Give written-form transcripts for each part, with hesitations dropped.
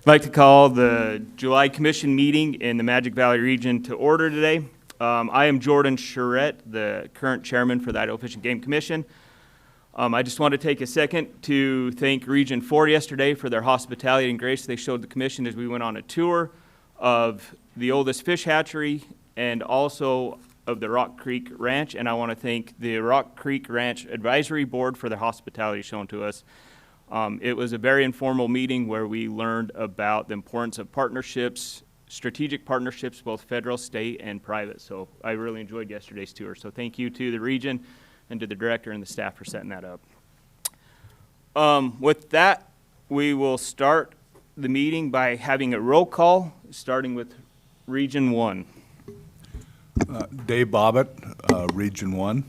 I'd like to call the July Commission meeting in the Magic Valley region to order today. I am Jordan Charette, the current chairman for the Idaho Fish and Game Commission. I just want to take a second to thank Region 4 yesterday for their hospitality and grace they showed the commission as we went on a tour of the oldest fish hatchery and also of the Rock Creek Ranch. And I want to thank the Rock Creek Ranch Advisory Board for their hospitality shown to us. It was a very informal meeting where we learned about the importance of partnerships, strategic partnerships, both federal, state, and private. So I really enjoyed yesterday's tour. So thank you to the region and to the director and the staff for setting that up. With that, we will start the meeting by having a roll call, starting with Region 1. Dave Bobbitt, Region 1.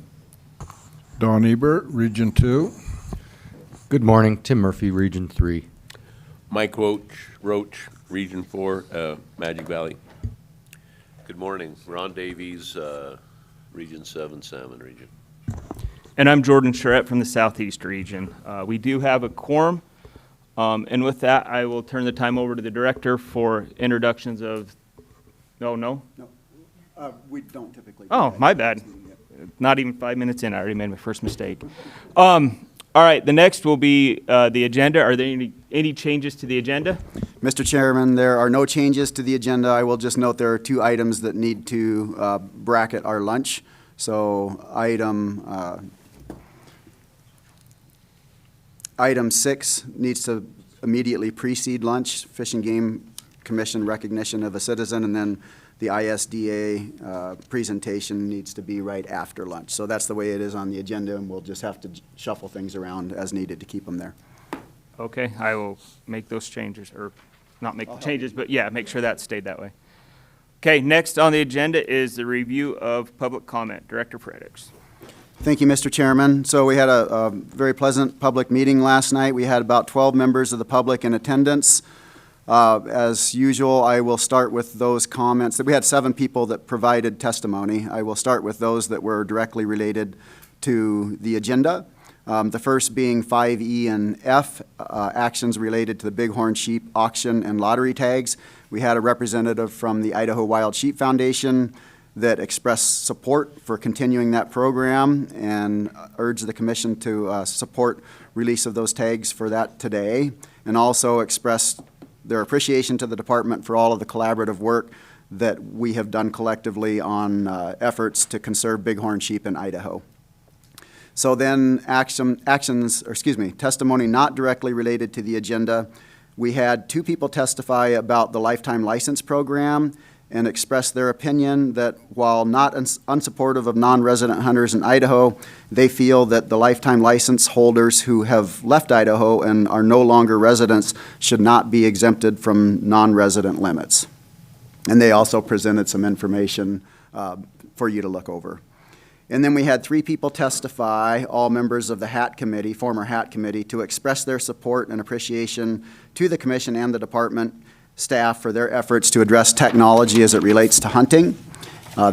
Don Ebert, Region 2. Good morning, Tim Murphy, Region 3. Mike Roach, Region 4, Magic Valley. Good morning, Ron Davies, Region 7, Salmon Region. And I'm Jordan Charette from the Southeast region. We do have a quorum, and with that, I will turn the time over to the director for introductions of, No, we don't typically. Oh, my bad. Not even 5 minutes in, I already made my first mistake. All right, the next will be the agenda. Are there any changes to the agenda? Mr. Chairman, there are no changes to the agenda. I will just note there are two items that need to bracket our lunch. So item 6 needs to immediately precede lunch, Fish and Game Commission recognition of a citizen, and then the ISDA presentation needs to be right after lunch. So that's the way it is on the agenda, and we'll just have to shuffle things around as needed to keep them there. Okay, I will make those changes, or not make the changes, but yeah, make sure that stayed that way. Okay, next on the agenda is the review of public comment. Director Fredericks. Thank you, Mr. Chairman. So we had a very pleasant public meeting last night. We had about 12 members of the public in attendance. As usual, I will start with those comments. We had 7 people that provided testimony. I will start with those that were directly related to the agenda. The first being 5E and F, actions related to the Bighorn sheep auction and lottery tags. We had a representative from the Idaho Wild Sheep Foundation that expressed support for continuing that program and urged the commission to support release of those tags for that today, and also expressed their appreciation to the department for all of the collaborative work that we have done collectively on efforts to conserve bighorn sheep in Idaho. So then testimony not directly related to the agenda. We had 2 people testify about the lifetime license program and express their opinion that while not unsupportive of non-resident hunters in Idaho, they feel that the lifetime license holders who have left Idaho and are no longer residents should not be exempted from non-resident limits. And they also presented some information for you to look over. And then we had 3 people testify, all members of the HAT committee, former HAT committee, to express their support and appreciation to the commission and the department staff for their efforts to address technology as it relates to hunting.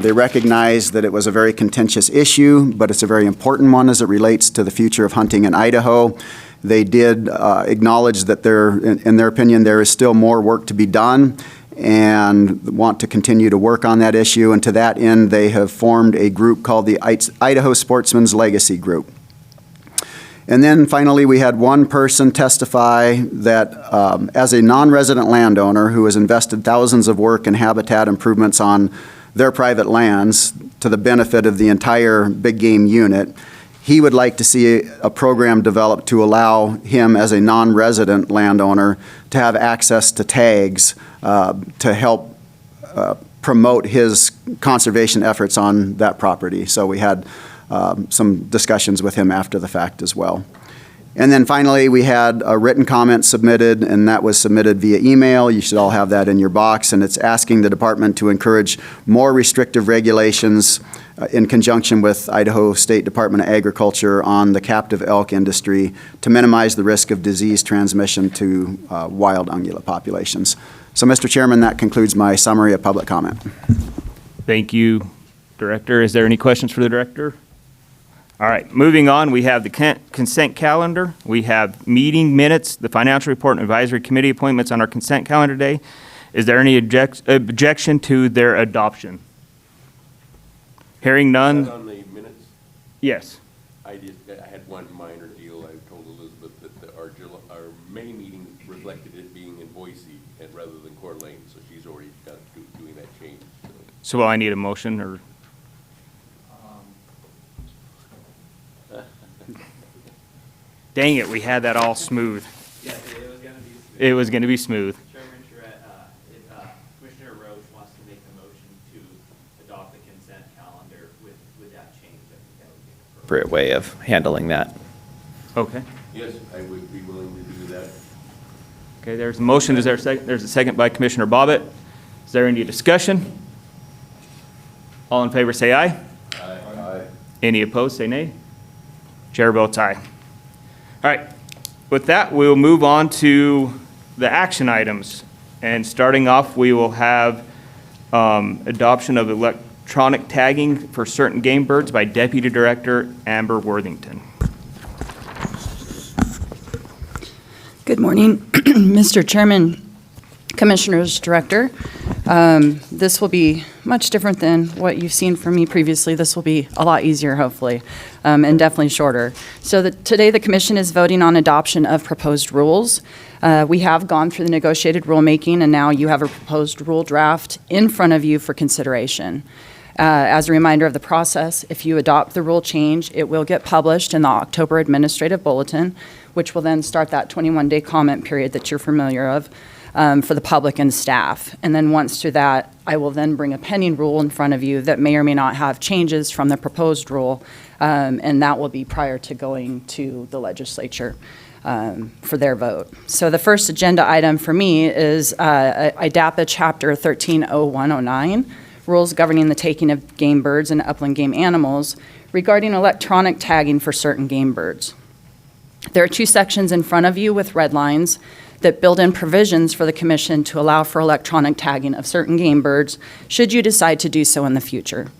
They recognize that it was a very contentious issue, but it's a very important one as it relates to the future of hunting in Idaho. They did acknowledge that in their opinion, there is still more work to be done and want to continue to work on that issue. And to that end, they have formed a group called the Idaho Sportsman's Legacy Group. And then finally, we had 1 person testify that as a non-resident landowner who has invested thousands of work and habitat improvements on their private lands to the benefit of the entire big game unit, he would like to see a program developed to allow him as a non-resident landowner to have access to tags to help promote his conservation efforts on that property. So we had some discussions with him after the fact as well. And then finally, we had a written comment submitted, and that was submitted via email. You should all have that in your box, and it's asking the department to encourage more restrictive regulations in conjunction with Idaho State Department of Agriculture on the captive elk industry to minimize the risk of disease transmission to wild ungulate populations. So, Mr. Chairman, that concludes my summary of public comment. Thank you, Director. Is there any questions for the Director? All right, moving on, we have the consent calendar. We have meeting minutes, the financial report and advisory committee appointments on our consent calendar today. Is there any objection to their adoption? Hearing none, On the minutes, yes. I had one minor deal. I told Elizabeth that our May meeting reflected it being in Boise and rather than Coeur d'Alene, so she's already got doing that change. So will I need a motion or? Dang it, we had that all smooth. Yeah, it was gonna be smooth. It was going to be smooth. Chairman Charette, Commissioner Roach wants to make a motion to adopt the consent calendar with that change. I think that would be an appropriate way of handling that. Okay. Yes, I would be willing to do that. Okay, there's a motion. Is there a second? There's a second by Commissioner Bobbitt. Is there any discussion? All in favor say aye. Aye. Any opposed say nay. Chair votes aye. All right, with that, we'll move on to the action items. And starting off, we will have adoption of electronic tagging for certain game birds by Deputy Director Amber Worthington. Good morning, Mr. Chairman, Commissioners, Director. This will be much different than what you've seen from me previously. This will be a lot easier, hopefully, and definitely shorter. So today the Commission is voting on adoption of proposed rules. We have gone through the negotiated rulemaking, and now you have a proposed rule draft in front of you for consideration. As a reminder of the process, if you adopt the rule change, it will get published in the October Administrative Bulletin, which will then start that 21-day comment period that you're familiar of for the public and staff. And then once through that, I will then bring a pending rule in front of you that may or may not have changes from the proposed rule, and that will be prior to going to the legislature for their vote. So the first agenda item for me is IDAPA Chapter 130109, Rules Governing the Taking of Game Birds and Upland Game Animals, regarding electronic tagging for certain game birds. There are two sections in front of you with red lines that build in provisions for the Commission to allow for electronic tagging of certain game birds, should you decide to do so in the future.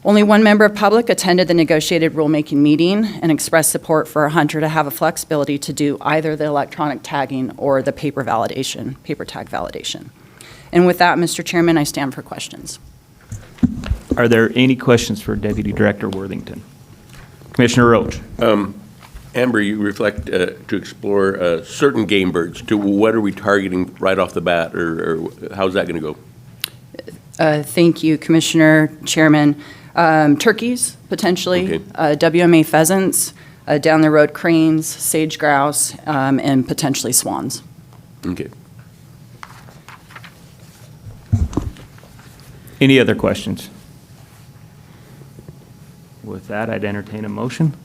Only one member of public attended the negotiated rulemaking meeting and expressed support for a hunter to have a flexibility to do either the electronic tagging or the paper tag validation. And with that, Mr. Chairman, I stand for questions. Are there any questions for Deputy Director Worthington? Commissioner Roach. Amber, you reflect to explore certain game birds. To what are we targeting right off the bat, or how's that going to go? Thank you, Commissioner, Chairman. Turkeys, potentially, Okay. WMA pheasants, down the road cranes, sage-grouse, and potentially swans. Okay. Any other questions? With that, I'd entertain a motion.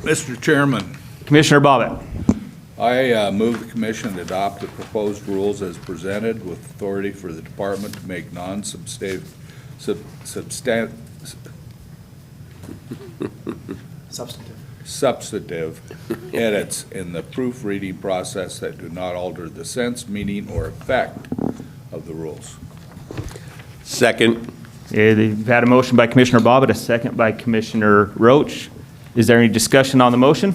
Mr. Chairman, Commissioner Bobbitt. I move the commission to adopt the proposed rules as presented with authority for the department to make non-substantive substantive edits in the proofreading process that do not alter the sense, meaning, or effect of the rules. Second. You've had a motion by Commissioner Bobbitt, a second by Commissioner Roach. Is there any discussion on the motion?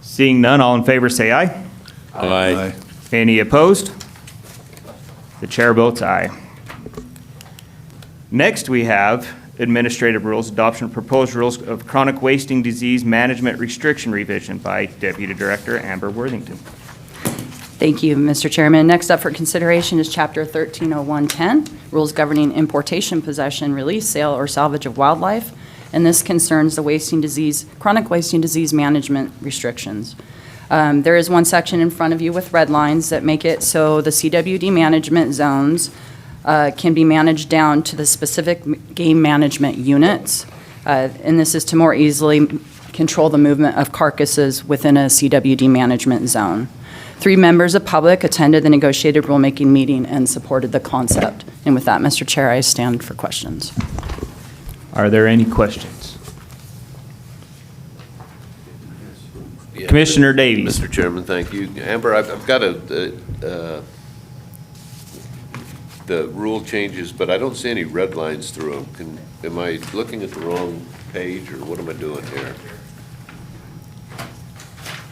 Seeing none, all in favor say aye. Aye. Any opposed? The chair votes aye. Next, we have administrative rules, adoption of proposed rules of chronic wasting disease management restriction revision by Deputy Director Amber Worthington. Thank you, Mr. Chairman. Next up for consideration is Chapter 130110, Rules Governing Importation, Possession, Release, Sale, or Salvage of Wildlife. And this concerns the chronic wasting disease management restrictions. There is one section in front of you with red lines that make it so the CWD management zones can be managed down to the specific game management units. And this is to more easily control the movement of carcasses within a CWD management zone. 3 members of public attended the negotiated rulemaking meeting and supported the concept. And with that, Mr. Chair, I stand for questions. Are there any questions? Yeah. Commissioner Davies. Mr. Chairman, thank you. Amber, I've got the rule changes, but I don't see any red lines through them. Am I looking at the wrong page, or what am I doing here?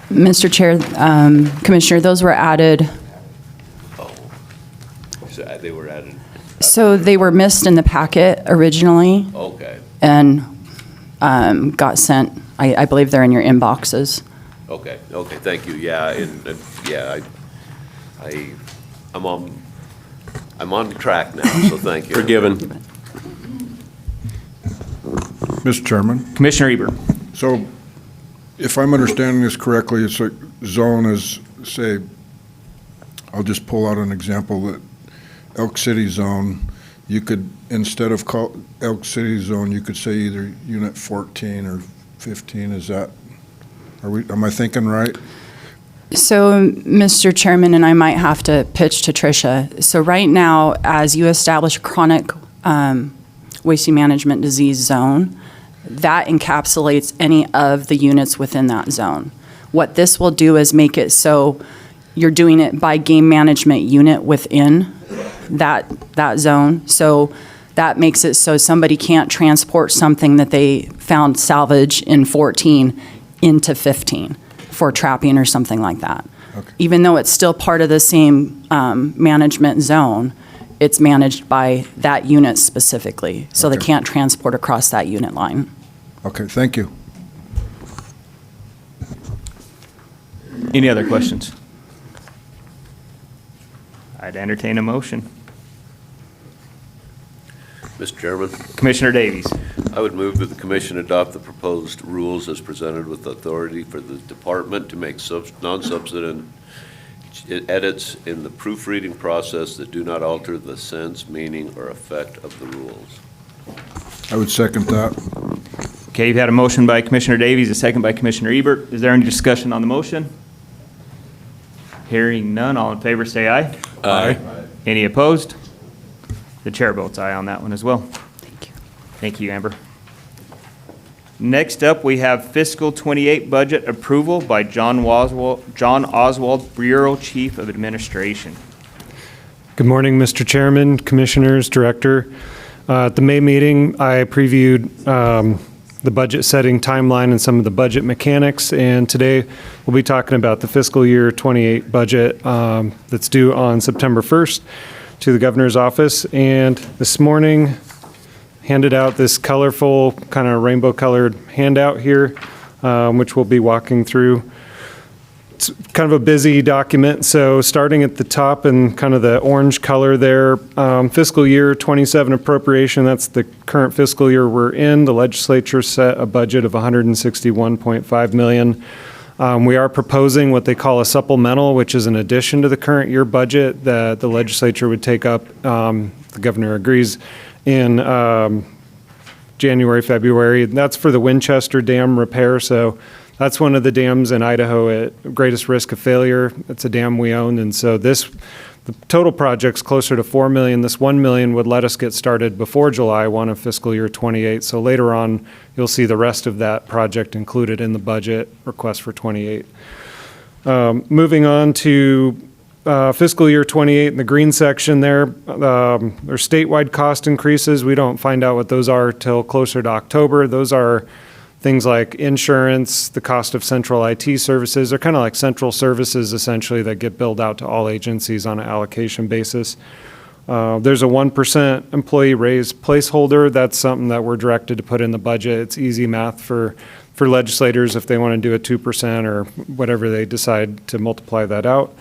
Mr. Chair, Commissioner, those were added, Oh, so they were added, so they were missed in the packet originally okay, and got sent. I believe they're in your inboxes. okay, thank you, yeah, and yeah, I'm on track now, so thank you. Forgiven. Mr. Chairman, Commissioner Eber. so if I'm understanding this correctly, it's a zone is, say, I'll just pull out an example, that Elk City zone, you could, instead of call Elk City zone, you could say either Unit 14 or 15, is that, am I thinking right? So, Mr. Chairman, and I might have to pitch to Tricia. So right now, as you establish a chronic waste management disease zone, that encapsulates any of the units within that zone. What this will do is make it so you're doing it by game management unit within that zone. So that makes it so somebody can't transport something that they found salvage in 14 into 15 for trapping or something like that. Okay. Even though it's still part of the same management zone, it's managed by that unit specifically. So they Okay. can't transport across that unit line. Okay, thank you. Any other questions? I'd entertain a motion. Mr. Chairman, Commissioner Davies. I would move that the commission adopt the proposed rules as presented with authority for the department to make non-substantive edits in the proofreading process that do not alter the sense, meaning, or effect of the rules. I would second that. Okay, you've had a motion by Commissioner Davies, a second by Commissioner Ebert. Is there any discussion on the motion? Hearing none, all in favor say aye. Aye. Any opposed? The chair votes aye on that one as well. Thank you. Thank you, Amber. Next up, we have fiscal 28 budget approval by John Oswald, Bureau Chief of Administration. Good morning, Mr. Chairman, Commissioners, Director. At the May meeting, I previewed the budget setting timeline and some of the budget mechanics, and today we'll be talking about the fiscal year 28 budget that's due on September 1st to the governor's office. And this morning, handed out this colorful, kind of rainbow-colored handout here, which we'll be walking through. It's kind of a busy document, so starting at the top in kind of the orange color there, fiscal year 27 appropriation, that's the current fiscal year we're in. The legislature set a budget of $161.5 million. We are proposing what they call a supplemental, which is an addition to the current year budget that the legislature would take up, the governor agrees, in January, February. And that's for the Winchester Dam repair, so that's one of the dams in Idaho at greatest risk of failure. It's a dam we own, and so the total project's closer to $4 million. This $1 million would let us get started before July 1 of fiscal year 28. So later on, you'll see the rest of that project included in the budget request for 28. Moving on to fiscal year 28 in the green section there, there's statewide cost increases. We don't find out what those are till closer to October. Those are things like insurance, the cost of central IT services. They're kind of like central services, essentially, that get billed out to all agencies on an allocation basis. There's a 1% employee raise placeholder. That's something that we're directed to put in the budget. It's easy math for legislators if they want to do a 2% or whatever they decide to multiply that out.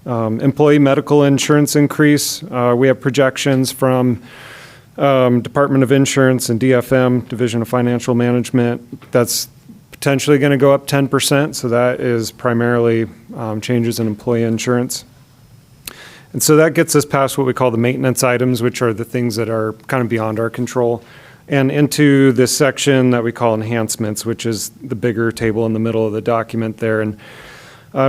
Employee medical insurance increase. We have projections from Department of Insurance and DFM, Division of Financial Management. That's potentially going to go up 10%, so that is primarily changes in employee insurance. And so that gets us past what we call the maintenance items, which are the things that are kind of beyond our control, and into this section that we call enhancements, which is the bigger table in the middle of the document there. And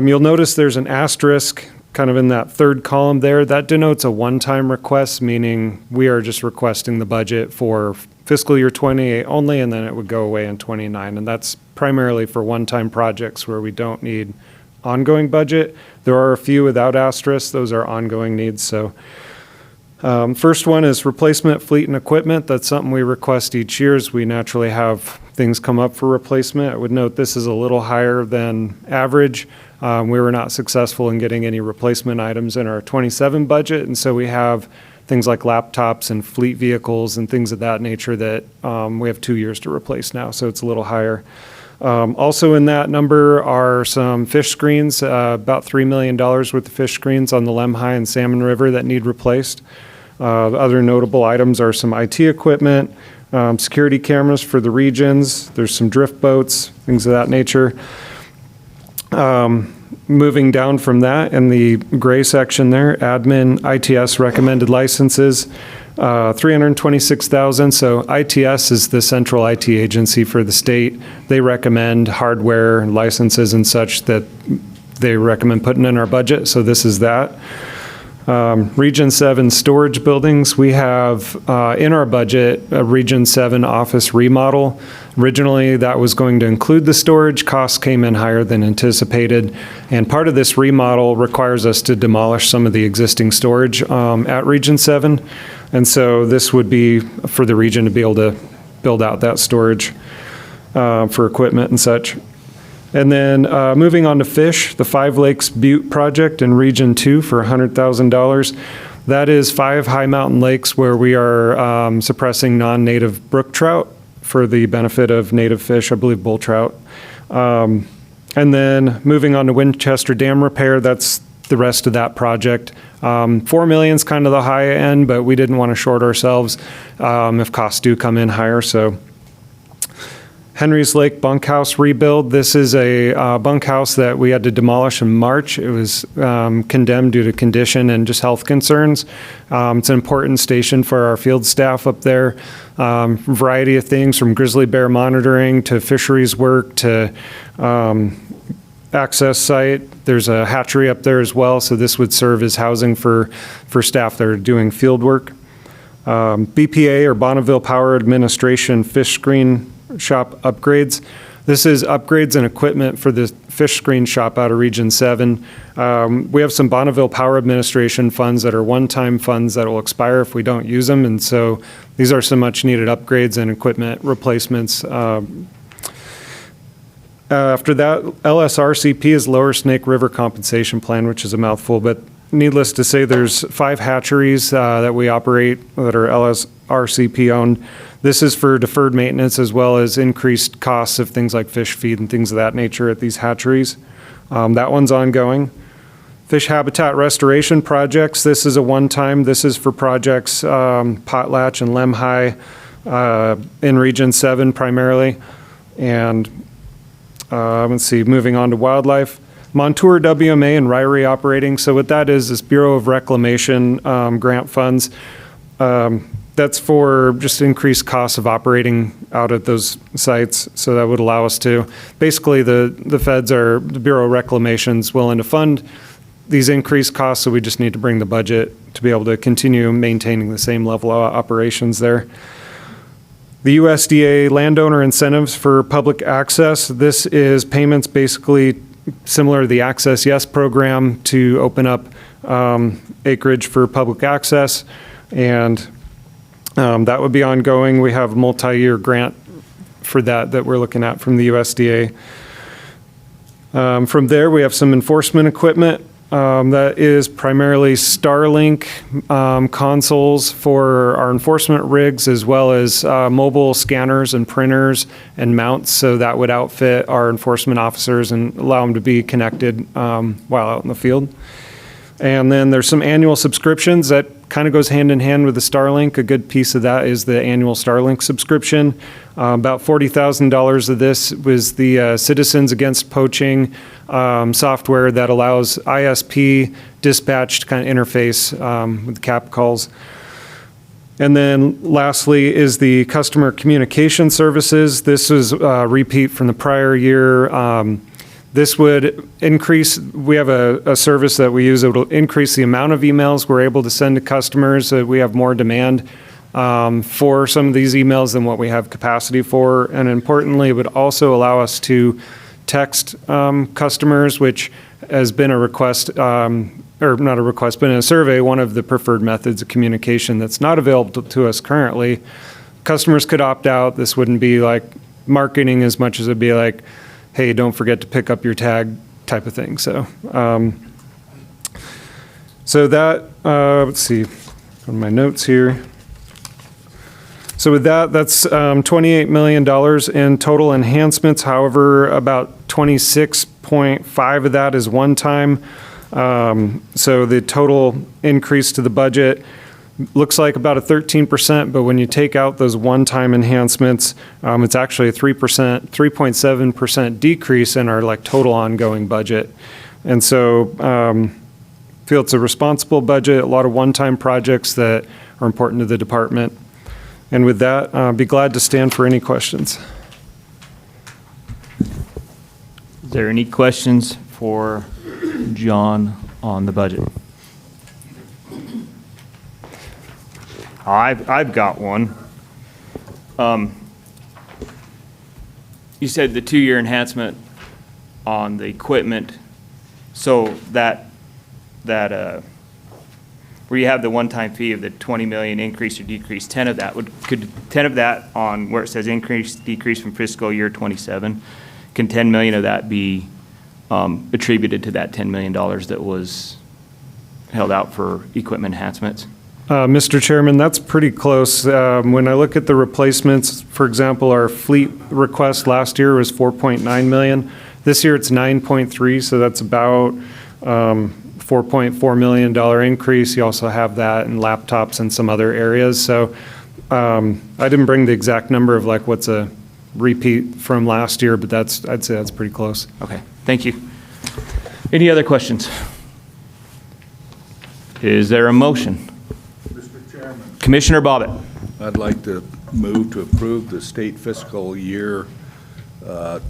you'll notice there's an asterisk kind of in that third column there. That denotes a one-time request, meaning we are just requesting the budget for fiscal year 28 only, and then it would go away in 29. And that's primarily for one-time projects where we don't need ongoing budget. There are a few without asterisks. Those are ongoing needs. So First one is replacement fleet and equipment. That's something we request each year as we naturally have things come up for replacement. I would note this is a little higher than average. We were not successful in getting any replacement items in our 27 budget, and so we have things like laptops and fleet vehicles and things of that nature that we have 2 years to replace now, so it's a little higher. Also in that number are some fish screens, about $3 million worth of fish screens on the Lemhi and Salmon River that need replaced. Other notable items are some IT equipment, security cameras for the regions, there's some drift boats, things of that nature. Moving down from that in the gray section there, admin, ITS recommended licenses, $326,000. So ITS is the central IT agency for the state. They recommend hardware, licenses and such that they recommend putting in our budget. So this is that. Region 7 storage buildings, we have in our budget a Region 7 office remodel. Originally, that was going to include the storage. Costs came in higher than anticipated. And part of this remodel requires us to demolish some of the existing storage at Region 7. And so this would be for the region to be able to build out that storage for equipment and such. And then moving on to fish, the Five Lakes Butte project in Region 2 for $100,000. That is 5 high mountain lakes where we are suppressing non-native brook trout for the benefit of native fish, I believe bull trout. And then moving on to Winchester Dam repair, that's the rest of that project. $4 million is kind of the high end, but we didn't want to short ourselves if costs do come in higher. So Henry's Lake bunkhouse rebuild. This is a bunkhouse that we had to demolish in March. It was condemned due to condition and just health concerns. It's an important station for our field staff up there. Variety of things from grizzly bear monitoring to fisheries work to access site. There's a hatchery up there as well, so this would serve as housing for staff that are doing field work. BPA or Bonneville Power Administration fish screen shop upgrades. This is upgrades and equipment for the fish screen shop out of Region 7. We have some Bonneville Power Administration funds that are one-time funds that will expire if we don't use them, and so these are some much-needed upgrades and equipment replacements. After that, LSRCP is Lower Snake River Compensation Plan, which is a mouthful, but needless to say, there's 5 hatcheries that we operate that are LSRCP owned. This is for deferred maintenance as well as increased costs of things like fish feed and things of that nature at these hatcheries. That one's ongoing. Fish habitat restoration projects. This is a one-time. This is for projects Potlatch and Lemhi in Region 7 primarily. And let's see, moving on to wildlife. Montour WMA and Ryrie operating. So what that is Bureau of Reclamation grant funds. That's for just increased costs of operating out at those sites. So that would allow us to, basically the feds are, the Bureau of Reclamation's willing to fund these increased costs, so we just need to bring the budget to be able to continue maintaining the same level of operations there. The USDA landowner incentives for public access. This is payments basically similar to the Access Yes program to open up acreage for public access, and that would be ongoing. We have a multi-year grant for that we're looking at from the USDA. From there, we have some enforcement equipment that is primarily Starlink consoles for our enforcement rigs, as well as mobile scanners and printers and mounts. So that would outfit our enforcement officers and allow them to be connected while out in the field. And then there's some annual subscriptions that kind of goes hand in hand with the Starlink. A good piece of that is the annual Starlink subscription. About $40,000 of this was the Citizens Against Poaching software that allows ISP dispatched kind of interface with cap calls. And then lastly is the customer communication services. This is a repeat from the prior year. This would increase, we have a service that we use, it will increase the amount of emails we're able to send to customers. We have more demand for some of these emails than what we have capacity for. And importantly, it would also allow us to text customers, which has been a request, or not a request, but in a survey, one of the preferred methods of communication that's not available to us currently. Customers could opt out. This wouldn't be like marketing as much as it'd be like, hey, don't forget to pick up your tag type of thing. So, let's see, go to my notes here. So with that, that's $28 million in total enhancements. However, about 26.5 of that is one time. So the total increase to the budget looks like about a 13%, but when you take out those one-time enhancements, it's actually a 3.7% decrease in our total ongoing budget. And so feel it's a responsible budget, a lot of one-time projects that are important to the department. And with that, I'll be glad to stand for any questions. Is there any questions for John on the budget? I've got one. You said the 2-year enhancement on the equipment, so that where you have the one-time fee of the 20 million increase or decrease, 10 of that could 10 of that on where it says increase, decrease from fiscal year 27, can 10 million of that be attributed to that $10 million that was held out for equipment enhancements? Mr. Chairman, that's pretty close. When I look at the replacements, for example, our fleet request last year was 4.9 million. This year it's 9.3, so that's about $4.4 million increase. You also have that in laptops and some other areas. So I didn't bring the exact number of what's a repeat from last year, but I'd say that's pretty close. Okay, thank you. Any other questions? Is there a motion? Mr. Chairman, Commissioner Bobbitt. I'd like to move to approve the state fiscal year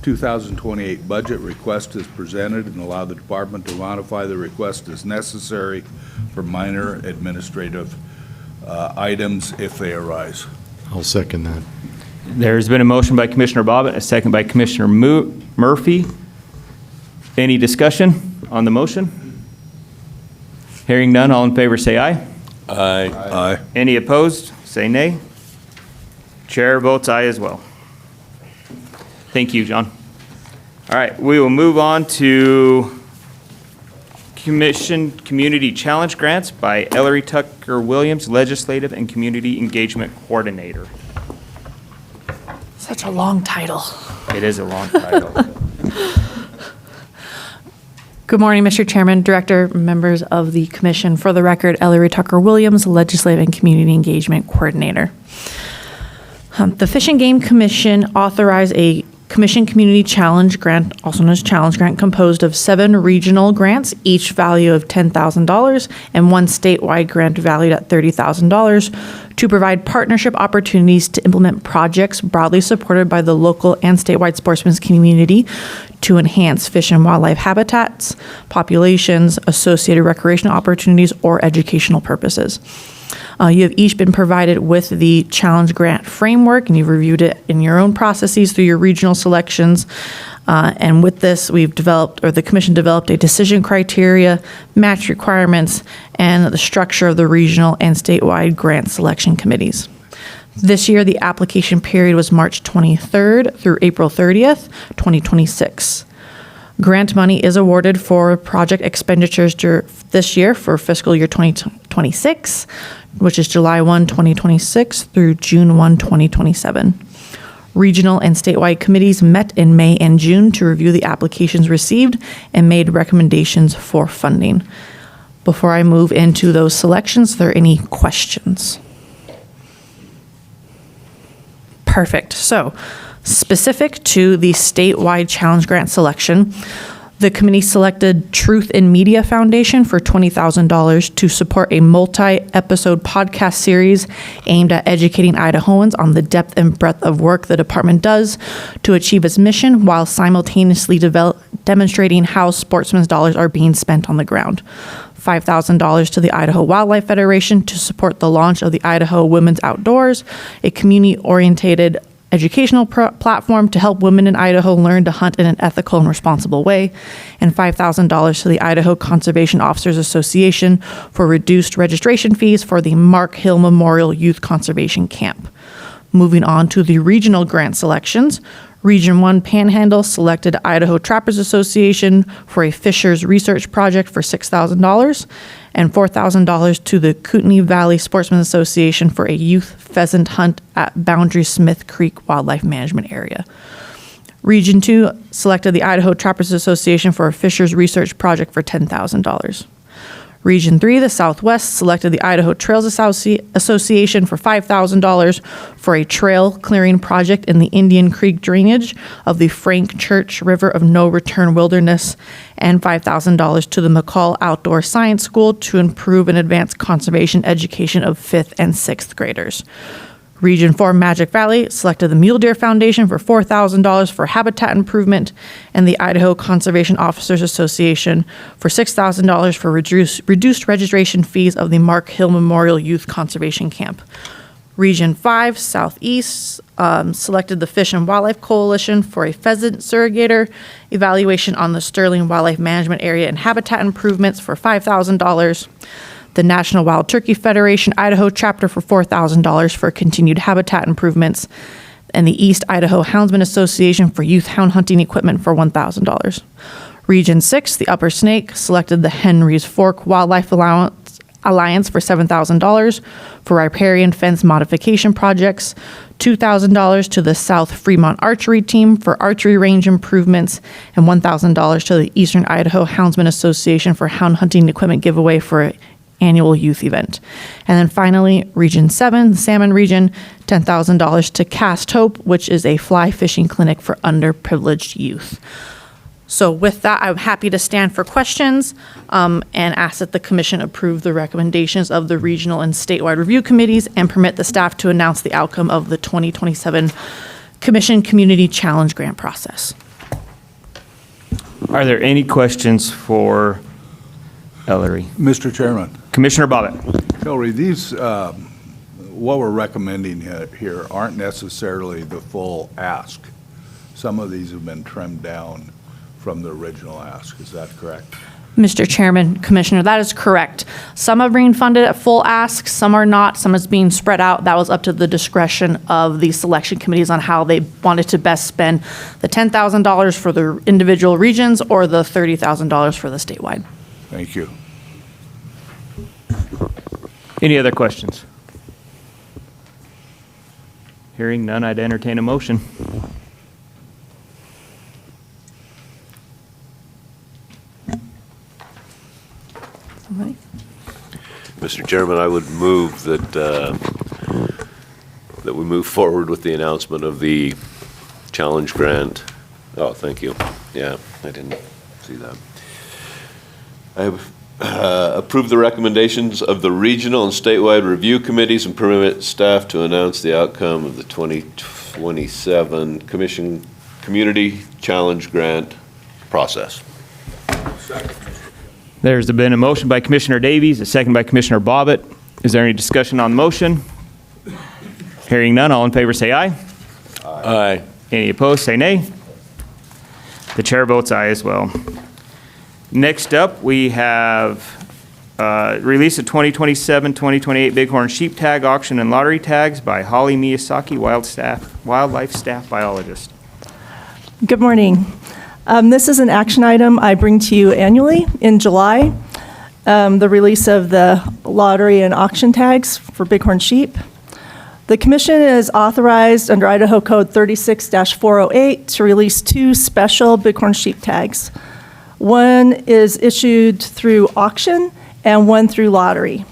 2028 budget request as presented and allow the department to modify the request as necessary for minor administrative items if they arise. I'll second that. There's been a motion by Commissioner Bobbitt, a second by Commissioner Murphy. Any discussion on the motion? Hearing none, all in favor say aye. Aye. Aye. Any opposed, say nay. Chair votes aye as well. Thank you, John. All right, we will move on to Commission Community Challenge Grants by Ellery Tucker Williams, Legislative and Community Engagement Coordinator. Such a long title. It is a long title. Good morning, Mr. Chairman, Director, members of the Commission. For the record, Ellery Tucker Williams, Legislative and Community Engagement Coordinator. The Fish and Game Commission authorized a Commission Community Challenge Grant, also known as Challenge Grant, composed of 7 regional grants, each value of $10,000, and 1 statewide grant valued at $30,000 to provide partnership opportunities to implement projects broadly supported by the local and statewide sportsmen's community to enhance fish and wildlife habitats, populations, associated recreational opportunities, or educational purposes. You have each been provided with the challenge grant framework, and you've reviewed it in your own processes through your regional selections. And with this, we've developed, or the Commission developed, a decision criteria, match requirements, and the structure of the regional and statewide grant selection committees. This year, the application period was March 23rd through April 30th, 2026. Grant money is awarded for project expenditures this year for fiscal year 2026, which is July 1, 2026 through June 1, 2027. Regional and statewide committees met in May and June to review the applications received and made recommendations for funding. Before I move into those selections, are there any questions? Perfect. So, specific to the statewide challenge grant selection, the committee selected Truth in Media Foundation for $20,000 to support a multi-episode podcast series aimed at educating Idahoans on the depth and breadth of work the department does to achieve its mission while simultaneously demonstrating how sportsmen's dollars are being spent on the ground. $5,000 to the Idaho Wildlife Federation to support the launch of the Idaho Women's Outdoors, a community-oriented educational platform to help women in Idaho learn to hunt in an ethical and responsible way, and $5,000 to the Idaho Conservation Officers Association for reduced registration fees for the Mark Hill Memorial Youth Conservation Camp. Moving on to the regional grant selections, Region 1 Panhandle selected Idaho Trappers Association for a Fishers research project for $6,000 and $4,000 to the Kootenai Valley Sportsman Association for a youth pheasant hunt at Boundary Smith Creek Wildlife Management Area. Region 2 selected the Idaho Trappers Association for a Fishers research project for $10,000. Region 3, the Southwest, selected the Idaho Trails Association for $5,000 for a trail clearing project in the Indian Creek drainage of the Frank Church River of No Return Wilderness, and $5,000 to the McCall Outdoor Science School to improve and advance conservation education of 5th and 6th graders. Region 4 Magic Valley selected the Mule Deer Foundation for $4,000 for habitat improvement and the Idaho Conservation Officers Association for $6,000 for reduced registration fees of the Mark Hill Memorial Youth Conservation Camp. Region 5 Southeast selected the Fish and Wildlife Coalition for a pheasant surrogator evaluation on the Sterling Wildlife Management Area and habitat improvements for $5,000. The National Wild Turkey Federation Idaho chapter for $4,000 for continued habitat improvements, and the East Idaho Houndsman Association for youth hound hunting equipment for $1,000. Region 6, the Upper Snake, selected the Henry's Fork Wildlife Alliance for $7,000 for riparian fence modification projects, $2,000 to the South Fremont Archery Team for archery range improvements, and $1,000 to the Eastern Idaho Houndsman Association for hound hunting equipment giveaway for annual youth event. And then finally, Region 7, the Salmon region, $10,000 to Cast Hope, which is a fly fishing clinic for underprivileged youth. So with that, I'm happy to stand for questions and ask that the commission approve the recommendations of the regional and statewide review committees and permit the staff to announce the outcome of the 2027 Commission Community Challenge Grant process. Are there any questions for Ellery? Mr. Chairman. Commissioner Bobbitt. Hillary, these, what we're recommending here aren't necessarily the full ask. Some of these have been trimmed down from the original ask. Is that correct? Mr. Chairman, Commissioner, that is correct. Some are being funded at full ask, some are not, some is being spread out. That was up to the discretion of the selection committees on how they wanted to best spend the $10,000 for the individual regions or the $30,000 for the statewide. Thank you. Any other questions? Hearing none, I'd entertain a motion. Mr. Chairman, I would move that, that we move forward with the announcement of the challenge grant. Oh, thank you. Yeah, I didn't see that. I have approved the recommendations of the regional and statewide review committees and permit staff to announce the outcome of the 2027 Commission Community Challenge Grant process. There's been a motion by Commissioner Davies, a second by Commissioner Bobbitt. Is there any discussion on the motion? Hearing none, all in favor say aye. Aye. Any opposed, say nay. The chair votes aye as well. Next up, we have release of 2027-2028 Bighorn sheep tag auction and lottery tags by Holly Miyazaki, wildlife staff biologist. Good morning. This is an action item I bring to you annually in July, the release of the lottery and auction tags for bighorn sheep. The commission is authorized under Idaho Code 36-408 to release 2 special bighorn sheep tags. One is issued through auction and one through lottery.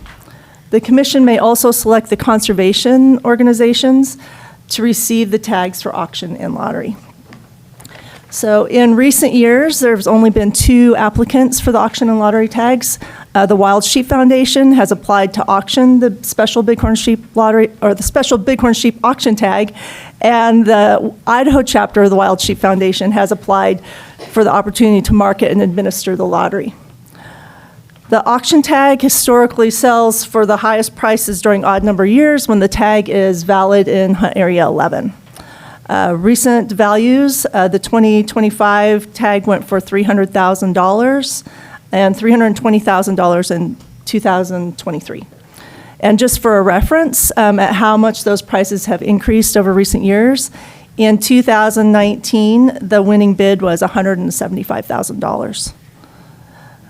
The commission may also select the conservation organizations to receive the tags for auction and lottery. So in recent years, there's only been 2 applicants for the auction and lottery tags. The Wild Sheep Foundation has applied to auction the special bighorn sheep lottery, or the special bighorn sheep auction tag, and the Idaho chapter of the Wild Sheep Foundation has applied for the opportunity to market and administer the lottery. The auction tag historically sells for the highest prices during odd number years when the tag is valid in Hunt Area 11. Recent values, the 2025 tag went for $300,000 and $320,000 in 2023. And just for a reference at how much those prices have increased over recent years, in 2019, the winning bid was $175,000.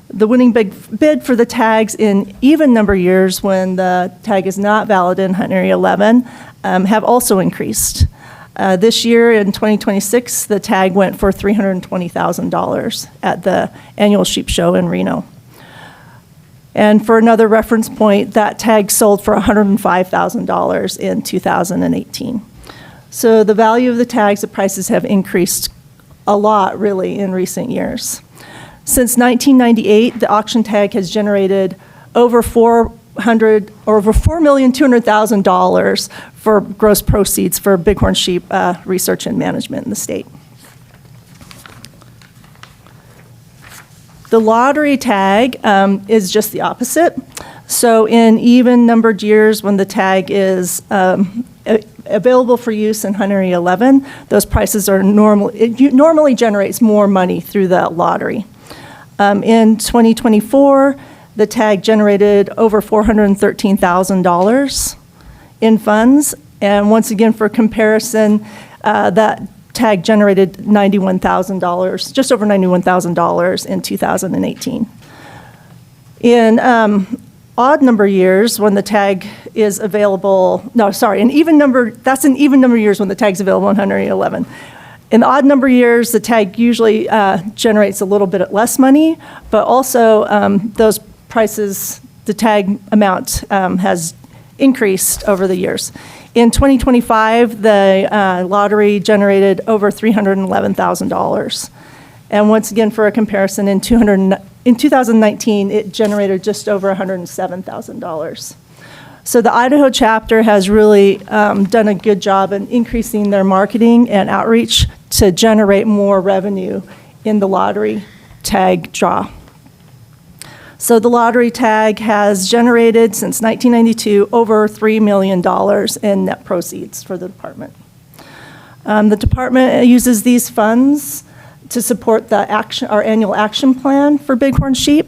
The winning bid for the tags in even number years when the tag is not valid in Hunt Area 11 have also increased. This year in 2026, the tag went for $320,000 at the annual sheep show in Reno. And for another reference point, that tag sold for $105,000 in 2018. So the value of the tags, the prices have increased a lot really in recent years. Since 1998, the auction tag has generated over $4,200,000 for gross proceeds for bighorn sheep research and management in the state. The lottery tag is just the opposite. So in even numbered years when the tag is available for use in Hunt Area 11, those prices are normal. It normally generates more money through the lottery. In 2024, the tag generated over $413,000 in funds. And once again, for comparison, that tag generated $91,000, just over $91,000 in 2018. In odd number years, when the tag is available, in even number, that's in even number years when the tag's available in Hunt Area 11. In odd number years, the tag usually generates a little bit less money, but also those prices, the tag amount has increased over the years. In 2025, the lottery generated over $311,000. And once again, for a comparison, in 2019, it generated just over $107,000. So the Idaho chapter has really done a good job in increasing their marketing and outreach to generate more revenue in the lottery tag draw. So the lottery tag has generated, since 1992, over $3 million in net proceeds for the department. The department uses these funds to support our annual action plan for bighorn sheep.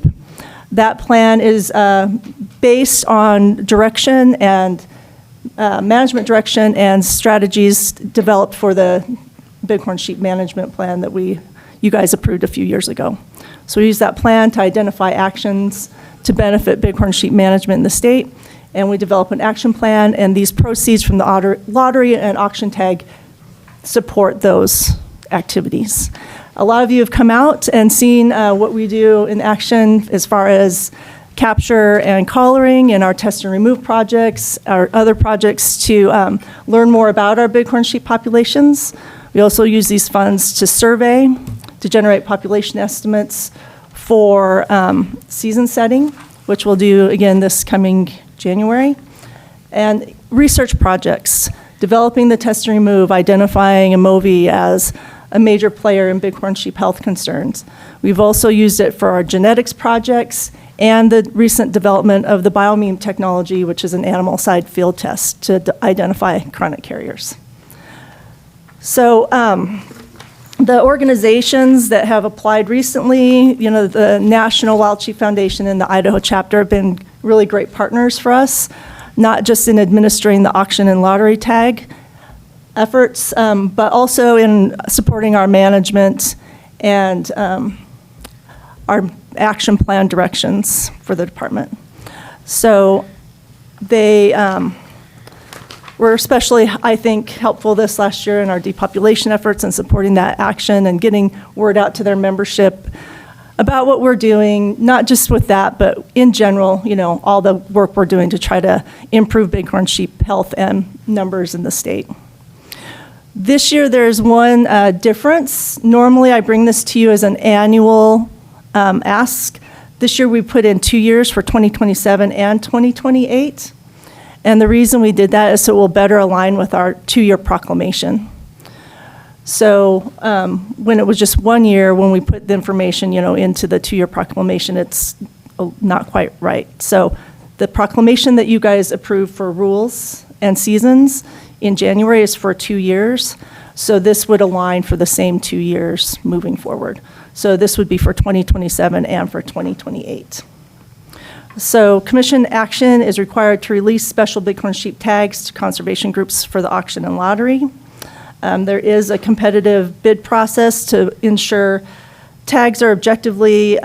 That plan is based on direction and management direction and strategies developed for the bighorn sheep management plan that you guys approved a few years ago. So we use that plan to identify actions to benefit bighorn sheep management in the state, and we develop an action plan, and these proceeds from the lottery and auction tag support those activities. A lot of you have come out and seen what we do in action as far as capture and collaring in our test and remove projects, our other projects to learn more about our bighorn sheep populations. We also use these funds to survey, to generate population estimates for season setting, which we'll do again this coming January, and research projects, developing the test and remove, identifying a MOVI as a major player in bighorn sheep health concerns. We've also used it for our genetics projects and the recent development of the biomeme technology, which is an animal side field test to identify chronic carriers. So the organizations that have applied recently, the National Wild Sheep Foundation and the Idaho chapter have been really great partners for us, not just in administering the auction and lottery tag efforts, but also in supporting our management and our action plan directions for the department. So they were especially, I think, helpful this last year in our depopulation efforts and supporting that action and getting word out to their membership about what we're doing, not just with that, but in general, all the work we're doing to try to improve bighorn sheep health and numbers in the state. This year, there's one difference. Normally, I bring this to you as an annual ask. This year, we put in 2 years for 2027 and 2028. And the reason we did that is so it will better align with our 2-year proclamation. So when it was just 1 year, when we put the information, into the 2-year proclamation, it's not quite right. So the proclamation that you guys approved for rules and seasons in January is for 2 years. So this would align for the same 2 years moving forward. So this would be for 2027 and for 2028. So commission action is required to release special bighorn sheep tags to conservation groups for the auction and lottery. There is a competitive bid process to ensure tags are objectively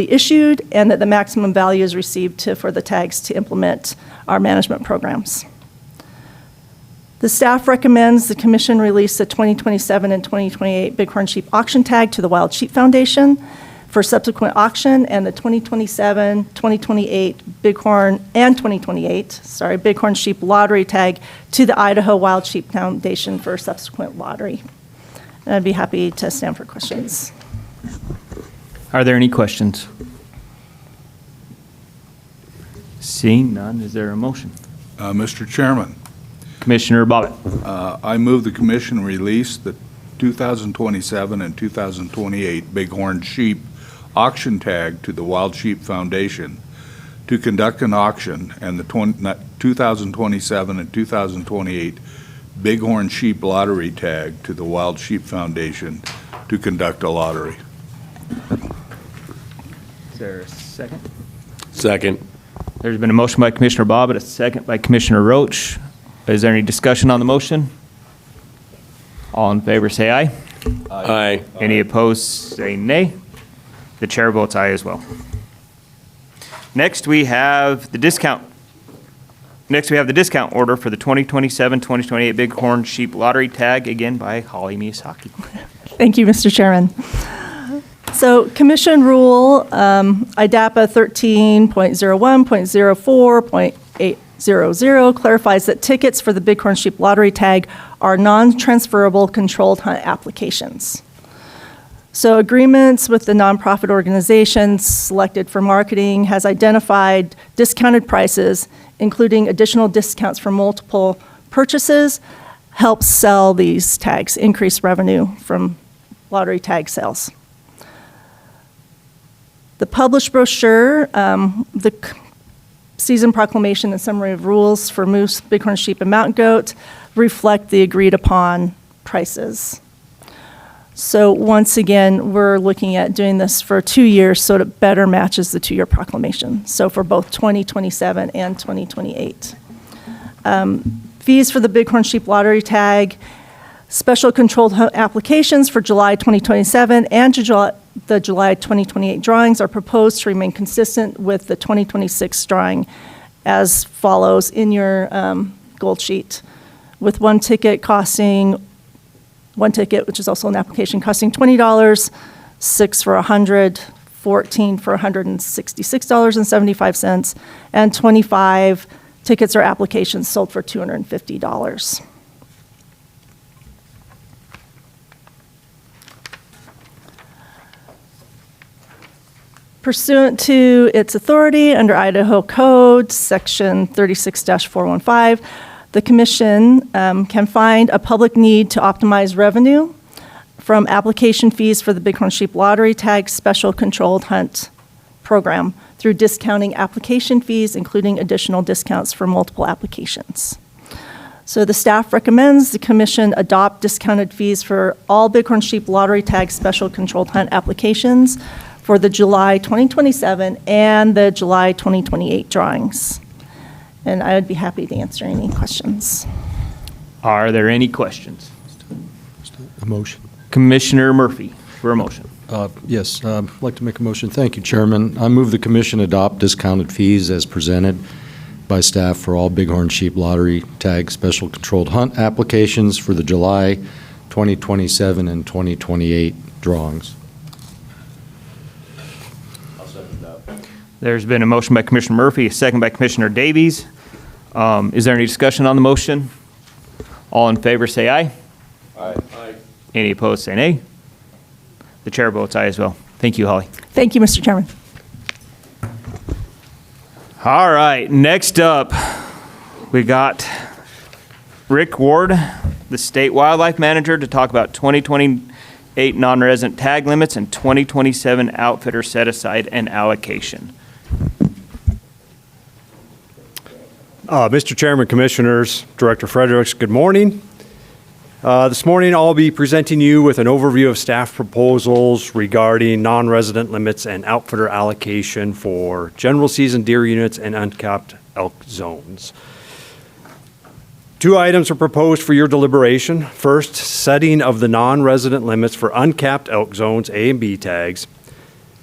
issued and that the maximum value is received for the tags to implement our management programs. The staff recommends the commission release the 2027 and 2028 bighorn sheep auction tag to the Wild Sheep Foundation for subsequent auction, and the 2027, 2028 bighorn sheep lottery tag to the Idaho Wild Sheep Foundation for subsequent lottery. And I'd be happy to stand for questions. Are there any questions? Seeing none, is there a motion? Mr. Chairman, Commissioner Bobbitt. I move the commission release the 2027 and 2028 bighorn sheep auction tag to the Wild Sheep Foundation to conduct an auction, and the 2027 and 2028 bighorn sheep lottery tag to the Wild Sheep Foundation to conduct a lottery. Is there a second? Second. There's been a motion by Commissioner Bobbitt, a second by Commissioner Roach. Is there any discussion on the motion? All in favor, say aye. Aye. Any opposed, say nay. The chair votes aye as well. Next, we have the discount. Next, we have the discount order for the 2027-2028 Bighorn Sheep Lottery tag, again by Holly Miyazaki. Thank you, Mr. Chairman. So Commission Rule IDAPA 13.01.04.800 clarifies that tickets for the Bighorn Sheep Lottery tag are non-transferable controlled hunt applications. So agreements with the nonprofit organizations selected for marketing has identified discounted prices, including additional discounts for multiple purchases, helps sell these tags, increase revenue from lottery tag sales. The published brochure, the season proclamation and summary of rules for moose, bighorn sheep, and mountain goat reflect the agreed upon prices. So once again, we're looking at doing this for 2 years so it better matches the 2-year proclamation. So for both 2027 and 2028. Fees for the Bighorn Sheep Lottery tag, special controlled hunt applications for July 2027 and the July 2028 drawings are proposed to remain consistent with the 2026 drawing as follows in your gold sheet, with one ticket, which is also an application, costing $20, 6 for $100, 14 for $166.75, and 25 tickets or applications sold for $250. Pursuant to its authority under Idaho Code, Section 36-415, the Commission can find a public need to optimize revenue from application fees for the Bighorn Sheep Lottery Tag Special Controlled Hunt Program through discounting application fees, including additional discounts for multiple applications. So the staff recommends the Commission adopt discounted fees for all Bighorn Sheep Lottery Tag Special Controlled Hunt applications for the July 2027 and the July 2028 drawings. And I would be happy to answer any questions. Are there any questions? A motion. Commissioner Murphy for a motion. Yes, I'd like to make a motion. Thank you, Chairman. I move the commission adopt discounted fees as presented by staff for all Bighorn Sheep Lottery Tag Special Controlled Hunt applications for the July 2027 and 2028 drawings. There's been a motion by Commissioner Murphy, a second by Commissioner Davies. Is there any discussion on the motion? All in favor, say aye. Aye. Aye. Any opposed, say nay. The chair votes aye as well. Thank you, Holly. Thank you, Mr. Chairman. All right, next up, we got Rick Ward, the State Wildlife Manager, to talk about 2028 non-resident tag limits and 2027 outfitter set-aside and allocation. Mr. Chairman, Commissioners, Director Fredericks, good morning. This morning, I'll be presenting you with an overview of staff proposals regarding non-resident limits and outfitter allocation for general season deer units and uncapped elk zones. 2 items are proposed for your deliberation. First, setting of the non-resident limits for uncapped elk zones A and B tags,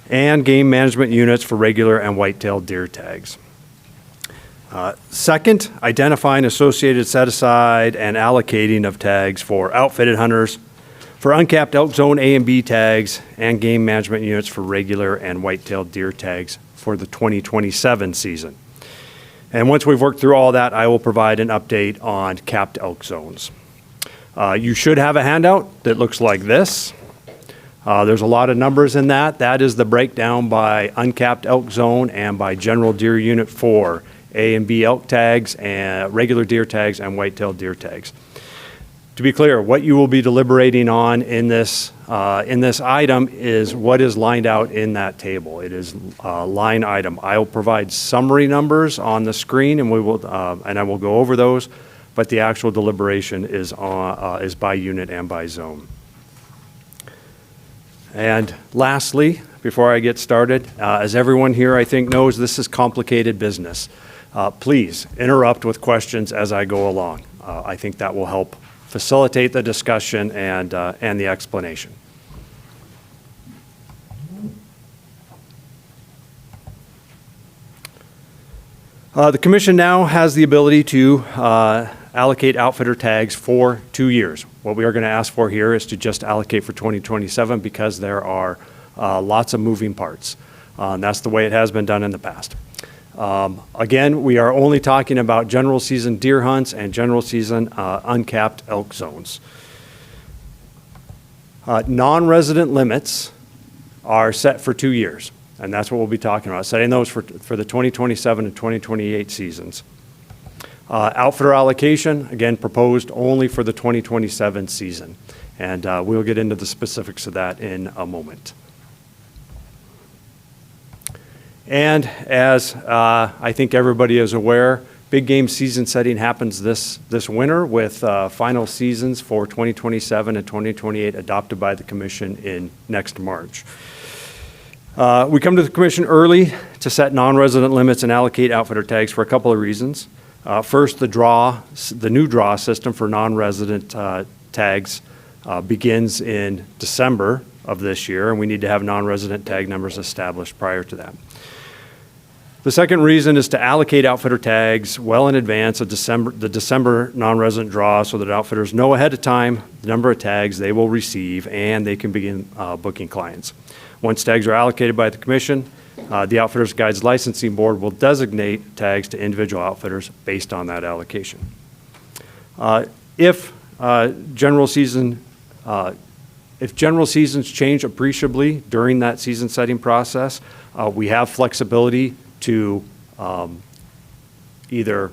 and game management units for regular and white-tailed deer tags. Second, identifying associated set-aside and allocating of tags for outfitted hunters for uncapped elk zone A and B tags and game management units for regular and white-tailed deer tags for the 2027 season. And once we've worked through all that, I will provide an update on capped elk zones. You should have a handout that looks like this. There's a lot of numbers in that. That is the breakdown by uncapped elk zone and by general deer unit for A and B elk tags and regular deer tags and white-tailed deer tags. To be clear, what you will be deliberating on in this item is what is lined out in that table. It is line item. I will provide summary numbers on the screen, and I will go over those. But the actual deliberation is by unit and by zone. And lastly, before I get started, as everyone here I think knows, this is complicated business. Please interrupt with questions as I go along. I think that will help facilitate the discussion and the explanation. The Commission now has the ability to allocate outfitter tags for 2 years. What we are going to ask for here is to just allocate for 2027 because there are lots of moving parts. That's the way it has been done in the past. Again, we are only talking about general season deer hunts and general season uncapped elk zones. Non-resident limits are set for 2 years, and that's what we'll be talking about, setting those for the 2027 and 2028 seasons. Outfitter allocation, again, proposed only for the 2027 season, and we'll get into the specifics of that in a moment. And as I think everybody is aware, big game season setting happens this winter with final seasons for 2027 and 2028 adopted by the Commission in next March. We come to the Commission early to set non-resident limits and allocate outfitter tags for a couple of reasons. First, the new draw system for non-resident tags begins in December of this year, and we need to have non-resident tag numbers established prior to that. The second reason is to allocate outfitter tags well in advance of the December non-resident draw so that outfitters know ahead of time the number of tags they will receive and they can begin booking clients. Once tags are allocated by the Commission, the Outfitters Guides Licensing Board will designate tags to individual outfitters based on that allocation. If general seasons change appreciably during that season setting process, we have flexibility to either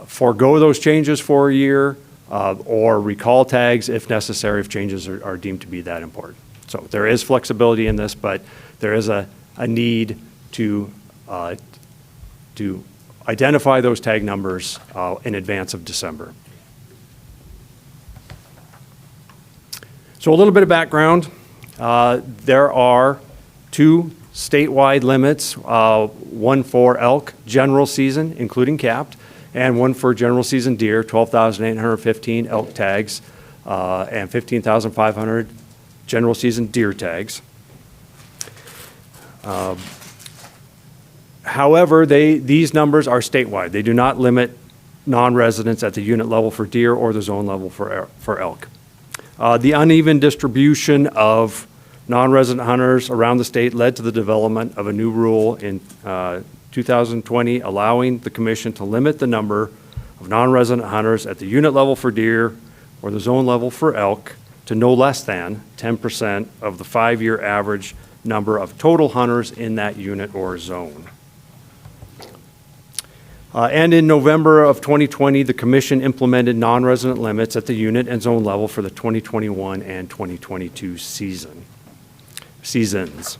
forego those changes for a year or recall tags if necessary, if changes are deemed to be that important. So there is flexibility in this, but there is a need to identify those tag numbers in advance of December. So a little bit of background. There are 2 statewide limits, one for elk general season, including capped, and one for general season deer, 12,815 elk tags and 15,500 general season deer tags. However, these numbers are statewide. They do not limit non-residents at the unit level for deer or the zone level for elk. The uneven distribution of non-resident hunters around the state led to the development of a new rule in 2020 allowing the Commission to limit the number of non-resident hunters at the unit level for deer or the zone level for elk to no less than 10% of the 5-year average number of total hunters in that unit or zone. And in November of 2020, the Commission implemented non-resident limits at the unit and zone level for the 2021 and 2022 seasons,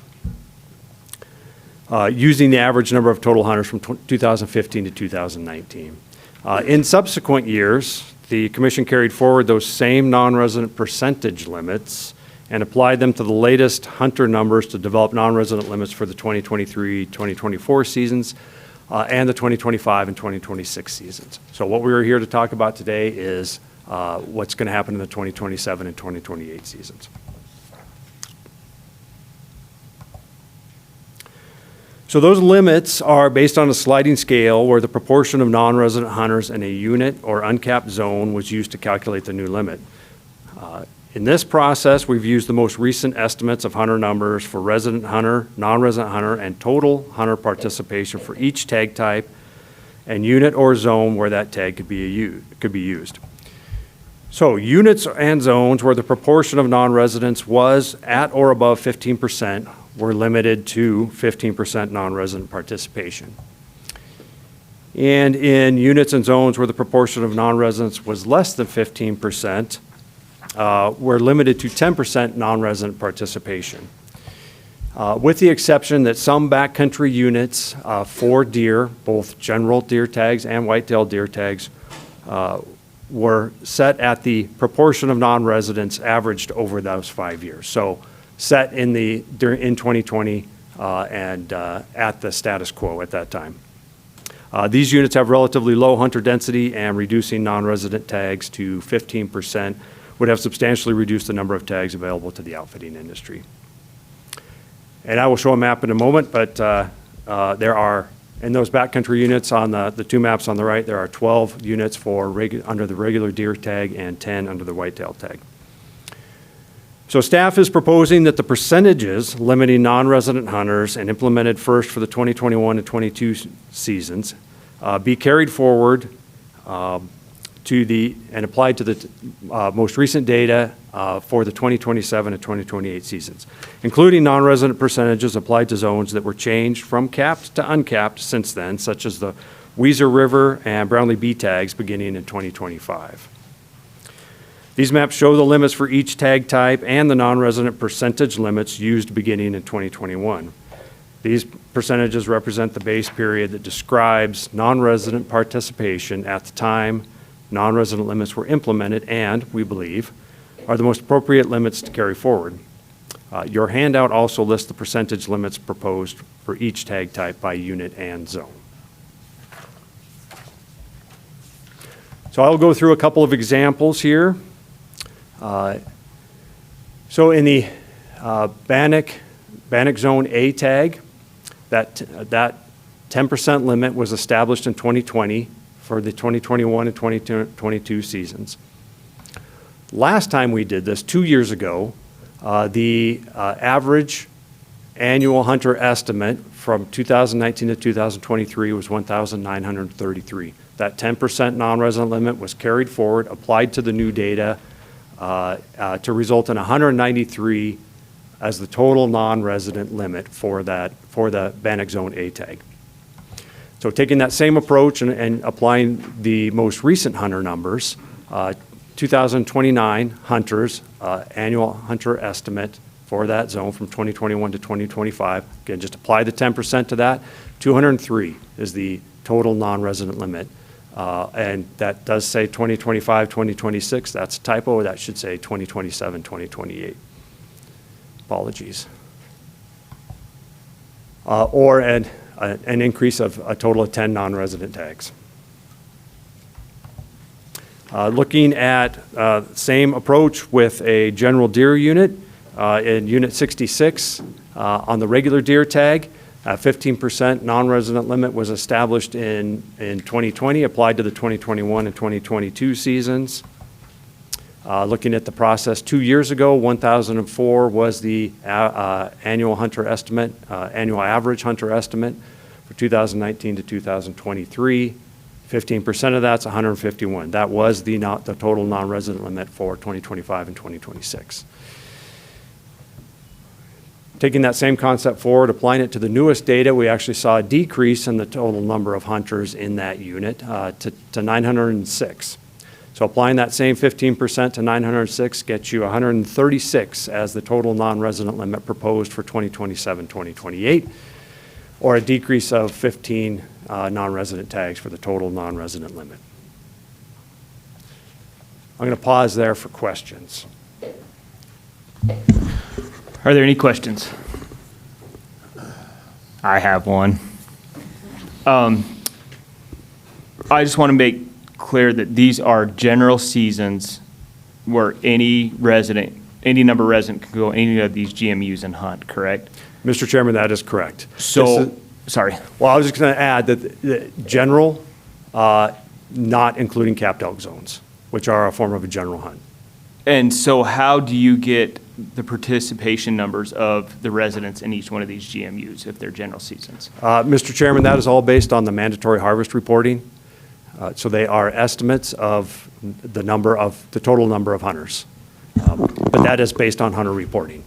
using the average number of total hunters from 2015 to 2019. In subsequent years, the commission carried forward those same non-resident percentage limits and applied them to the latest hunter numbers to develop non-resident limits for the 2023-2024 seasons and the 2025 and 2026 seasons. So what we are here to talk about today is what's going to happen in the 2027 and 2028 seasons. So those limits are based on a sliding scale where the proportion of non-resident hunters in a unit or uncapped zone was used to calculate the new limit. In this process, we've used the most recent estimates of hunter numbers for resident hunter, non-resident hunter, and total hunter participation for each tag type and unit or zone where that tag could be used. So units and zones where the proportion of non-residents was at or above 15% were limited to 15% non-resident participation. And in units and zones where the proportion of non-residents was less than 15%, we're limited to 10% non-resident participation. With the exception that some backcountry units for deer, both general deer tags and whitetail deer tags, were set at the proportion of non-residents averaged over those 5 years. So set in 2020 and at the status quo at that time. These units have relatively low hunter density, and reducing non-resident tags to 15% would have substantially reduced the number of tags available to the outfitting industry. And I will show a map in a moment, but there are, in those backcountry units on the two maps on the right, there are 12 units for under the regular deer tag and 10 under the whitetail tag. So staff is proposing that the percentages limiting non-resident hunters and implemented first for the 2021 and 22 seasons be carried forward and applied to the most recent data for the 2027 and 2028 seasons, including non-resident percentages applied to zones that were changed from capped to uncapped since then, such as the Weiser River and Brownlee B tags beginning in 2025. These maps show the limits for each tag type and the non-resident percentage limits used beginning in 2021. These percentages represent the base period that describes non-resident participation at the time non-resident limits were implemented and, we believe, are the most appropriate limits to carry forward. Your handout also lists the percentage limits proposed for each tag type by unit and zone. So I'll go through a couple of examples here. So in the Bannock Zone A tag, that 10% limit was established in 2020 for the 2021 and 2022 seasons. Last time we did this, 2 years ago, the average annual hunter estimate from 2019 to 2023 was 1,933. That 10% non-resident limit was carried forward, applied to the new data to result in 193 as the total non-resident limit for the Bannock Zone A tag. So taking that same approach and applying the most recent hunter numbers, 2029 hunters, annual hunter estimate for that zone from 2021 to 2025. Again, just apply the 10% to that. 203 is the total non-resident limit. And that does say 2025, 2026. That's a typo. That should say 2027, 2028. Apologies. Or an increase of a total of 10 non-resident tags. Looking at same approach with a general deer unit, in Unit 66, on the regular deer tag, 15% non-resident limit was established in 2020, applied to the 2021 and 2022 seasons. Looking at the process 2 years ago, 1,004 was the annual hunter estimate, annual average hunter estimate for 2019 to 2023. 15% of that's 151. That was the total non-resident limit for 2025 and 2026. Taking that same concept forward, applying it to the newest data, we actually saw a decrease in the total number of hunters in that unit to 906. So applying that same 15% to 906 gets you 136 as the total non-resident limit proposed for 2027, 2028, or a decrease of 15 non-resident tags for the total non-resident limit. I'm going to pause there for questions. Are there any questions? I have one. I just want to make clear that these are general seasons where any number of resident can go any of these GMUs and hunt, correct? Mr. Chairman, that is correct. So, sorry. Well, I was just going to add that the general, not including capped elk zones, which are a form of a general hunt. And so how do you get the participation numbers of the residents in each one of these GMUs if they're general seasons? Mr. Chairman, that is all based on the mandatory harvest reporting. So they are estimates of the total number of hunters. But that is based on hunter reporting.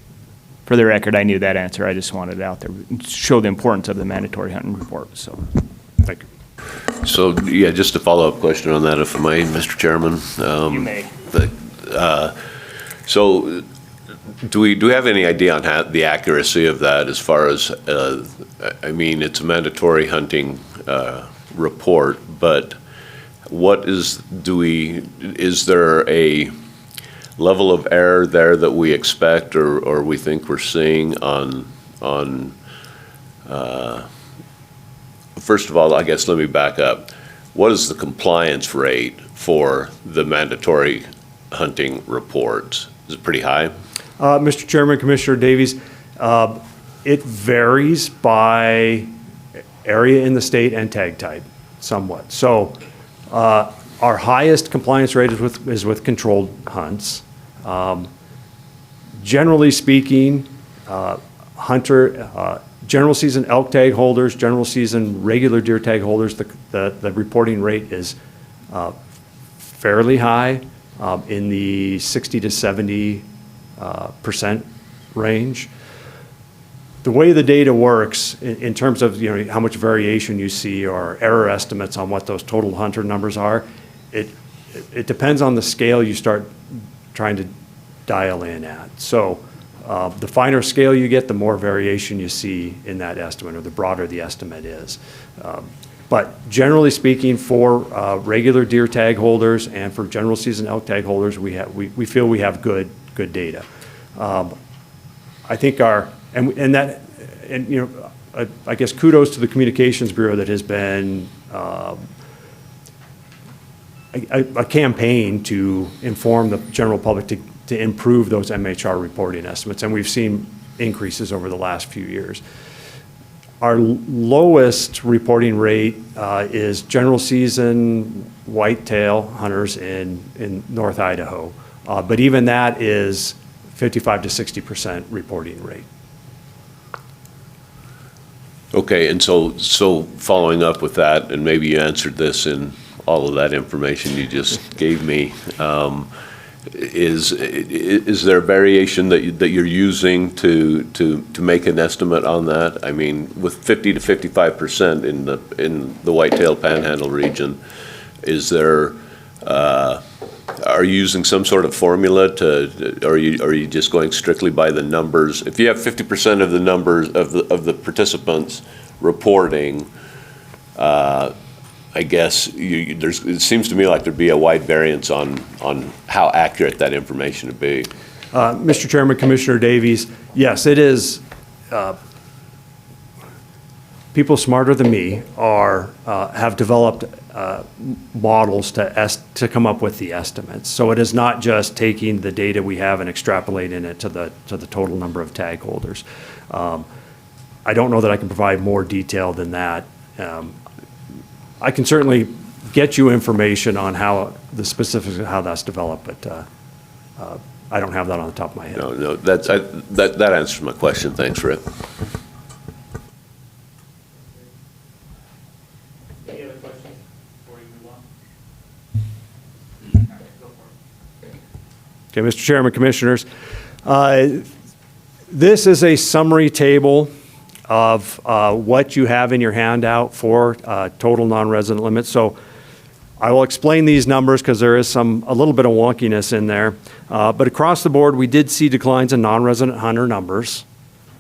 For the record, I knew that answer. I just wanted it out there. Show the importance of the mandatory hunting report, so. Thank you. So, yeah, just a follow-up question on that, if I may, Mr. Chairman. You may. So, do we have any idea on the accuracy of that as far as, I mean, it's a mandatory hunting report, but is there a level of error there that we expect or we think we're seeing on first of all, I guess let me back up. What is the compliance rate for the mandatory hunting reports? Is it pretty high? Mr. Chairman, Commissioner Davies, it varies by area in the state and tag type somewhat. So our highest compliance rate is with controlled hunts. Generally speaking, general season elk tag holders, general season regular deer tag holders, the reporting rate is fairly high, in the 60 to 70% range. The way the data works in terms of how much variation you see or error estimates on what those total hunter numbers are, it depends on the scale you start trying to dial in at. So the finer scale you get, the more variation you see in that estimate, or the broader the estimate is. But generally speaking, for regular deer tag holders and for general season elk tag holders, we feel we have good data. I think I guess kudos to the Communications Bureau that has been a campaign to inform the general public to improve those MHR reporting estimates, and we've seen increases over the last few years. Our lowest reporting rate is general season whitetail hunters in North Idaho, but even that is 55 to 60% reporting rate. Okay, and so following up with that, and maybe you answered this in all of that information you just gave me, is there variation that you're using to make an estimate on that? I mean, with 50 to 55% in the whitetail panhandle region, is there are you using some sort of formula or are you just going strictly by the numbers? If you have 50% of the numbers of the participants reporting, I guess it seems to me like there'd be a wide variance on how accurate that information would be. Mr. Chairman, Commissioner Davies, yes, it is. People smarter than me have developed models to come up with the estimates. So it is not just taking the data we have and extrapolating it to the total number of tag holders. I don't know that I can provide more detail than that. I can certainly get you information on how the specifics of how that's developed, but I don't have that on the top of my head. No, that answers my question. Thanks, Rick. Any other questions before we move on? All right, go for it. Okay, Mr. Chairman, Commissioners, this is a summary table of what you have in your handout for total non-resident limits. So I will explain these numbers because there is a little bit of wonkiness in there. But across the board, we did see declines in non-resident hunter numbers,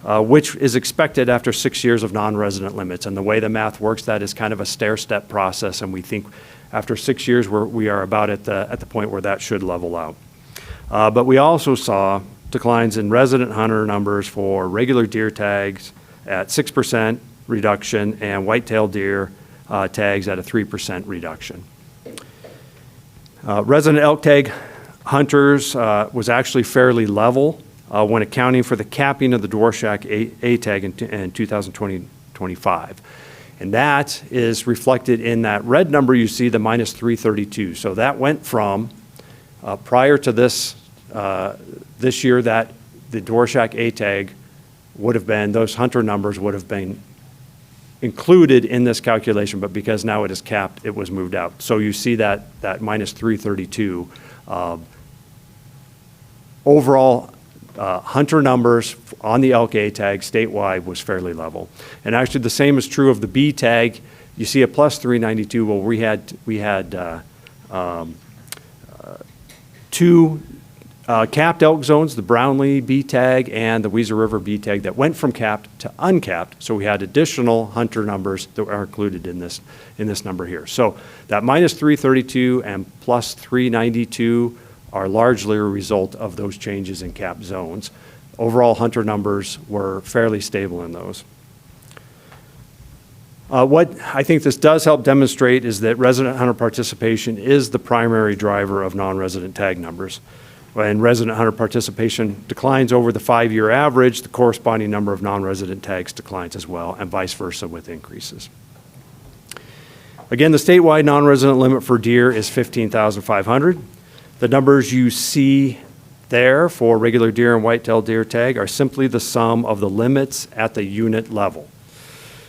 which is expected after 6 years of non-resident limits. And the way the math works, that is kind of a stair-step process, and we think after 6 years, we are about at the point where that should level out. But we also saw declines in resident hunter numbers for regular deer tags at 6% reduction and white-tailed deer tags at a 3% reduction. Resident elk tag hunters was actually fairly level when accounting for the capping of the Dvorak A tag in 2020-25. And that is reflected in that red number you see, the minus 332. So that went from, prior to this year, that the Dvorak A tag would have been, those hunter numbers would have been included in this calculation, but because now it is capped, it was moved out. So you see that minus 332. Overall, hunter numbers on the elk A tag statewide was fairly level. And actually the same is true of the B tag. You see a plus 392. Well, we had two capped elk zones, the Brownlee B tag and the Weezer River B tag, that went from capped to uncapped. So we had additional hunter numbers that are included in this number here. So that minus 332 and plus 392 are largely a result of those changes in cap zones. Overall hunter numbers were fairly stable in those. What I think this does help demonstrate is that resident hunter participation is the primary driver of non-resident tag numbers. When resident hunter participation declines over the 5-year average, the corresponding number of non-resident tags declines as well, and vice versa with increases. Again, the statewide non-resident limit for deer is 15,500. The numbers you see there for regular deer and white-tailed deer tag are simply the sum of the limits at the unit level.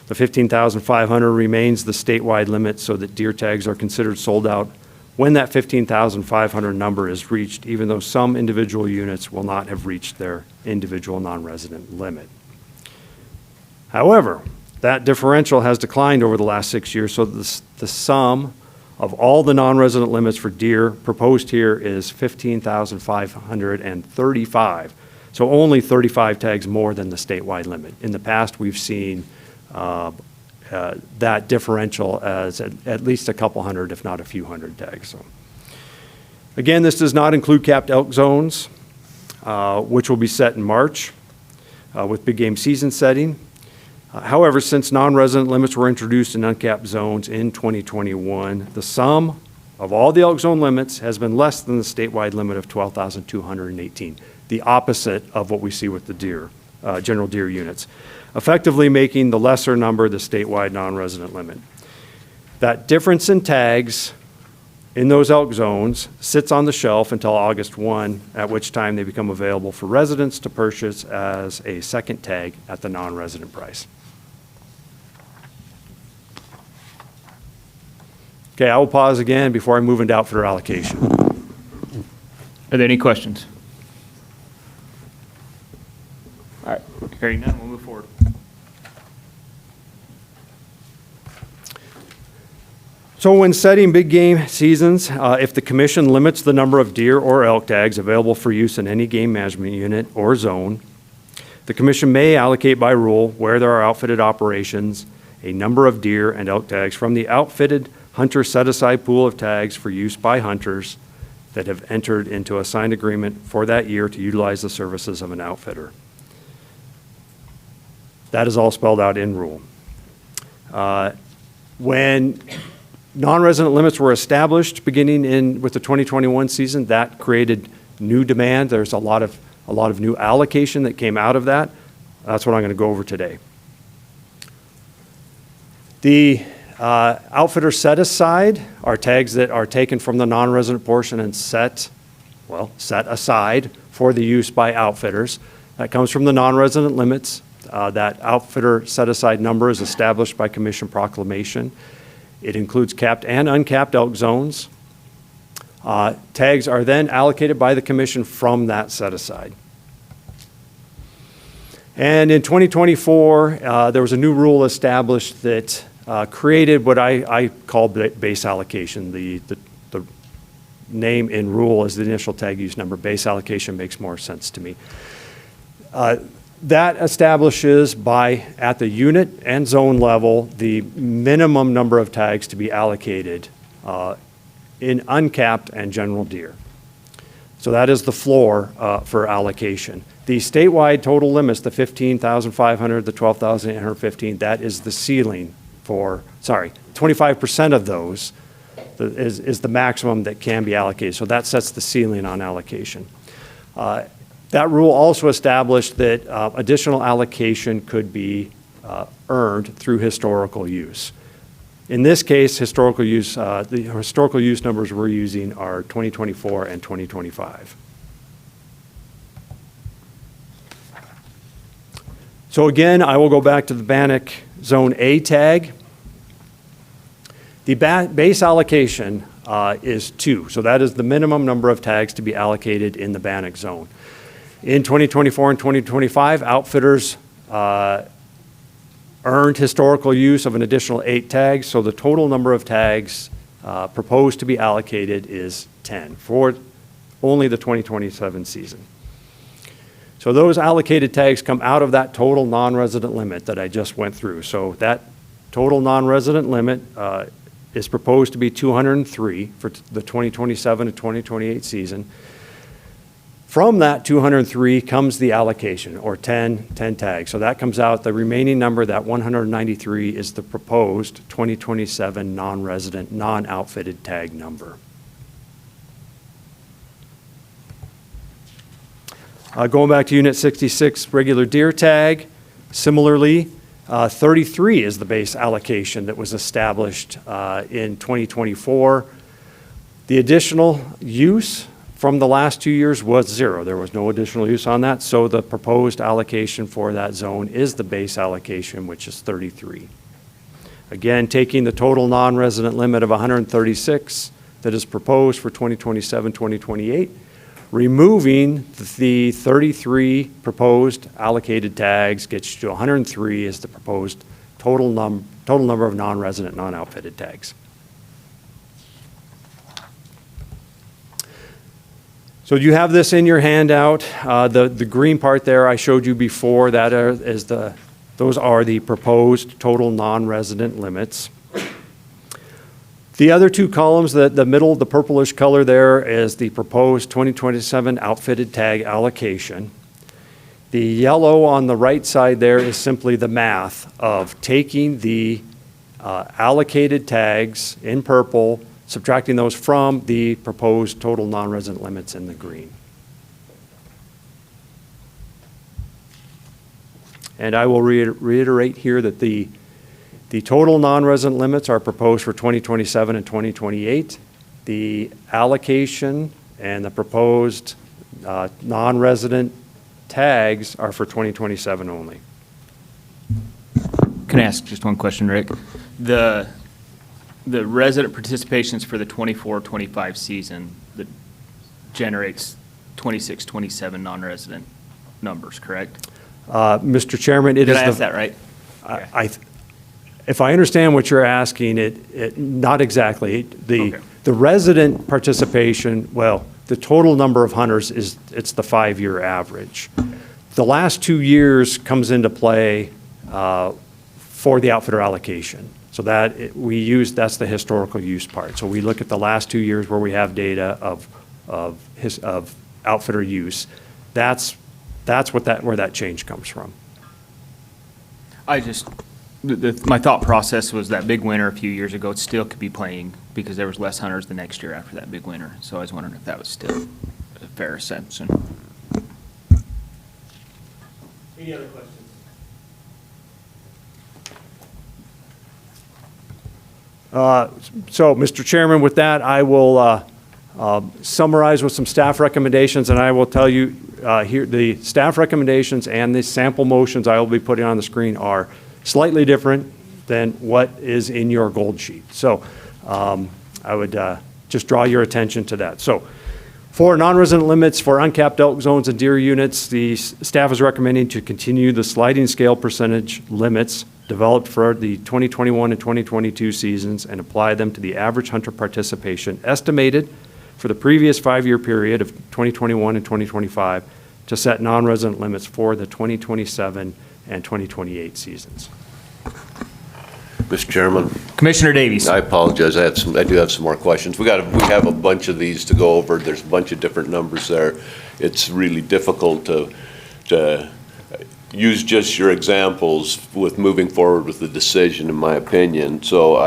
The 15,500 remains the statewide limit so that deer tags are considered sold out when that 15,500 number is reached, even though some individual units will not have reached their individual non-resident limit. However, that differential has declined over the last 6 years, so the sum of all the non-resident limits for deer proposed here is 15,535. So only 35 tags more than the statewide limit. In the past, we've seen that differential as at least a couple hundred, if not a few hundred tags. So, again, this does not include capped elk zones, which will be set in March with big game season setting. However, since non-resident limits were introduced in uncapped zones in 2021, the sum of all the elk zone limits has been less than the statewide limit of 12,218, the opposite of what we see with the deer, general deer units, effectively making the lesser number the statewide non-resident limit. That difference in tags in those elk zones sits on the shelf until August 1, at which time they become available for residents to purchase as a second tag at the non-resident price. Okay, I will pause again before I move into outfitter allocation. Are there any questions? All right, hearing none, we'll move forward. So when setting big game seasons, if the commission limits the number of deer or elk tags available for use in any game management unit or zone, the commission may allocate by rule where there are outfitted operations a number of deer and elk tags from the outfitted hunter set-aside pool of tags for use by hunters that have entered into a signed agreement for that year to utilize the services of an outfitter. That is all spelled out in rule. When non-resident limits were established beginning with the 2021 season, that created new demand. There's a lot of new allocation that came out of that. That's what I'm going to go over today. The outfitter set aside are tags that are taken from the non-resident portion and set aside for the use by outfitters. That comes from the non-resident limits. That outfitter set aside number is established by commission proclamation. It includes capped and uncapped elk zones. Tags are then allocated by the commission from that set aside. And in 2024, there was a new rule established that created what I call base allocation. The name in rule is the initial tag use number. Base allocation makes more sense to me. That establishes at the unit and zone level the minimum number of tags to be allocated in uncapped and general deer. So that is the floor for allocation. The statewide total limits, the 15,500, the 12,815, that is the ceiling for, 25% of those is the maximum that can be allocated. So that sets the ceiling on allocation. That rule also established that additional allocation could be earned through historical use. In this case, historical use, the historical use numbers we're using are 2024 and 2025. So again, I will go back to the Bannock Zone A tag. The base allocation is 2, so that is the minimum number of tags to be allocated in the Bannock Zone. In 2024 and 2025, outfitters earned historical use of an additional 8 tags, so the total number of tags proposed to be allocated is 10 for only the 2027 season. So those allocated tags come out of that total non-resident limit that I just went through. So that total non-resident limit is proposed to be 203 for the 2027 to 2028 season. From that 203 comes the allocation, or 10 tags. So that comes out, the remaining number, that 193, is the proposed 2027 non-resident, non-outfitted tag number. Going back to Unit 66, regular deer tag, similarly, 33 is the base allocation that was established in 2024. The additional use from the last 2 years was 0. There was no additional use on that, so the proposed allocation for that zone is the base allocation, which is 33. Again, taking the total non-resident limit of 136 that is proposed for 2027, 2028, removing the 33 proposed allocated tags gets you to 103 is the proposed total number of non-resident, non-outfitted tags. So you have this in your handout. The green part there I showed you before, those are the proposed total non-resident limits. The other two columns, the middle, the purplish color there is the proposed 2027 outfitted tag allocation. The yellow on the right side there is simply the math of taking the allocated tags in purple, subtracting those from the proposed total non-resident limits in the green. And I will reiterate here that the total non-resident limits are proposed for 2027 and 2028. The allocation and the proposed non-resident tags are for 2027 only. Can I ask just one question, Rick? The resident participations for the 24-25 season that generates 26-27 non-resident numbers, correct? Mr. Chairman, Did I ask that right? If I understand what you're asking, not exactly. The resident participation, well, the total number of hunters it's the 5-year average. The last 2 years comes into play for the outfitter allocation. So that's the historical use part. So we look at the last 2 years where we have data of outfitter use. That's where that change comes from. My thought process was that big winter a few years ago, it still could be playing because there was less hunters the next year after that big winter. So I was wondering if that was still a fair assumption. Any other questions? So, Mr. Chairman, with that, I will summarize with some staff recommendations, and I will tell you here the staff recommendations and the sample motions I will be putting on the screen are slightly different than what is in your gold sheet. So I would just draw your attention to that. So for non-resident limits for uncapped elk zones and deer units, the staff is recommending to continue the sliding scale percentage limits developed for the 2021 and 2022 seasons and apply them to the average hunter participation estimated for the previous 5-year period of 2021 and 2025 to set non-resident limits for the 2027 and 2028 seasons. Mr. Chairman, Commissioner Davies. I apologize. I do have some more questions. We have a bunch of these to go over. There's a bunch of different numbers there. It's really difficult to use just your examples with moving forward with the decision, in my opinion. So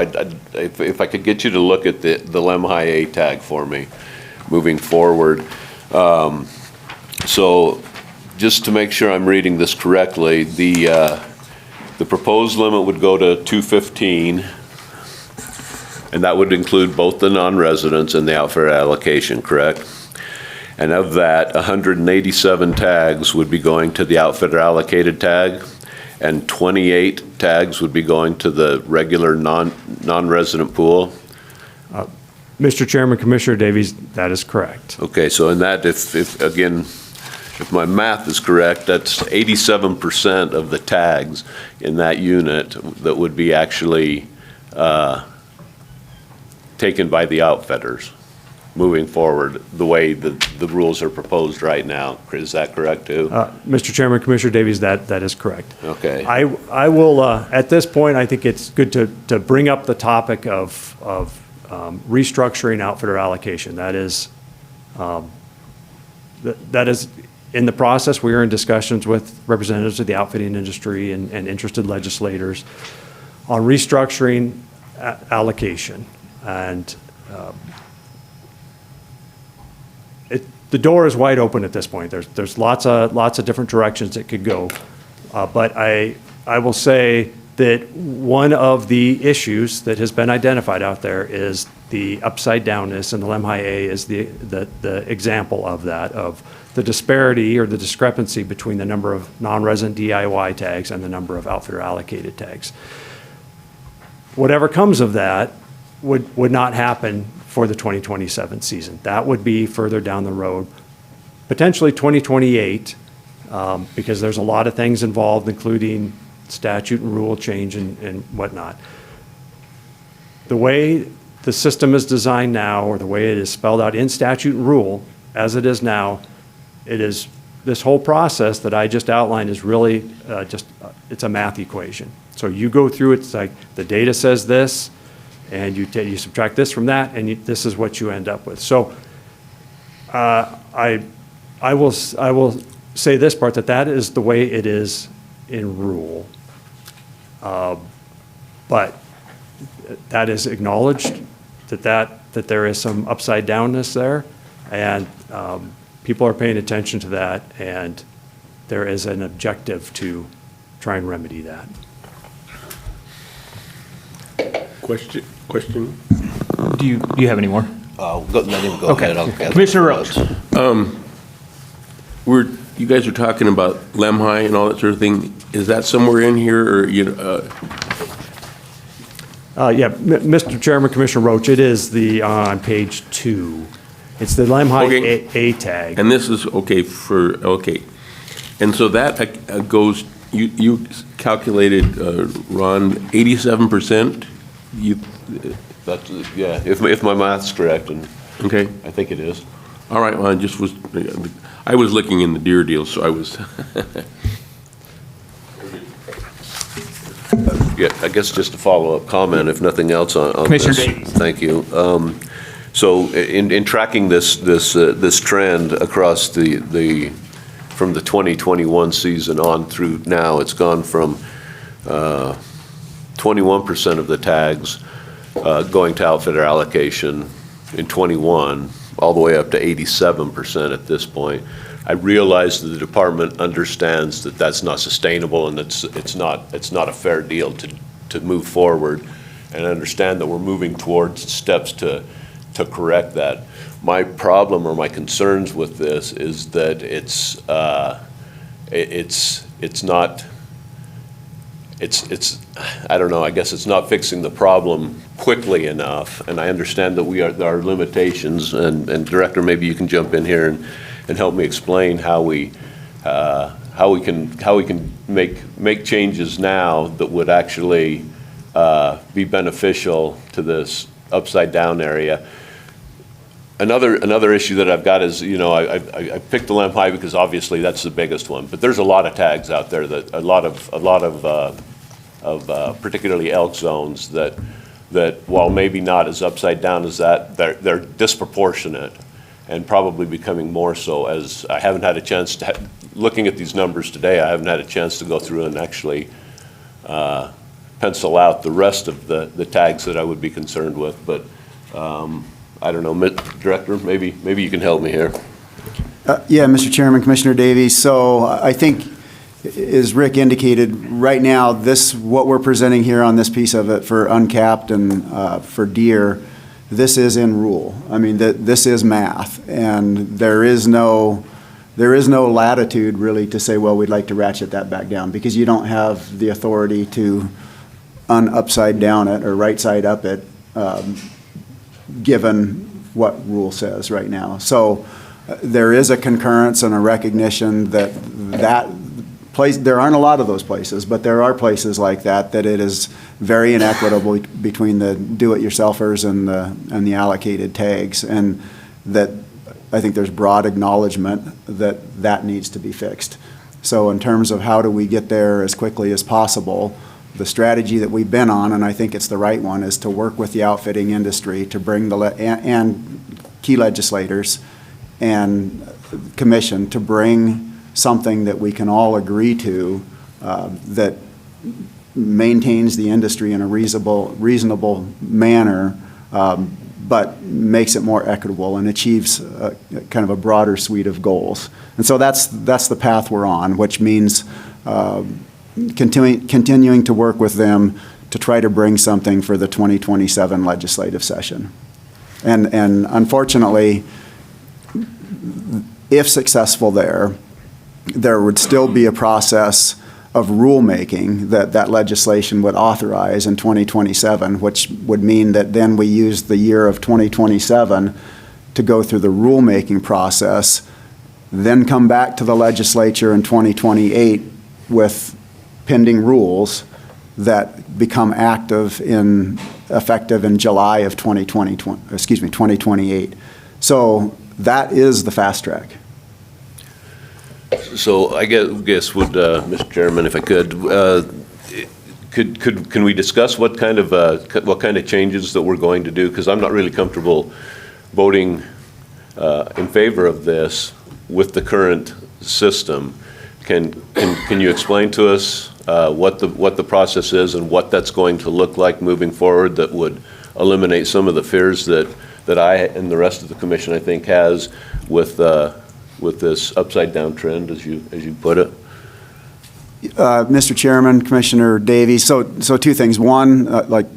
if I could get you to look at the Lemhi A tag for me, moving forward. So just to make sure I'm reading this correctly, the proposed limit would go to 215, and that would include both the non-residents and the outfitter allocation, correct? And of that, 187 tags would be going to the outfitter allocated tag, and 28 tags would be going to the regular non-resident pool. Mr. Chairman, Commissioner Davies, that is correct. Okay, so in that, if my math is correct, that's 87% of the tags in that unit that would be actually taken by the outfitters moving forward, the way the rules are proposed right now. Is that correct, too? Mr. Chairman, Commissioner Davies, that is correct. Okay. I will, at this point, I think it's good to bring up the topic of restructuring outfitter allocation. That is in the process. We are in discussions with representatives of the outfitting industry and interested legislators on restructuring allocation. And the door is wide open at this point. There's lots of different directions it could go. But I will say that one of the issues that has been identified out there is the upside downness, and the Lemhi A is the example of that, of the disparity or the discrepancy between the number of non-resident DIY tags and the number of outfitter allocated tags. Whatever comes of that would not happen for the 2027 season. That would be further down the road, potentially 2028, because there's a lot of things involved, including statute and rule change and whatnot. The way the system is designed now, or the way it is spelled out in statute and rule, as it is now, it is, this whole process that I just outlined is really it's a math equation. So you go through, it's like the data says this, and you subtract this from that, and this is what you end up with. So I will say this part, that is the way it is in rule. But that is acknowledged, that there is some upside downness there, and people are paying attention to that, and there is an objective to try and remedy that. Question? Do you have any more? Let him go Okay. ahead. I'll gather Commissioner the Roach. You guys are talking about Lemhi and all that sort of thing. Is that somewhere in here, or, Yeah, Mr. Chairman, Commissioner Roach, it is on page 2. It's the Lemhi Okay. A tag. And this is, okay. And so that goes, you calculated, Ron, 87%? That's, yeah, if my math's correct, and Okay. I think it is. All right, well, I was looking in the deer deal, so I was, Yeah, I guess just a follow-up comment, if nothing else on Commissioner this. Davies. Thank you. So in tracking this trend across from the 2021 season on through now, it's gone from 21% of the tags going to outfitter allocation in 21, all the way up to 87% at this point. I realize that the department understands that that's not sustainable, and it's not a fair deal to move forward, and I understand that we're moving towards steps to correct that. My problem or my concerns with this is that it's not, I don't know, I guess it's not fixing the problem quickly enough, and I understand that there are limitations, and Director, maybe you can jump in here and help me explain how we can make changes now that would actually be beneficial to this upside down area. Another issue that I've got is, I picked the Lemhi because obviously that's the biggest one, but there's a lot of tags out there, that a lot of particularly elk zones that while maybe not as upside down as that, they're disproportionate and probably becoming more so. As I haven't had a chance to, looking at these numbers today, I haven't had a chance to go through and actually pencil out the rest of the tags that I would be concerned with. But I don't know, Director, maybe you can help me here. Yeah, Mr. Chairman, Commissioner Davies. So I think, as Rick indicated, right now, what we're presenting here on this piece of it for uncapped and for deer, this is in rule. I mean, this is math, and there is no latitude really to say, well, we'd like to ratchet that back down, because you don't have the authority to upside down it or right side up it, given what rule says right now. So there is a concurrence and a recognition that place, there aren't a lot of those places, but there are places like that it is very inequitable between the do-it-yourselfers and the allocated tags, and that I think there's broad acknowledgement that needs to be fixed. So in terms of how do we get there as quickly as possible, the strategy that we've been on, and I think it's the right one, is to work with the outfitting industry to bring and key legislators and commission to bring something that we can all agree to that maintains the industry in a reasonable manner, but makes it more equitable and achieves kind of a broader suite of goals. And so that's the path we're on, which means continuing to work with them to try to bring something for the 2027 legislative session. And unfortunately, if successful there would still be a process of rulemaking that legislation would authorize in 2027, which would mean that then we use the year of 2027 to go through the rulemaking process, then come back to the legislature in 2028 with pending rules that become effective in July of 2028. So that is the fast track. So I guess would, Mr. Chairman, if I could, can we discuss what kind of changes that we're going to do? Because I'm not really comfortable voting in favor of this with the current system. Can you explain to us what the process is and what that's going to look like moving forward that would eliminate some of the fears that I and the rest of the commission, I think, has with this upside down trend, as you put it? Mr. Chairman, Commissioner Davies, so two things. One,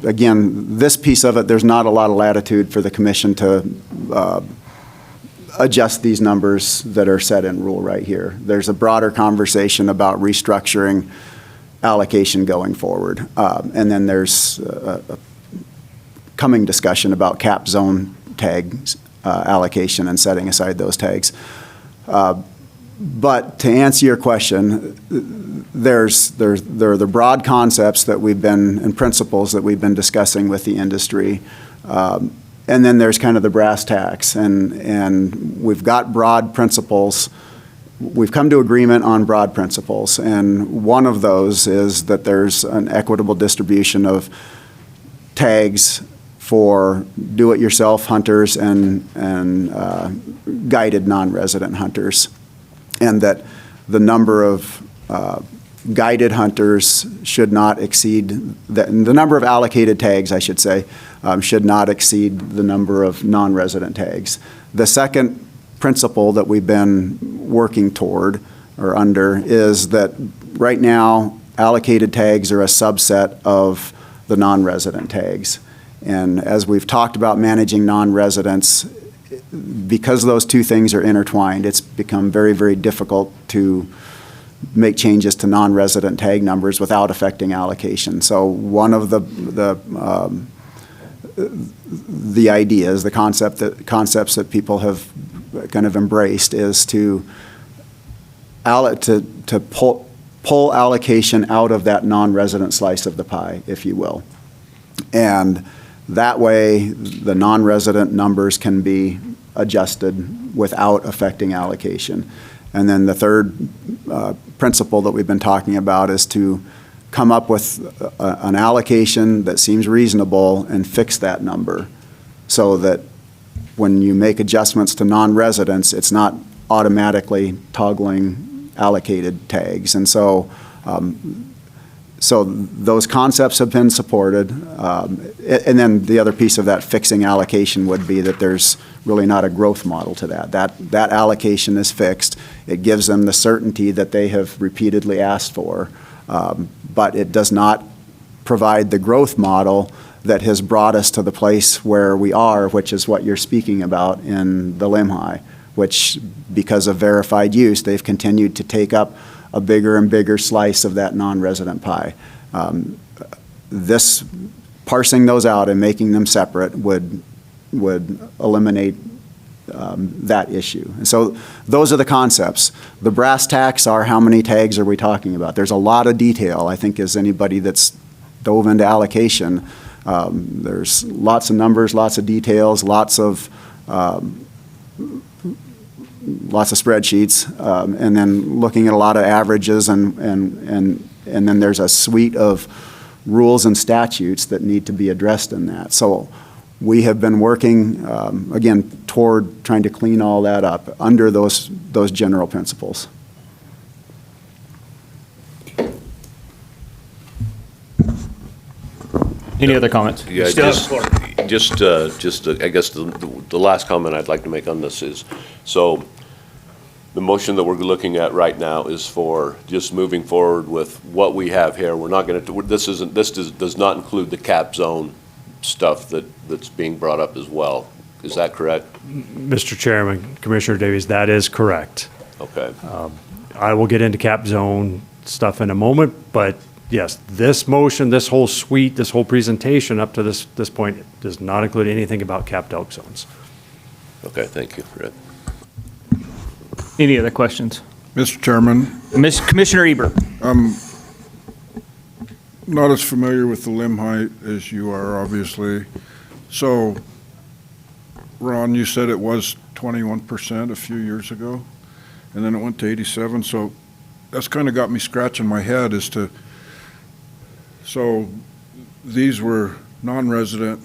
again, this piece of it, there's not a lot of latitude for the commission to adjust these numbers that are set in rule right here. There's a broader conversation about restructuring allocation going forward. And then there's a coming discussion about cap zone tags allocation and setting aside those tags. But to answer your question, there are the broad concepts that we've been, and principles that we've been discussing with the industry. And then there's kind of the brass tacks, and we've got broad principles. We've come to agreement on broad principles, and one of those is that there's an equitable distribution of tags for do-it-yourself hunters and guided non-resident hunters, and that the number of guided hunters should not exceed, the number of allocated tags, I should say, should not exceed the number of non-resident tags. The second principle that we've been working toward or under is that right now allocated tags are a subset of the non-resident tags. And as we've talked about managing non-residents, because those two things are intertwined, it's become very, very difficult to make changes to non-resident tag numbers without affecting allocation. So one of the ideas, the concepts that people have kind of embraced is to pull allocation out of that non-resident slice of the pie, if you will. And that way, the non-resident numbers can be adjusted without affecting allocation. And then the third principle that we've been talking about is to come up with an allocation that seems reasonable and fix that number so that when you make adjustments to non-residents, it's not automatically toggling allocated tags. And so, so those concepts have been supported. And then the other piece of that fixing allocation would be that there's really not a growth model to that. That allocation is fixed. It gives them the certainty that they have repeatedly asked for. But it does not provide the growth model that has brought us to the place where we are, which is what you're speaking about in the Limhi, which, because of verified use, they've continued to take up a bigger and bigger slice of that non-resident pie. This, parsing those out and making them separate would eliminate that issue. And so those are the concepts. The brass tacks are, how many tags are we talking about? There's a lot of detail. I think as anybody that's dove into allocation, there's lots of numbers, lots of details, lots of spreadsheets, and then looking at a lot of averages, and then there's a suite of rules and statutes that need to be addressed in that. So we have been working, again, toward trying to clean all that up under those general principles. Any other comments? Yeah, Still have the floor. I guess the last comment I'd like to make on this is, so the motion that we're looking at right now is for just moving forward with what we have here. We're not going to, this does not include the cap zone stuff that's being brought up as well. Is that correct? Mr. Chairman, Commissioner Davies, that is correct. Okay. I will get into cap zone stuff in a moment, but yes, this motion, this whole suite, this whole presentation up to this point does not include anything about capped elk zones. Okay, thank you, Rick. Any other questions? Mr. Chairman, Commissioner Ebert. I'm not as familiar with the limb height as you are, obviously. So, Ron, you said it was 21% a few years ago, and then it went to 87. So that's kind of got me scratching my head as to, so these were non-resident,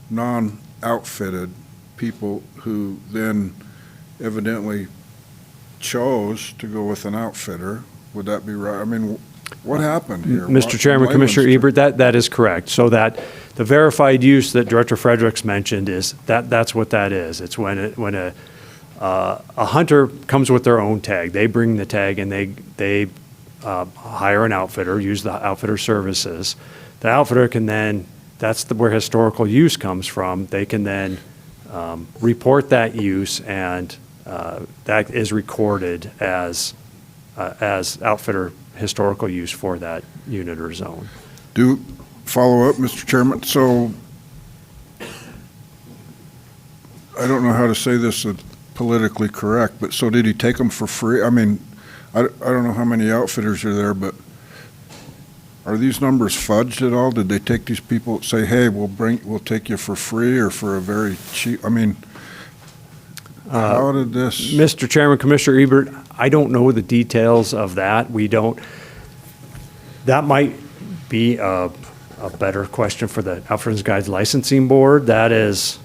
non-outfitted people who then evidently chose to go with an outfitter. Would that be right? I mean, what happened here? Mr. Chairman, Commissioner Ebert, that is correct. So that the verified use that Director Fredericks mentioned is that's what that is. It's when a hunter comes with their own tag. They bring the tag and they hire an outfitter, use the outfitter services. The outfitter can then, that's where historical use comes from. They can then report that use, and that is recorded as outfitter historical use for that unit or zone. Do follow up, Mr. Chairman. So I don't know how to say this politically correct, but so did he take them for free? I mean, I don't know how many outfitters are there, but are these numbers fudged at all? Did they take these people, say, hey, we'll take you for free or for a very cheap? I mean, how did this? Mr. Chairman, Commissioner Ebert, I don't know the details of that. We don't. That might be a better question for the Outfitters Guides Licensing Board. That is,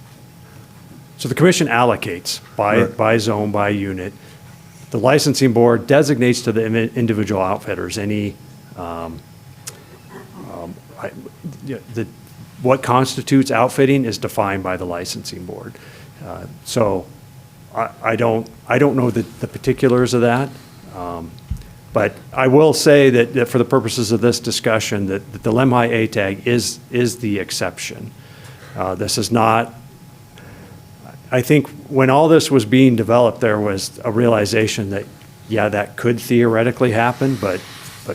so the commission allocates by zone, by unit. The licensing board designates to the individual outfitters any, what constitutes outfitting is defined by the licensing board. So I don't know the particulars of that, but I will say that for the purposes of this discussion, that the Lemhi A tag is the exception. This is not. I think when all this was being developed, there was a realization that, yeah, that could theoretically happen, but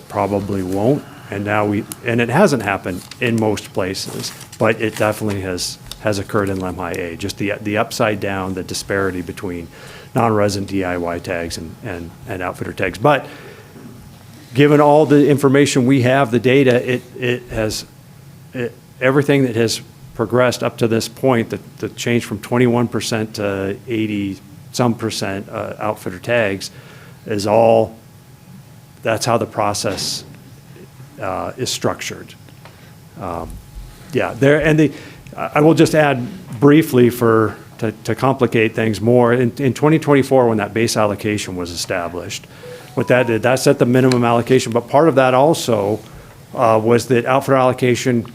probably won't. And now and it hasn't happened in most places, but it definitely has occurred in Lemhi A. Just the upside down, the disparity between non-resident DIY tags and outfitter tags. But given all the information we have, the data, everything that has progressed up to this point, the change from 21% to 80-some% outfitter tags is all that's how the process is structured. I will just add briefly to complicate things more, in 2024, when that base allocation was established, what that did, that set the minimum allocation, but part of that also was that outfitter allocation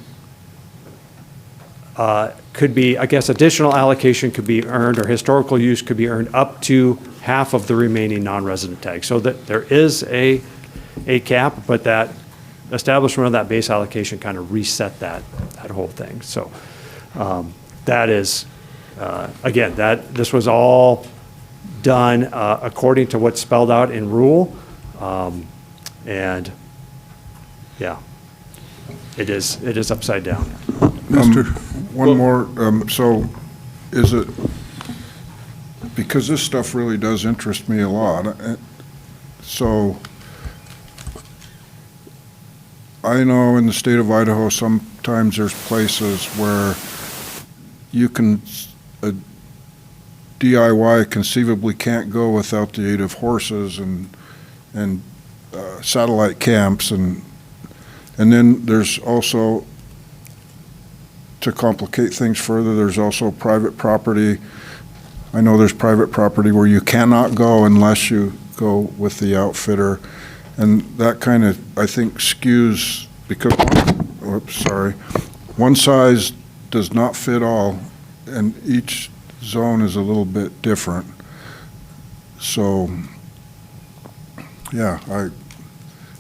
could be, I guess, additional allocation could be earned, or historical use could be earned up to half of the remaining non-resident tags. So that there is a cap, but that establishment of that base allocation kind of reset that whole thing. So that is, again, this was all done according to what's spelled out in rule. And yeah, it is upside down. One more, so is it, because this stuff really does interest me a lot, so I know in the state of Idaho, sometimes there's places where you can, a DIY conceivably can't go without the aid of horses and satellite camps, and then there's also, to complicate things further, there's also private property. I know there's private property where you cannot go unless you go with the outfitter. And that kind of, I think, skews, because, one size does not fit all, and each zone is a little bit different. So, yeah,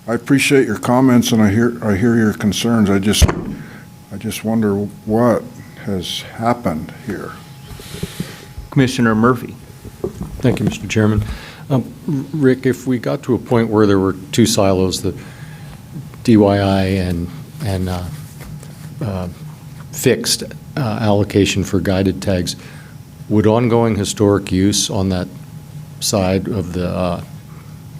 I appreciate your comments, and I hear your concerns. I just wonder what has happened here. Commissioner Murphy. Thank you, Mr. Chairman. Rick, if we got to a point where there were two silos, the DYI and fixed allocation for guided tags, would ongoing historic use on that side of the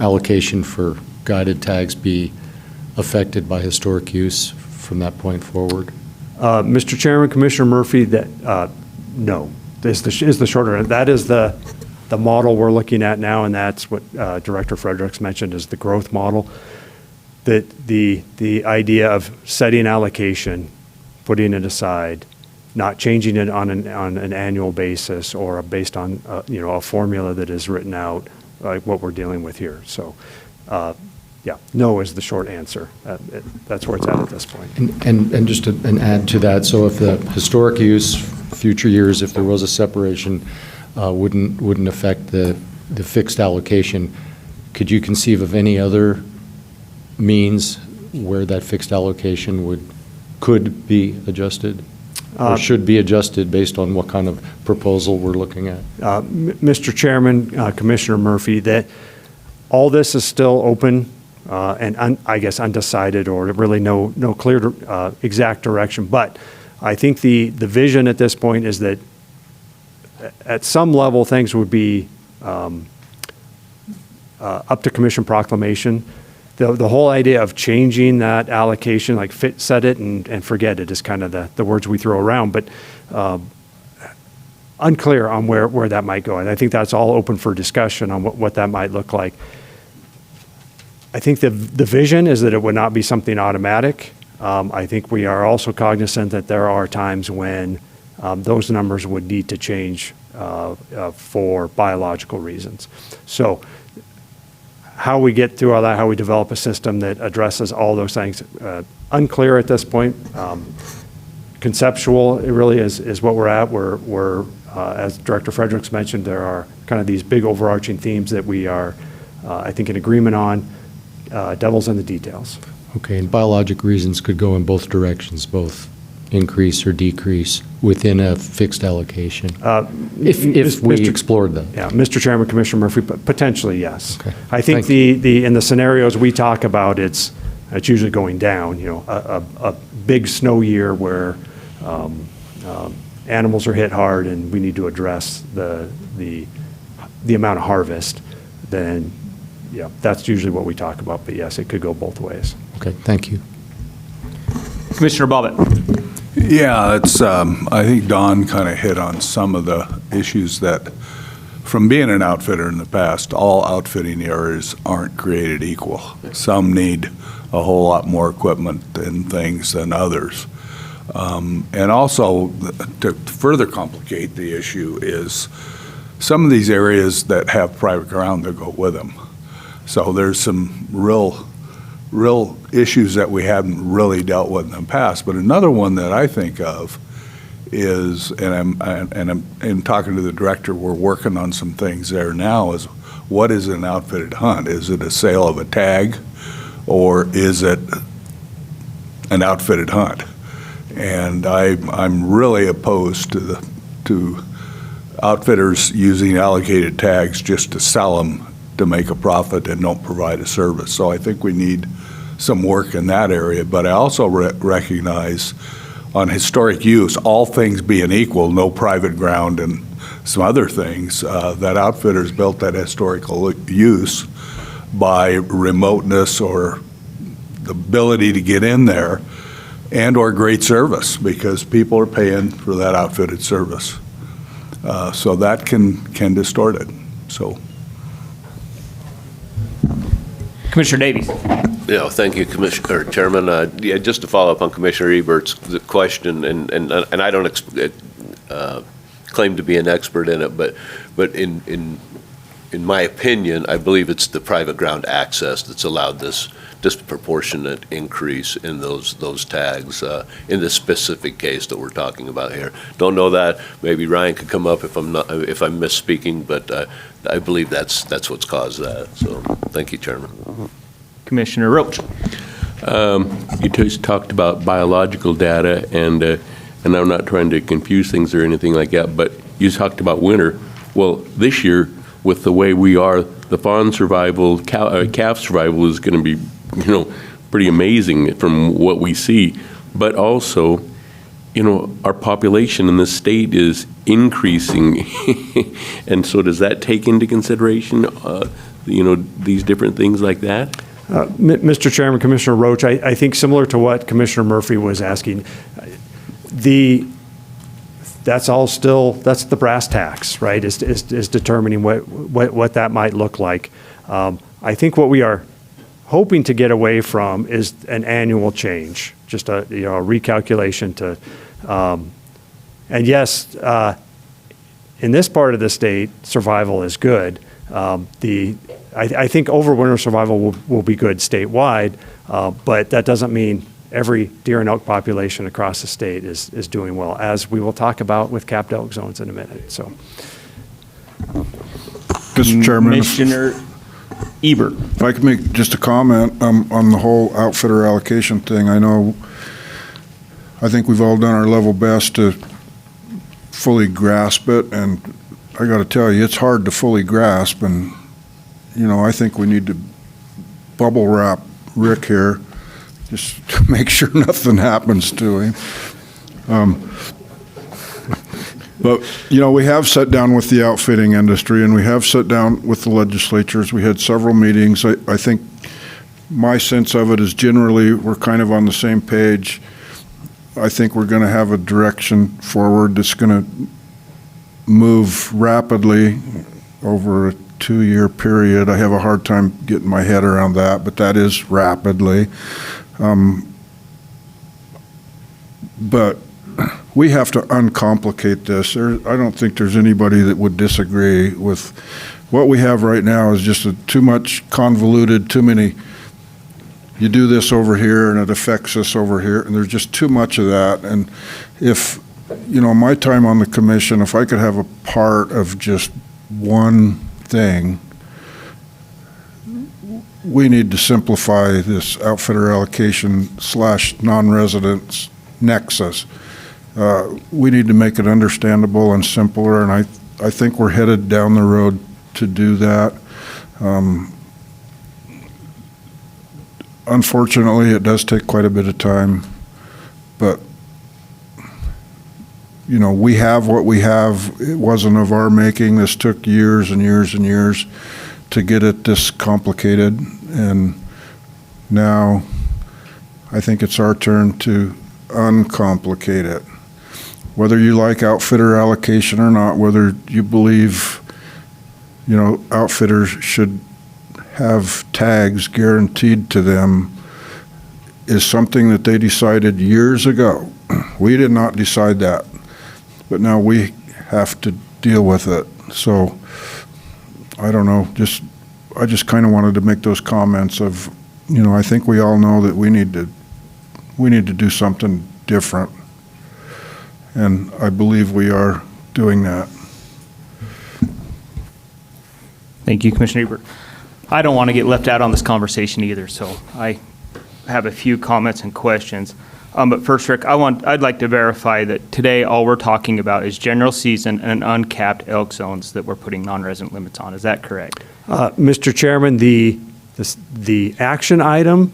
allocation for guided tags be affected by historic use from that point forward? Mr. Chairman, Commissioner Murphy, no, is the shorter end. That is the model we're looking at now, and that's what Director Fredericks mentioned as the growth model. That the idea of setting allocation, putting it aside, not changing it on an annual basis or based on a formula that is written out, like what we're dealing with here. So, yeah, no is the short answer. That's where it's at this point. And just an add to that, so if the historic use, future years, if there was a separation, wouldn't affect the fixed allocation, could you conceive of any other means where that fixed allocation could be adjusted? Or should be adjusted based on what kind of proposal we're looking at? Mr. Chairman, Commissioner Murphy, that all this is still open and I guess undecided, or really no clear exact direction. But I think the vision at this point is that at some level things would be up to commission proclamation. The whole idea of changing that allocation, like set it and forget it, is kind of the words we throw around, but unclear on where that might go. And I think that's all open for discussion on what that might look like. I think the vision is that it would not be something automatic. I think we are also cognizant that there are times when those numbers would need to change for biological reasons. So how we get through all that, how we develop a system that addresses all those things, unclear at this point. Conceptual, it really is what we're at. We're as Director Fredericks mentioned, there are kind of these big overarching themes that we are, I think, in agreement on. Devil's in the details. Okay, and biologic reasons could go in both directions, both increase or decrease within a fixed allocation, if we explored that. Yeah, Mr. Chairman, Commissioner Murphy, potentially, yes. Okay. I think in the scenarios we talk about, it's usually going down. A big snow year where animals are hit hard and we need to address the amount of harvest, then yeah, that's usually what we talk about. But yes, it could go both ways. Okay, thank you. Commissioner Bobbitt. Yeah, it's, I think Don kind of hit on some of the issues that from being an outfitter in the past, all outfitting areas aren't created equal. Some need a whole lot more equipment and things than others. And also, to further complicate the issue is some of these areas that have private ground that go with them. So there's some real issues that we haven't really dealt with in the past. But another one that I think of is, and I'm in talking to the director, we're working on some things there now, is what is an outfitted hunt? Is it a sale of a tag, or is it an outfitted hunt? And I'm really opposed to outfitters using allocated tags just to sell them to make a profit and don't provide a service. So I think we need some work in that area. But I also recognize on historic use, all things being equal, no private ground and some other things, that outfitters built that historical use by remoteness or the ability to get in there and or great service, because people are paying for that outfitted service. So that can distort it. So, Commissioner Davies. Yeah, thank you, Commissioner, Chairman. Yeah, just to follow up on Commissioner Ebert's question, and I don't claim to be an expert in it, but in my opinion, I believe it's the private ground access that's allowed this disproportionate increase in those tags in this specific case that we're talking about here. Don't know that. Maybe Ryan could come up if I'm misspeaking, but I believe that's what's caused that. So thank you, Chairman. Commissioner Roach. You just talked about biological data, and I'm not trying to confuse things or anything like that, but you talked about winter. Well, this year, with the way we are, the fawn survival, calf survival is going to be, pretty amazing from what we see. But also, our population in this state is increasing, and so does that take into consideration, these different things like that? Mr. Chairman, Commissioner Roach, I think similar to what Commissioner Murphy was asking, that's the brass tacks, right, is determining what that might look like. I think what we are hoping to get away from is an annual change, just a recalculation to, and yes, in this part of the state, survival is good. I think overwinter survival will be good statewide, but that doesn't mean every deer and elk population across the state is doing well, as we will talk about with capped elk zones in a minute. So, Mr. Chairman, Commissioner Ebert. if I could make just a comment on the whole outfitter allocation thing. I think we've all done our level best to fully grasp it, and I got to tell you, it's hard to fully grasp, and I think we need to bubble wrap Rick here, just to make sure nothing happens to him. But, we have sat down with the outfitting industry, and we have sat down with the legislatures. We had several meetings. I think my sense of it is generally we're kind of on the same page. I think we're going to have a direction forward that's going to move rapidly over a 2-year period. I have a hard time getting my head around that, but that is rapidly. But we have to uncomplicate this. I don't think there's anybody that would disagree with what we have right now is just too much convoluted, too many, you do this over here and it affects us over here, and there's just too much of that. And if, my time on the commission, if I could have a part of just one thing, we need to simplify this outfitter allocation / non-residents nexus. We need to make it understandable and simpler, and I think we're headed down the road to do that. Unfortunately, it does take quite a bit of time, but we have what we have. It wasn't of our making. This took years and years and years to get it this complicated, and now I think it's our turn to uncomplicate it. Whether you like outfitter allocation or not, whether you believe outfitters should have tags guaranteed to them is something that they decided years ago. We did not decide that, but now we have to deal with it. So I don't know, I just kind of wanted to make those comments of, I think we all know that we need to do something different. And I believe we are doing that. Thank you, Commissioner Ebert. I don't want to get left out on this conversation either, so I have a few comments and questions. But first, Rick, I'd like to verify that today all we're talking about is general season and uncapped elk zones that we're putting non-resident limits on. Is that correct? Mr. Chairman, the action item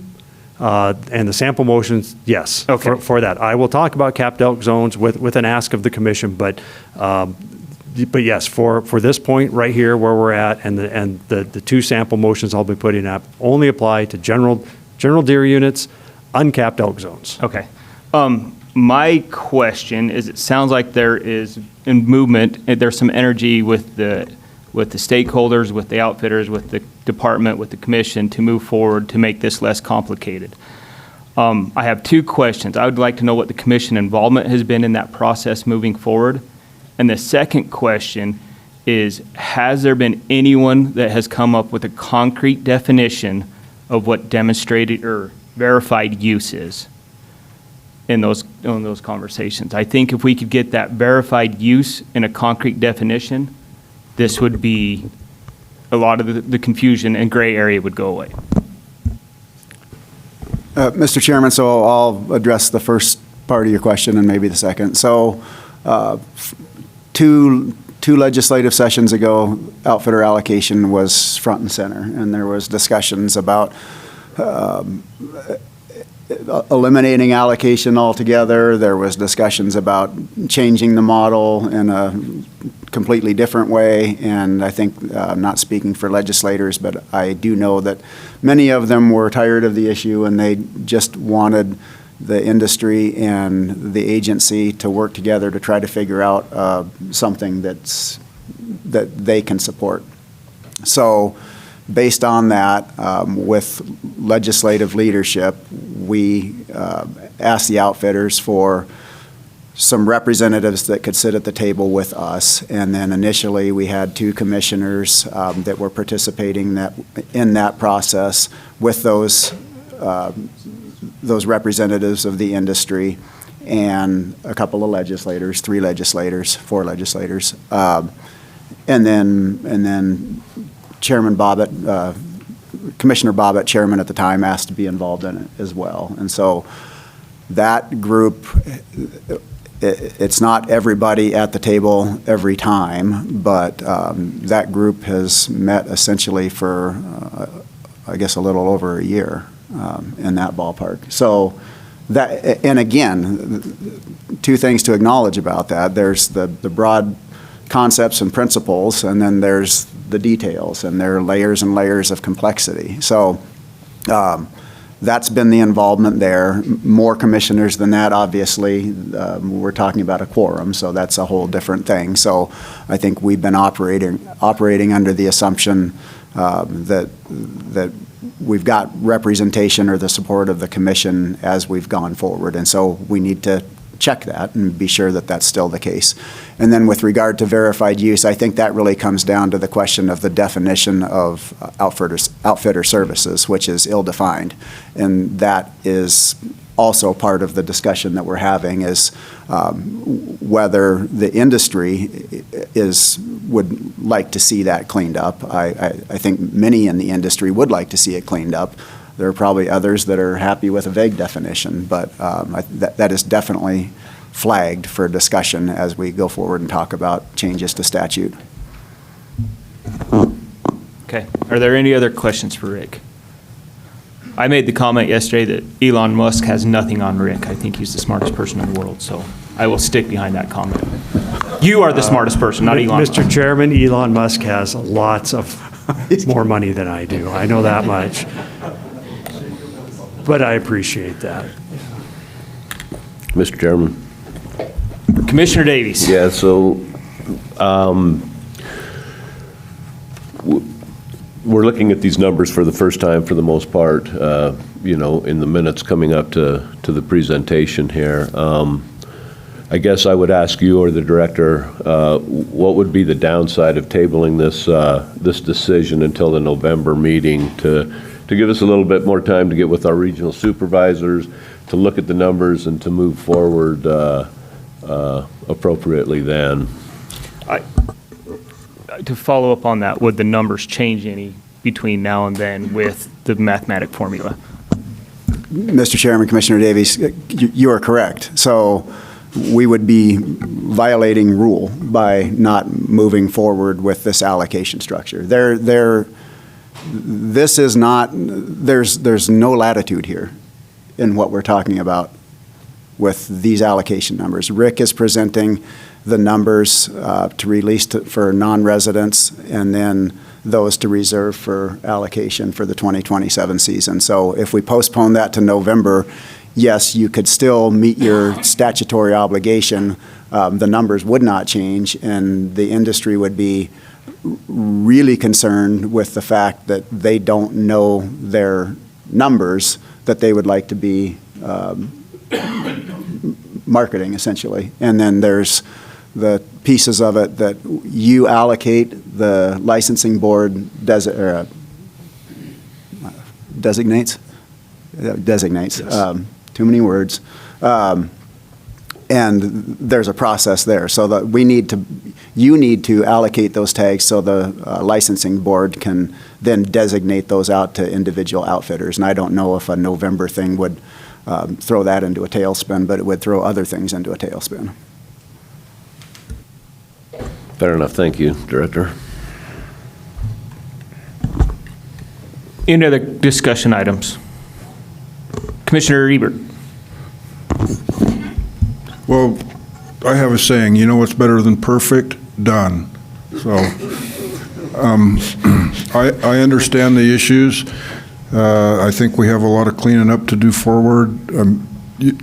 and the sample motions, yes, Okay. for that. I will talk about capped elk zones with an ask of the commission, but yes, for this point right here where we're at, and the two sample motions I'll be putting up only apply to general deer units, uncapped elk zones. Okay. My question is, it sounds like there is in movement, there's some energy with the stakeholders, with the outfitters, with the department, with the commission to move forward to make this less complicated. I have two questions. I would like to know what the commission involvement has been in that process moving forward. And the second question is, has there been anyone that has come up with a concrete definition of what demonstrated or verified use is in those conversations? I think if we could get that verified use in a concrete definition, this would be, a lot of the confusion and gray area would go away. Mr. Chairman, so I'll address the first part of your question and maybe the second. So two legislative sessions ago, outfitter allocation was front and center, and there was discussions about eliminating allocation altogether. There was discussions about changing the model in a completely different way, and I think, I'm not speaking for legislators, but I do know that many of them were tired of the issue and they just wanted the industry and the agency to work together to try to figure out something that they can support. So based on that, with legislative leadership, we asked the outfitters for some representatives that could sit at the table with us. And then initially we had two commissioners that were participating in that process with those representatives of the industry and a couple of legislators, 3 legislators, 4 legislators. And then Chairman Bobbitt, Commissioner Bobbitt, chairman at the time, asked to be involved in it as well. And so that group, it's not everybody at the table every time, but that group has met essentially for, I guess, a little over a year in that ballpark. So that, and again, two things to acknowledge about that. There's the broad concepts and principles, and then there's the details, and there are layers and layers of complexity. So that's been the involvement there. More commissioners than that, obviously. We're talking about a quorum, so that's a whole different thing. So I think we've been operating under the assumption that we've got representation or the support of the commission as we've gone forward. And so we need to check that and be sure that that's still the case. And then with regard to verified use, I think that really comes down to the question of the definition of outfitter services, which is ill-defined. And that is also part of the discussion that we're having, is whether the industry would like to see that cleaned up. I think many in the industry would like to see it cleaned up. There are probably others that are happy with a vague definition, but that is definitely flagged for discussion as we go forward and talk about changes to statute. Okay. Are there any other questions for Rick? I made the comment yesterday that Elon Musk has nothing on Rick. I think he's the smartest person in the world, so I will stick behind that comment. You are the smartest person, not Elon Musk. Mr. Chairman, Elon Musk has lots of more money than I do. I know that much. But I appreciate that. Mr. Chairman. Commissioner Davies. Yeah, so we're looking at these numbers for the first time for the most part, in the minutes coming up to the presentation here. I guess I would ask you or the director, what would be the downside of tabling this decision until the November meeting to give us a little bit more time to get with our regional supervisors, to look at the numbers and to move forward appropriately then? To follow up on that, would the numbers change any between now and then with the mathematic formula? Mr. Chairman, Commissioner Davies, you are correct. So we would be violating rule by not moving forward with this allocation structure. This is not, there's no latitude here in what we're talking about with these allocation numbers. Rick is presenting the numbers to release for non-residents, and then those to reserve for allocation for the 2027 season. So if we postpone that to November, yes, you could still meet your statutory obligation. The numbers would not change, and the industry would be really concerned with the fact that they don't know their numbers that they would like to be marketing, essentially. And then there's the pieces of it that you allocate, the licensing board designates. Yes. Too many words. And there's a process there. So that you need to allocate those tags so the licensing board can then designate those out to individual outfitters. And I don't know if a November thing would throw that into a tailspin, but it would throw other things into a tailspin. Fair enough. Thank you, Director. Any other discussion items? Commissioner Ebert. Well, I have a saying, you know what's better than perfect? Done. So I understand the issues. I think we have a lot of cleaning up to do forward.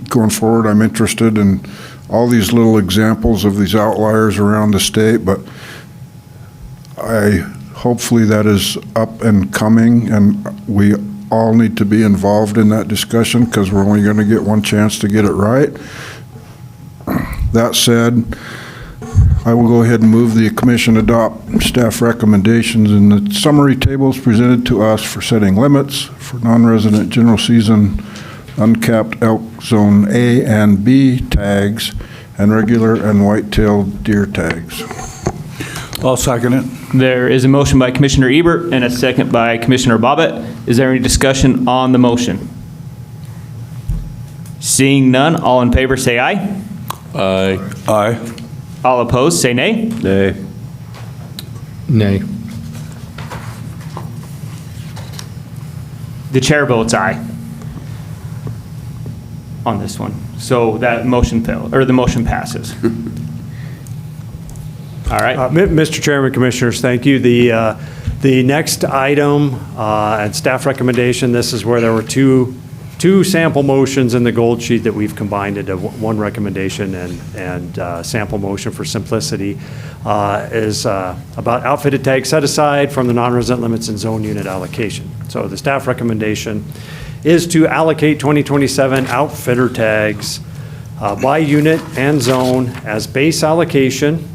Going forward, I'm interested in all these little examples of these outliers around the state, but hopefully that is up and coming, and we all need to be involved in that discussion because we're only going to get one chance to get it right. That said, I will go ahead and move the commission adopt staff recommendations in the summary tables presented to us for setting limits for non-resident general season uncapped elk zone A and B tags and regular and white-tailed deer tags. I'll second it. There is a motion by Commissioner Ebert and a second by Commissioner Bobbitt. Is there any discussion on the motion? Seeing none, all in favor say aye. Aye. Aye. All opposed say nay. Nay. Nay. The chair votes aye on this one. So that motion failed, or the motion passes. All right. Mr. Chairman, Commissioners, thank you. The next item and staff recommendation, this is where there were two sample motions in the gold sheet that we've combined into one recommendation and sample motion for simplicity, is about outfitted tags set aside from the non-resident limits and zone unit allocation. So the staff recommendation is to allocate 2027 outfitter tags by unit and zone as base allocation,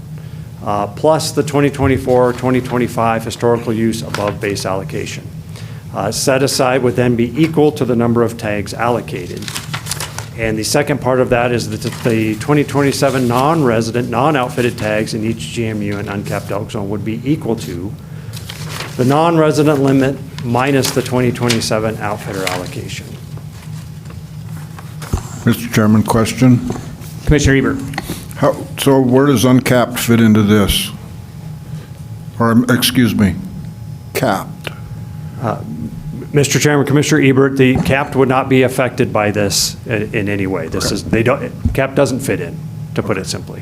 plus the 2024-2025 historical use above base allocation. Set aside would then be equal to the number of tags allocated. And the second part of that is that the 2027 non-resident, non-outfitted tags in each GMU and uncapped elk zone would be equal to the non-resident limit minus the 2027 outfitter allocation. Mr. Chairman, question? Commissioner Ebert. So where does uncapped fit into this? Or, excuse me, capped? Mr. Chairman, Commissioner Ebert, the capped would not be affected by this in any way. This is, capped doesn't fit in, to put it simply.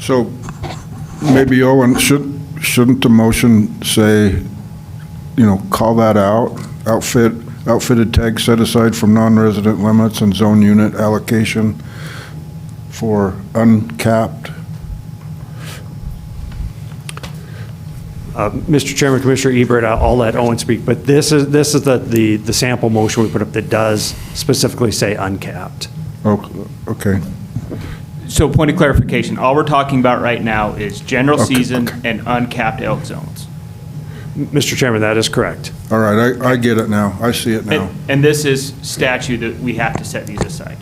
So maybe, Owen, shouldn't the motion say, call that out, outfitted tag set aside from non-resident limits and zone unit allocation for uncapped? Mr. Chairman, Commissioner Ebert, I'll let Owen speak, but this is the sample motion we put up that does specifically say uncapped. Oh, okay. So point of clarification, all we're talking about right now is general Okay, season okay. and uncapped elk zones. Mr. Chairman, that is correct. All right, I get it now. I see it now. And this is statute that we have to set these aside.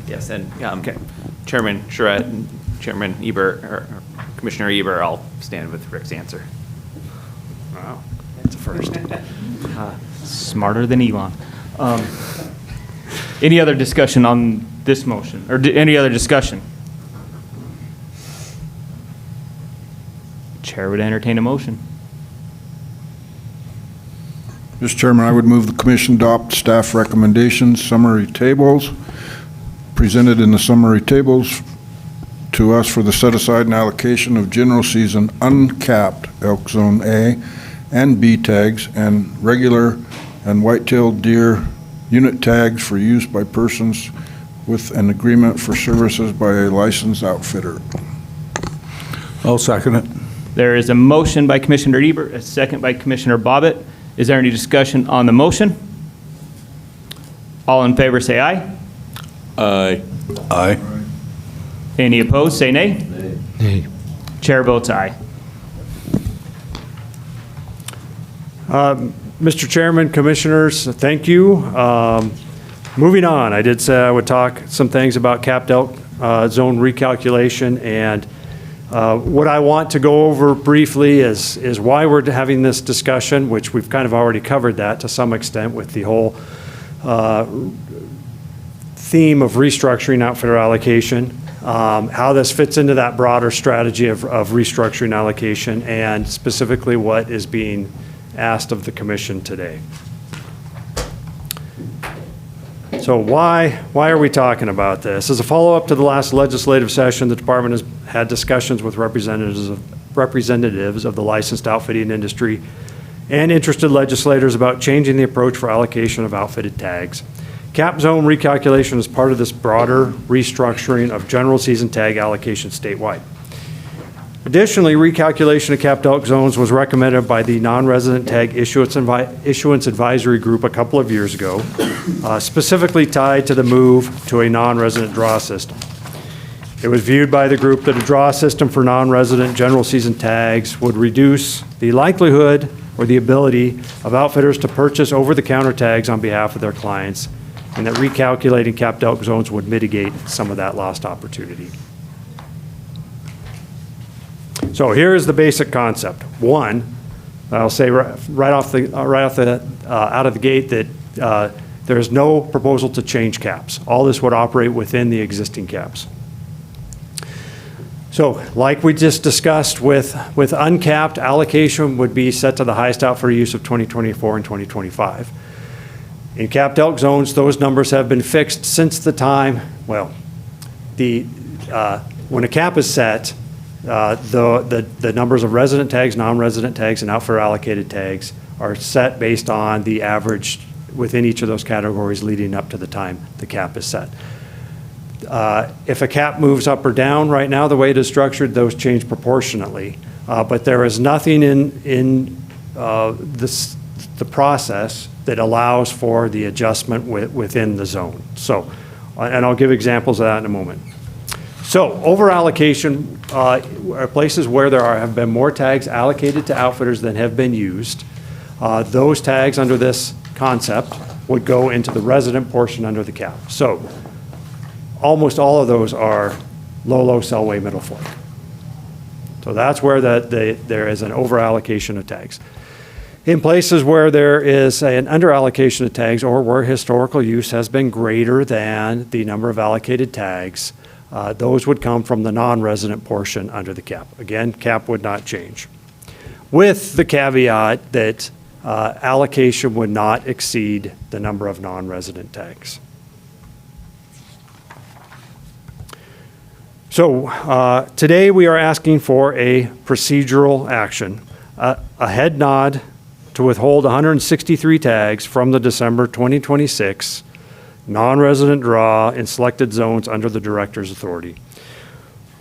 Yes, and Chairman Charette and Chairman Ebert, or Commissioner Ebert, I'll stand with Rick's answer. Wow, that's a first. Smarter than Elon. Any other discussion on this motion, or any other discussion? Chair would entertain a motion. Mr. Chairman, I would move the commission adopt staff recommendations, summary tables, presented in the summary tables to us for the set-aside and allocation of general season uncapped elk zone A and B tags and regular and white-tailed deer unit tags for use by persons with an agreement for services by a licensed outfitter. I'll second it. There is a motion by Commissioner Ebert, a second by Commissioner Bobbitt. Is there any discussion on the motion? All in favor, say aye. Aye. Aye. Any opposed, say nay. Nay. Chair votes aye. Mr. Chairman, Commissioners, thank you. Moving on, I did say I would talk some things about capped elk zone recalculation, and what I want to go over briefly is why we're having this discussion, which we've kind of already covered that to some extent with the whole theme of restructuring outfitter allocation, how this fits into that broader strategy of restructuring allocation, and specifically what is being asked of the commission today. So why are we talking about this? As a follow-up to the last legislative session, the department has had discussions with representatives of the licensed outfitting industry and interested legislators about changing the approach for allocation of outfitted tags. Cap zone recalculation is part of this broader restructuring of general season tag allocation statewide. Additionally, recalculation of capped elk zones was recommended by the non-resident tag issuance advisory group a couple of years ago, specifically tied to the move to a non-resident draw system. It was viewed by the group that a draw system for non-resident general season tags would reduce the likelihood or the ability of outfitters to purchase over-the-counter tags on behalf of their clients, and that recalculating capped elk zones would mitigate some of that lost opportunity. So here is the basic concept. One, I'll say right out of the gate that there is no proposal to change caps. All this would operate within the existing caps. So like we just discussed with uncapped, allocation would be set to the highest outfitter use of 2024 and 2025. In capped elk zones, those numbers have been fixed since the time, well, when a cap is set, the numbers of resident tags, non-resident tags, and outfitter allocated tags are set based on the average within each of those categories leading up to the time the cap is set. If a cap moves up or down right now, the way it is structured, those change proportionately. But there is nothing in the process that allows for the adjustment within the zone. So, and I'll give examples of that in a moment. So over allocation are places where there have been more tags allocated to outfitters than have been used. Those tags under this concept would go into the resident portion under the cap. So almost all of those are low, sell way, middle fork. So that's where there is an over allocation of tags. In places where there is an under allocation of tags or where historical use has been greater than the number of allocated tags, those would come from the non-resident portion under the cap. Again, cap would not change, with the caveat that allocation would not exceed the number of non-resident tags. So today we are asking for a procedural action, a head nod to withhold 163 tags from the December 2026 non-resident draw in selected zones under the director's authority.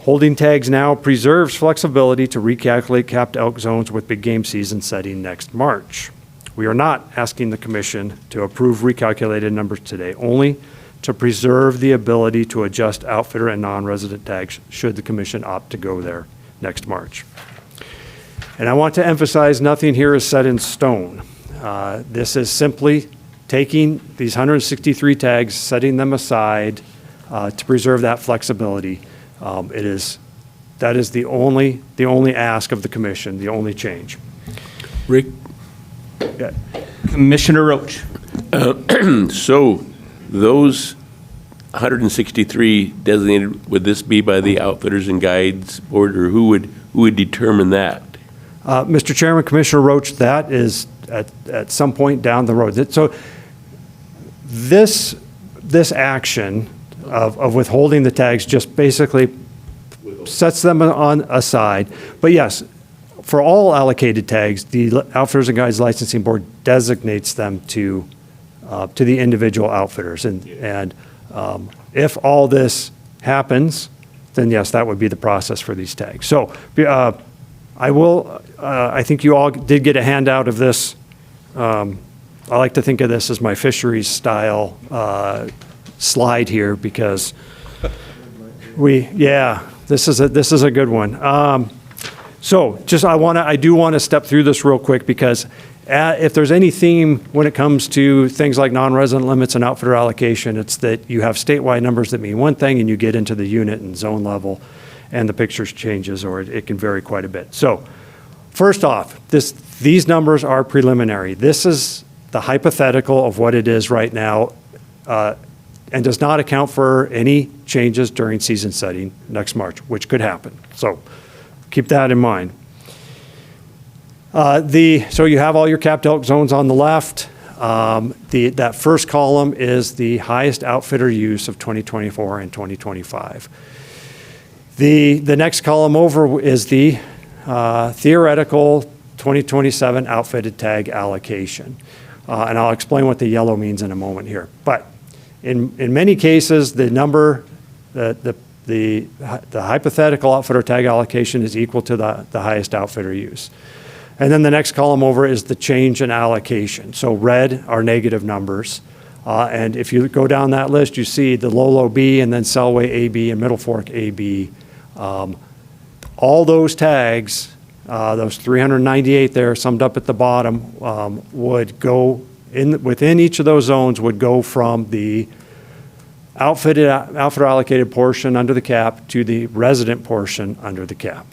Holding tags now preserves flexibility to recalculate capped elk zones with big game season setting next March. We are not asking the commission to approve recalculated numbers today, only to preserve the ability to adjust outfitter and non-resident tags should the commission opt to go there next March. And I want to emphasize, nothing here is set in stone. This is simply taking these 163 tags, setting them aside to preserve that flexibility. That is the only ask of the commission, the only change. Rick? Yeah. Commissioner Roach. So those 163 designated, would this be by the Outfitters and Guides Board, or who would determine that? Mr. Chairman, Commissioner Roach, that is at some point down the road. So this action of withholding the tags just basically sets them on aside. But yes, for all allocated tags, the Outfitters and Guides Licensing Board designates them to the individual outfitters. And if all this happens, then yes, that would be the process for these tags. So I think you all did get a handout of this. I like to think of this as my fisheries style slide here, because this is a good one. So just I do want to step through this real quick, because if there's any theme when it comes to things like non-resident limits and outfitter allocation, it's that you have statewide numbers that mean one thing, and you get into the unit and zone level, and the picture changes, or it can vary quite a bit. So first off, these numbers are preliminary. This is the hypothetical of what it is right now, and does not account for any changes during season setting next March, which could happen. So keep that in mind. So you have all your capped elk zones on the left. That first column is the highest outfitter use of 2024 and 2025. The next column over is the theoretical 2027 outfitted tag allocation. And I'll explain what the yellow means in a moment here. But in many cases, the number, the hypothetical outfitter tag allocation is equal to the highest outfitter use. And then the next column over is the change in allocation. So red are negative numbers. And if you go down that list, you see the Lolo B, and then Selway AB, and Middle Fork AB. All those tags, those 398 there, summed up at the bottom, would go within each of those zones, would go from the outfitter allocated portion under the cap to the resident portion under the cap.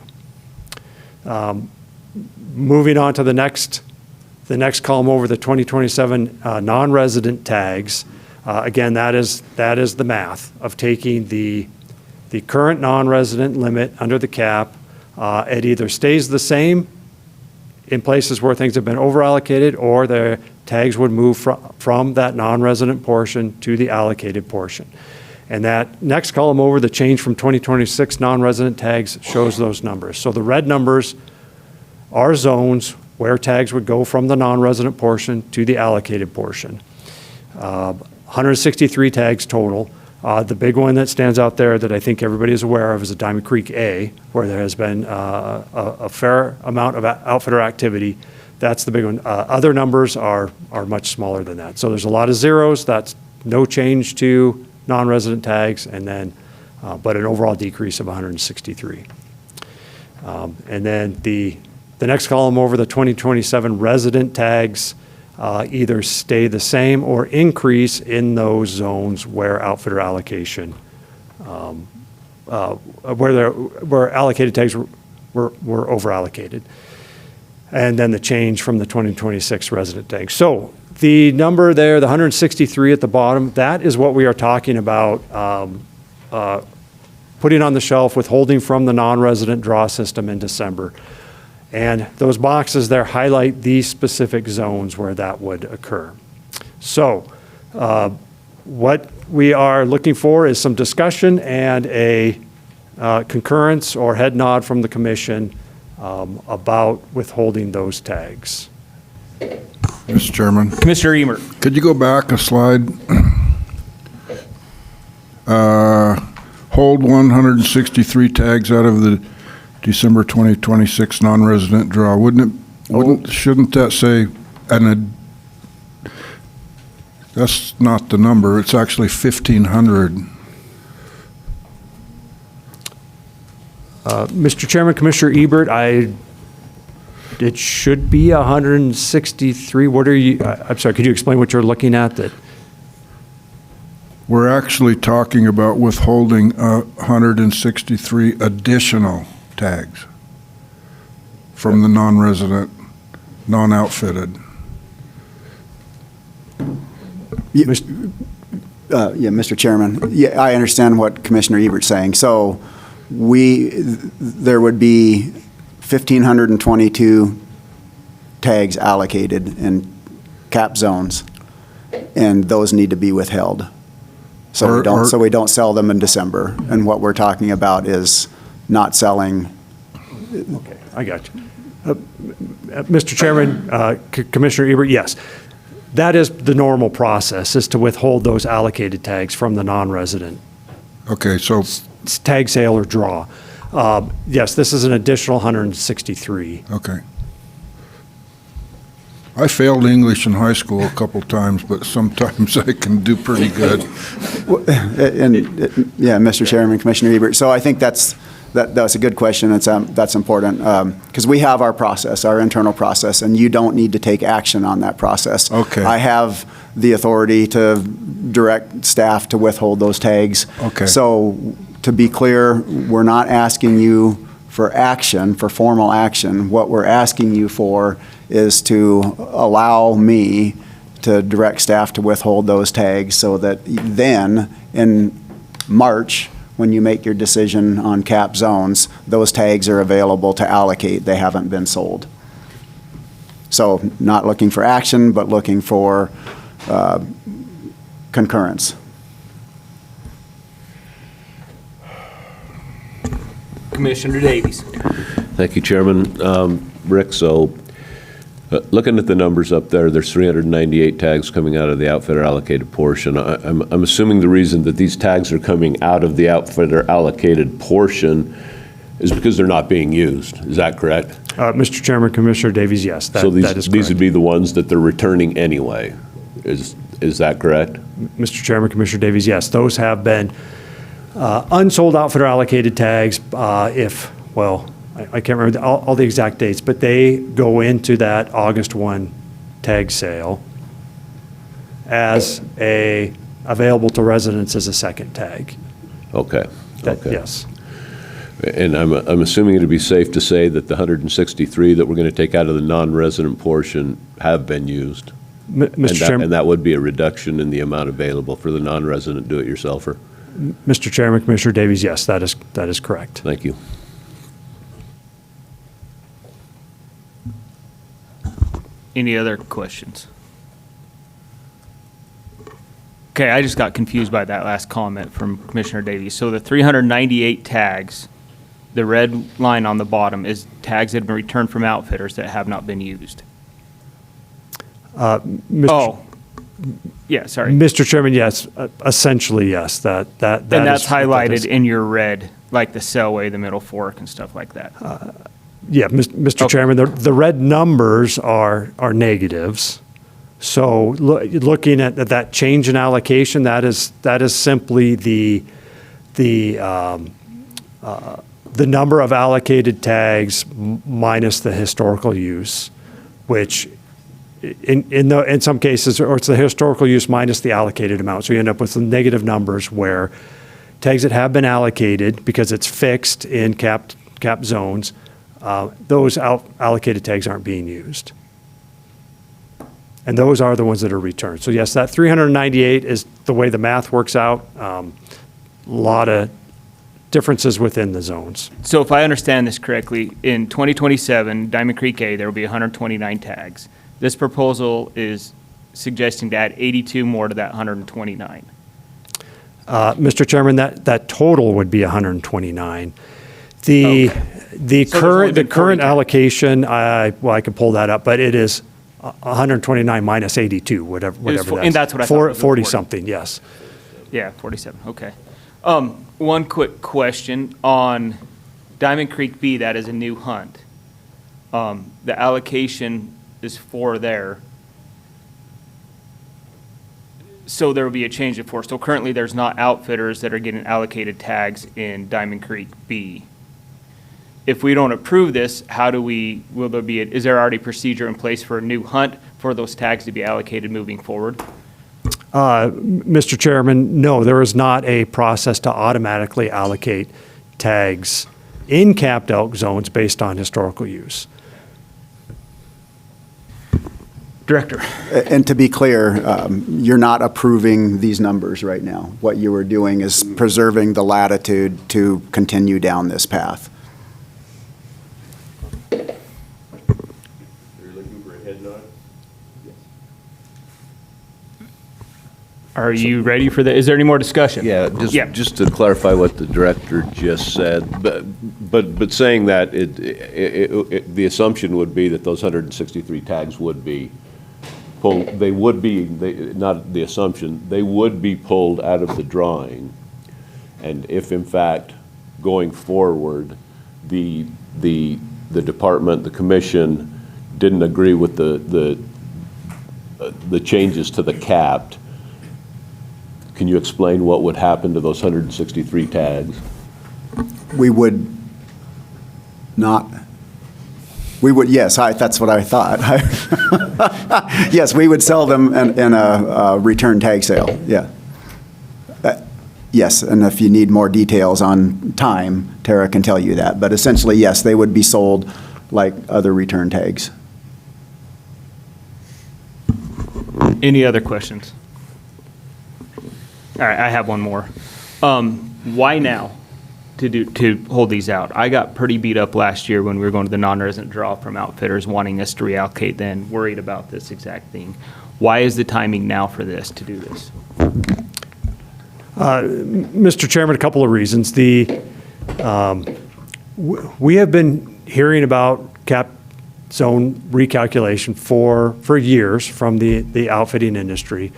Moving on to the next column over, the 2027 non-resident tags. Again, that is the math of taking the current non-resident limit under the cap. It either stays the same in places where things have been over-allocated, or the tags would move from that non-resident portion to the allocated portion. And that next column over, the change from 2026 non-resident tags, shows those numbers. So the red numbers are zones where tags would go from the non-resident portion to the allocated portion. 163 tags total. The big one that stands out there that I think everybody is aware of is the Diamond Creek A, where there has been a fair amount of outfitter activity. That's the big one. Other numbers are much smaller than that. So there's a lot of zeros. That's no change to non-resident tags, and then but an overall decrease of 163. And then the next column over, the 2027 resident tags, either stay the same or increase in those zones where outfitter allocation, where allocated tags were over allocated. And then the change from the 2026 resident tags. So the number there, the 163 at the bottom, that is what we are talking about putting on the shelf, withholding from the non-resident draw system in December. And those boxes there highlight these specific zones where that would occur. So what we are looking for is some discussion and a concurrence or head nod from the commission about withholding those tags. Mr. Chairman, Commissioner Emer. could you go back a slide? hold 163 tags out of the December 2026 non-resident draw. Shouldn't that say, that's not the number, it's actually 1,500. Mr. Chairman, Commissioner Ebert, it should be 163. What are you, I'm sorry, could you explain what you're looking at? That We're actually talking about withholding 163 additional tags from the non-resident, non-outfitted. Yeah, Mr. Chairman, yeah, I understand what Commissioner Ebert's saying. So there would be 1,522 tags allocated in cap zones, and those need to be withheld. So we don't sell them in December. And what we're talking about is not selling. Okay, I got you. Mr. Chairman, Commissioner Ebert, yes. That is the normal process, is to withhold those allocated tags from the non-resident. Okay, so It's tag sale or draw. Yes, this is an additional 163. okay. I failed English in high school a couple times, but sometimes I can do pretty good. Yeah, Mr. Chairman, Commissioner Ebert. So I think that's a good question. That's important because we have our process, our internal process, and you don't need to take action on that process. Okay. I have the authority to direct staff to withhold those tags. Okay. So to be clear, we're not asking you for action, for formal action. What we're asking you for is to allow me to direct staff to withhold those tags so that then in March, when you make your decision on cap zones, those tags are available to allocate. They haven't been sold. So not looking for action, but looking for concurrence. Commissioner Davies. Thank you, Chairman. Rick, so looking at the numbers up there, there's 398 tags coming out of the outfitter allocated portion. I'm assuming the reason that these tags are coming out of the outfitter allocated portion is because they're not being used. Is that correct? Mr. Chairman, Commissioner Davies, yes, that So is correct. these would be the ones that they're returning anyway. Is that correct? Mr. Chairman, Commissioner Davies, yes, those have been unsold outfitter allocated tags I can't remember all the exact dates, but they go into that August 1 tag sale as available to residents as a second tag. Okay. Okay. Yes. And I'm assuming it'd be safe to say that the 163 that we're going to take out of the non-resident portion have been used? Mr. Chairman. And that would be a reduction in the amount available for the non-resident do-it-yourselfer? Mr. Chairman, Commissioner Davies, yes, that is correct. Thank you. Any other questions? Okay, I just got confused by that last comment from Commissioner Davies. So the 398 tags, the red line on the bottom is tags that have been returned from outfitters that have not been used. Yeah, sorry. Mr. Chairman, yes, essentially, yes, that And that's highlighted in your red, like the Selway, the Middle Fork, and stuff like that. Yeah, Mr. Okay. Chairman, the red numbers are negatives. So looking at that change in allocation, that is simply the number of allocated tags minus the historical use, which in some cases, or it's the historical use minus the allocated amount. So you end up with some negative numbers where tags that have been allocated because it's fixed in cap zones, those allocated tags aren't being used. And those are the ones that are returned. So yes, that 398 is the way the math works out. A lot of differences within the zones. So if I understand this correctly, in 2027, Diamond Creek A, there will be 129 tags. This proposal is suggesting to add 82 more to that 129. Mr. Chairman, that total would be 129. The current allocation, I can pull that up, but it is 129 minus 82, whatever that is. And that's what I thought. 40 something, yes. Yeah, 47, okay. One quick question on Diamond Creek B, that is a new hunt. The allocation is 4 there. So there will be a change of 4. So currently, there's not outfitters that are getting allocated tags in Diamond Creek B. If we don't approve this, is there already procedure in place for a new hunt for those tags to be allocated moving forward? Mr. Chairman, no, there is not a process to automatically allocate tags in capped elk zones based on historical use. Director. And to be clear, you're not approving these numbers right now. What you were doing is preserving the latitude to continue down this path. Are you ready for that? Is there any more discussion? Yeah, just to clarify what the director just said, but saying that the assumption would be that those 163 tags would be pulled, not the assumption, they would be pulled out of the drawing. And if in fact, going forward, the department, the commission didn't agree with the changes to the capped, can you explain what would happen to those 163 tags? We would not, yes, that's what I thought. Yes, we would sell them in a return tag sale, yeah. Yes, and if you need more details on time, Tara can tell you that. But essentially, yes, they would be sold like other return tags. Any other questions? All right, I have one more. Why now to hold these out? I got pretty beat up last year when we were going to the non-resident draw from outfitters wanting us to reallocate then, worried about this exact thing. Why is the timing now for this, to do this? Mr. Chairman, a couple of reasons. We have been hearing about cap zone recalculation for years from the outfitting industry.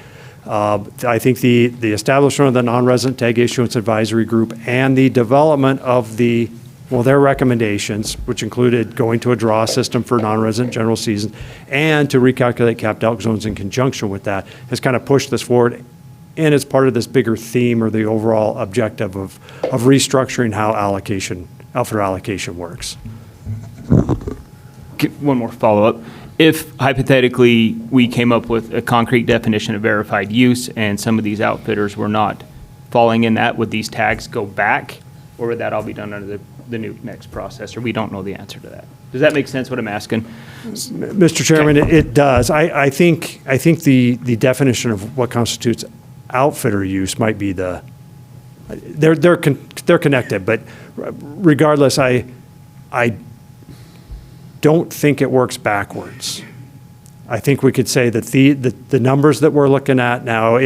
I think the establishment of the non-resident tag issuance advisory group and the development of their recommendations, which included going to a draw system for non-resident general season and to recalculate capped elk zones in conjunction with that, has kind of pushed this forward. And it's part of this bigger theme or the overall objective of restructuring how outfitter allocation works. One more follow-up. If hypothetically we came up with a concrete definition of verified use and some of these outfitters were not falling in that, would these tags go back, or would that all be done under the new next process, or we don't know the answer to that? Does that make sense what I'm asking? Mr. Chairman, it does. I think the definition of what constitutes outfitter use might be they're connected, but regardless, I don't think it works backwards. I think we could say that the numbers that we're looking at now,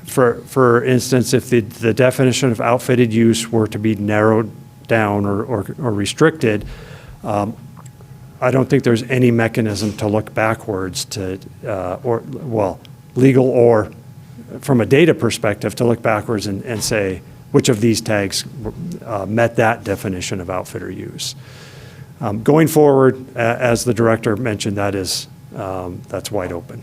for instance, if the definition of outfitted use were to be narrowed down or restricted, I don't think there's any mechanism to look backwards legal or from a data perspective, to look backwards and say which of these tags met that definition of outfitter use. Going forward, as the director mentioned, that's wide open.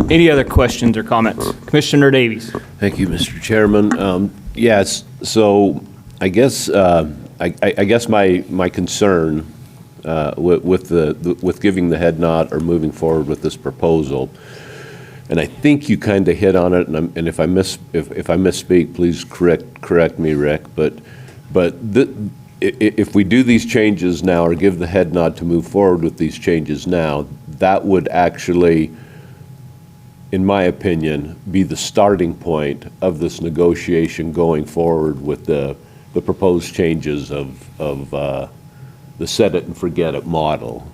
Any other questions or comments? Commissioner Davies. Thank you, Mr. Chairman. Yes, so I guess my concern with giving the head nod or moving forward with this proposal, and I think you kind of hit on it, and if I misspeak, please correct me, Rick. But if we do these changes now or give the head nod to move forward with these changes now, that would actually, in my opinion, be the starting point of this negotiation going forward with the proposed changes of the set it and forget it model.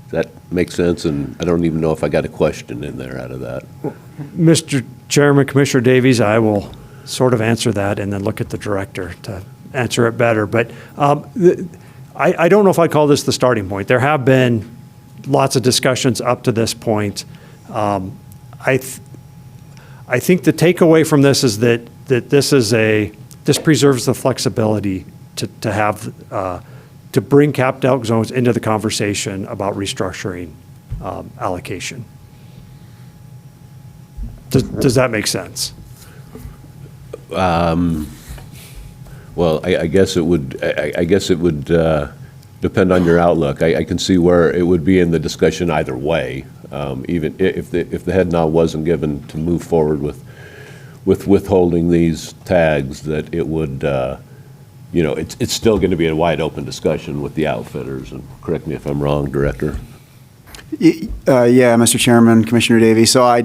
Does that make sense? And I don't even know if I got a question in there out of that. Mr. Chairman, Commissioner Davies, I will sort of answer that and then look at the director to answer it better. But I don't know if I call this the starting point. There have been lots of discussions up to this point. I think the takeaway from this is that this preserves the flexibility to have, to bring capped elk zones into the conversation about restructuring allocation. Does that make sense? Well, I guess it would, I guess it would depend on your outlook. I can see where it would be in the discussion either way, even if the head nod wasn't given to move forward with withholding these tags, that it would, you know, it's still going to be a wide open discussion with the outfitters, and correct me if I'm wrong, Director. Yeah, Mr. Chairman, Commissioner Davey. So I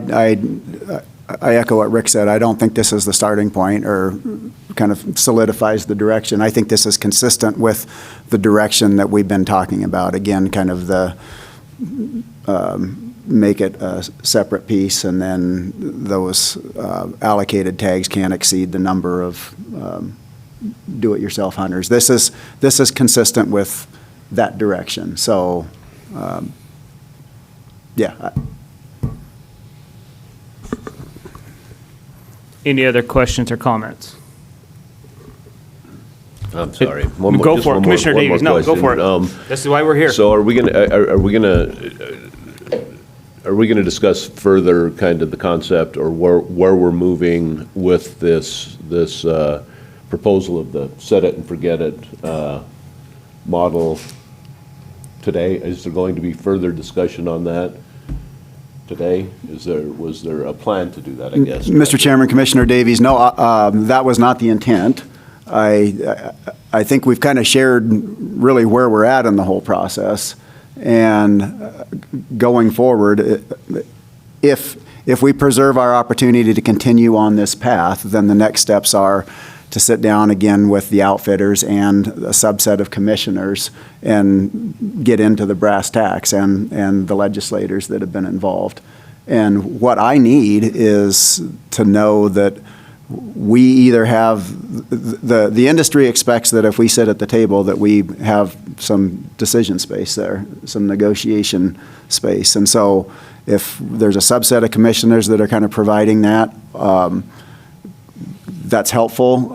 echo what Rick said. I don't think this is the starting point or kind of solidifies the direction. I think this is consistent with the direction that we've been talking about. Again, kind of the make it a separate piece, and then those allocated tags can't exceed the number of do-it-yourself hunters. This is consistent with that direction. So, yeah. Any other questions or comments? I'm sorry. Go for it, Commissioner Davies. No, go for it. This is why we're here. So are we gonna discuss further kind of the concept or where we're moving with this proposal of the set it and forget it model today? Is there going to be further discussion on that today? Was there a plan to do that, I guess? Mr. Chairman, Commissioner Davies, no, that was not the intent. I think we've kind of shared really where we're at in the whole process. And going forward, if we preserve our opportunity to continue on this path, then the next steps are to sit down again with the outfitters and a subset of commissioners and get into the brass tacks and the legislators that have been involved. And what I need is to know that we either have, the industry expects that if we sit at the table that we have some decision space there, some negotiation space. And so if there's a subset of commissioners that are kind of providing that, that's helpful.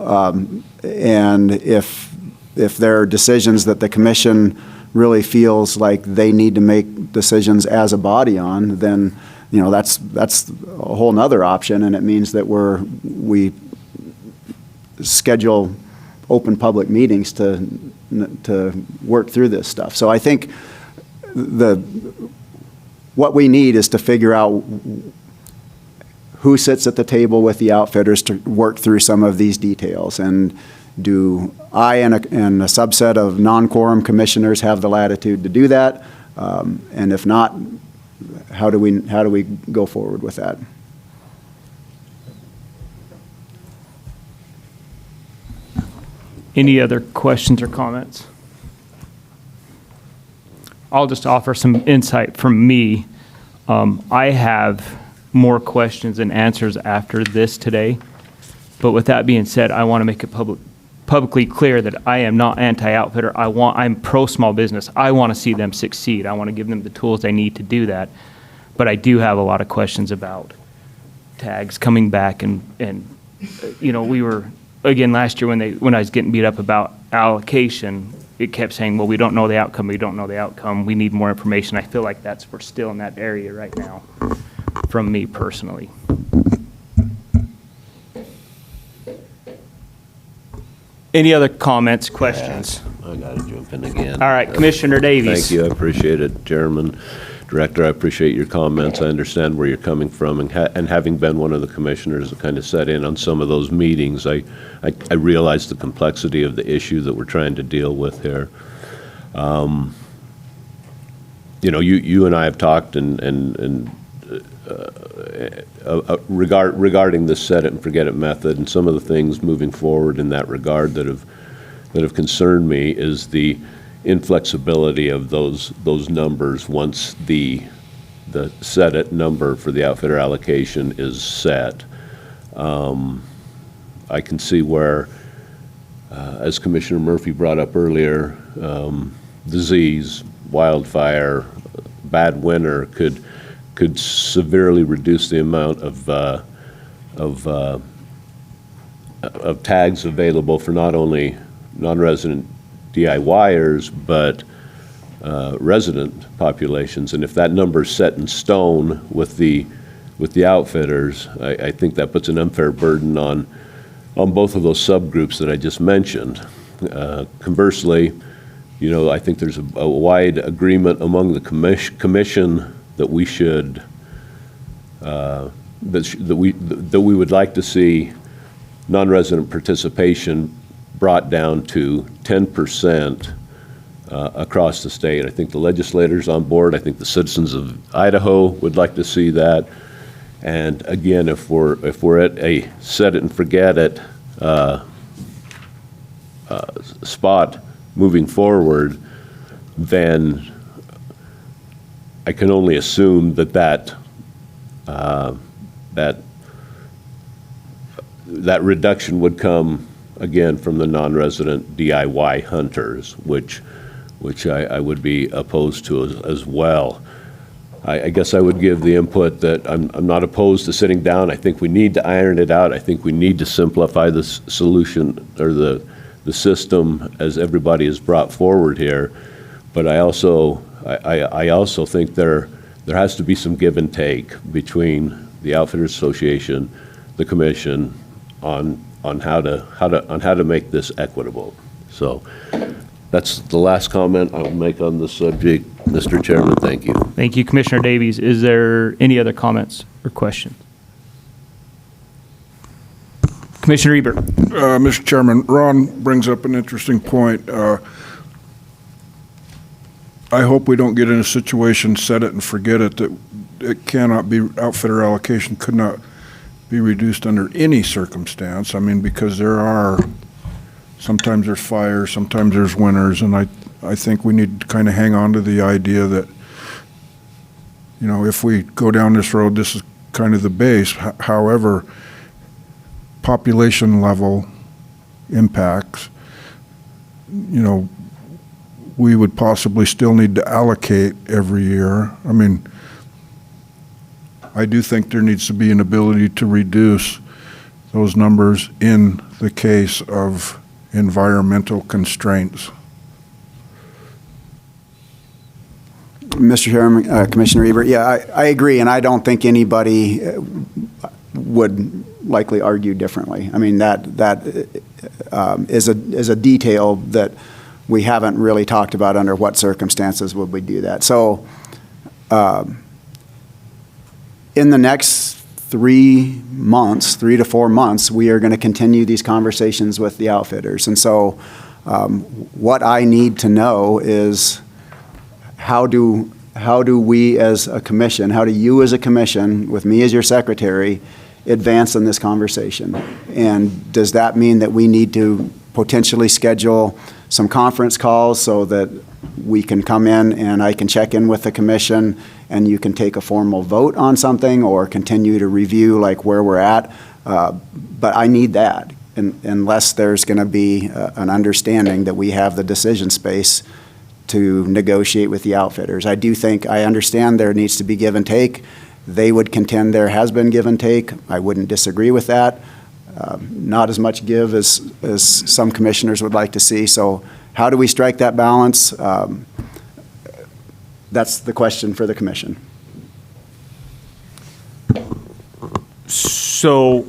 And if there are decisions that the commission really feels like they need to make decisions as a body on, then you know, that's a whole nother option, and it means that we schedule open public meetings to work through this stuff. So I think what we need is to figure out who sits at the table with the outfitters to work through some of these details, and do I and a subset of non-quorum commissioners have the latitude to do that, and if not, how do we go forward with that? Any other questions or comments? I'll just offer some insight from me. I have more questions than answers after this today. But with that being said, I want to make it publicly clear that I am not anti-outfitter. I'm pro-small business. I want to see them succeed. I want to give them the tools they need to do that. But I do have a lot of questions about tags coming back, and you know, we were, again, last year when I was getting beat up about allocation, it kept saying, well, we don't know the outcome, we need more information. I feel like we're still in that area right now, from me personally. Any other comments, questions? Yeah, I got to jump in again. All right, Commissioner Davies. Thank you, I appreciate it, Chairman. Director, I appreciate your comments. I understand where you're coming from, and having been one of the commissioners that kind of sat in on some of those meetings, I realize the complexity of the issue that we're trying to deal with here. You know, you and I have talked regarding the set it and forget it method, and some of the things moving forward in that regard that have concerned me is the inflexibility of those numbers once the set it number for the outfitter allocation is set. I can see where, as Commissioner Murphy brought up earlier, disease, wildfire, bad winter could could severely reduce the amount of tags available for not only non-resident DIYers, but resident populations. And if that number is set in stone with the outfitters, I think that puts an unfair burden on both of those subgroups that I just mentioned. Conversely, I think there's a wide agreement among the commission that we should that we would like to see non-resident participation brought down to 10% across the state. I think the legislators on board. I think the citizens of Idaho would like to see that. And again, if we're at a set it and forget it spot moving forward, then I can only assume that reduction would come again from the non-resident DIY hunters, which I would be opposed to as well. I guess I would give the input that I'm not opposed to sitting down. I think we need to iron it out. I think we need to simplify the solution or the system as everybody has brought forward here. But I also think there has to be some give and take between the Outfitters Association, the commission, on how to make this equitable. So that's the last comment I'll make on the subject. Mr. Chairman, thank you. Thank you, Commissioner Davies. Is there any other comments or questions? Commissioner Ebert. Mr. Chairman, Ron brings up an interesting point. I hope we don't get in a situation, set it and forget it, that it cannot be, outfitter allocation could not be reduced under any circumstance. I mean, because sometimes there's fires, sometimes there's winters, and I think we need to kind of hang on to the idea that, if we go down this road, this is kind of the base. However, population level impacts, we would possibly still need to allocate every year. I mean, I do think there needs to be an ability to reduce those numbers in the case of environmental constraints. Mr. Chairman, Commissioner Ebert, yeah, I agree, and I don't think anybody would likely argue differently. I mean, that is a detail that we haven't really talked about under what circumstances would we do that. So in the next 3 to 4 months, we are going to continue these conversations with the outfitters. And so what I need to know is how do we as a commission, how do you as a commission, with me as your secretary, advance in this conversation? And does that mean that we need to potentially schedule some conference calls so that we can come in and I can check in with the commission and you can take a formal vote on something or continue to review like where we're at? But I need that unless there's going to be an understanding that we have the decision space to negotiate with the outfitters. I understand there needs to be give and take. They would contend there has been give and take. I wouldn't disagree with that. Not as much give as some commissioners would like to see. So how do we strike that balance? That's the question for the commission. So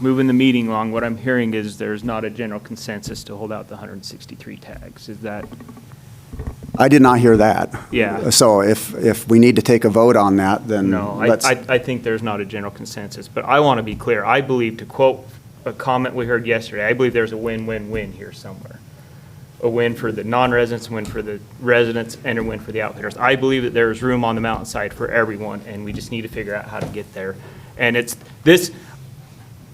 moving the meeting along, what I'm hearing is there's not a general consensus to hold out the 163 tags. Is that? I did not hear that. Yeah. So if we need to take a vote on that, then No, I think there's not a general consensus, but I want to be clear. I believe, to quote a comment we heard yesterday, I believe there's a win-win-win here somewhere. A win for the non-residents, a win for the residents, and a win for the outfitters. I believe that there is room on the mountainside for everyone, and we just need to figure out how to get there. And it's this,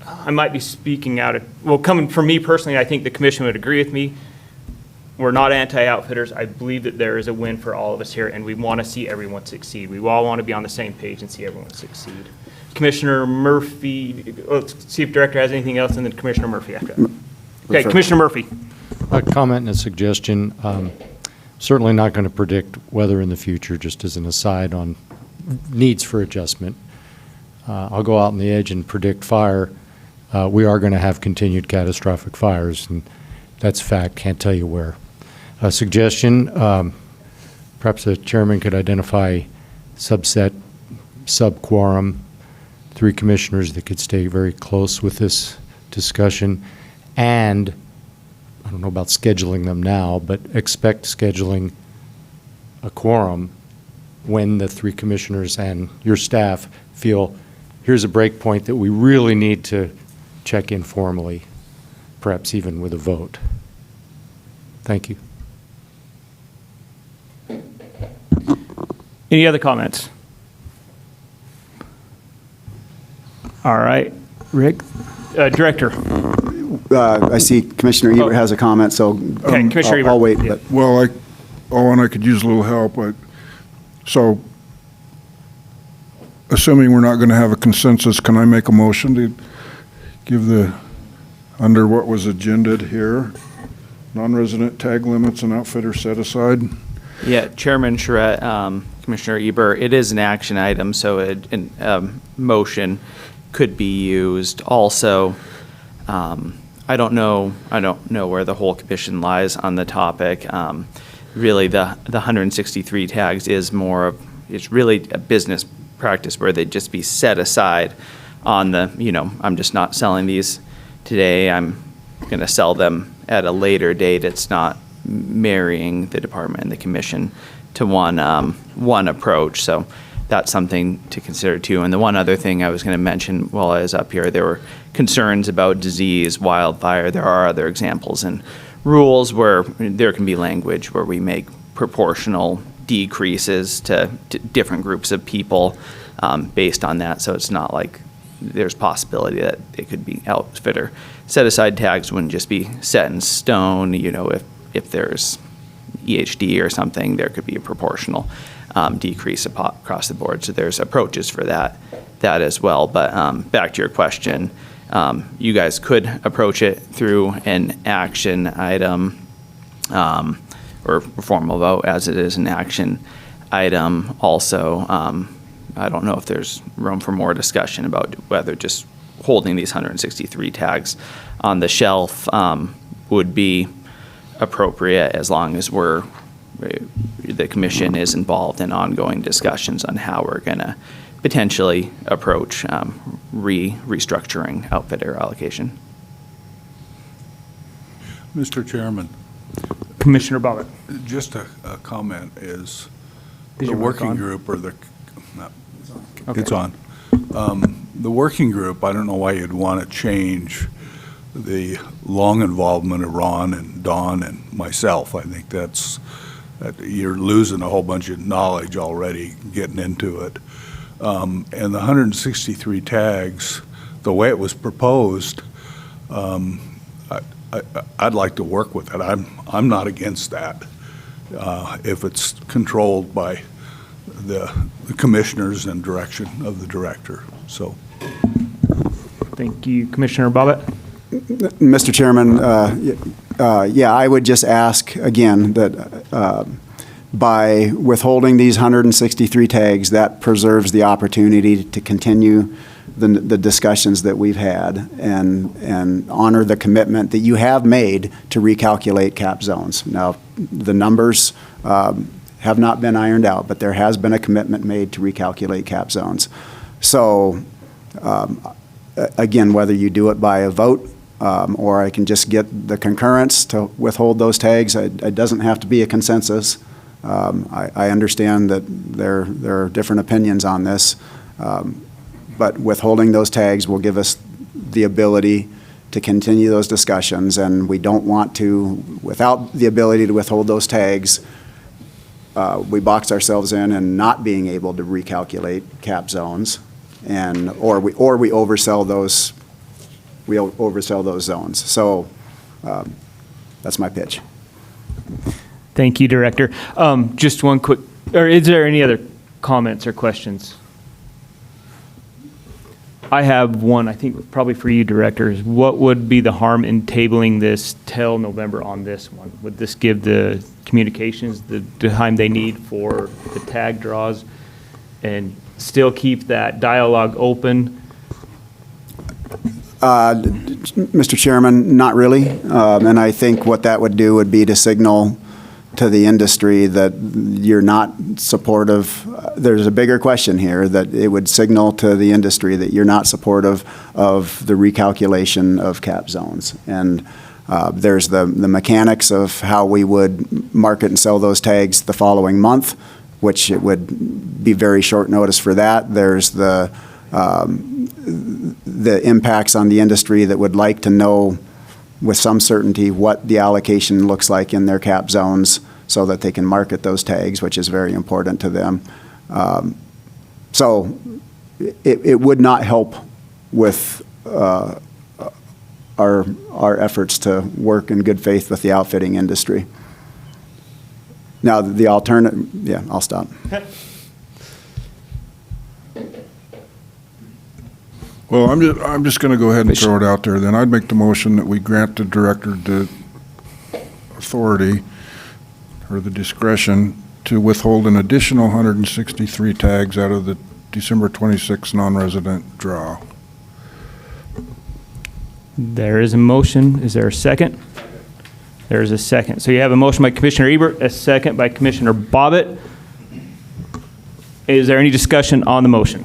I might be speaking out of, well, coming from me personally, I think the commission would agree with me. We're not anti-outfitters. I believe that there is a win for all of us here, and we want to see everyone succeed. We all want to be on the same page and see everyone succeed. Commissioner Murphy, let's see if Director has anything else, and then Commissioner Murphy after that. Okay, Commissioner Murphy. A comment and a suggestion. certainly not going to predict weather in the future, just as an aside on needs for adjustment. I'll go out on the edge and predict fire. We are going to have continued catastrophic fires, and that's fact. Can't tell you where. A suggestion, perhaps the chairman could identify subset, sub-quorum, 3 commissioners that could stay very close with this discussion, and I don't know about scheduling them now, but expect scheduling a quorum when the 3 commissioners and your staff feel here's a break point that we really need to check in formally, perhaps even with a vote. Thank you. Any other comments? All right, Rick, Director. I see Commissioner Ebert has a comment, so Okay, Commissioner I'll Ebert. wait. But Well, and I could use a little help. So, assuming we're not going to have a consensus, can I make a motion to give under what was agended here, non-resident tag limits and outfitter set aside? Yeah, Chairman Charette, Commissioner Ebert, it is an action item, so a motion could be used. Also, I don't know where the whole commission lies on the topic. Really, the 163 tags is it's really a business practice where they'd just be set aside on I'm just not selling these today. I'm going to sell them at a later date. It's not marrying the department and the commission to one approach. So that's something to consider too. And the one other thing I was going to mention while I was up here, there were concerns about disease, wildfire. There are other examples and rules where there can be language where we make proportional decreases to different groups of people based on that. So it's not like there's possibility that it could be outfitter. Set aside tags wouldn't just be set in stone. If there's EHD or something, there could be a proportional decrease across the board. So there's approaches for that as well. But back to your question, you guys could approach it through an action item or formal vote as it is an action item. Also, I don't know if there's room for more discussion about whether just holding these 163 tags on the shelf would be appropriate as long as the commission is involved in ongoing discussions on how we're going to potentially approach restructuring outfitter allocation. Mr. Chairman, Commissioner Bobbitt. just a comment is Is the your mic working on? group or Okay. it's on. The working group, I don't know why you'd want to change the long involvement of Ron and Don and myself. I think that you're losing a whole bunch of knowledge already getting into it. And the 163 tags, the way it was proposed, I'd like to work with it. I'm not against that if it's controlled by the commissioners and direction of the director. So, Thank you, Commissioner Bobbitt. Mr. Chairman, I would just ask again that by withholding these 163 tags, that preserves the opportunity to continue the discussions that we've had and honor the commitment that you have made to recalculate cap zones. Now, the numbers have not been ironed out, but there has been a commitment made to recalculate cap zones. So, again, whether you do it by a vote or I can just get the concurrence to withhold those tags, it doesn't have to be a consensus. I understand that there are different opinions on this, but withholding those tags will give us the ability to continue those discussions, and we don't want to, without the ability to withhold those tags, we box ourselves in and not being able to recalculate cap zones, or we oversell those. We'll oversell those zones. So that's my pitch. Thank you, Director. Just one quick, or is there any other comments or questions? I have one, I think probably for you, directors. What would be the harm in tabling this till November on this one? Would this give the communications the time they need for the tag draws and still keep that dialogue open? Mr. Chairman, not really. And I think what that would do would be to signal to the industry that you're not supportive. There's a bigger question here, that it would signal to the industry that you're not supportive of the recalculation of cap zones. And there's the mechanics of how we would market and sell those tags the following month, which it would be very short notice for that. There's the impacts on the industry that would like to know with some certainty what the allocation looks like in their cap zones so that they can market those tags, which is very important to them. So it would not help with our efforts to work in good faith with the outfitting industry. Now, the alternative, yeah, I'll stop. Well, I'm just going to go ahead and throw it out there. Then I'd make the motion that we grant the director the authority or the discretion to withhold an additional 163 tags out of the December 26 non-resident draw. There is a motion. Is there a second? There is a second. So you have a motion by Commissioner Ebert, a second by Commissioner Bobbitt. Is there any discussion on the motion?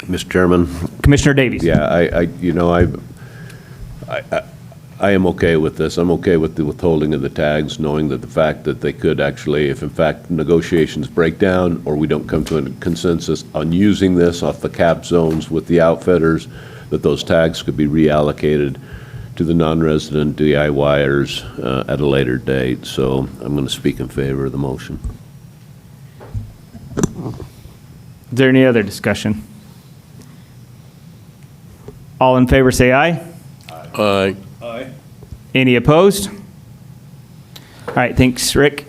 Mr. Chairman? Commissioner Davies. Yeah, I am okay with this. I'm okay with the withholding of the tags, knowing that the fact that they could actually, if in fact negotiations break down or we don't come to a consensus on using this off the cap zones with the outfitters, that those tags could be reallocated to the non-resident DIYers at a later date. So I'm going to speak in favor of the motion. Is there any other discussion? All in favor say aye. Aye. Any opposed? All right, thanks, Rick.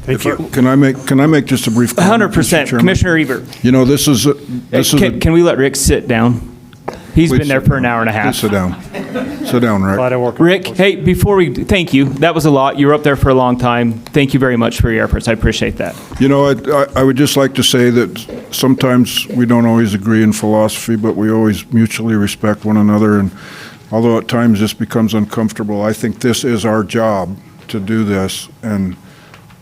Thank you. Can I make just a brief comment, 100%. Mr. Chairman? Commissioner Ebert. You know, this is Can we let Rick sit down? He's been there for an hour and a half. Please sit down. Sit down, Rick. Glad I worked. Rick, hey, before we, thank you. That was a lot. You were up there for a long time. Thank you very much for your efforts. I appreciate that. You know, I would just like to say that sometimes we don't always agree in philosophy, but we always mutually respect one another. And although at times this becomes uncomfortable, I think this is our job to do this and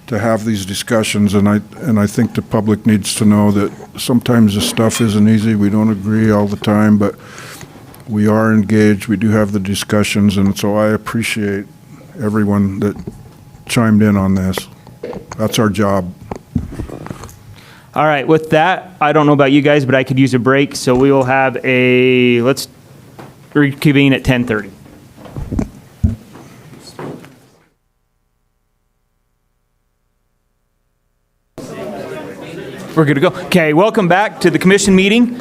to have these discussions. And I think the public needs to know that sometimes this stuff isn't easy. We don't agree all the time, but we are engaged. We do have the discussions. And so I appreciate everyone that chimed in on this. That's our job. All right, with that, I don't know about you guys, but I could use a break. So we will have let's reconvene at 10:30. We're good to go. Okay, welcome back to the commission meeting.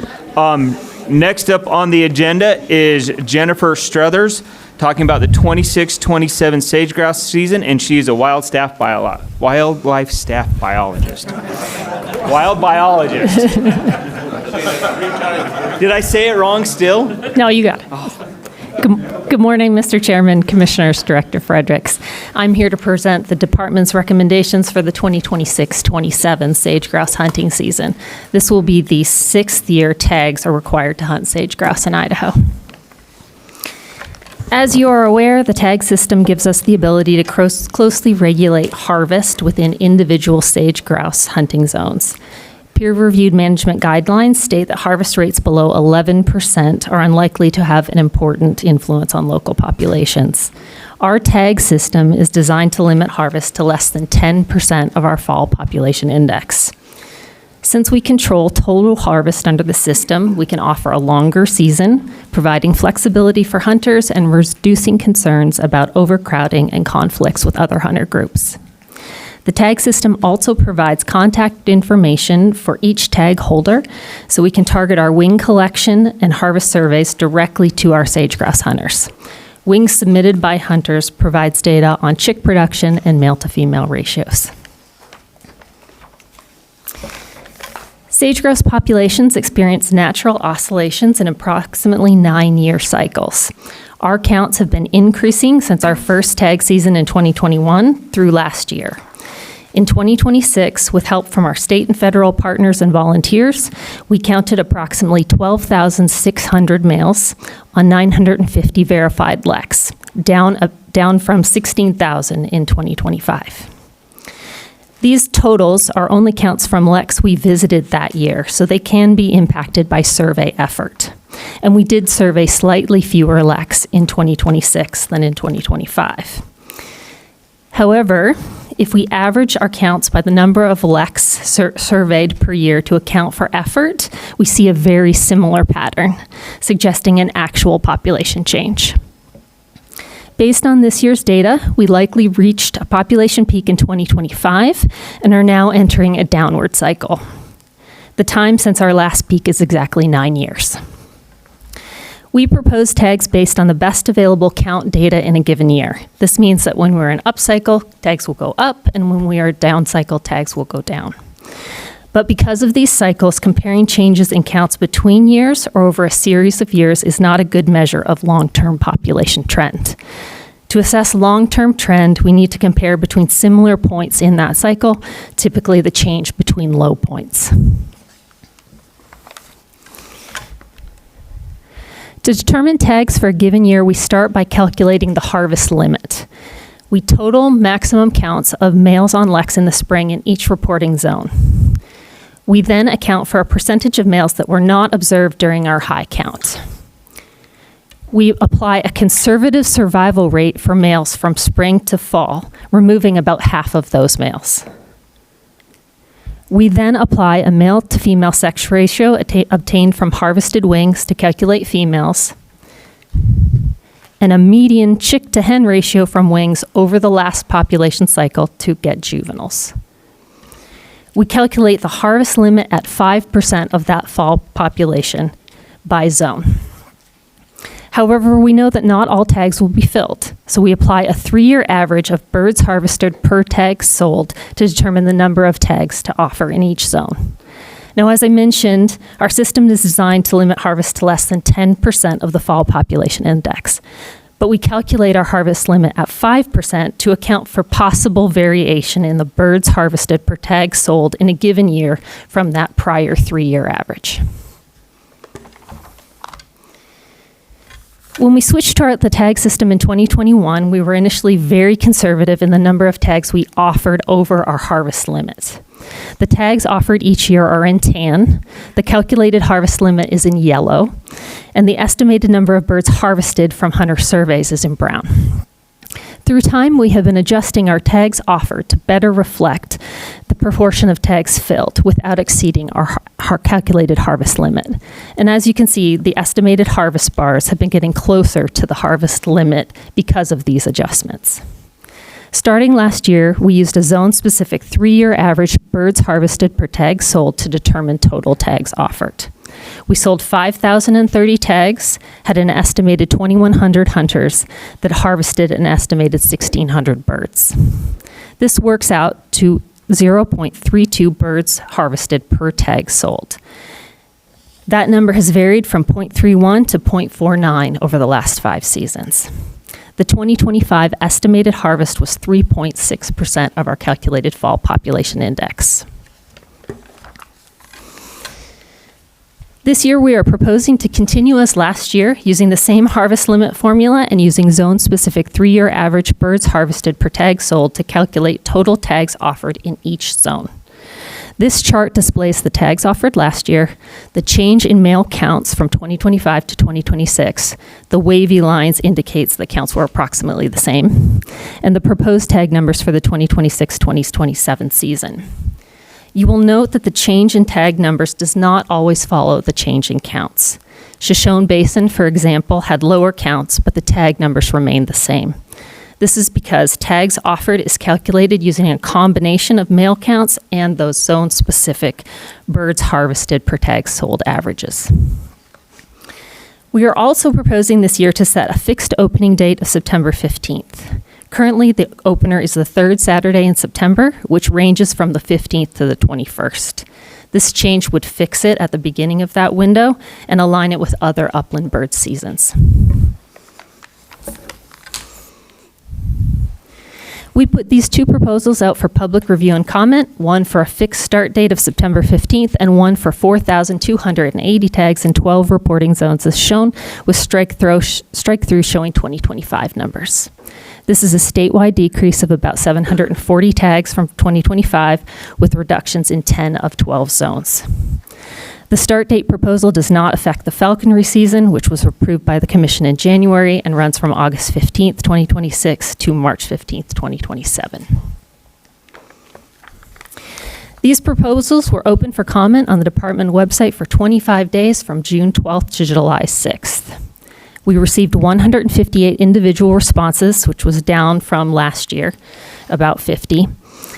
Next up on the agenda is Jennifer Struthers talking about the 26-27 sage-grouse season, and she is a wildlife staff biologist. Wild biologist. Did I say it wrong still? No, you got it. Good morning, Mr. Chairman, Commissioners, Director Fredericks. I'm here to present the department's recommendations for the 2026-27 sage-grouse hunting season. This will be the 6th year tags are required to hunt sage-grouse in Idaho. As you are aware, the tag system gives us the ability to closely regulate harvest within individual sage-grouse hunting zones. Peer-reviewed management guidelines state that harvest rates below 11% are unlikely to have an important influence on local populations. Our tag system is designed to limit harvest to less than 10% of our fall population index. Since we control total harvest under the system, we can offer a longer season, providing flexibility for hunters and reducing concerns about overcrowding and conflicts with other hunter groups. The tag system also provides contact information for each tag holder, so we can target our wing collection and harvest surveys directly to our sage-grouse hunters. Wings submitted by hunters provides data on chick production and male-to-female ratios. Sage-grouse populations experience natural oscillations in approximately 9-year cycles. Our counts have been increasing since our first tag season in 2021 through last year. In 2026, with help from our state and federal partners and volunteers, we counted approximately 12,600 males on 950 verified leks, down from 16,000 in 2025. These totals are only counts from leks we visited that year, so they can be impacted by survey effort. And we did survey slightly fewer leks in 2026 than in 2025. However, if we average our counts by the number of leks surveyed per year to account for effort, we see a very similar pattern, suggesting an actual population change. Based on this year's data, we likely reached a population peak in 2025 and are now entering a downward cycle. The time since our last peak is exactly 9 years. We propose tags based on the best available count data in a given year. This means that when we're in up cycle, tags will go up, and when we are down cycle, tags will go down. But because of these cycles, comparing changes in counts between years or over a series of years is not a good measure of long-term population trend. To assess long-term trend, we need to compare between similar points in that cycle, typically the change between low points. To determine tags for a given year, we start by calculating the harvest limit. We total maximum counts of males on leks in the spring in each reporting zone. We then account for a percentage of males that were not observed during our high count. We apply a conservative survival rate for males from spring to fall, removing about half of those males. We then apply a male to female sex ratio obtained from harvested wings to calculate females, and a median chick to hen ratio from wings over the last population cycle to get juveniles. We calculate the harvest limit at 5% of that fall population by zone. However, we know that not all tags will be filled, so we apply a 3-year average of birds harvested per tag sold to determine the number of tags to offer in each zone. Now, as I mentioned, our system is designed to limit harvest to less than 10% of the fall population index, but we calculate our harvest limit at 5% to account for possible variation in the birds harvested per tag sold in a given year from that prior 3-year average. When we switched to the tag system in 2021, we were initially very conservative in the number of tags we offered over our harvest limit. The tags offered each year are in tan, the calculated harvest limit is in yellow, and the estimated number of birds harvested from hunter surveys is in brown. Through time, we have been adjusting our tags offered to better reflect the proportion of tags filled without exceeding our calculated harvest limit. And as you can see, the estimated harvest bars have been getting closer to the harvest limit because of these adjustments. Starting last year, we used a zone-specific 3-year average birds harvested per tag sold to determine total tags offered. We sold 5,030 tags, had an estimated 2,100 hunters that harvested an estimated 1,600 birds. This works out to 0.32 birds harvested per tag sold. That number has varied from 0.31 to 0.49 over the last 5 seasons. The 2025 estimated harvest was 3.6% of our calculated fall population index. This year, we are proposing to continue as last year, using the same harvest limit formula and using zone-specific 3-year average birds harvested per tag sold to calculate total tags offered in each zone. This chart displays the tags offered last year, the change in male counts from 2025 to 2026. The wavy lines indicates the counts were approximately the same, and the proposed tag numbers for the 2026-2027 season. You will note that the change in tag numbers does not always follow the change in counts. Shoshone Basin, for example, had lower counts, but the tag numbers remained the same. This is because tags offered is calculated using a combination of male counts and those zone-specific birds harvested per tag sold averages. We are also proposing this year to set a fixed opening date of September 15th. Currently, the opener is the 3rd Saturday in September, which ranges from the 15th to the 21st. This change would fix it at the beginning of that window and align it with other upland bird seasons. We put these two proposals out for public review and comment, one for a fixed start date of September 15th and one for 4,280 tags in 12 reporting zones as shown, with strike-through showing 2025 numbers. This is a statewide decrease of about 740 tags from 2025, with reductions in 10 of 12 zones. The start date proposal does not affect the falconry season, which was approved by the Commission in January and runs from August 15th, 2026 to March 15th, 2027. These proposals were open for comment on the department website for 25 days from June 12th to July 6th. We received 158 individual responses, which was down from last year, about 50.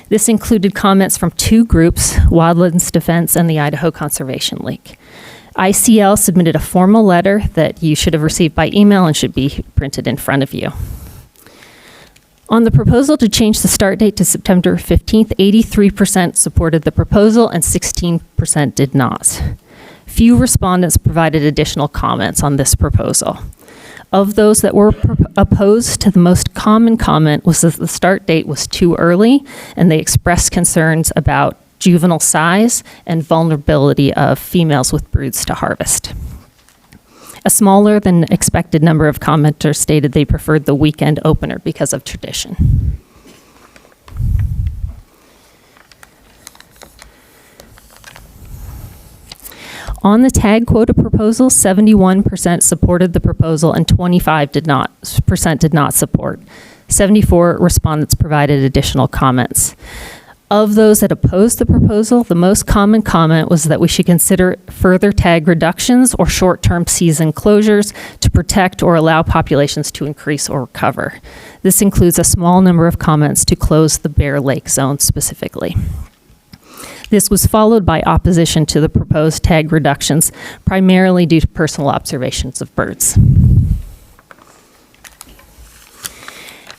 This included comments from two groups, Wildlands Defense and the Idaho Conservation League. ICL submitted a formal letter that you should have received by email and should be printed in front of you. On the proposal to change the start date to September 15th, 83% supported the proposal and 16% did not. Few respondents provided additional comments on this proposal. Of those that were opposed, the most common comment was that the start date was too early, and they expressed concerns about juvenile size and vulnerability of females with broods to harvest. A smaller than expected number of commenters stated they preferred the weekend opener because of tradition. On the tag quota proposal, 71% supported the proposal and 25% did not support. 74 respondents provided additional comments. Of those that opposed the proposal, the most common comment was that we should consider further tag reductions or short-term season closures to protect or allow populations to increase or recover. This includes a small number of comments to close the Bear Lake zone specifically. This was followed by opposition to the proposed tag reductions, primarily due to personal observations of birds.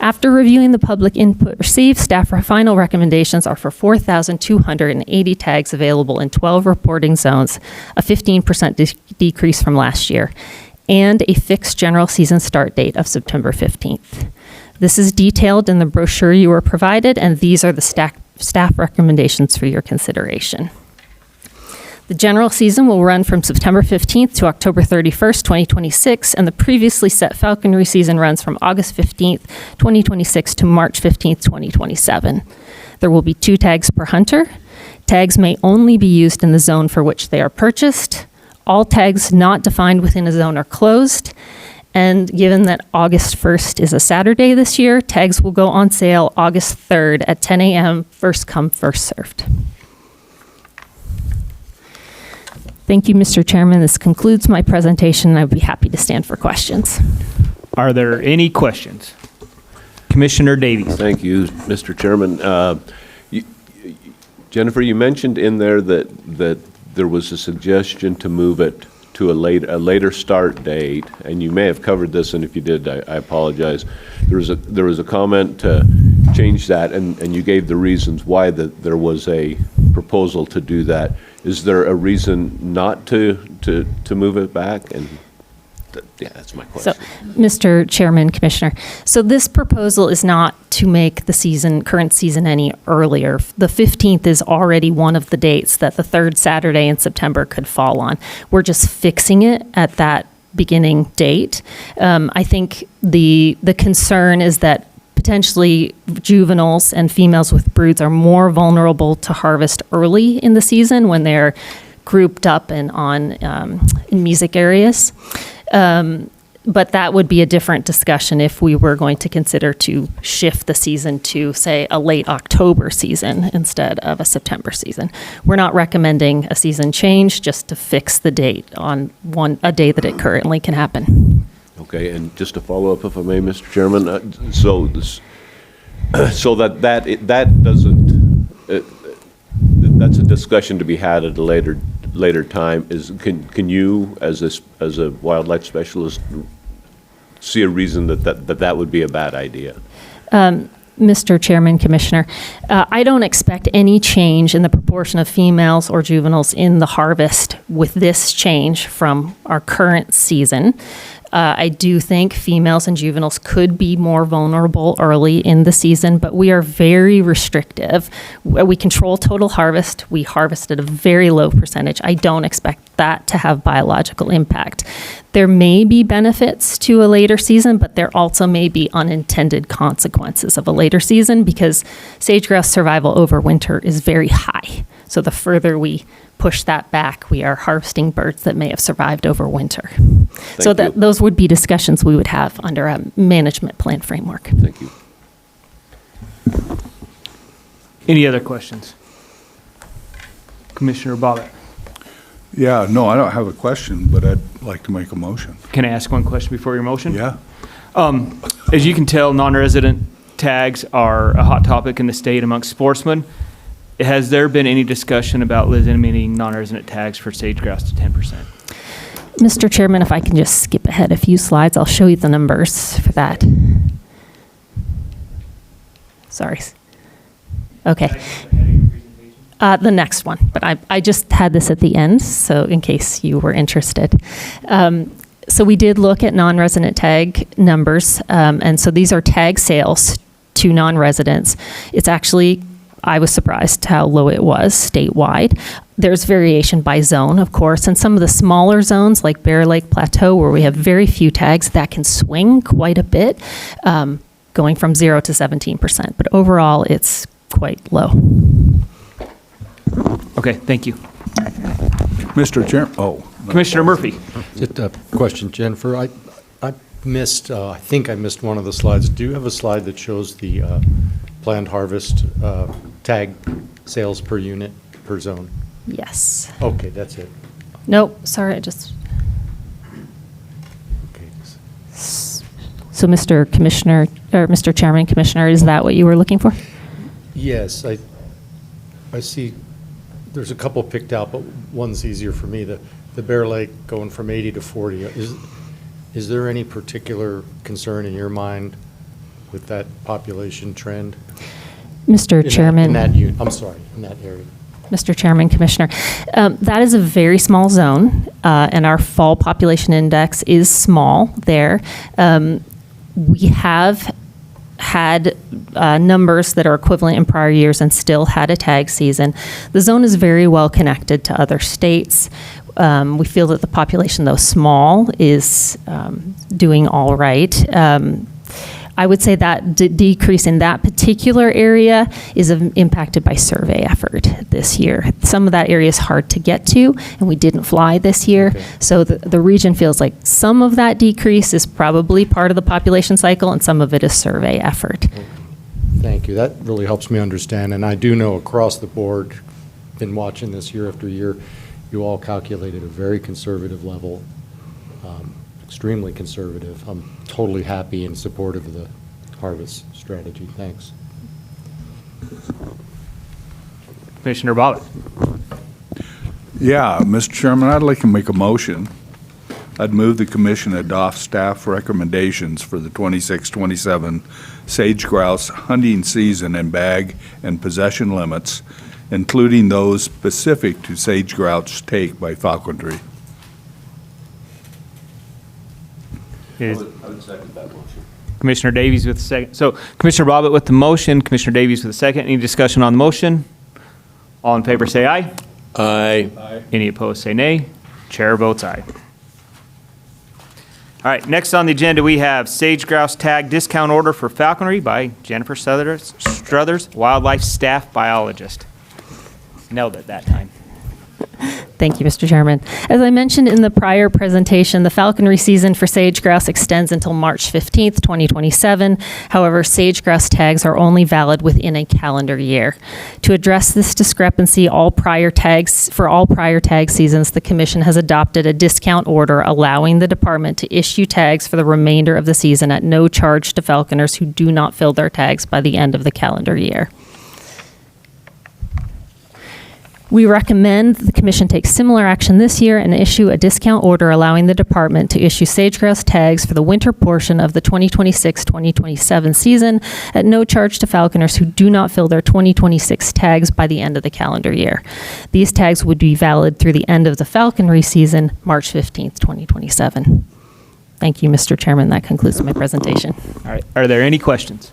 After reviewing the public input received, staff final recommendations are for 4,280 tags available in 12 reporting zones, a 15% decrease from last year, and a fixed general season start date of September 15th. This is detailed in the brochure you were provided, and these are the staff recommendations for your consideration. The general season will run from September 15th to October 31st, 2026, and the previously set falconry season runs from August 15th, 2026 to March 15th, 2027. There will be 2 tags per hunter. Tags may only be used in the zone for which they are purchased. All tags not defined within a zone are closed. And given that August 1st is a Saturday this year, tags will go on sale August 3rd at 10 a.m., first come, first served. Thank you, Mr. Chairman. This concludes my presentation, and I'd be happy to stand for questions. Are there any questions? Commissioner Davies. Thank you, Mr. Chairman. Jennifer, you mentioned in there that there was a suggestion to move it to a later start date, and you may have covered this, and if you did, I apologize. There was a comment to change that, and you gave the reasons why there was a proposal to do that. Is there a reason not to move it back? And yeah, that's my question. So, Mr. Chairman, Commissioner, so this proposal is not to make the current season any earlier. The 15th is already one of the dates that the third Saturday in September could fall on. We're just fixing it at that beginning date. I think the concern is that potentially juveniles and females with broods are more vulnerable to harvest early in the season when they're grouped up and on in music areas. But that would be a different discussion if we were going to consider to shift the season to, say, a late October season instead of a September season. We're not recommending a season change, just to fix the date on a day that it currently can happen. Okay, and just to follow up, if I may, Mr. Chairman, so that doesn't, that's a discussion to be had at a later time. Can you, as a wildlife specialist, see a reason that would be a bad idea? Mr. Chairman, Commissioner, I don't expect any change in the proportion of females or juveniles in the harvest with this change from our current season. I do think females and juveniles could be more vulnerable early in the season, but we are very restrictive. We control total harvest. We harvest at a very low percentage. I don't expect that to have biological impact. There may be benefits to a later season, but there also may be unintended consequences of a later season because sage-grouse survival over winter is very high. So the further we push that back, we are harvesting birds that may have survived over winter. So those would be discussions we would have under a management plan framework. Thank you. Any other questions? Commissioner Bobbitt. Yeah, no, I don't have a question, but I'd like to make a motion. Can I ask one question before your motion? Yeah. As you can tell, non-resident tags are a hot topic in the state amongst sportsmen. Has there been any discussion about eliminating non-resident tags for sage-grouse to 10%? Mr. Chairman, if I can just skip ahead a few slides, I'll show you the numbers for that. Sorry. Okay. The next one, but I just had this at the end, so in case you were interested. So we did look at non-resident tag numbers, and so these are tag sales to non-residents. It's actually, I was surprised how low it was statewide. There's variation by zone, of course, and some of the smaller zones like Bear Lake Plateau, where we have very few tags, that can swing quite a bit, going from 0 to 17%. But overall, it's quite low. Okay, thank you. Mr. Chair, oh. Commissioner Murphy. Just a question, Jennifer. I missed, I think I missed one of the slides. Do you have a slide that shows the planned harvest tag sales per unit, per zone? Yes. Okay, that's it. Nope, sorry, I just. Okay. So, Mr. Commissioner, or Mr. Chairman, Commissioner, is that what you were looking for? Yes, I see there's a couple picked out, but one's easier for me. The Bear Lake going from 80 to 40. Is there any particular concern in your mind with that population trend? Mr. Chairman. I'm sorry, in that area. Mr. Chairman, Commissioner, that is a very small zone, and our fall population index is small there. We have had numbers that are equivalent in prior years and still had a tag season. The zone is very well connected to other states. We feel that the population, though small, is doing all right. I would say that decrease in that particular area is impacted by survey effort this year. Some of that area is hard to get to, and we didn't fly this year. Okay. So the region feels like some of that decrease is probably part of the population cycle, and some of it is survey effort. Thank you. That really helps me understand. And I do know across the board, been watching this year after year, you all calculated a very conservative level. Extremely conservative. I'm totally happy and supportive of the harvest strategy. Thanks. Commissioner Bobbitt. Yeah, Mr. Chairman, I'd like to make a motion. I'd move the commission adopt staff recommendations for the 26-27 sage-grouse hunting season and bag and possession limits, including those specific to sage-grouse take by Falconry. I would second that motion. Commissioner Davies with the second. So Commissioner Bobbitt with the motion, Commissioner Davies with the second. Any discussion on the motion? All in favor say aye. Aye. Any opposed say nay. Chair votes aye. All right, next on the agenda we have sage-grouse tag discount order for falconry by Jennifer Struthers, wildlife staff biologist. Nailed it that time. Thank you, Mr. Chairman. As I mentioned in the prior presentation, the falconry season for sage-grouse extends until March 15th, 2027. However, sage-grouse tags are only valid within a calendar year. To address this discrepancy, for all prior tag seasons, the Commission has adopted a discount order allowing the Department to issue tags for the remainder of the season at no charge to falconers who do not fill their tags by the end of the calendar year. We recommend the Commission take similar action this year and issue a discount order allowing the Department to issue sage-grouse tags for the winter portion of the 2026-2027 season at no charge to falconers who do not fill their 2026 tags by the end of the calendar year. These tags would be valid through the end of the falconry season, March 15th, 2027. Thank you, Mr. Chairman. That concludes my presentation. All right, are there any questions?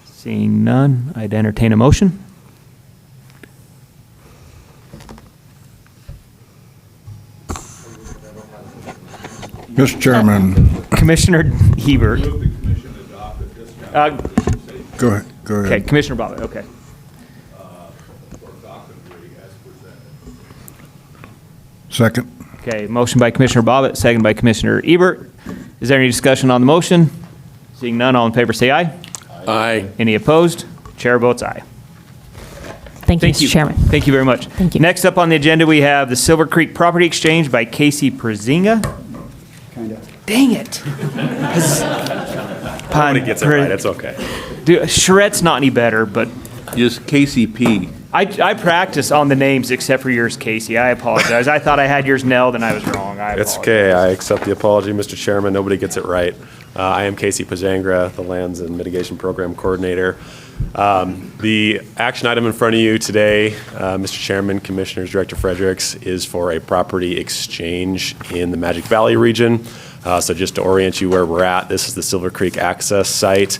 Seeing none, I'd entertain a motion. Mr. Chairman, Commissioner Hebert. go ahead. Okay, Commissioner Bobbitt, okay. Second. Okay, motion by Commissioner Bobbitt, second by Commissioner Ebert. Is there any discussion on the motion? Seeing none, all in favor say aye. Aye. Any opposed? Chair votes aye. Thank you, Mr. Chairman. Thank you very much. Thank you. Next up on the agenda, we have the Silver Creek Property Exchange by Casey Perzinga. Dang it. Nobody gets it right, it's okay. Dude, Charette's not any better, but Just KCP. I practice on the names except for yours, Casey. I apologize. I thought I had yours nailed and I was wrong. I It's apologize. okay, I accept the apology, Mr. Chairman, nobody gets it right. I am Casey Pajangra, the Lands and Mitigation Program Coordinator. The action item in front of you today, Mr. Chairman, Commissioners, Director Fredericks, is for a property exchange in the Magic Valley region. So just to orient you where we're at, this is the Silver Creek access site.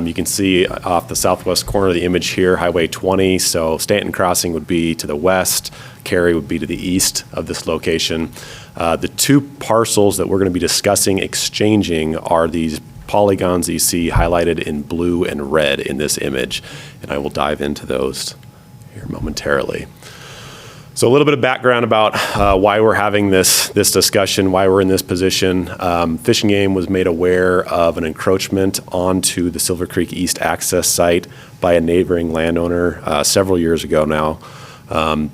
You can see off the southwest corner of the image here, Highway 20. So Stanton Crossing would be to the west, Cary would be to the east of this location. The two parcels that we're going to be discussing exchanging are these polygons you see highlighted in blue and red in this image. And I will dive into those here momentarily. So a little bit of background about why we're having this discussion, why we're in this position. Fish and Game was made aware of an encroachment onto the Silver Creek East access site by a neighboring landowner several years ago now.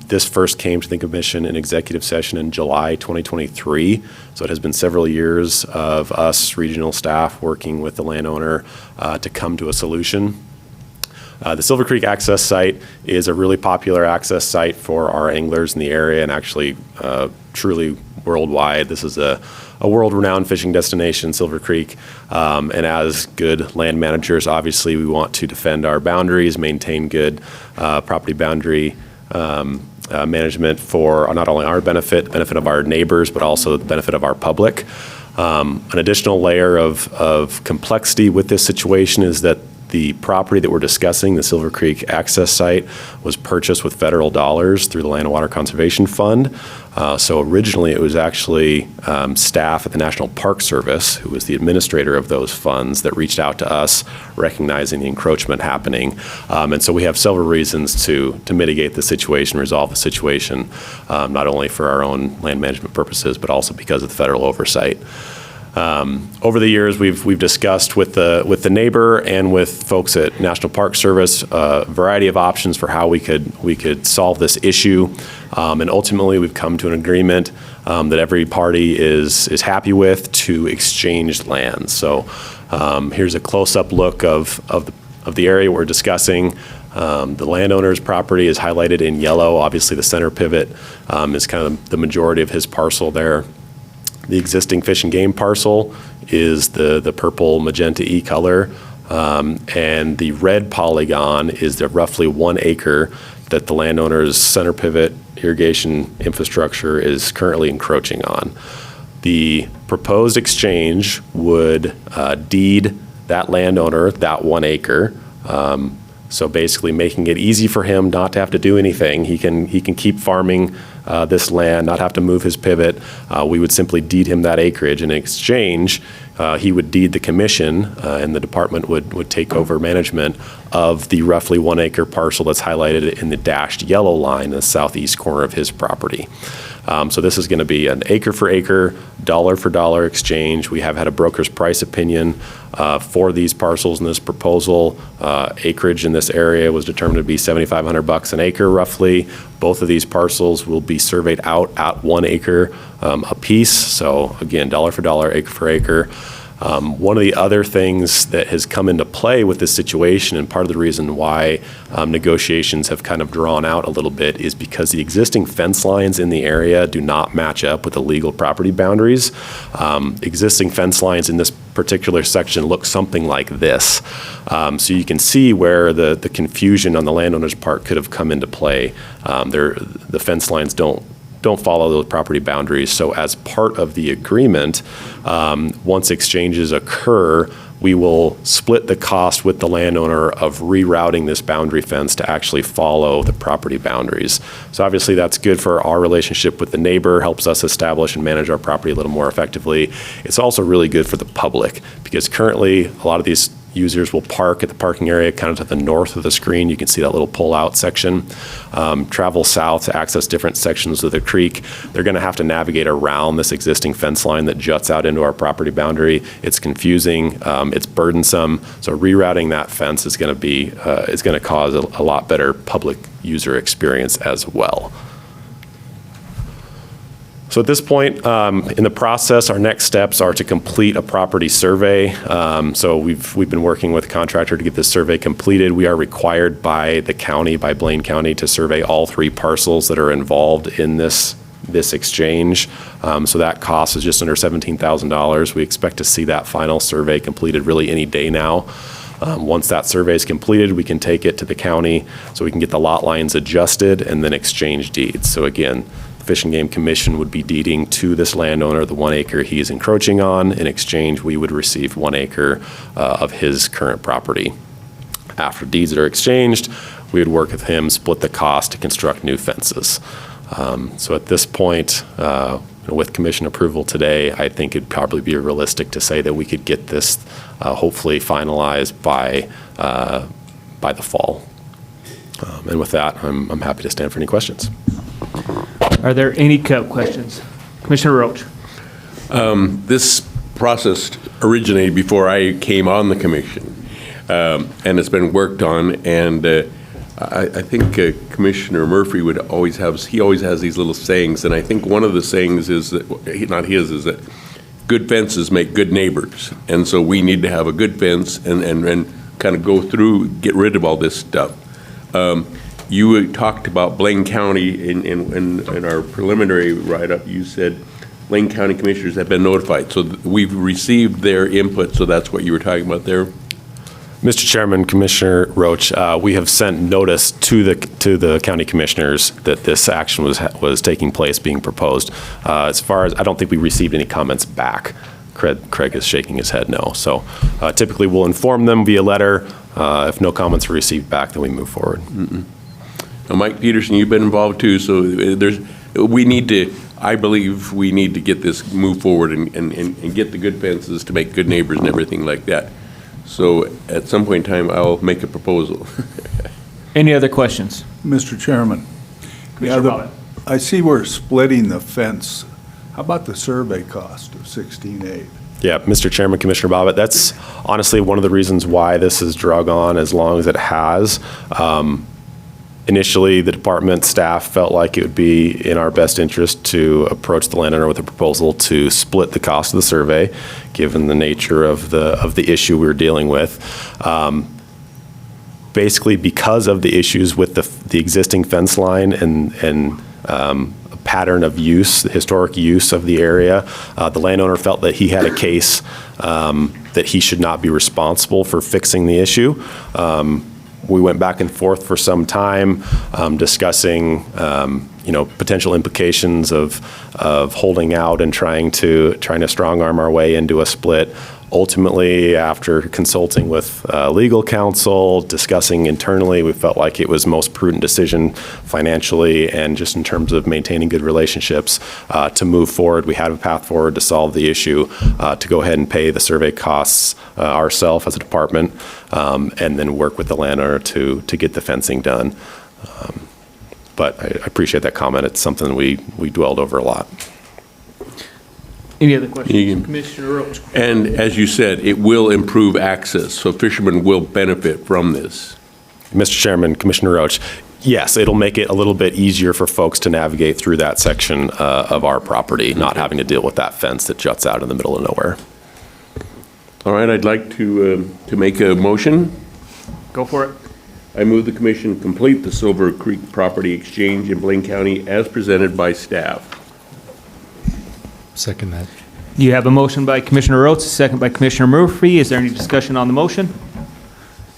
This first came to the Commission in executive session in July 2023. So it has been several years of us regional staff working with the landowner to come to a solution. The Silver Creek access site is a really popular access site for our anglers in the area and actually truly worldwide. This is a world-renowned fishing destination, Silver Creek. And as good land managers, obviously we want to defend our boundaries, maintain good property boundary management for not only our benefit of our neighbors, but also the benefit of our public. An additional layer of complexity with this situation is that the property that we're discussing, the Silver Creek access site, was purchased with federal dollars through the Land and Water Conservation Fund. So originally it was actually staff at the National Park Service, who was the administrator of those funds, that reached out to us recognizing the encroachment happening. And so we have several reasons to mitigate the situation, resolve the situation, not only for our own land management purposes, but also because of the federal oversight. Over the years, we've discussed with the neighbor and with folks at National Park Service a variety of options for how we could solve this issue, and ultimately we've come to an agreement that every party is happy with to exchange land. So here's a close-up look of the area we're discussing. The landowner's property is highlighted in yellow. Obviously, the center pivot is kind of the majority of his parcel there. The existing Fish and Game parcel is the purple magenta E color, and the red polygon is the roughly 1 acre that the landowner's center pivot irrigation infrastructure is currently encroaching on. The proposed exchange would deed that landowner that 1 acre. So basically making it easy for him not to have to do anything. He can keep farming this land, not have to move his pivot. We would simply deed him that acreage. In exchange, he would deed the commission, and the department would take over management of the roughly 1 acre parcel that's highlighted in the dashed yellow line in the southeast corner of his property. So this is going to be an acre for acre, dollar for dollar exchange. We have had a broker's price opinion for these parcels in this proposal. Acreage in this area was determined to be $7,500 an acre roughly. Both of these parcels will be surveyed out at 1 acre apiece. So again, dollar for dollar, acre for acre. One of the other things that has come into play with this situation, and part of the reason why negotiations have kind of drawn out a little bit, is because the existing fence lines in the area do not match up with the legal property boundaries. Existing fence lines in this particular section look something like this. So you can see where the confusion on the landowner's part could have come into play. The fence lines don't follow those property boundaries. So as part of the agreement, once exchanges occur, we will split the cost with the landowner of rerouting this boundary fence to actually follow the property boundaries. So obviously that's good for our relationship with the neighbor, helps us establish and manage our property a little more effectively. It's also really good for the public, because currently a lot of these users will park at the parking area kind of to the north of the screen. You can see that little pull-out section. Travel south to access different sections of the creek. They're going to have to navigate around this existing fence line that juts out into our property boundary. It's confusing. It's burdensome. So rerouting that fence is going to cause a lot better public user experience as well. So at this point in the process, our next steps are to complete a property survey. So we've been working with a contractor to get this survey completed. We are required by the county, by Blaine County, to survey all 3 parcels that are involved in this exchange. So that cost is just under $17,000. We expect to see that final survey completed really any day now. Once that survey is completed, we can take it to the county so we can get the lot lines adjusted and then exchange deeds. So again, the Fish and Game Commission would be deeding to this landowner the 1 acre he is encroaching on. In exchange, we would receive 1 acre of his current property. After deeds are exchanged, we would work with him, split the cost to construct new fences. So at this point, with commission approval today, I think it'd probably be realistic to say that we could get this hopefully finalized by the fall. And with that, I'm happy to stand for any questions. Are there any questions? Commissioner Roach. This process originated before I came on the commission, and it's been worked on, and I think Commissioner Murphy always has these little sayings, and I think one of the sayings is that, not his, is that good fences make good neighbors, and so we need to have a good fence and kind of go through, get rid of all this stuff. You talked about Blaine County in our preliminary write-up. You said Blaine County commissioners have been notified, so we've received their input, so that's what you were talking about there? Mr. Chairman, Commissioner Roach, we have sent notice to the county commissioners that this action was taking place, being proposed. As far as, I don't think we received any comments back. Craig is shaking his head no. So typically we'll inform them via letter. If no comments are received back, then we move forward. Now, Mike Peterson, you've been involved too, so I believe we need to get this move forward and get the good fences to make good neighbors and everything like that. So at some point in time, I'll make a proposal. Any other questions? Mr. Chairman. Commissioner Bobbitt. I see we're splitting the fence. How about the survey cost of $16,800? Yeah, Mr. Chairman, Commissioner Bobbitt, that's honestly one of the reasons why this has drug on as long as it has. Initially, the department staff felt like it would be in our best interest to approach the landowner with a proposal to split the cost of the survey, given the nature of the issue we were dealing with. Basically, because of the issues with the existing fence line and pattern of use, the historic use of the area, the landowner felt that he had a case that he should not be responsible for fixing the issue. We went back and forth for some time discussing, potential implications of holding out and trying to strong arm our way into a split. Ultimately, after consulting with legal counsel, discussing internally, we felt like it was most prudent decision financially and just in terms of maintaining good relationships to move forward. We had a path forward to solve the issue, to go ahead and pay the survey costs ourselves as a department, and then work with the landowner to get the fencing done. But I appreciate that comment. It's something we dwelled over a lot. Any other questions? Commissioner Roach. And as you said, it will improve access, so fishermen will benefit from this. Mr. Chairman, Commissioner Roach, yes, it'll make it a little bit easier for folks to navigate through that section of our property, not having to deal with that fence that juts out in the middle of nowhere. All right, I'd like to make a motion. Go for it. I move the commission complete the Silver Creek property exchange in Blaine County as presented by staff. Second that. You have a motion by Commissioner Oates, a second by Commissioner Murphy. Is there any discussion on the motion?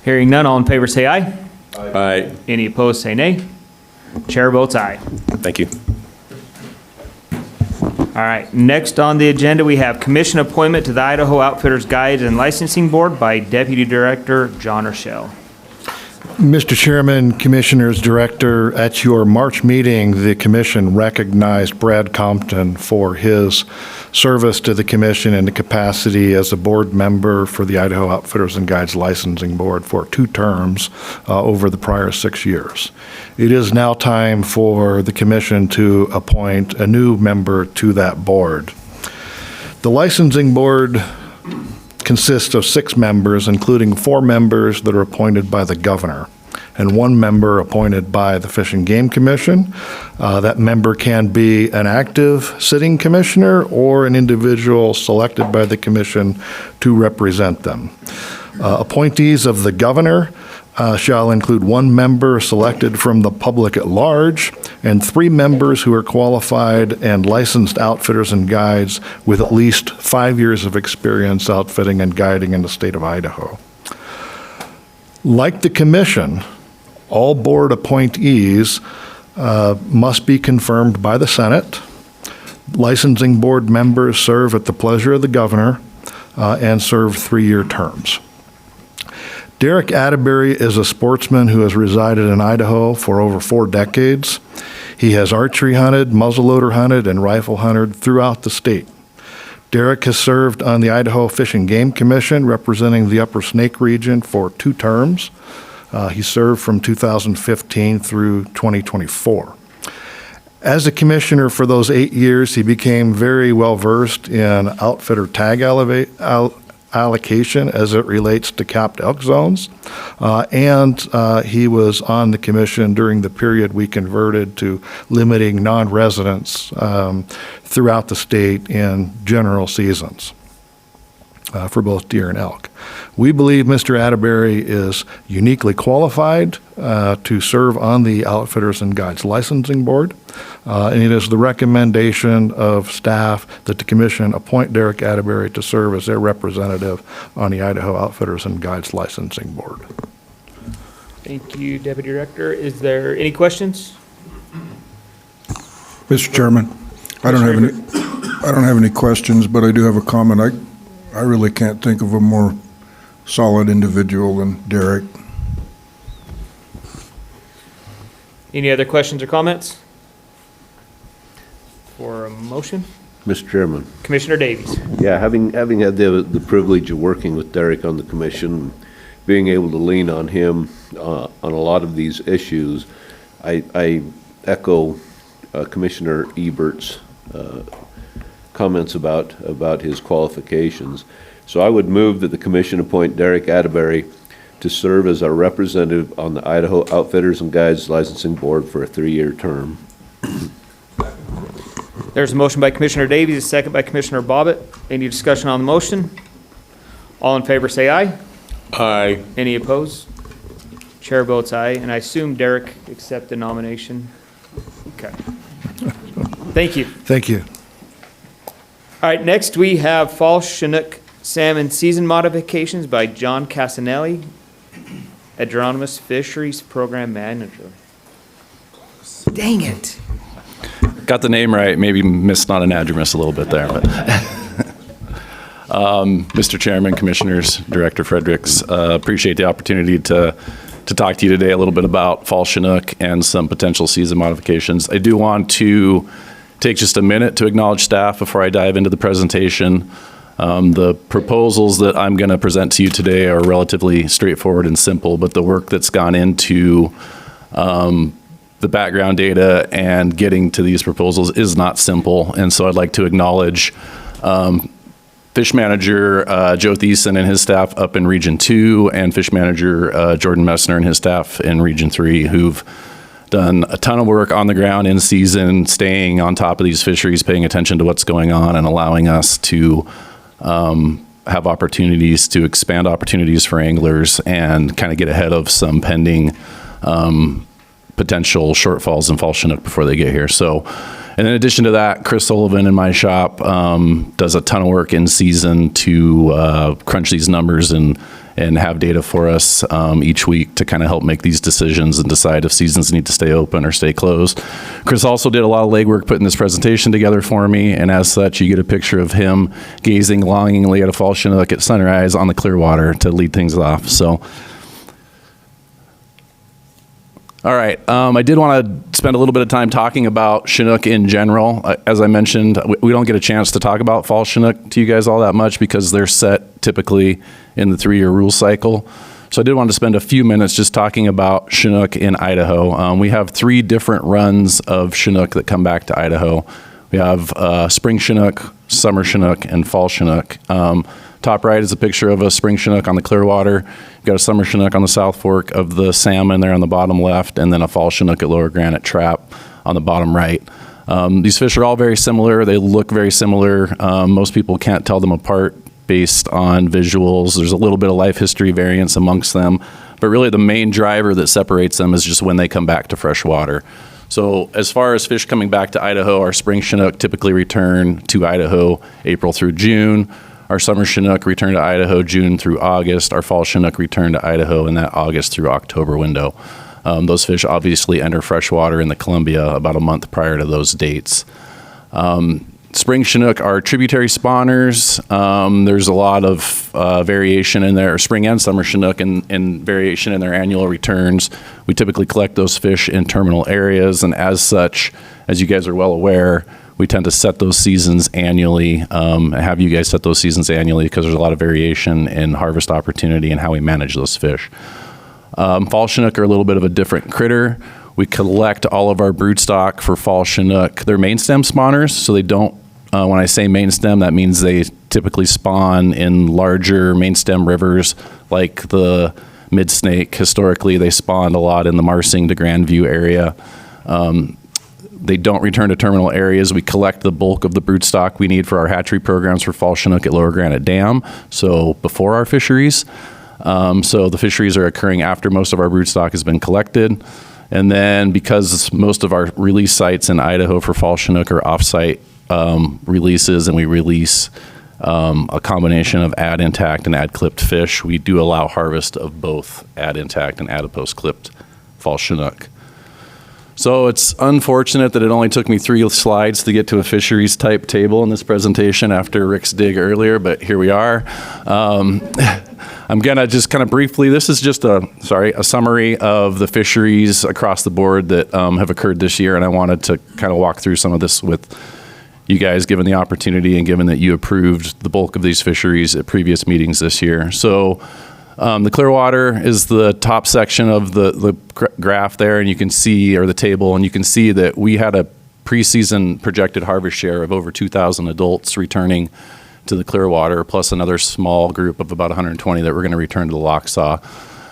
Hearing none, all in favor say aye. Aye. Any opposed say nay. Chair votes aye. Thank you. All right, next on the agenda, we have commission appointment to the Idaho Outfitters Guide and Licensing Board by Deputy Director John Rochelle. Mr. Chairman, Commissioners, Director, at your March meeting, the Commission recognized Brad Compton for his service to the Commission in the capacity as a board member for the Idaho Outfitters and Guides Licensing Board for 2 terms over the prior 6 years. It is now time for the Commission to appoint a new member to that board. The Licensing Board consists of 6 members, including 4 members that are appointed by the governor and 1 member appointed by the Fish and Game Commission. That member can be an active sitting commissioner or an individual selected by the commission to represent them. Appointees of the governor shall include 1 member selected from the public at large and 3 members who are qualified and licensed outfitters and guides with at least 5 years of experience outfitting and guiding in the state of Idaho. Like the commission, all board appointees must be confirmed by the Senate. Licensing board members serve at the pleasure of the governor and serve 3-year terms. Derek Atterbury is a sportsman who has resided in Idaho for over 4 decades. He has archery hunted, muzzleloader hunted, and rifle hunted throughout the state. Derek has served on the Idaho Fish and Game Commission representing the Upper Snake region for 2 terms. He served from 2015 through 2024. As a commissioner for those 8 years, he became very well versed in outfitter tag allocation as it relates to capped elk zones. And he was on the commission during the period we converted to limiting non-residents throughout the state in general seasons for both deer and elk. We believe Mr. Atterbury is uniquely qualified to serve on the Outfitters and Guides Licensing Board. And it is the recommendation of staff that the commission appoint Derek Atterbury to serve as their representative on the Idaho Outfitters and Guides Licensing Board. Thank you, Deputy Director. Is there any questions? Mr. Chairman, I don't have any questions, but I do have a comment. I really can't think of a more solid individual than Derek. Any other questions or comments? For a motion? Mr. Chairman. Commissioner Davies. Yeah, having had the privilege of working with Derek on the commission, being able to lean on him on a lot of these issues, I echo Commissioner Ebert's comments about his qualifications. So I would move that the commission appoint Derek Atterbury to serve as our representative on the Idaho Outfitters and Guides Licensing Board for a 3-year term. There's a motion by Commissioner Davies, a second by Commissioner Bobbitt. Any discussion on the motion? All in favor say aye. Aye. Any opposed? Chair votes aye, and I assume Derek accept the nomination. Okay. Thank you. Thank you. All right, next we have Fall Chinook Salmon Season Modifications by John Casanelli, Agronomist Fisheries Program Manager. Dang it. Got the name right, maybe missed on an address a little bit there. But Mr. Chairman, Commissioners, Director Fredericks, appreciate the opportunity to talk to you today a little bit about Fall Chinook and some potential season modifications. I do want to take just a minute to acknowledge staff before I dive into the presentation. The proposals that I'm going to present to you today are relatively straightforward and simple, but the work that's gone into the background data and getting to these proposals is not simple. And so I'd like to acknowledge Fish Manager Joe Thiessen and his staff up in Region 2 and Fish Manager Jordan Messner and his staff in Region 3 who've done a ton of work on the ground in season, staying on top of these fisheries, paying attention to what's going on and allowing us to have opportunities to expand opportunities for anglers and kind of get ahead of some pending potential shortfalls in fall Chinook before they get here. So, and in addition to that, Chris Sullivan in my shop does a ton of work in season to crunch these numbers and have data for us each week to kind of help make these decisions and decide if seasons need to stay open or stay closed. Chris also did a lot of legwork putting this presentation together for me, and as such, you get a picture of him gazing longingly at a fall Chinook at sunrise on the Clearwater to lead things off. So, all right, I did want to spend a little bit of time talking about Chinook in general. As I mentioned, we don't get a chance to talk about fall Chinook to you guys all that much because they're set typically in the 3-year rule cycle. So I did want to spend a few minutes just talking about Chinook in Idaho. We have 3 different runs of Chinook that come back to Idaho. We have spring Chinook, summer Chinook, and fall Chinook. Top right is a picture of a spring Chinook on the Clearwater. You've got a summer Chinook on the South Fork of the Salmon there on the bottom left, and then a fall Chinook at Lower Granite Trap on the bottom right. These fish are all very similar. They look very similar. Most people can't tell them apart based on visuals. There's a little bit of life history variance amongst them, but really the main driver that separates them is just when they come back to fresh water. So as far as fish coming back to Idaho, our spring Chinook typically return to Idaho April through June. Our summer Chinook return to Idaho June through August. Our fall Chinook return to Idaho in that August through October window. Those fish obviously enter freshwater in the Columbia about a month prior to those dates. Spring Chinook are tributary spawners. There's a lot of variation in their spring and summer Chinook and variation in their annual returns. We typically collect those fish in terminal areas, and as such, as you guys are well aware, we tend to set those seasons annually, have you guys set those seasons annually because there's a lot of variation in harvest opportunity and how we manage those fish. Fall Chinook are a little bit of a different critter. We collect all of our broodstock for fall Chinook. They're main stem spawners, so they don't, when I say main stem, that means they typically spawn in larger main stem rivers like the Mid-Snake. Historically, they spawned a lot in the Marsing to Grandview area. They don't return to terminal areas. We collect the bulk of the broodstock we need for our hatchery programs for fall Chinook at Lower Granite Dam, so before our fisheries. So the fisheries are occurring after most of our broodstock has been collected. And then because most of our release sites in Idaho for fall Chinook are off-site releases, and we release a combination of ad intact and ad clipped fish, we do allow harvest of both ad intact and adipose clipped fall Chinook. So it's unfortunate that it only took me 3 slides to get to a fisheries type table in this presentation after Rick's dig earlier, but here we are. I'm gonna just kind of briefly, this is just a summary of the fisheries across the board that have occurred this year, and I wanted to kind of walk through some of this with you guys, given the opportunity and given that you approved the bulk of these fisheries at previous meetings this year. So the Clearwater is the top section of the graph there, and you can see, or the table, and you can see that we had a preseason projected harvest share of over 2,000 adults returning to the Clearwater, plus another small group of about 120 that we're going to return to the Lochsaw.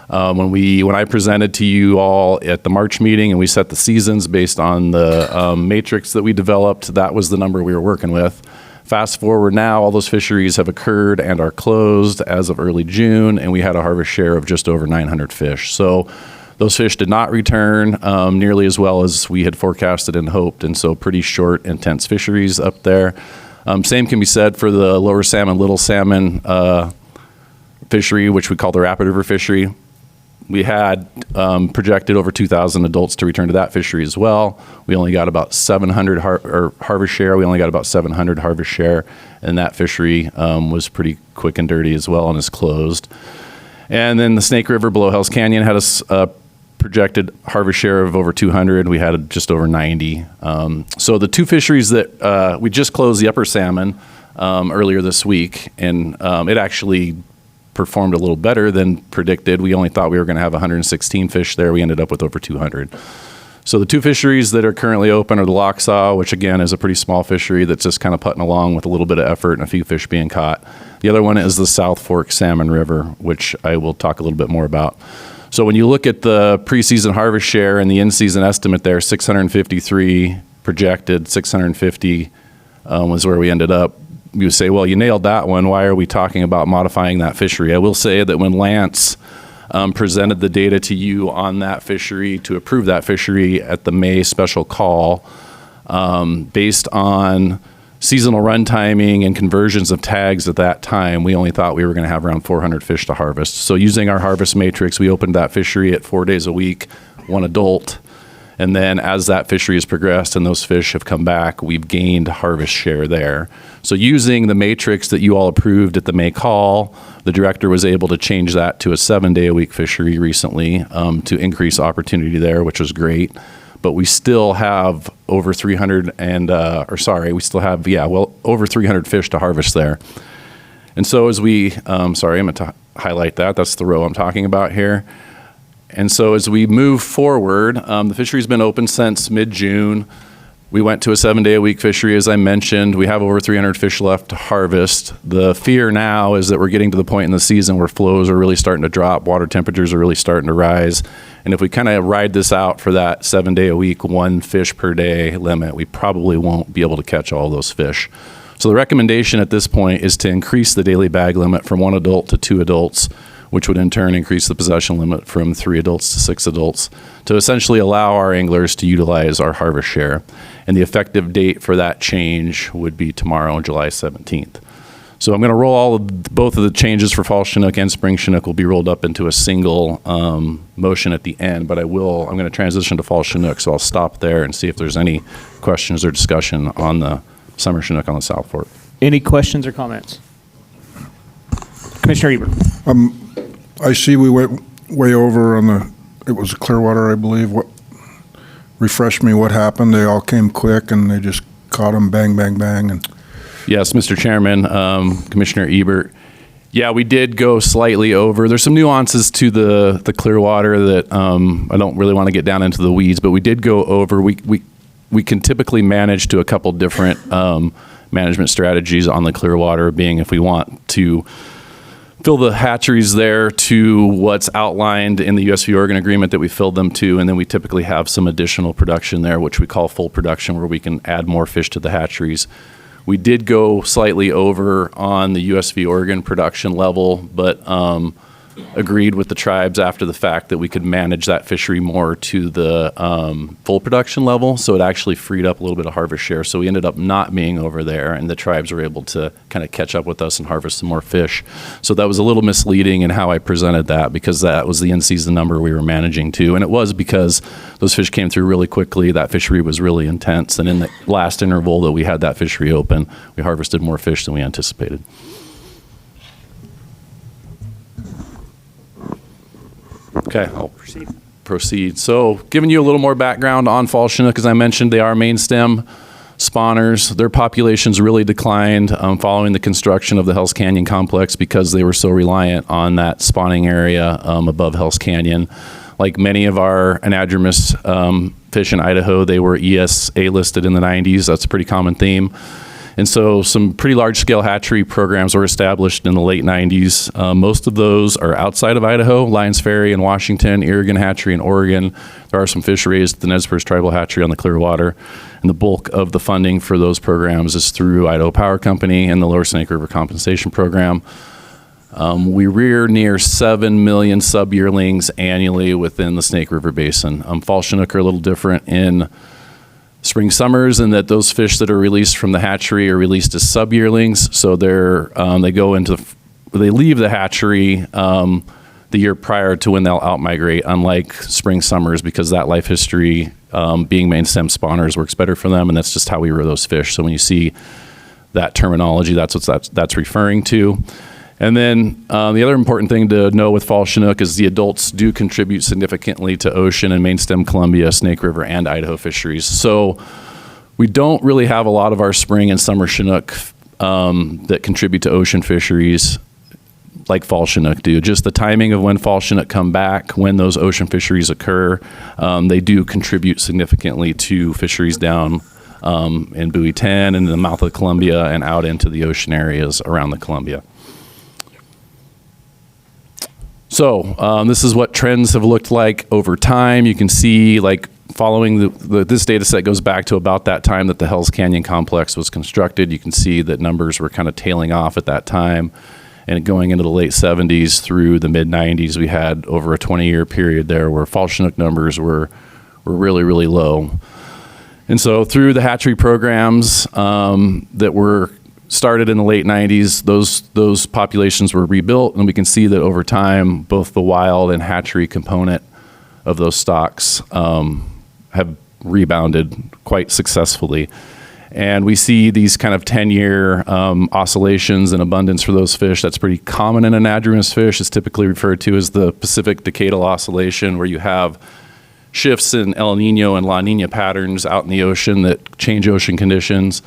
When I presented to you all at the March meeting and we set the seasons based on the matrix that we developed, that was the number we were working with. Fast forward now, all those fisheries have occurred and are closed as of early June, and we had a harvest share of just over 900 fish. So those fish did not return nearly as well as we had forecasted and hoped, and so pretty short, intense fisheries up there. Same can be said for the lower salmon, little salmon fishery, which we call the Rapid River fishery. We had projected over 2,000 adults to return to that fishery as well. We only got about 700 harvest share. We only got about 700 harvest share, and that fishery was pretty quick and dirty as well and is closed. And then the Snake River below Hell's Canyon had a projected harvest share of over 200. We had just over 90. So the 2 fisheries that we just closed the upper salmon earlier this week, and it actually performed a little better than predicted. We only thought we were going to have 116 fish there. We ended up with over 200. So the 2 fisheries that are currently open are the Lochsaw, which again is a pretty small fishery that's just kind of putting along with a little bit of effort and a few fish being caught. The other one is the South Fork Salmon River, which I will talk a little bit more about. So when you look at the preseason harvest share and the in-season estimate there, 653 projected, 650 was where we ended up. you would say, well, you nailed that one. Why are we talking about modifying that fishery? I will say that when Lance presented the data to you on that fishery to approve that fishery at the May special call, based on seasonal run timing and conversions of tags at that time, we only thought we were going to have around 400 fish to harvest. So using our harvest matrix, we opened that fishery at 4 days a week, 1 adult. And then as that fishery has progressed and those fish have come back, we've gained harvest share there. So using the matrix that you all approved at the May call, the director was able to change that to a 7-day-a-week fishery recently to increase opportunity there, which was great. But we still have over 300 over 300 fish to harvest there. And so as we, I'm going to highlight that. That's the row I'm talking about here. And so as we move forward, the fishery's been open since mid-June. We went to a 7-day-a-week fishery, as I mentioned. We have over 300 fish left to harvest. The fear now is that we're getting to the point in the season where flows are really starting to drop, water temperatures are really starting to rise. And if we kind of ride this out for that 7-day-a-week, 1 fish per day limit, we probably won't be able to catch all those fish. So the recommendation at this point is to increase the daily bag limit from 1 adult to 2 adults, which would in turn increase the possession limit from 3 adults to 6 adults to essentially allow our anglers to utilize our harvest share. And the effective date for that change would be tomorrow, July 17th. So I'm going to roll both of the changes for fall Chinook and spring Chinook will be rolled up into a single motion at the end, but I'm going to transition to fall Chinook, so I'll stop there and see if there's any questions or discussion on the summer Chinook on the South Fork. Any questions or comments? Commissioner Eber. I see we went way over on it was Clearwater, I believe. Refresh me what happened. They all came quick and they just caught them, bang, bang, bang. And Yes, Mr. Chairman, Commissioner Ebert. Yeah, we did go slightly over. There's some nuances to the Clearwater that I don't really want to get down into the weeds, but we did go over. We can typically manage to a couple different management strategies on the Clearwater, being if we want to fill the hatcheries there to what's outlined in the USV Oregon agreement that we filled them to, and then we typically have some additional production there, which we call full production, where we can add more fish to the hatcheries. We did go slightly over on the USV Oregon production level, but agreed with the tribes after the fact that we could manage that fishery more to the full production level, so it actually freed up a little bit of harvest share. So we ended up not being over there, and the tribes were able to kind of catch up with us and harvest some more fish. So that was a little misleading in how I presented that, because that was the in-season number we were managing to, and it was because those fish came through really quickly. That fishery was really intense, and in the last interval that we had that fishery open, we harvested more fish than we anticipated. Okay, I'll proceed. So giving you a little more background on fall Chinook, as I mentioned, they are main stem spawners. Their populations really declined following the construction of the Hell's Canyon complex because they were so reliant on that spawning area above Hell's Canyon. Like many of our anadromous fish in Idaho, they were ESA listed in the 90s. That's a pretty common theme. And so some pretty large-scale hatchery programs were established in the late 90s. Most of those are outside of Idaho, Lions Ferry in Washington, Irrigan Hatchery in Oregon. There are some fish raised at the Nez Perce Tribal Hatchery on the Clearwater. And the bulk of the funding for those programs is through Idaho Power Company and the Lower Snake River Compensation Program. We rear near 7 million sub-yearlings annually within the Snake River Basin. Fall Chinook are a little different in spring summers, and that those fish that are released from the hatchery are released as sub-yearlings. So they leave the hatchery the year prior to when they'll out-migrate, unlike spring summers, because that life history, being main stem spawners, works better for them, and that's just how we rear those fish. So when you see that terminology, that's what that's referring to. And then the other important thing to know with fall Chinook is the adults do contribute significantly to ocean and main stem Columbia, Snake River, and Idaho fisheries. So we don't really have a lot of our spring and summer Chinook that contribute to ocean fisheries like fall Chinook do. Just the timing of when fall Chinook come back, when those ocean fisheries occur, they do contribute significantly to fisheries down in Buoy 10 and the mouth of the Columbia and out into the ocean areas around the Columbia. So this is what trends have looked like over time. You can see, like following this data set goes back to about that time that the Hells Canyon complex was constructed. You can see that numbers were kind of tailing off at that time. And going into the late 70s through the mid 90s, we had over a 20-year period there where fall Chinook numbers were really, really low. And so through the hatchery programs that were started in the late 90s, those populations were rebuilt, and we can see that over time, both the wild and hatchery component of those stocks have rebounded quite successfully. And we see these kind of 10-year oscillations in abundance for those fish. That's pretty common in anadromous fish. It's typically referred to as the Pacific Decadal Oscillation, where you have shifts in El Nino and La Nina patterns out in the ocean that change ocean conditions.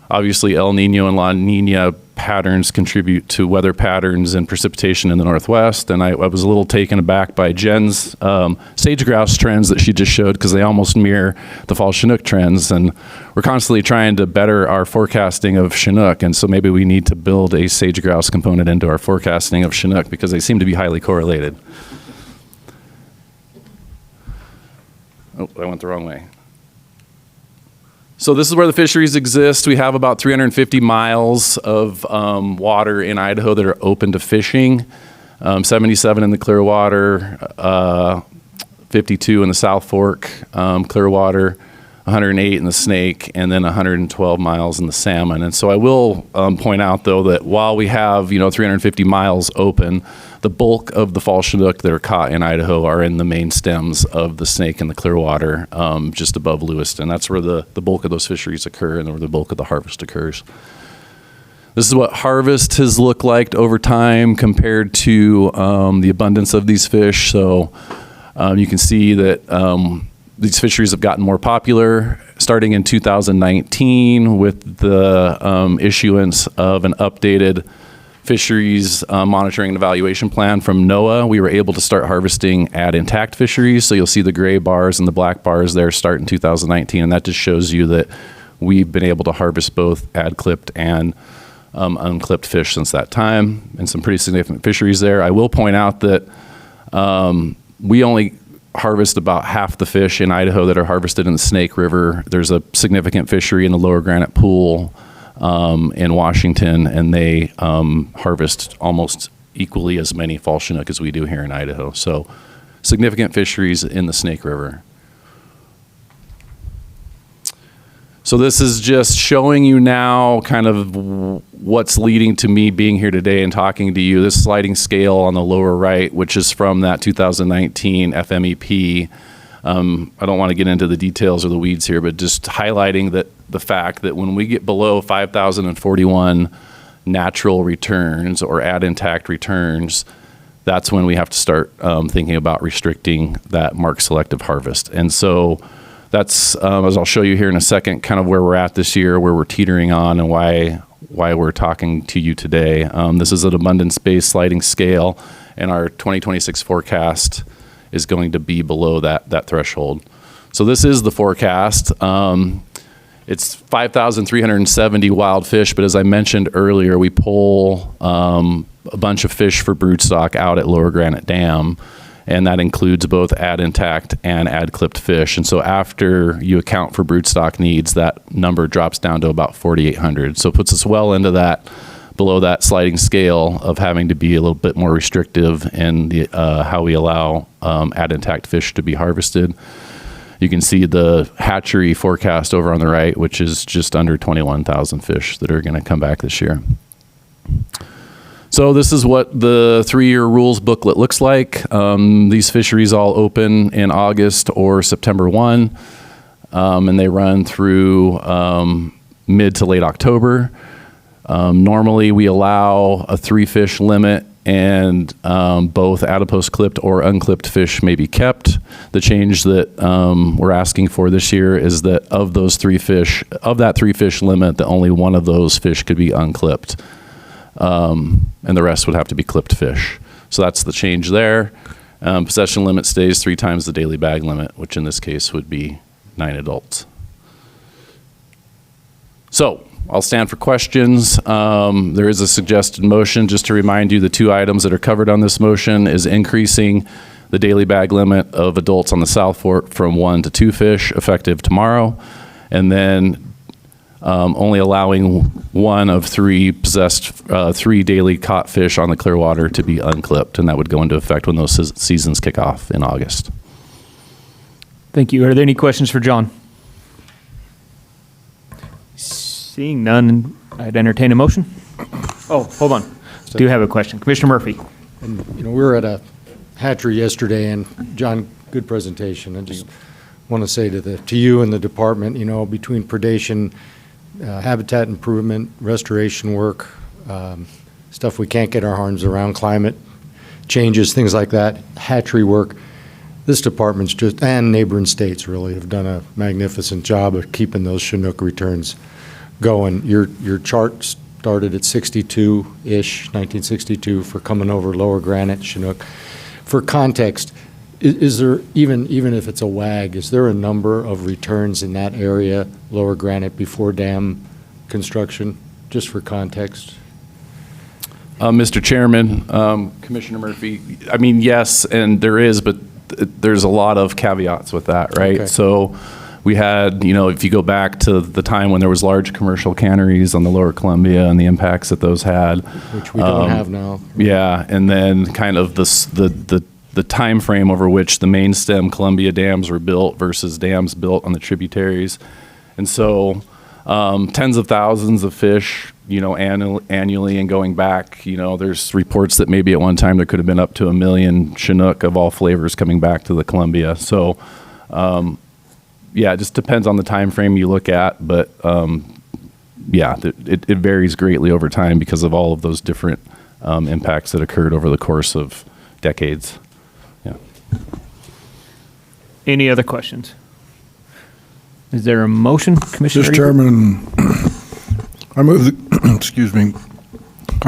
Obviously, El Nino and La Nina patterns contribute to weather patterns and precipitation in the Northwest. And I was a little taken aback by Jen's sage-grouse trends that she just showed, because they almost mirror the fall Chinook trends. And we're constantly trying to better our forecasting of Chinook. And so maybe we need to build a sage-grouse component into our forecasting of Chinook, because they seem to be highly correlated. Oh, I went the wrong way. So this is where the fisheries exist. We have about 350 miles of water in Idaho that are open to fishing, 77 in the Clearwater, 52 in the South Fork Clearwater, 108 in the Snake, and then 112 miles in the Salmon. And so I will point out, though, that while we have 350 miles open, the bulk of the fall Chinook that are caught in Idaho are in the main stems of the Snake and the Clearwater, just above Lewiston. That's where the bulk of those fisheries occur and where the bulk of the harvest occurs. This is what harvest has looked like over time compared to the abundance of these fish. So you can see that these fisheries have gotten more popular starting in 2019 with the issuance of an updated fisheries monitoring and evaluation plan from NOAA. We were able to start harvesting at intact fisheries. So you'll see the gray bars and the black bars there start in 2019. And that just shows you that we've been able to harvest both ad-clipped and unclipped fish since that time, and some pretty significant fisheries there. I will point out that we only harvest about half the fish in Idaho that are harvested in the Snake River. There's a significant fishery in the Lower Granite Pool in Washington, and they harvest almost equally as many fall Chinook as we do here in Idaho. So significant fisheries in the Snake River. So this is just showing you now kind of what's leading to me being here today and talking to you. This sliding scale on the lower right, which is from that 2019 FMEP. I don't want to get into the details or the weeds here, but just highlighting that the fact that when we get below 5,041 natural returns or ad intact returns, that's when we have to start thinking about restricting that mark selective harvest. And so that's, as I'll show you here in a second, kind of where we're at this year, where we're teetering on, and why we're talking to you today. This is an abundance-based sliding scale, and our 2026 forecast is going to be below that threshold. So this is the forecast. It's 5,370 wild fish, but as I mentioned earlier, we pull a bunch of fish for broodstock out at Lower Granite Dam, and that includes both ad intact and ad clipped fish. And so after you account for broodstock needs, that number drops down to about 4,800. So it puts us well into that, below that sliding scale of having to be a little bit more restrictive in the how we allow ad intact fish to be harvested. You can see the hatchery forecast over on the right, which is just under 21,000 fish that are going to come back this year. So this is what the 3-year rules booklet looks like. These fisheries all open in August or September 1, and they run through mid to late October. Normally we allow a 3-fish limit, and both adipose clipped or unclipped fish may be kept. The change that we're asking for this year is that of those 3 fish, of that 3-fish limit, that only one of those fish could be unclipped. And the rest would have to be clipped fish. So that's the change there. Possession limit stays 3 times the daily bag limit, which in this case would be 9 adults. So I'll stand for questions. There is a suggested motion. Just to remind you, the 2 items that are covered on this motion is increasing the daily bag limit of adults on the South Fork from 1 to 2 fish effective tomorrow, and then only allowing 1 of 3 possessed 3 daily caught fish on the Clearwater to be unclipped, and that would go into effect when those seasons kick off in August. Thank you. Are there any questions for John? Seeing none, I'd entertain a motion. Oh, hold on. Do have a question. Commissioner Murphy. And, we were at a hatchery yesterday, and John, good presentation. I just want to say to you and the department, between predation, habitat improvement, restoration work, stuff we can't get our arms around, climate changes, things like that, hatchery work, this department's and neighboring states really have done a magnificent job of keeping those Chinook returns going. Your chart started at 62-ish, 1962, for coming over lower granite Chinook. For context, is there, even if it's a WAG, is there a number of returns in that area, lower granite, before dam construction, just for context? Mr. Chairman, Commissioner Murphy, yes, and there is, but there's a lot of caveats with that, right? Okay. So we had, if you go back to the time when there was large commercial canneries on the lower Columbia and the impacts that those had. Which we don't have now. Yeah, and then kind of the time frame over which the main stem Columbia dams were built versus dams built on the tributaries. And so tens of thousands of fish, annually, and going back, there's reports that maybe at one time there could have been up to 1 million Chinook of all flavors coming back to the Columbia. So, it just depends on the time frame you look at, but it varies greatly over time because of all of those different impacts that occurred over the course of decades. Yeah. Any other questions? Is there a motion, Commissioner? Mr. Chairman, I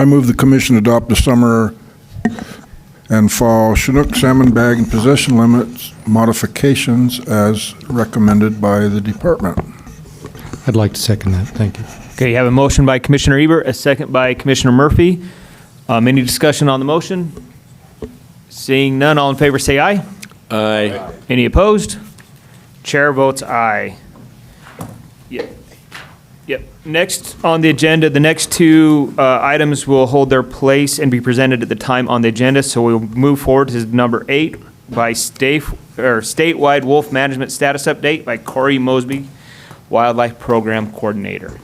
move the commission adopt the summer and fall Chinook salmon bag and possession limits modifications as recommended by the department. I'd like to second that. Thank you. Okay, you have a motion by Commissioner Ebert, a second by Commissioner Murphy. Any discussion on the motion? Seeing none, all in favor say aye. Aye. Any opposed? Chair votes aye. Yep. Next on the agenda, the next 2 items will hold their place and be presented at the time on the agenda. So we'll move forward to number 8 by statewide wolf management status update by Corey Mosby, Wildlife Program Coordinator.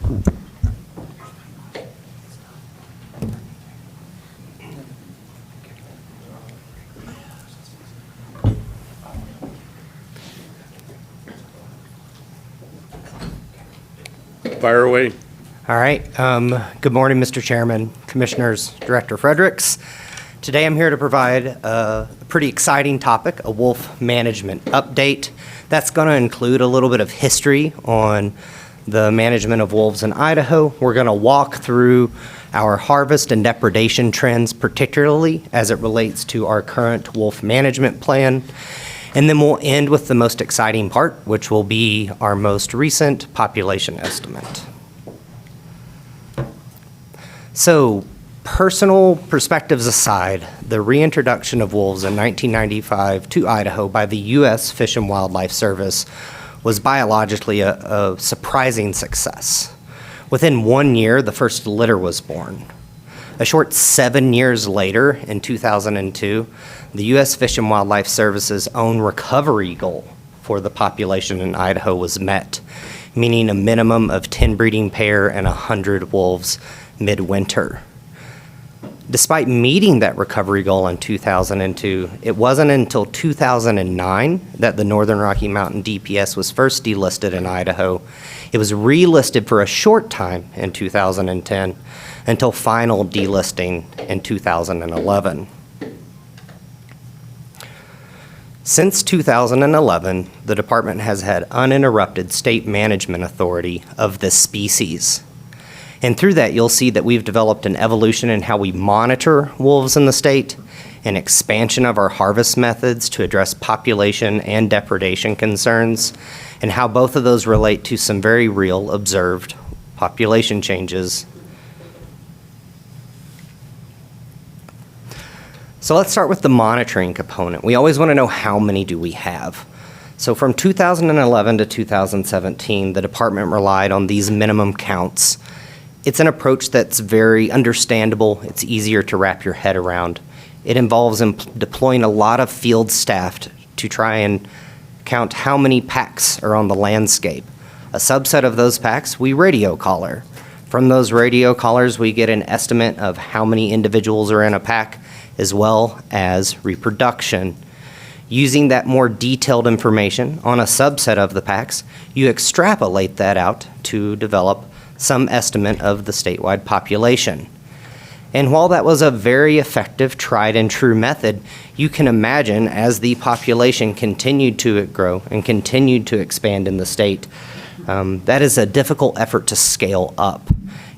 Fire away. All right. Good morning, Mr. Chairman, Commissioners, Director Fredericks. Today I'm here to provide a pretty exciting topic, a wolf management update. That's going to include a little bit of history on the management of wolves in Idaho. We're going to walk through our harvest and depredation trends, particularly as it relates to our current wolf management plan. And then we'll end with the most exciting part, which will be our most recent population estimate. So, personal perspectives aside, the reintroduction of wolves in 1995 to Idaho by the U.S. Fish and Wildlife Service was biologically a surprising success. Within 1 year, the first litter was born. A short 7 years later, in 2002, the U.S. Fish and Wildlife Service's own recovery goal for the population in Idaho was met, meaning a minimum of 10 breeding pair and 100 wolves midwinter. Despite meeting that recovery goal in 2002, it wasn't until 2009 that the Northern Rocky Mountain DPS was first delisted in Idaho. It was relisted for a short time in 2010 until final delisting in 2011. Since 2011, the department has had uninterrupted state management authority of this species. And through that, you'll see that we've developed an evolution in how we monitor wolves in the state, an expansion of our harvest methods to address population and depredation concerns, and how both of those relate to some very real observed population changes. So let's start with the monitoring component. We always want to know how many do we have. So from 2011 to 2017, the department relied on these minimum counts. It's an approach that's very understandable. It's easier to wrap your head around. It involves deploying a lot of field staff to try and count how many packs are on the landscape. A subset of those packs we radio collar. From those radio collars, we get an estimate of how many individuals are in a pack, as well as reproduction. Using that more detailed information on a subset of the packs, you extrapolate that out to develop some estimate of the statewide population. And while that was a very effective, tried and true method, you can imagine as the population continued to grow and continued to expand in the state, that is a difficult effort to scale up.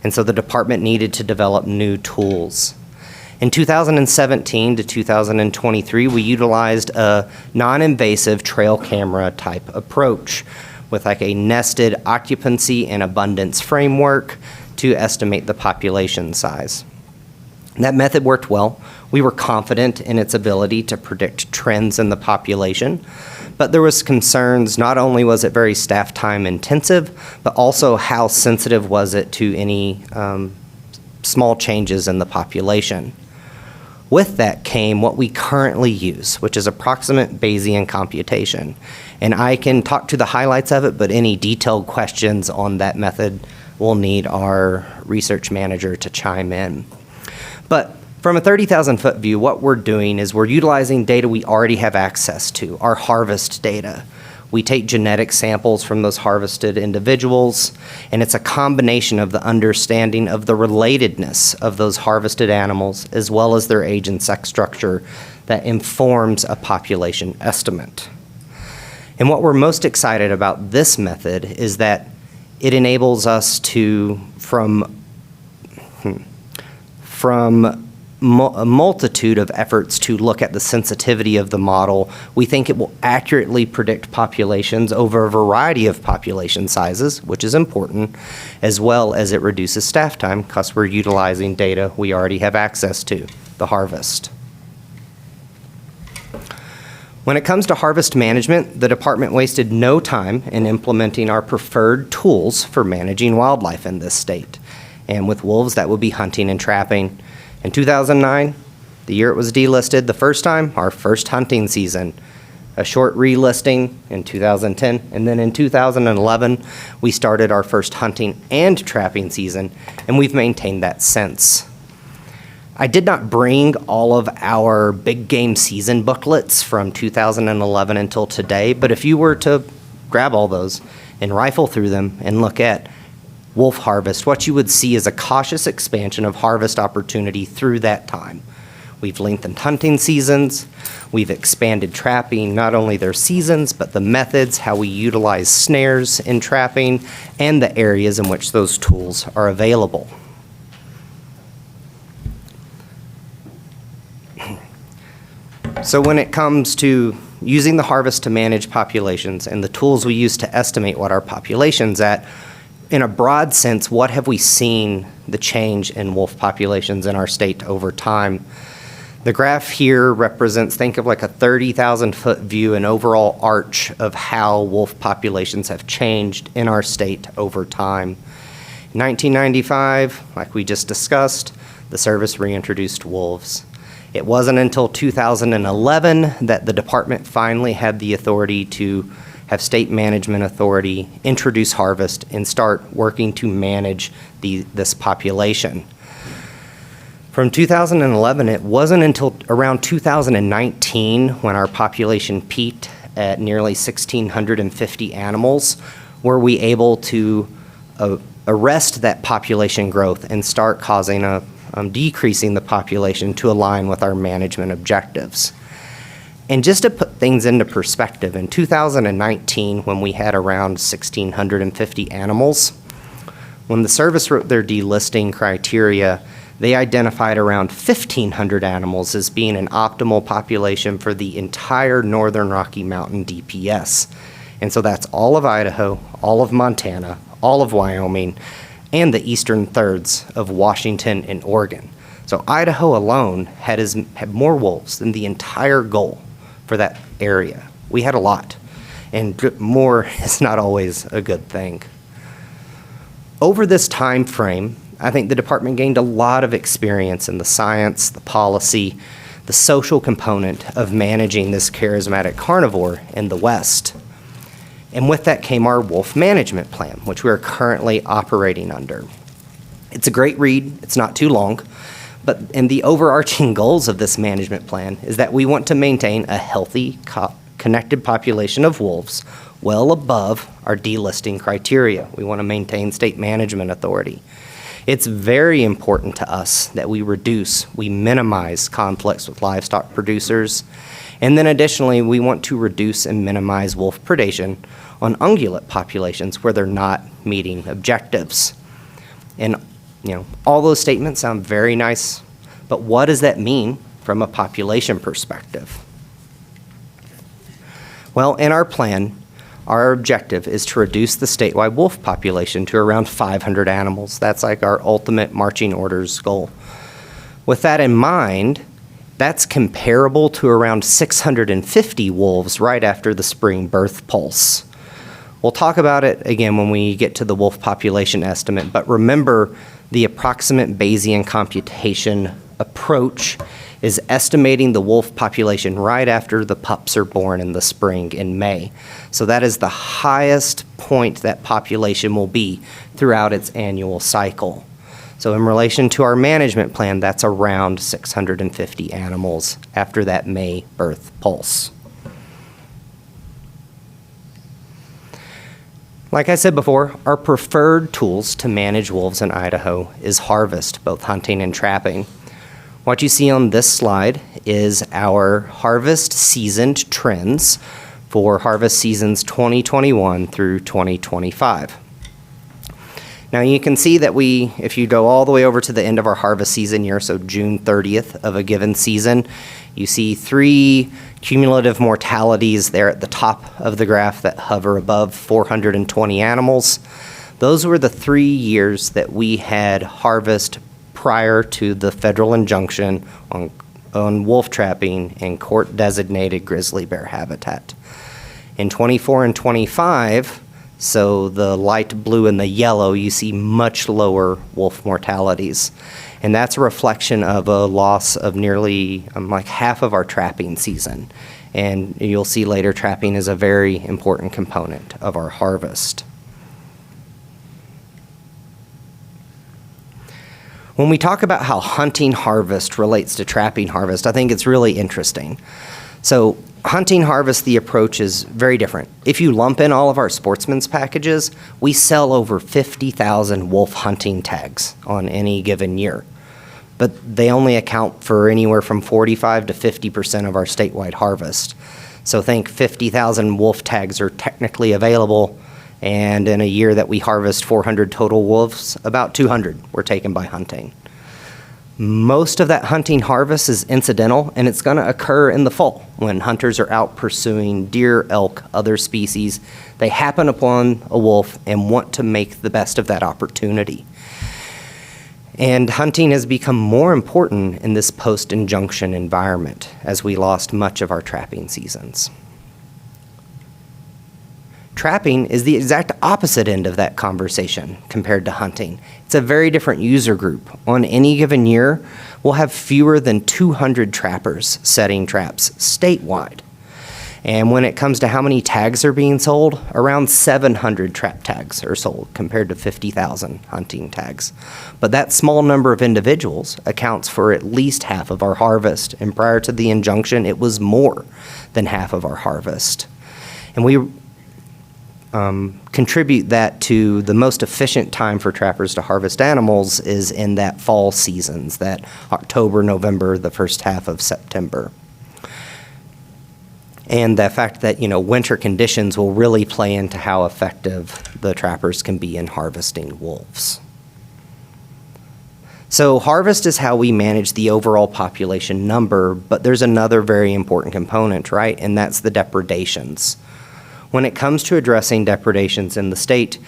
And so the department needed to develop new tools. In 2017 to 2023, we utilized a non-invasive trail camera type approach with like a nested occupancy and abundance framework to estimate the population size. That method worked well. We were confident in its ability to predict trends in the population, but there was concerns. Not only was it very staff time intensive, but also how sensitive was it to any small changes in the population. With that came what we currently use, which is approximate Bayesian computation. And I can talk to the highlights of it, but any detailed questions on that method will need our research manager to chime in. But from a 30,000-foot view, what we're doing is we're utilizing data we already have access to, our harvest data. We take genetic samples from those harvested individuals, and it's a combination of the understanding of the relatedness of those harvested animals as well as their age and sex structure that informs a population estimate. And what we're most excited about this method is that it enables us to, from a multitude of efforts to look at the sensitivity of the model, we think it will accurately predict populations over a variety of population sizes, which is important, as well as it reduces staff time because we're utilizing data we already have access to, the harvest. When it comes to harvest management, the department wasted no time in implementing our preferred tools for managing wildlife in this state. And with wolves, that would be hunting and trapping. In 2009, the year it was delisted the first time, our first hunting season. A short relisting in 2010, and then in 2011, we started our first hunting and trapping season, and we've maintained that since. I did not bring all of our big game season booklets from 2011 until today, but if you were to grab all those and rifle through them and look at wolf harvest, what you would see is a cautious expansion of harvest opportunity through that time. We've lengthened hunting seasons, we've expanded trapping, not only their seasons, but the methods, how we utilize snares in trapping, and the areas in which those tools are available. So when it comes to using the harvest to manage populations and the tools we use to estimate what our population's at, in a broad sense, what have we seen the change in wolf populations in our state over time? The graph here represents, think of like a 30,000-foot view, an overall arch of how wolf populations have changed in our state over time. In 1995, like we just discussed, the service reintroduced wolves. It wasn't until 2011 that the department finally had the authority to have state management authority introduce harvest and start working to manage this population. From 2011, it wasn't until around 2019 when our population peaked at nearly 1,650 animals were we able to arrest that population growth and start causing decreasing the population to align with our management objectives. And just to put things into perspective, in 2019, when we had around 1,650 animals, when the service wrote their delisting criteria, they identified around 1,500 animals as being an optimal population for the entire Northern Rocky Mountain DPS. And so that's all of Idaho, all of Montana, all of Wyoming, and the eastern thirds of Washington and Oregon. So Idaho alone had more wolves than the entire goal for that area. We had a lot, and more is not always a good thing. Over this time frame, I think the department gained a lot of experience in the science, the policy, the social component of managing this charismatic carnivore in the West. And with that came our wolf management plan, which we are currently operating under. It's a great read, it's not too long, and the overarching goals of this management plan is that we want to maintain a healthy, connected population of wolves well above our delisting criteria. We want to maintain state management authority. It's very important to us that we minimize conflicts with livestock producers. And then additionally, we want to reduce and minimize wolf predation on ungulate populations where they're not meeting objectives. And, all those statements sound very nice, but what does that mean from a population perspective? Well, in our plan, our objective is to reduce the statewide wolf population to around 500 animals. That's like our ultimate marching orders goal. With that in mind, that's comparable to around 650 wolves right after the spring birth pulse. We'll talk about it again when we get to the wolf population estimate, but remember the approximate Bayesian computation approach is estimating the wolf population right after the pups are born in the spring in May. So that is the highest point that population will be throughout its annual cycle. So in relation to our management plan, that's around 650 animals after that May birth pulse. Like I said before, our preferred tools to manage wolves in Idaho is harvest, both hunting and trapping. What you see on this slide is our harvest seasoned trends for harvest seasons 2021 through 2025. Now you can see that if you go all the way over to the end of our harvest season year, so June 30th of a given season, you see 3 cumulative mortalities there at the top of the graph that hover above 420 animals. Those were the 3 years that we had harvest prior to the federal injunction on wolf trapping in court-designated grizzly bear habitat. In 24 and 25, so the light blue and the yellow, you see much lower wolf mortalities. And that's a reflection of a loss of nearly like half of our trapping season. And you'll see later trapping is a very important component of our harvest. When we talk about how hunting harvest relates to trapping harvest, I think it's really interesting. So hunting harvest, the approach is very different. If you lump in all of our sportsman's packages, we sell over 50,000 wolf hunting tags on any given year. But they only account for anywhere from 45 to 50% of our statewide harvest. So think 50,000 wolf tags are technically available, and in a year that we harvest 400 total wolves, about 200 were taken by hunting. Most of that hunting harvest is incidental, and it's going to occur in the fall when hunters are out pursuing deer, elk, other species. They happen upon a wolf and want to make the best of that opportunity. And hunting has become more important in this post-injunction environment as we lost much of our trapping seasons. Trapping is the exact opposite end of that conversation compared to hunting. It's a very different user group. On any given year, we'll have fewer than 200 trappers setting traps statewide. And when it comes to how many tags are being sold, around 700 trap tags are sold compared to 50,000 hunting tags. But that small number of individuals accounts for at least half of our harvest. And prior to the injunction, it was more than half of our harvest. And we contribute that to the most efficient time for trappers to harvest animals is in that fall seasons, that October, November, the first half of September. And the fact that, winter conditions will really play into how effective the trappers can be in harvesting wolves. So harvest is how we manage the overall population number, but there's another very important component, right? And that's the depredations. When it comes to addressing depredations in the state,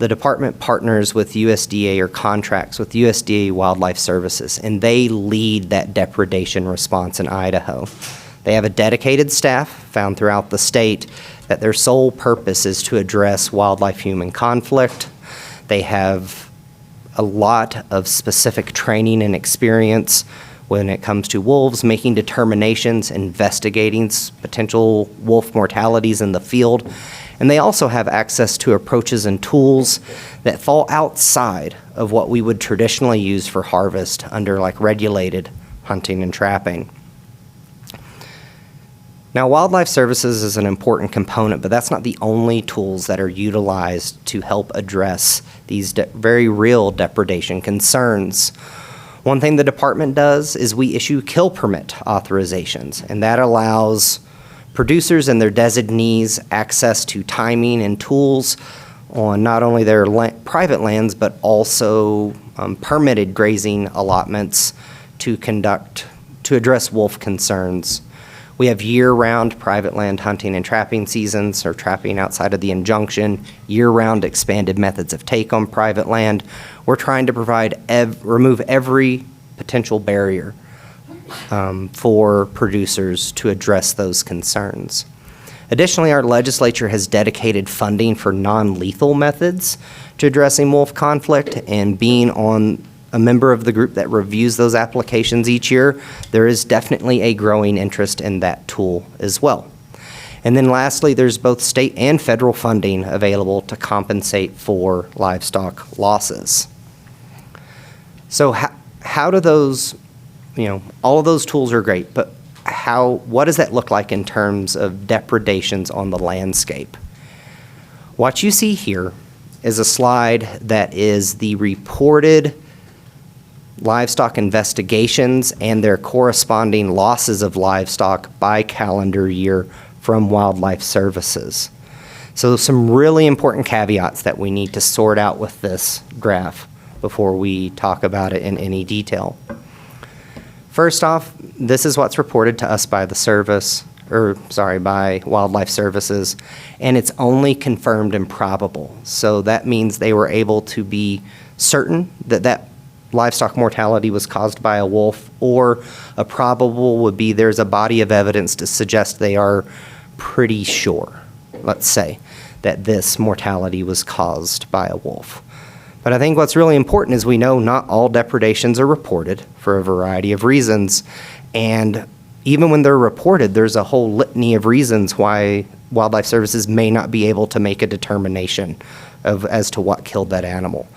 the department partners with USDA or contracts with USDA Wildlife Services, and they lead that depredation response in Idaho. They have a dedicated staff found throughout the state that their sole purpose is to address wildlife-human conflict. They have a lot of specific training and experience when it comes to wolves, making determinations, investigating potential wolf mortalities in the field. And they also have access to approaches and tools that fall outside of what we would traditionally use for harvest under like regulated hunting and trapping. Now, Wildlife Services is an important component, but that's not the only tools that are utilized to help address these very real depredation concerns. One thing the department does is we issue kill permit authorizations, and that allows producers and their designees access to timing and tools on not only their private lands, but also permitted grazing allotments to address wolf concerns. We have year-round private land hunting and trapping seasons, or trapping outside of the injunction, year-round expanded methods of take on private land. We're trying to remove every potential barrier for producers to address those concerns. Additionally, our legislature has dedicated funding for non-lethal methods to addressing wolf conflict, and being on a member of the group that reviews those applications each year, there is definitely a growing interest in that tool as well. And then lastly, there's both state and federal funding available to compensate for livestock losses. So how do those, all of those tools are great, but what does that look like in terms of depredations on the landscape? What you see here is a slide that is the reported livestock investigations and their corresponding losses of livestock by calendar year from Wildlife Services. So some really important caveats that we need to sort out with this graph before we talk about it in any detail. First off, this is what's reported to us by by Wildlife Services, and it's only confirmed and probable. So that means they were able to be certain that livestock mortality was caused by a wolf, or a probable would be there's a body of evidence to suggest they are pretty sure, let's say, that this mortality was caused by a wolf. But I think what's really important is we know not all depredations are reported for a variety of reasons, and even when they're reported, there's a whole litany of reasons why Wildlife Services may not be able to make a determination as to what killed that animal.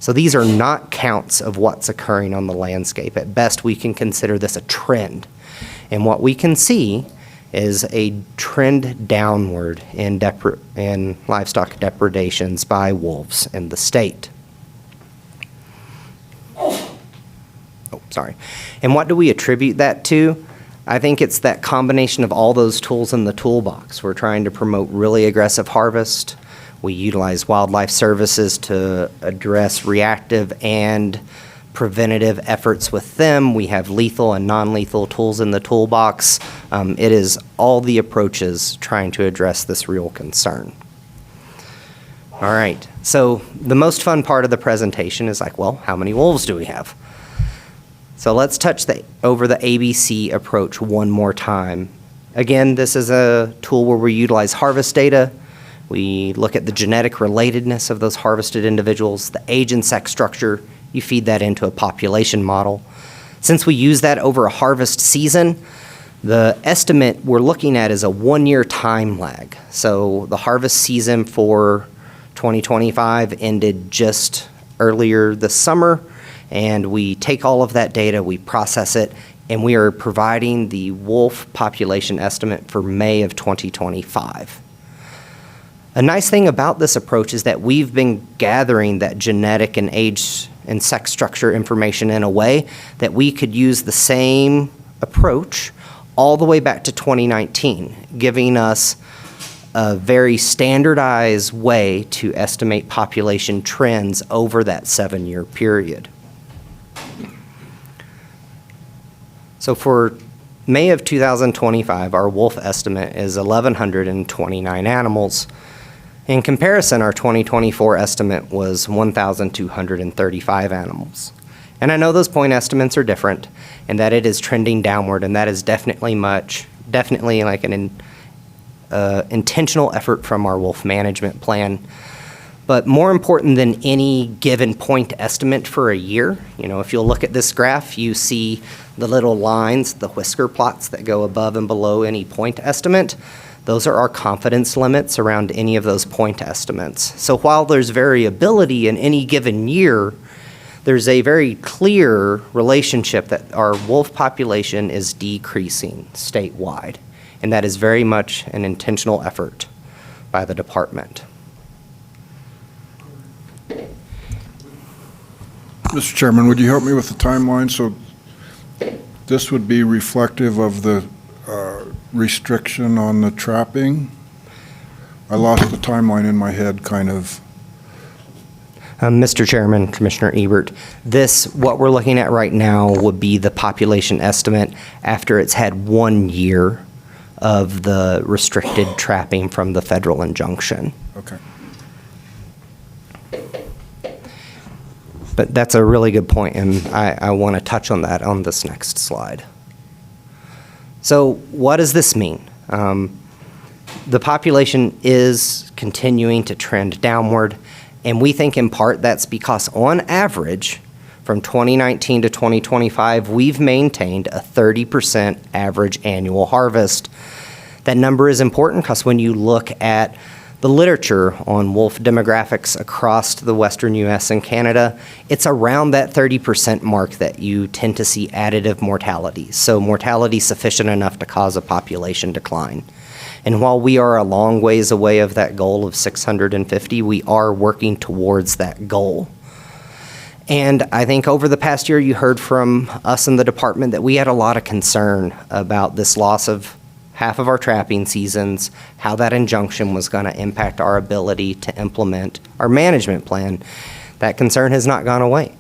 So these are not counts of what's occurring on the landscape. At best, we can consider this a trend. And what we can see is a trend downward in livestock depredations by wolves in the state. And what do we attribute that to? I think it's that combination of all those tools in the toolbox. We're trying to promote really aggressive harvest. We utilize Wildlife Services to address reactive and preventative efforts with them. We have lethal and non-lethal tools in the toolbox. It is all the approaches trying to address this real concern. All right, so the most fun part of the presentation is like, well, how many wolves do we have? So let's touch over the ABC approach one more time. Again, this is a tool where we utilize harvest data. We look at the genetic relatedness of those harvested individuals, the age and sex structure. You feed that into a population model. Since we use that over a harvest season, the estimate we're looking at is a 1-year time lag. So the harvest season for 2025 ended just earlier this summer, and we take all of that data, we process it, and we are providing the wolf population estimate for May of 2025. A nice thing about this approach is that we've been gathering that genetic and age and sex structure information in a way that we could use the same approach all the way back to 2019, giving us a very standardized way to estimate population trends over that 7-year period. So for May of 2025, our wolf estimate is 1,129 animals. In comparison, our 2024 estimate was 1,235 animals. And I know those point estimates are different, and that it is trending downward, and that is definitely like an intentional effort from our wolf management plan. But more important than any given point estimate for a year, if you'll look at this graph, you see the little lines, the whisker plots that go above and below any point estimate. Those are our confidence limits around any of those point estimates. So while there's variability in any given year, there's a very clear relationship that our wolf population is decreasing statewide. And that is very much an intentional effort by the department. Mr. Chairman, would you help me with the timeline? So this would be reflective of the restriction on the trapping? I lost the timeline in my head, kind of. Mr. Chairman, Commissioner Ebert, what we're looking at right now would be the population estimate after it's had 1 year of the restricted trapping from the federal injunction. Okay. But that's a really good point, and I want to touch on that on this next slide. So what does this mean? The population is continuing to trend downward, and we think in part that's because on average, from 2019 to 2025, we've maintained a 30% average annual harvest. That number is important because when you look at the literature on wolf demographics across the western U.S. and Canada, it's around that 30% mark that you tend to see additive mortality. So mortality sufficient enough to cause a population decline. And while we are a long ways away of that goal of 650, we are working towards that goal. And I think over the past year, you heard from us in the department that we had a lot of concern about this loss of half of our trapping seasons, how that injunction was going to impact our ability to implement our management plan. That concern has not gone away.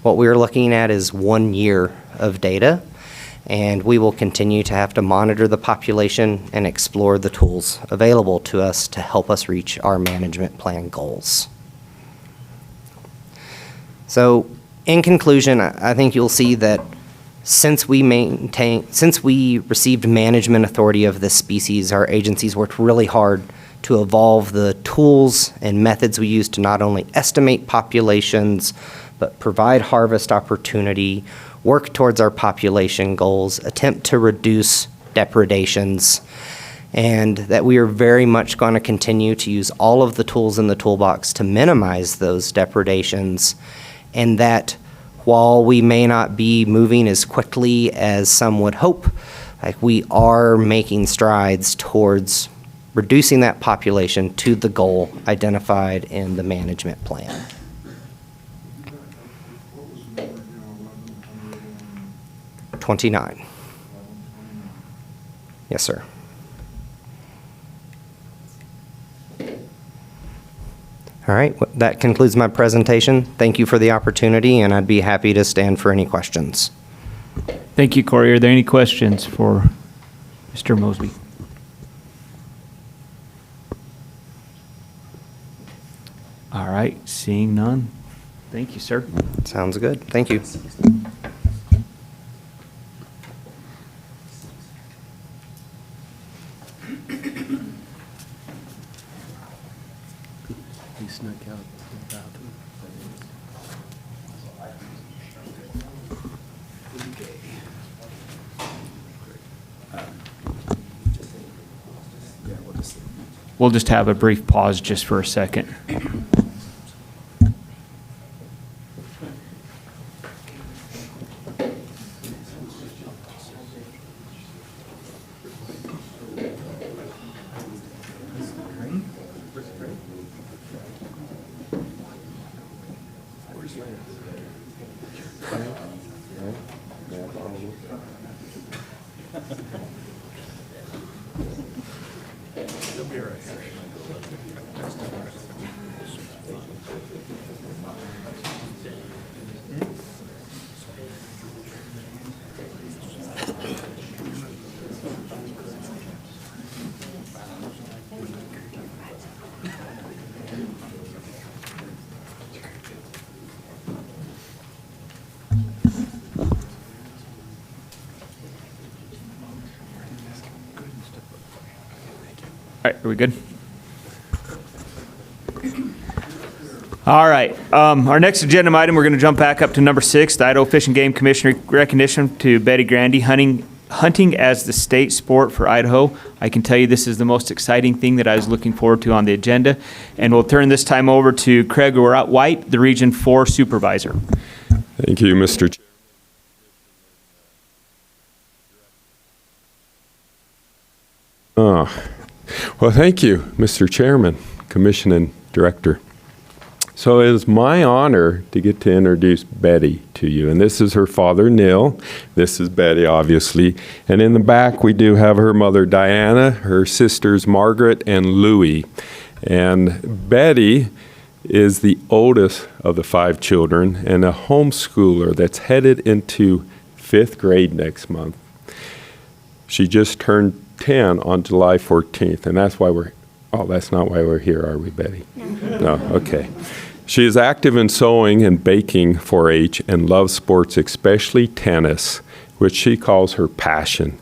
What we're looking at is 1 year of data, and we will continue to have to monitor the population and explore the tools available to us to help us reach our management plan goals. So in conclusion, I think you'll see that since we received management authority of this species, our agencies worked really hard to evolve the tools and methods we use to not only estimate populations, but provide harvest opportunity, work towards our population goals, attempt to reduce depredations, and that we are very much going to continue to use all of the tools in the toolbox to minimize those depredations, and that while we may not be moving as quickly as some would hope, we are making strides towards reducing that population to the goal identified in the management plan. $29. Yes, sir. All right, that concludes my presentation. Thank you for the opportunity, and I'd be happy to stand for any questions. Thank you, Corey. Are there any questions for Mr. Mosby? All right, seeing none. Thank you, sir. Sounds good. Thank you. He snuck out the bathroom. We'll just have a brief pause just for a second. right, are we good? All right, our next agenda item, we're going to jump back up to number 6, the Idaho Fish and Game Commission recognition to Betty Grandy, hunting as the state sport for Idaho. I can tell you this is the most exciting thing that I was looking forward to on the agenda. And we'll turn this time over to Craig White, the Region 4 Supervisor. Thank you, Mr. Chair. Well, thank you, Mr. Chairman, Commission, and Director. So it is my honor to get to introduce Betty to you. And this is her father, Neil. This is Betty, obviously. And in the back, we do have her mother, Diana, her sisters, Margaret and Louie. And Betty is the oldest of the 5 children and a homeschooler that's headed into 5th grade next month. She just turned 10 on July 14th, and that's why that's not why we're here, are we, Betty? No, okay. She is active in sewing and baking 4-H and loves sports, especially tennis, which she calls her passion,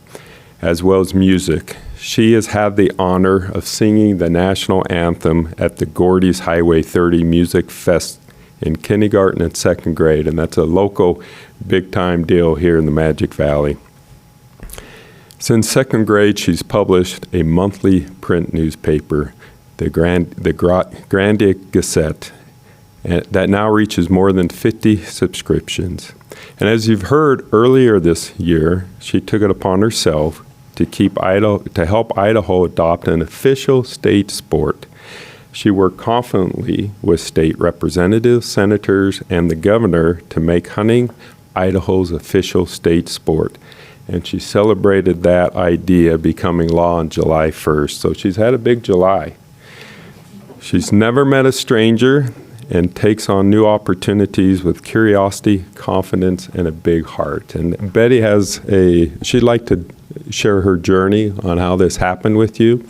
as well as music. She has had the honor of singing the national anthem at the Gordy's Highway 30 Music Fest in kindergarten and 2nd grade, and that's a local big-time deal here in the Magic Valley. Since 2nd grade, she's published a monthly print newspaper, the Grandy Gazette, that now reaches more than 50 subscriptions. And as you've heard earlier this year, she took it upon herself to help Idaho adopt an official state sport. She worked confidently with state representatives, senators, and the governor to make hunting Idaho's official state sport. And she celebrated that idea becoming law on July 1st. So she's had a big July. She's never met a stranger and takes on new opportunities with curiosity, confidence, and a big heart. And Betty she'd like to share her journey on how this happened with you.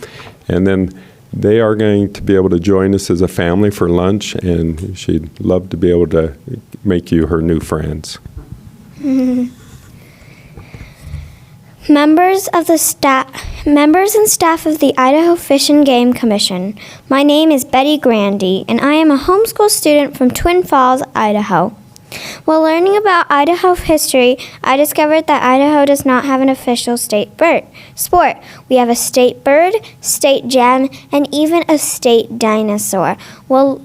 And then they are going to be able to join us as a family for lunch, and she'd love to be able to make you her new friends. Members and staff of the Idaho Fish and Game Commission. My name is Betty Grandy, and I am a homeschool student from Twin Falls, Idaho. While learning about Idaho history, I discovered that Idaho does not have an official state sport. We have a state bird, state gem, and even a state dinosaur. Well,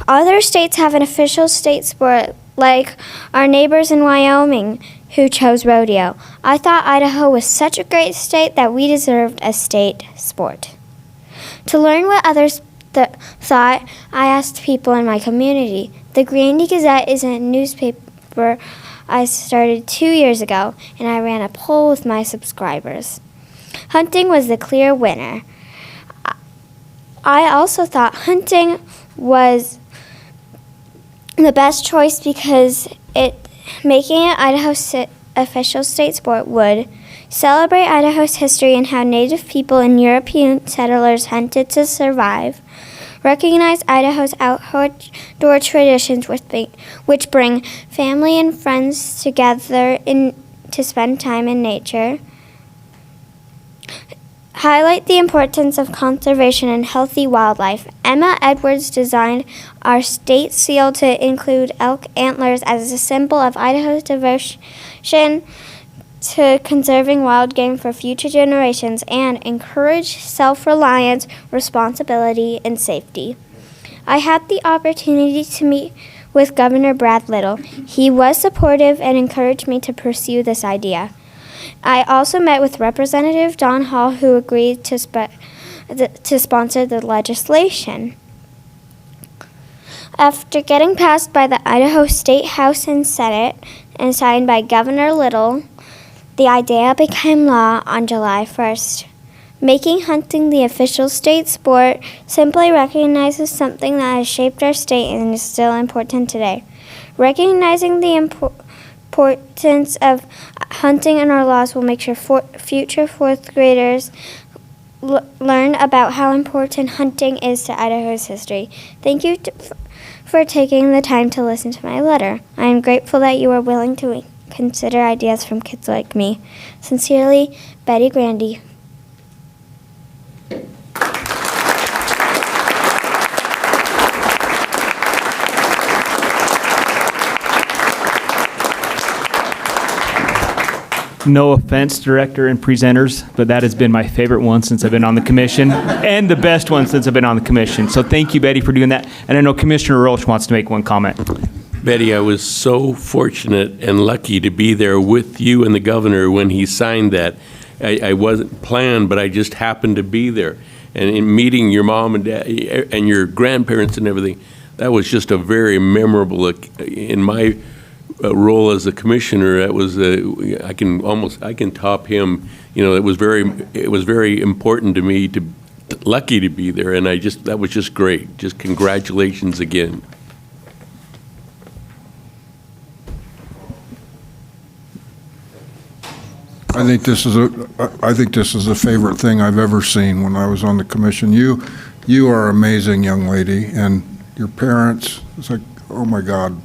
other states have an official state sport, like our neighbors in Wyoming, who chose rodeo. I thought Idaho was such a great state that we deserved a state sport. To learn what others thought, I asked people in my community. The Grandy Gazette is a newspaper I started 2 years ago, and I ran a poll with my subscribers. Hunting was the clear winner. I also thought hunting was the best choice because making it Idaho's official state sport would celebrate Idaho's history and how Native people and European settlers hunted to survive, recognize Idaho's outdoor traditions which bring family and friends together to spend time in nature, highlight the importance of conservation and healthy wildlife. Emma Edwards designed our state seal to include elk antlers as a symbol of Idaho's devotion to conserving wild game for future generations and encourage self-reliance, responsibility, and safety. I had the opportunity to meet with Governor Brad Little. He was supportive and encouraged me to pursue this idea. I also met with Representative Don Hall, who agreed to sponsor the legislation. After getting passed by the Idaho State House and Senate and signed by Governor Little, the idea became law on July 1st. Making hunting the official state sport simply recognizes something that has shaped our state and is still important today. Recognizing the importance of hunting in our laws will make sure future 4th graders learn about how important hunting is to Idaho's history. Thank you for taking the time to listen to my letter. I am grateful that you are willing to consider ideas from kids like me. Sincerely, Betty Grandy. No offense, director and presenters, but that has been my favorite one since I've been on the commission, and the best one since I've been on the commission. So thank you, Betty, for doing that. And I know Commissioner Roach wants to make one comment. Betty, I was so fortunate and lucky to be there with you and the governor when he signed that. I wasn't planned, but I just happened to be there. And in meeting your mom and dad and your grandparents and everything, that was just a very memorable, in my role as a commissioner, that was, I can top him. You know, it was very important to me, lucky to be there, and that was just great. Just congratulations again. I think this is a favorite thing I've ever seen when I was on the commission. You are an amazing young lady, and your parents, it's like, oh my God,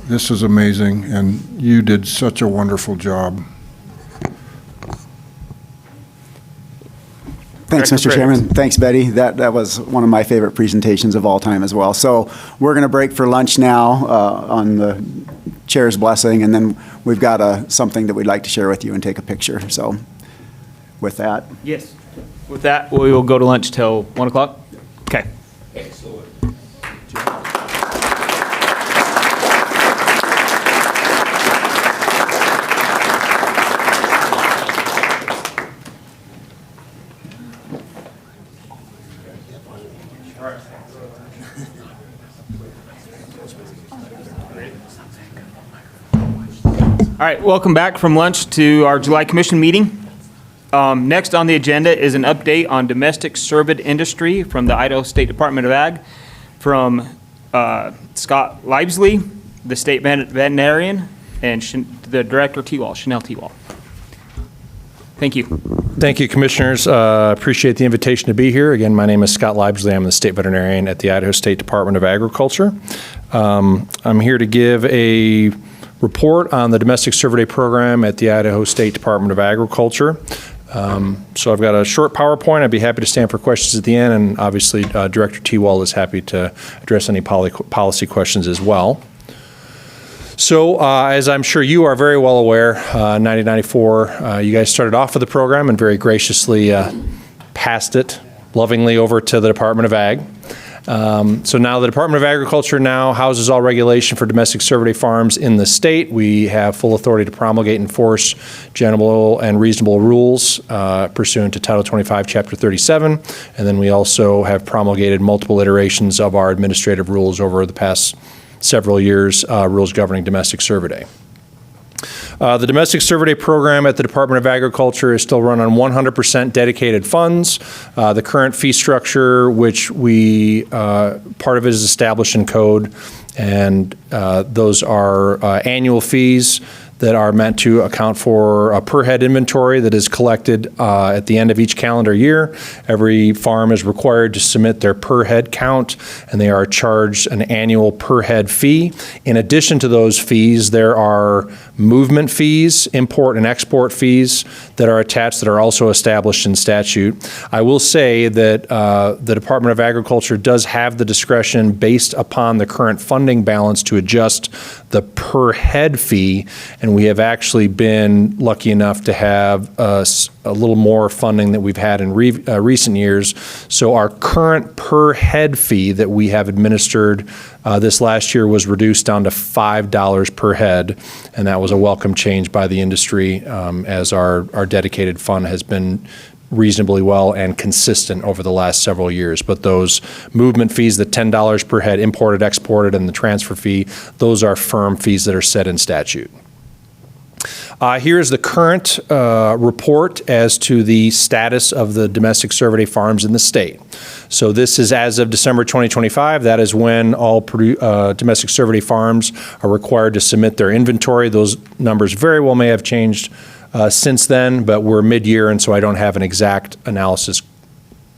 this is amazing, and you did such a wonderful job. Thanks, Mr. Chairman. Thanks, Betty. That was one of my favorite presentations of all time as well. So we're going to break for lunch now on the chair's blessing, and then we've got something that we'd like to share with you and take a picture. So with that. Yes. With that, we will go to lunch till 1 o'clock? Okay. Excellent. All right, welcome back from lunch to our July Commission meeting. Next on the agenda is an update on domestic cervid industry from the Idaho State Department of Ag, from Scott Libesley, the state veterinarian, and the director Chanel T-Wall. Thank you. Thank you, commissioners. Appreciate the invitation to be here. Again, my name is Scott Libesley. I'm the state veterinarian at the Idaho State Department of Agriculture. I'm here to give a report on the domestic cervidae program at the Idaho State Department of Agriculture. So I've got a short PowerPoint. I'd be happy to stand for questions at the end, and obviously Director T-Wall is happy to address any policy questions as well. So as I'm sure you are very well aware, 1994, you guys started off with the program and very graciously passed it lovingly over to the Department of Ag. So now the Department of Agriculture now houses all regulation for domestic cervidae farms in the state. We have full authority to promulgate and enforce general and reasonable rules pursuant to Title 25, Chapter 37. And then we also have promulgated multiple iterations of our administrative rules over the past several years, rules governing domestic cervidae. The domestic cervidae program at the Department of Agriculture is still run on 100% dedicated funds. The current fee structure, which part of it is established in code, and those are annual fees that are meant to account for a per head inventory that is collected at the end of each calendar year. Every farm is required to submit their per head count, and they are charged an annual per head fee. In addition to those fees, there are movement fees, import and export fees that are attached that are also established in statute. I will say that the Department of Agriculture does have the discretion based upon the current funding balance to adjust the per head fee, and we have actually been lucky enough to have a little more funding that we've had in recent years. So our current per head fee that we have administered this last year was reduced down to $5 per head, and that was a welcome change by the industry as our dedicated fund has been reasonably well and consistent over the last several years. But those movement fees, the $10 per head imported, exported, and the transfer fee, those are firm fees that are set in statute. Here is the current report as to the status of the domestic cervidae farms in the state. So this is as of December 2025. That is when all domestic cervidae farms are required to submit their inventory. Those numbers very well may have changed since then, but we're mid-year, and so I don't have an exact analysis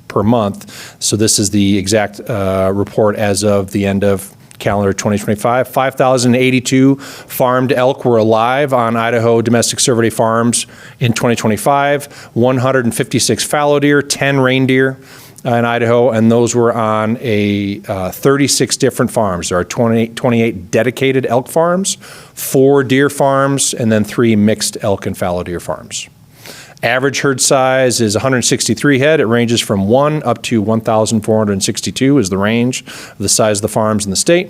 per month. So this is the exact report as of the end of calendar 2025. 5,082 farmed elk were alive on Idaho domestic cervidae farms in 2025, 156 fallow deer, 10 reindeer, in Idaho, and those were on 36 different farms. There are 28 dedicated elk farms, 4 deer farms, and then 3 mixed elk and fallow deer farms. Average herd size is 163 head. It ranges from 1 up to 1,462 is the range of the size of the farms in the state.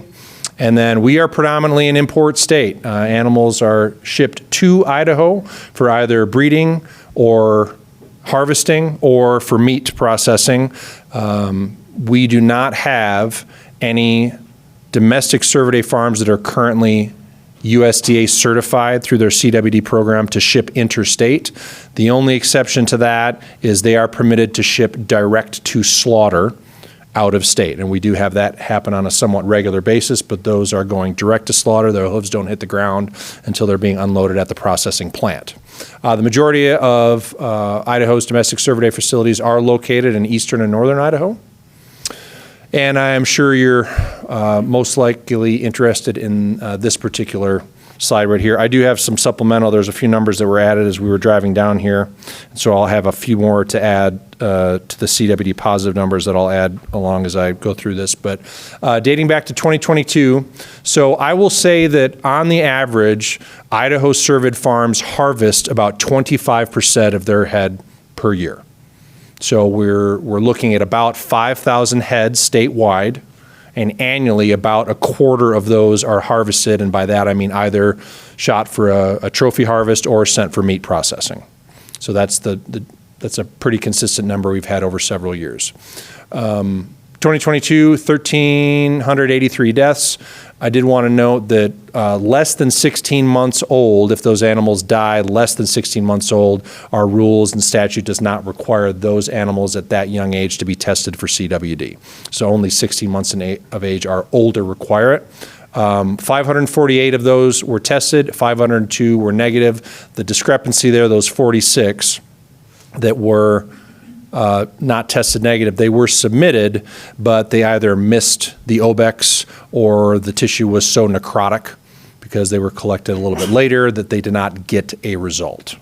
And then we are predominantly an import state. Animals are shipped to Idaho for either breeding or harvesting or for meat processing. We do not have any domestic cervidae farms that are currently USDA certified through their CWD program to ship interstate. The only exception to that is they are permitted to ship direct to slaughter out of state. And we do have that happen on a somewhat regular basis, but those are going direct to slaughter. Their hooves don't hit the ground until they're being unloaded at the processing plant. The majority of Idaho's domestic cervidae facilities are located in eastern and northern Idaho. And I am sure you're most likely interested in this particular slide right here. I do have some supplemental. There's a few numbers that were added as we were driving down here. So I'll have a few more to add to the CWD positive numbers that I'll add along as I go through this. But dating back to 2022, so I will say that on the average, Idaho cervid farms harvest about 25% of their head per year. So we're looking at about 5,000 heads statewide, and annually about a quarter of those are harvested, and by that I mean either shot for a trophy harvest or sent for meat processing. So that's that's a pretty consistent number we've had over several years. 2022, 1,383 deaths. I did want to note that less than 16 months old, if those animals die less than 16 months old, our rules and statute does not require those animals at that young age to be tested for CWD. So only 16 months of age or older require it. 548 of those were tested, 502 were negative. The discrepancy there, those 46 that were not tested negative, they were submitted, but they either missed the OBEX or the tissue was so necrotic because they were collected a little bit later that they did not get a result.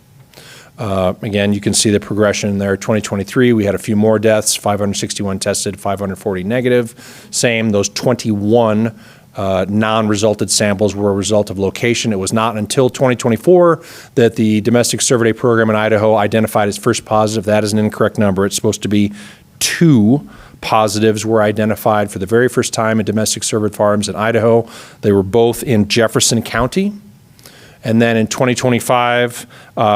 Again, you can see the progression there. 2023, we had a few more deaths, 561 tested, 540 negative. Same, those 21 non-resulted samples were a result of location. It was not until 2024 that the domestic cervidae program in Idaho identified its first positive. That is an incorrect number. It's supposed to be 2 positives were identified for the very first time in domestic cervid farms in Idaho. They were both in Jefferson County. And then in 2025,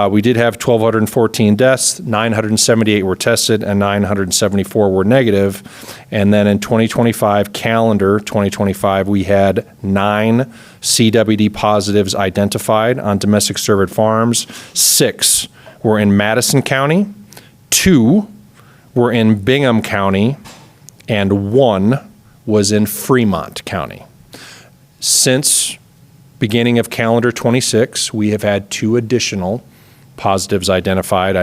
we did have 1,214 deaths, 978 were tested, and 974 were negative. And then in 2025, calendar 2025, we had 9 CWD positives identified on domestic cervid farms. 6 were in Madison County, 2 were in Bingham County, and 1 was in Fremont County. Since beginning of calendar 26, we have had 2 additional positives identified.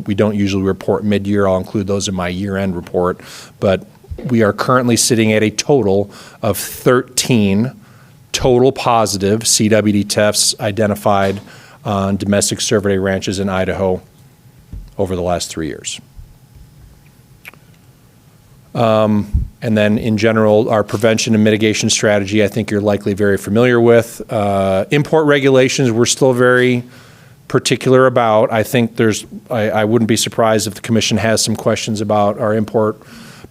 We don't usually report mid-year. I'll include those in my year-end report, but we are currently sitting at a total of 13 total positive CWD tests identified on domestic cervidae ranches in Idaho over the last 3 years. And then in general, our prevention and mitigation strategy, I think you're likely very familiar with. Import regulations, we're still very particular about. I think I wouldn't be surprised if the commission has some questions about our import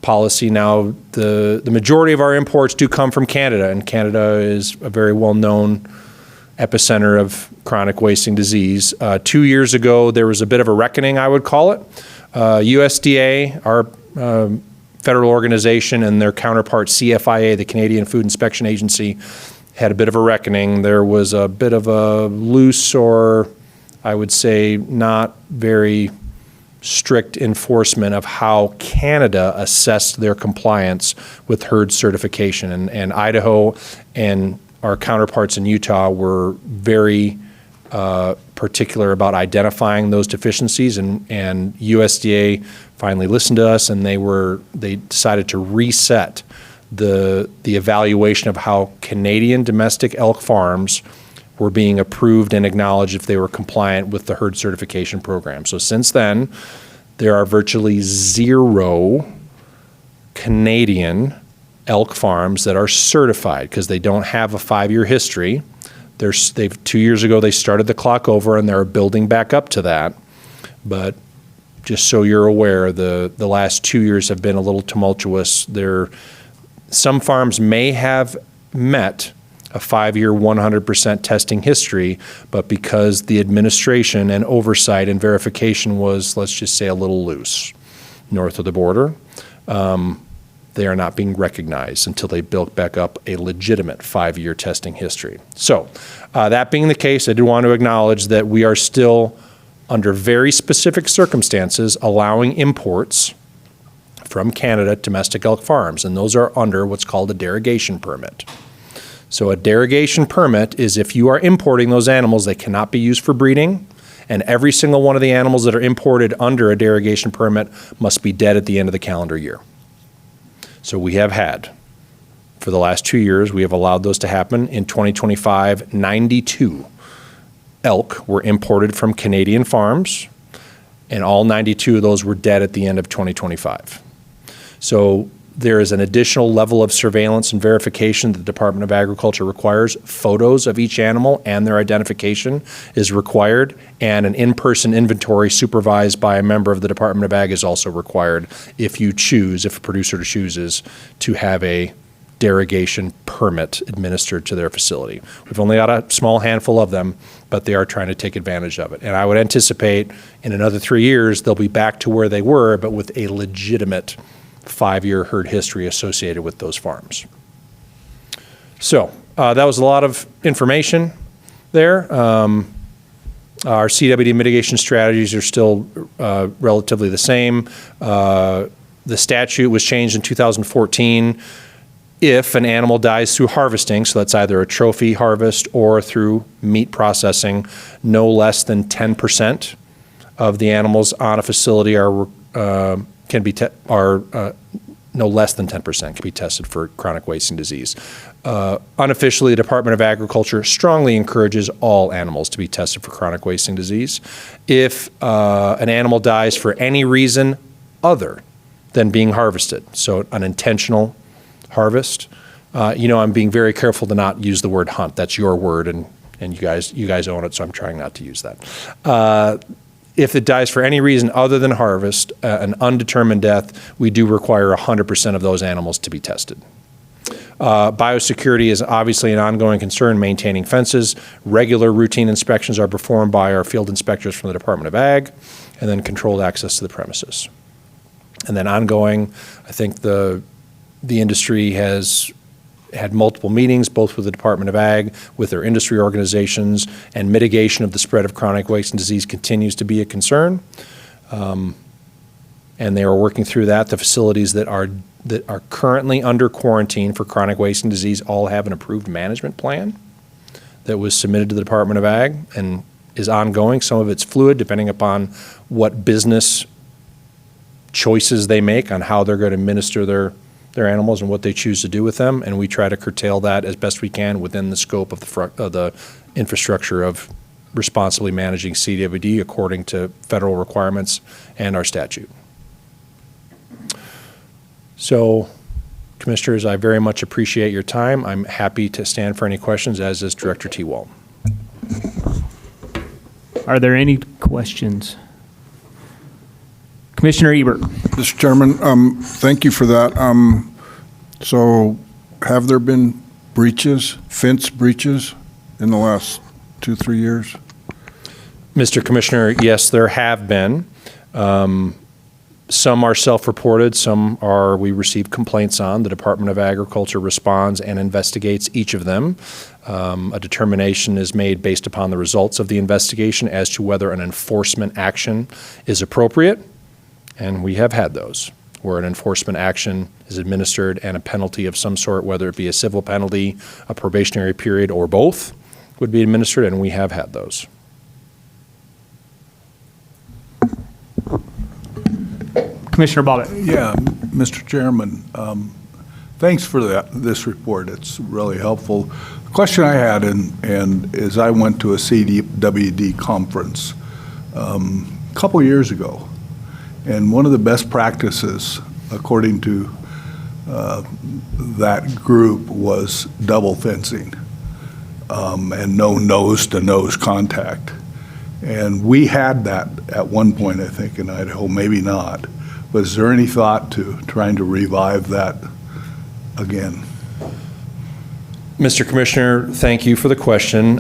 policy. Now, the majority of our imports do come from Canada, and Canada is a very well-known epicenter of chronic wasting disease. 2 years ago, there was a bit of a reckoning, I would call it. USDA, our federal organization, and their counterpart CFIA, the Canadian Food Inspection Agency, had a bit of a reckoning. There was a bit of a loose, or I would say not very strict enforcement of how Canada assessed their compliance with herd certification. And Idaho and our counterparts in Utah were very particular about identifying those deficiencies, and USDA finally listened to us, and they decided to reset the evaluation of how Canadian domestic elk farms were being approved and acknowledged if they were compliant with the herd certification program. So since then, there are virtually 0 Canadian elk farms that are certified because they don't have a 5-year history. They've 2 years ago, they started the clock over and they're building back up to that. But just so you're aware, the last 2 years have been a little tumultuous. Some farms may have met a 5-year 100% testing history, but because the administration and oversight and verification was, let's just say, a little loose north of the border, they are not being recognized until they build back up a legitimate 5-year testing history. So that being the case, I do want to acknowledge that we are still, under very specific circumstances, allowing imports from Canada to domestic elk farms, and those are under what's called a derogation permit. So a derogation permit is if you are importing those animals, they cannot be used for breeding, and every single one of the animals that are imported under a derogation permit must be dead at the end of the calendar year. So we have had, for the last 2 years, we have allowed those to happen. In 2025, 92 elk were imported from Canadian farms, and all 92 of those were dead at the end of 2025. So there is an additional level of surveillance and verification that the Department of Agriculture requires. Photos of each animal and their identification is required, and an in-person inventory supervised by a member of the Department of Ag is also required if a producer chooses to have a derogation permit administered to their facility. We've only got a small handful of them, but they are trying to take advantage of it. And I would anticipate in another 3 years, they'll be back to where they were, but with a legitimate 5-year herd history associated with those farms. So that was a lot of information there. Our CWD mitigation strategies are still relatively the same. The statute was changed in 2014. If an animal dies through harvesting, so that's either a trophy harvest or through meat processing, no less than 10% of the animals on a facility no less than 10% can be tested for chronic wasting disease. Unofficially, the Department of Agriculture strongly encourages all animals to be tested for chronic wasting disease. If an animal dies for any reason other than being harvested, so an intentional harvest, I'm being very careful to not use the word hunt. That's your word, and you guys own it, so I'm trying not to use that. If it dies for any reason other than harvest, an undetermined death, we do require 100% of those animals to be tested. Biosecurity is obviously an ongoing concern, maintaining fences. Regular routine inspections are performed by our field inspectors from the Department of Ag, and then controlled access to the premises. And then ongoing, I think the industry has had multiple meetings, both with the Department of Ag, with their industry organizations, and mitigation of the spread of chronic wasting disease continues to be a concern. And they are working through that. The facilities that are currently under quarantine for chronic wasting disease all have an approved management plan that was submitted to the Department of Ag and is ongoing. Some of it's fluid, depending upon what business choices they make on how they're going to administer their animals and what they choose to do with them, and we try to curtail that as best we can within the scope of the infrastructure of responsibly managing CWD according to federal requirements and our statute. So, Commissioners, I very much appreciate your time. I'm happy to stand for any questions, as is Director T. Wall. Are there any questions? Commissioner Ebert. Mr. Chairman, thank you for that. So have there been fence breaches in the last 2-3 years? Mr. Commissioner, yes, there have been. Some are self-reported, some we receive complaints on. The Department of Agriculture responds and investigates each of them. A determination is made based upon the results of the investigation as to whether an enforcement action is appropriate. And we have had those, where an enforcement action is administered and a penalty of some sort, whether it be a civil penalty, a probationary period, or both, would be administered, and we have had those. Commissioner Bobbitt. Yeah, Mr. Chairman, thanks for this report. It's really helpful. The question I had, and is I went to a CWD conference a couple years ago, and one of the best practices, according to that group was double fencing and no nose-to-nose contact. And we had that at one point, I think, in Idaho, maybe not. But is there any thought to trying to revive that again? Mr. Commissioner, thank you for the question.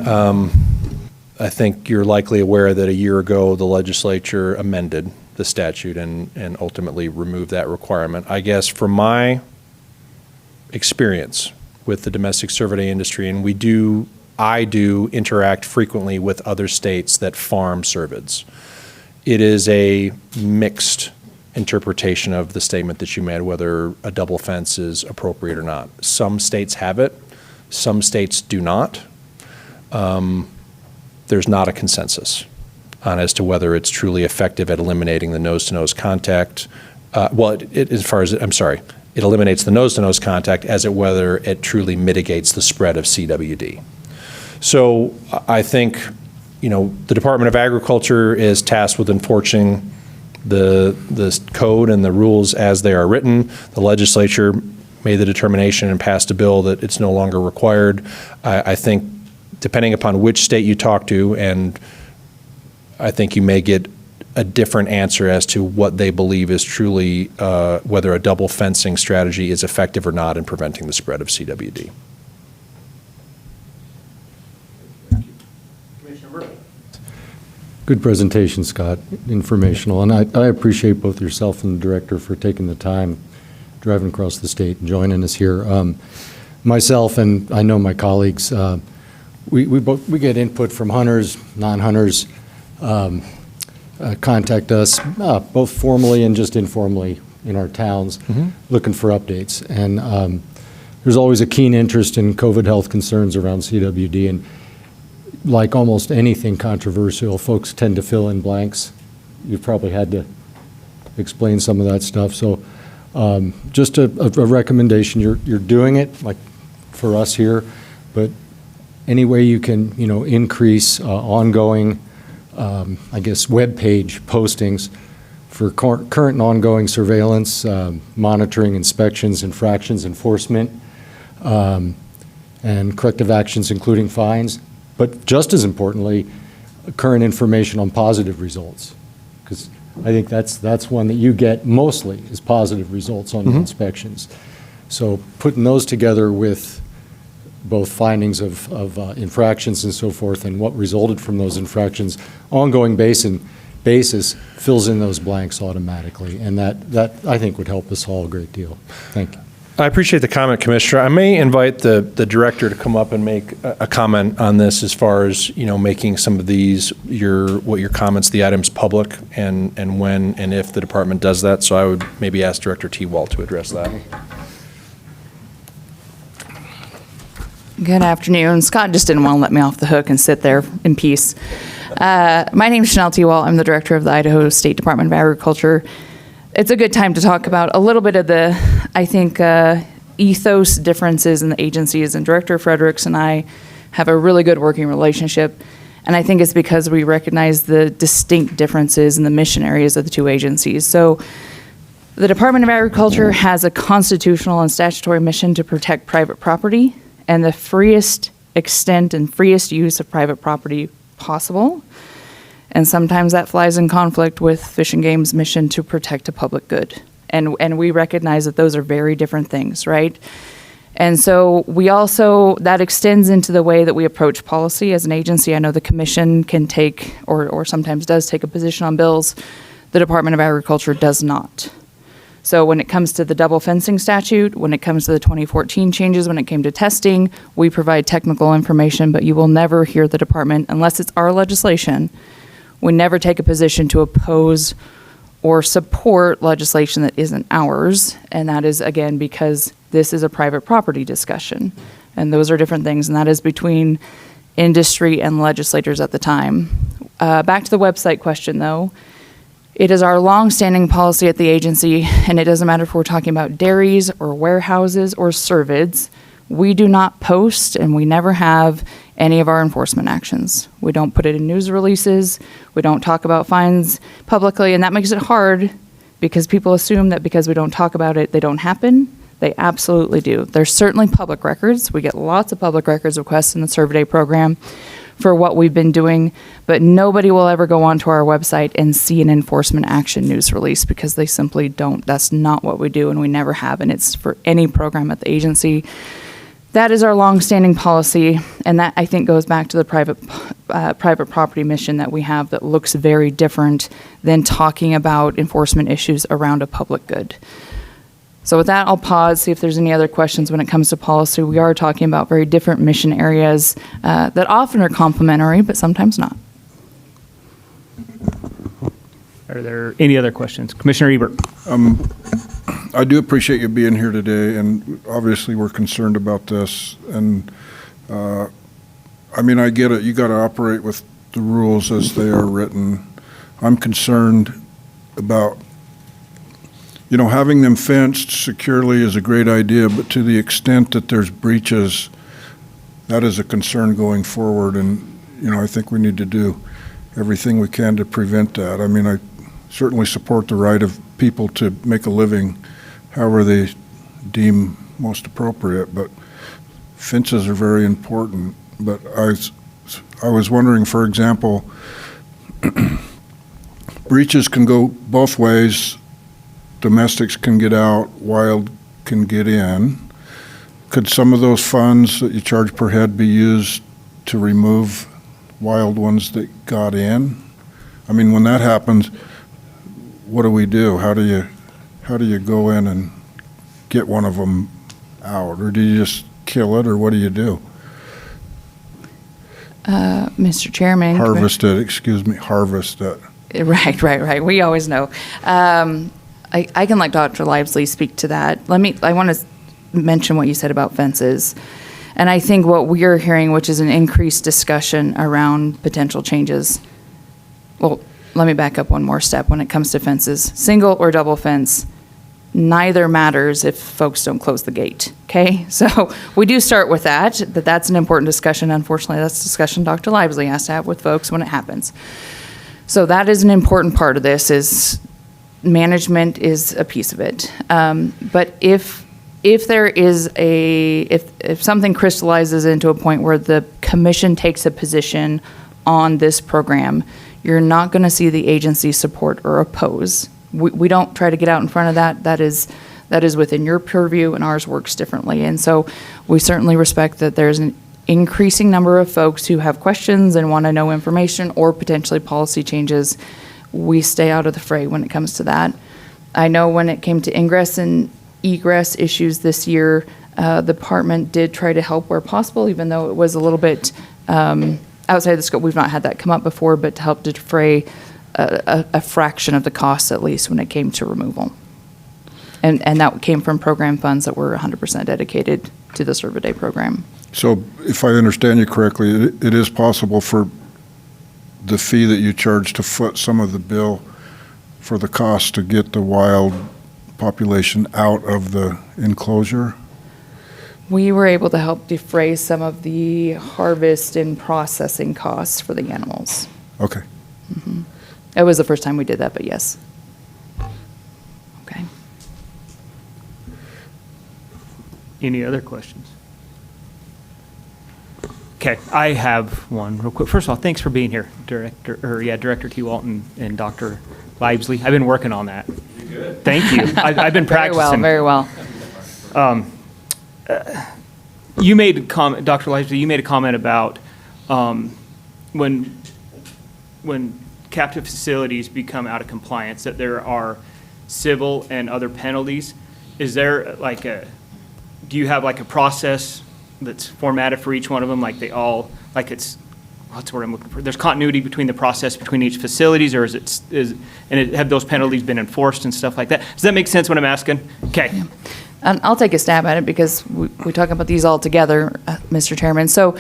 I think you're likely aware that a year ago, the legislature amended the statute and ultimately removed that requirement. I guess from my experience with the domestic cervidae industry, and I do interact frequently with other states that farm cervids. It is a mixed interpretation of the statement that you made, whether a double fence is appropriate or not. Some states have it, some states do not. There's not a consensus on as to whether it's truly effective at eliminating the nose-to-nose contact. It eliminates the nose-to-nose contact as it whether it truly mitigates the spread of CWD. So I think, the Department of Agriculture is tasked with enforcing the code and the rules as they are written. The legislature made the determination and passed a bill that it's no longer required. I think depending upon which state you talk to, and I think you may get a different answer as to what they believe is truly whether a double fencing strategy is effective or not in preventing the spread of CWD. Good presentation, Scott, informational, and I appreciate both yourself and the director for taking the time driving across the state and joining us here. Myself and I know my colleagues, we get input from hunters, non-hunters, contact us both formally and just informally in our towns looking for updates. And there's always a keen interest in COVID health concerns around CWD, and like almost anything controversial, folks tend to fill in blanks. You've probably had to explain some of that stuff. So just a recommendation, you're doing it like for us here, but any way you can, increase ongoing, I guess, web page postings for current and ongoing surveillance, monitoring, inspections, infractions, enforcement, and corrective actions, including fines. But just as importantly, current information on positive results, because I think that's one that you get mostly is positive results on your inspections. So putting those together with both findings of infractions and so forth and what resulted from those infractions, ongoing basis fills in those blanks automatically. And that I think would help us all a great deal. Thank you. I appreciate the comment, Commissioner. I may invite the director to come up and make a comment on this as far as, making some of these, your comments, the items public, and when and if the department does that. So I would maybe ask Director T. Wall to address that. Good afternoon. Scott just didn't want to let me off the hook and sit there in peace. My name is Chanel T. Wall. I'm the director of the Idaho State Department of Agriculture. It's a good time to talk about a little bit of the, I think, ethos differences in the agencies. And Director Fredericks and I have a really good working relationship. And I think it's because we recognize the distinct differences in the mission areas of the two agencies. So the Department of Agriculture has a constitutional and statutory mission to protect private property and the freest extent and freest use of private property possible. And sometimes that flies in conflict with Fish and Game's mission to protect a public good. And we recognize that those are very different things, right? And so we also, that extends into the way that we approach policy as an agency. I know the commission can take, or sometimes does take a position on bills. The Department of Agriculture does not. So when it comes to the double fencing statute, when it comes to the 2014 changes, when it came to testing, we provide technical information, but you will never hear the department, unless it's our legislation, we never take a position to oppose or support legislation that isn't ours. And that is, again, because this is a private property discussion. And those are different things. And that is between industry and legislators at the time. Back to the website question, though. It is our longstanding policy at the agency, and it doesn't matter if we're talking about dairies or warehouses or cervids, we do not post, and we never have, any of our enforcement actions. We don't put it in news releases. We don't talk about fines publicly, and that makes it hard because people assume that because we don't talk about it, they don't happen. They absolutely do. There's certainly public records. We get lots of public records requests in the survey program for what we've been doing, but nobody will ever go onto our website and see an enforcement action news release because they simply don't. That's not what we do, and we never have, and it's for any program at the agency. That is our longstanding policy, and that, I think, goes back to the private property mission that we have that looks very different than talking about enforcement issues around a public good. So with that, I'll pause, see if there's any other questions when it comes to policy. We are talking about very different mission areas that often are complementary, but sometimes not. Are there any other questions? Commissioner Ebert. I do appreciate you being here today, and obviously we're concerned about this. And I mean, I get it. You got to operate with the rules as they are written. I'm concerned about, having them fenced securely is a great idea, but to the extent that there's breaches, that is a concern going forward. And, I think we need to do everything we can to prevent that. I mean, I certainly support the right of people to make a living however they deem most appropriate, but fences are very important. But I was wondering, for example, breaches can go both ways. Domestics can get out, wild can get in. Could some of those funds that you charge per head be used to remove wild ones that got in? I mean, when that happens, what do we do? How do you go in and get one of them out? Or do you just kill it, or what do you do? Mr. Chairman. Harvest it. Right. We always know. I can let Dr. Livesley speak to that. I want to mention what you said about fences. And I think what we are hearing, which is an increased discussion around potential changes. Well, let me back up one more step when it comes to fences. Single or double fence, neither matters if folks don't close the gate, okay? So we do start with that's an important discussion. Unfortunately, that's a discussion Dr. Livesley has to have with folks when it happens. So that is an important part of this, is management is a piece of it. But if there is if something crystallizes into a point where the commission takes a position on this program, you're not going to see the agency support or oppose. We don't try to get out in front of that. That is within your purview, and ours works differently. And so we certainly respect that there's an increasing number of folks who have questions and want to know information or potentially policy changes. We stay out of the fray when it comes to that. I know when it came to ingress and egress issues this year, the department did try to help where possible, even though it was a little bit outside the scope. We've not had that come up before, but to help defray a fraction of the costs, at least when it came to removal. And that came from program funds that were 100% dedicated to the Cervid program. So if I understand you correctly, it is possible for the fee that you charge to foot some of the bill for the cost to get the wild population out of the enclosure? We were able to help defray some of the harvest and processing costs for the animals. Okay. Mm-hmm. It was the first time we did that, but yes. Okay. Any other questions? Okay, I have one real quick. First of all, thanks for being here, Director T. Walton and Dr. Livesley. I've been working on that. You're good. Thank you. I've been practicing. Very well. You made a comment, Dr. Livesley, you made a comment about when captive facilities become out of compliance, that there are civil and other penalties. Is there do you have a process that's formatted for each one of them, what's the word I'm looking for? There's continuity between the process between each facilities, or have those penalties been enforced and stuff like that? Does that make sense what I'm asking? Okay. Yeah. I'll take a stab at it because we talk about these all together, Mr. Chairman. So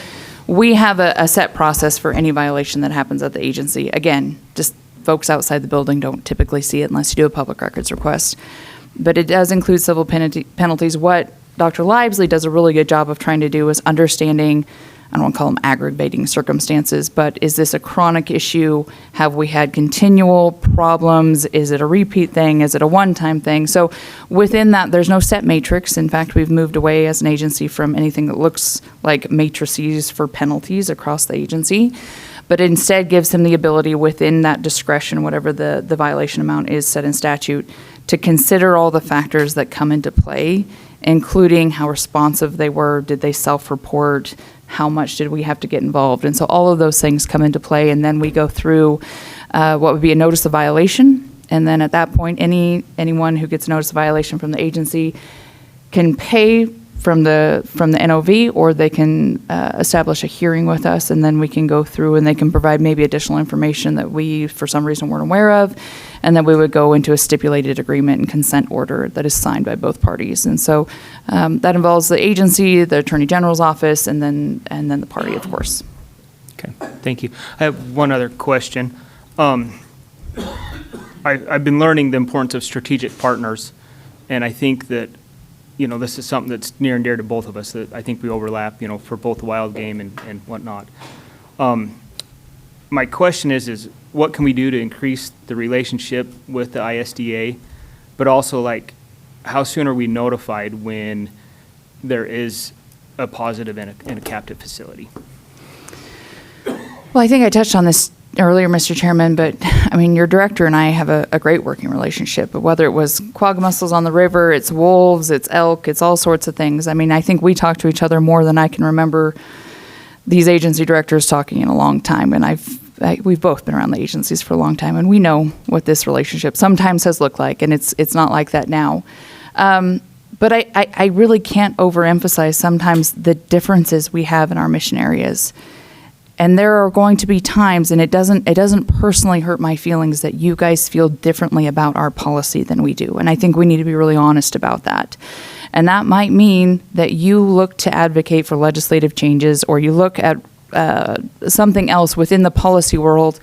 we have a set process for any violation that happens at the agency. Again, just folks outside the building don't typically see it unless you do a public records request. But it does include civil penalties. What Dr. Livesley does a really good job of trying to do is understanding I don't want to call them aggravating circumstances, but is this a chronic issue? Have we had continual problems? Is it a repeat thing? Is it a one-time thing? So within that, there's no set matrix. In fact, we've moved away as an agency from anything that looks like matrices for penalties across the agency, but instead gives them the ability within that discretion, whatever the violation amount is set in statute, to consider all the factors that come into play, including how responsive they were, did they self-report, how much did we have to get involved? And so all of those things come into play, and then we go through what would be a notice of violation, and then at that point, anyone who gets a notice of violation from the agency can pay from the NOV, or they can establish a hearing with us, and then we can go through and they can provide maybe additional information that we, for some reason, weren't aware of, and then we would go into a stipulated agreement and consent order that is signed by both parties. And so that involves the agency, the Attorney General's office, and then the party, of course. Okay, thank you. I have one other question. I've been learning the importance of strategic partners, and I think that this is something that's near and dear to both of us, that I think we overlap, for both wild game and whatnot. My question is what can we do to increase the relationship with the ISDA, but also, how soon are we notified when there is a positive in a captive facility? Well, I think I touched on this earlier, Mr. Chairman, but your director and I have a great working relationship. But whether it was quagga mussels on the river, it's wolves, it's elk, it's all sorts of things. I think we talk to each other more than I can remember these agency directors talking in a long time. And we've both been around the agencies for a long time, and we know what this relationship sometimes has looked like, and it's not like that now. But I really can't overemphasize sometimes the differences we have in our mission areas. And there are going to be times, and it doesn't personally hurt my feelings that you guys feel differently about our policy than we do. And I think we need to be really honest about that. And that might mean that you look to advocate for legislative changes, or you look at something else within the policy world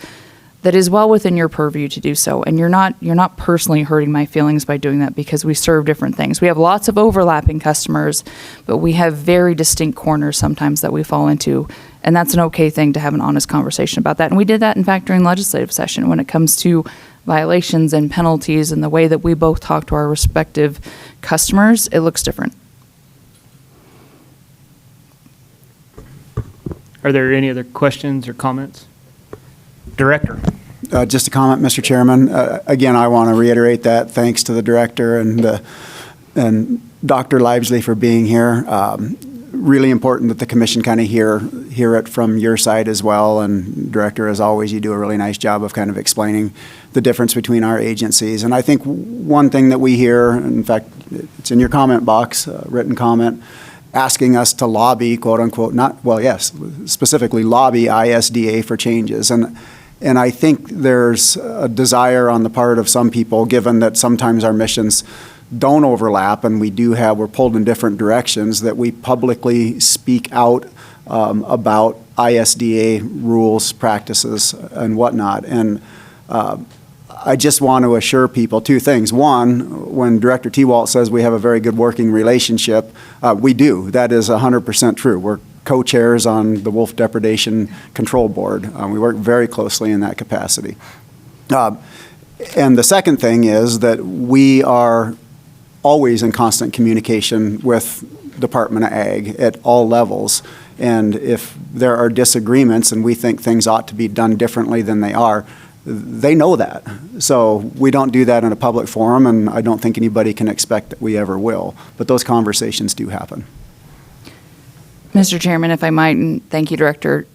that is well within your purview to do so. And you're not personally hurting my feelings by doing that, because we serve different things. We have lots of overlapping customers, but we have very distinct corners sometimes that we fall into. And that's an okay thing to have an honest conversation about that. And we did that, in fact, during legislative session when it comes to violations and penalties and the way that we both talk to our respective customers. It looks different. Are there any other questions or comments? Director. Just a comment, Mr. Chairman. Again, I want to reiterate that thanks to the director and Dr. Livesley for being here. Really important that the commission kind of hear it from your side as well. And Director, as always, you do a really nice job of kind of explaining the difference between our agencies. And I think one thing that we hear, in fact, it's in your comment box, written comment, asking us to lobby, quote unquote, specifically lobby ISDA for changes. And I think there's a desire on the part of some people, given that sometimes our missions don't overlap and we're pulled in different directions, that we publicly speak out about ISDA rules, practices, and whatnot. And I just want to assure people two things. One, when Director T-Walt says we have a very good working relationship, we do. That is 100% true. We're co-chairs on the Wolf Depredation Control Board. We work very closely in that capacity. And the second thing is that we are always in constant communication with Department of Ag at all levels. And if there are disagreements and we think things ought to be done differently than they are, they know that. So we don't do that in a public forum, and I don't think anybody can expect that we ever will. But those conversations do happen. Mr. Chairman, if I might, and thank you, Director,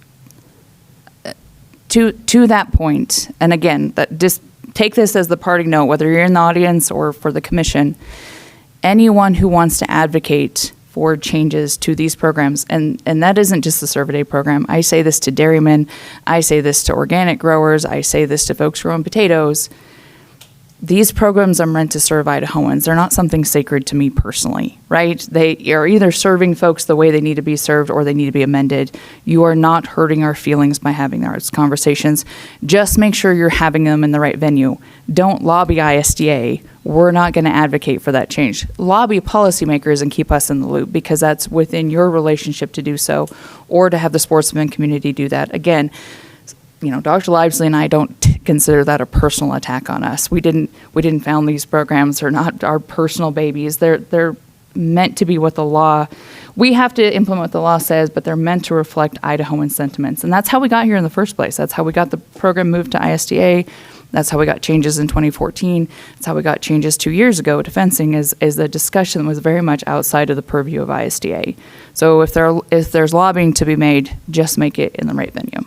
to that point, and again, just take this as the parting note, whether you're in the audience or for the commission, anyone who wants to advocate for changes to these programs, and that isn't just the Cervid program. I say this to dairymen, I say this to organic growers, I say this to folks growing potatoes. these programs are meant to serve Idahoans. They're not something sacred to me personally, right? They are either serving folks the way they need to be served or they need to be amended. You are not hurting our feelings by having those conversations. Just make sure you're having them in the right venue. Don't lobby ISDA. We're not going to advocate for that change. Lobby policymakers and keep us in the loop, because that's within your relationship to do so, or to have the sportsman community do that. Again, Dr. Livesley and I don't consider that a personal attack on us. We didn't found these programs. They're not our personal babies. They're meant to be what the law. We have to implement what the law says, but they're meant to reflect Idahoan sentiments, and that's how we got here in the first place. That's how we got the program moved to ISDA. That's how we got changes in 2014. That's how we got changes 2 years ago to fencing. Is the discussion was very much outside of the purview of ISDA. So if there's lobbying to be made, just make it in the right venue.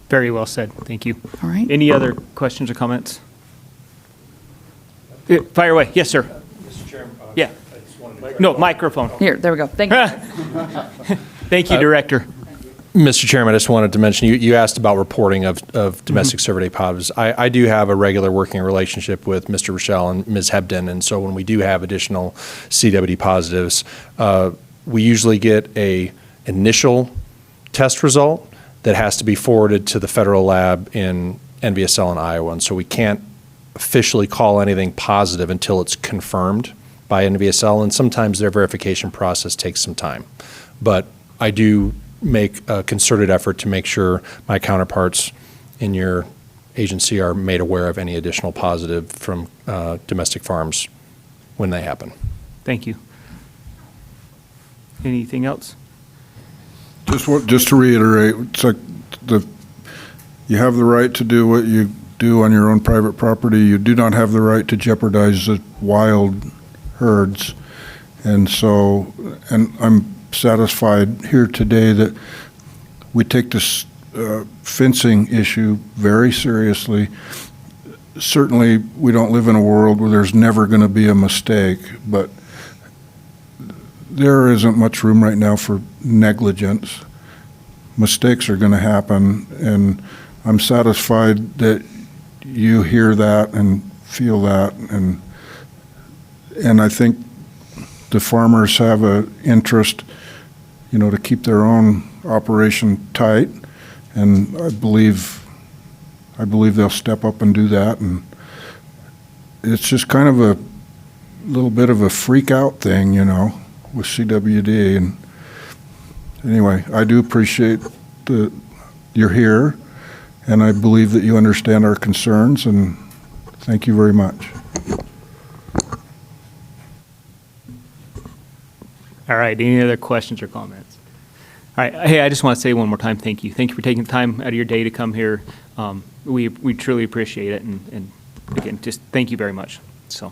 Very well said. Thank you. All right. Any other questions or comments? Fire away. Yes, sir. Mr. Chairman. Yeah. No, microphone. Here, there we go. Thank you. Thank you, Director. Mr. Chairman, I just wanted to mention, you asked about reporting of domestic cervidae positives. I do have a regular working relationship with Mr. Rochelle and Ms. Hebden, and so when we do have additional CWD positives, we usually get a initial test result that has to be forwarded to the federal lab in NVSL in Iowa, and so we can't officially call anything positive until it's confirmed by NVSL, and sometimes their verification process takes some time. But I do make a concerted effort to make sure my counterparts in your agency are made aware of any additional positive from domestic farms when they happen. Thank you. Anything else? Just to reiterate, it's like you have the right to do what you do on your own private property. You do not have the right to jeopardize the wild herds. And I'm satisfied here today that we take this fencing issue very seriously. Certainly, we don't live in a world where there's never going to be a mistake, but there isn't much room right now for negligence. Mistakes are going to happen, and I'm satisfied that you hear that and feel that, and I think the farmers have an interest, to keep their own operation tight, and I believe they'll step up and do that. And it's just kind of a little bit of a freak out thing, with CWD. And anyway, I do appreciate you're here, and I believe that you understand our concerns, and thank you very much. All right, any other questions or comments? All right, hey, I just want to say one more time, thank you. Thank you for taking the time out of your day to come here. We truly appreciate it, and again, just thank you very much. So,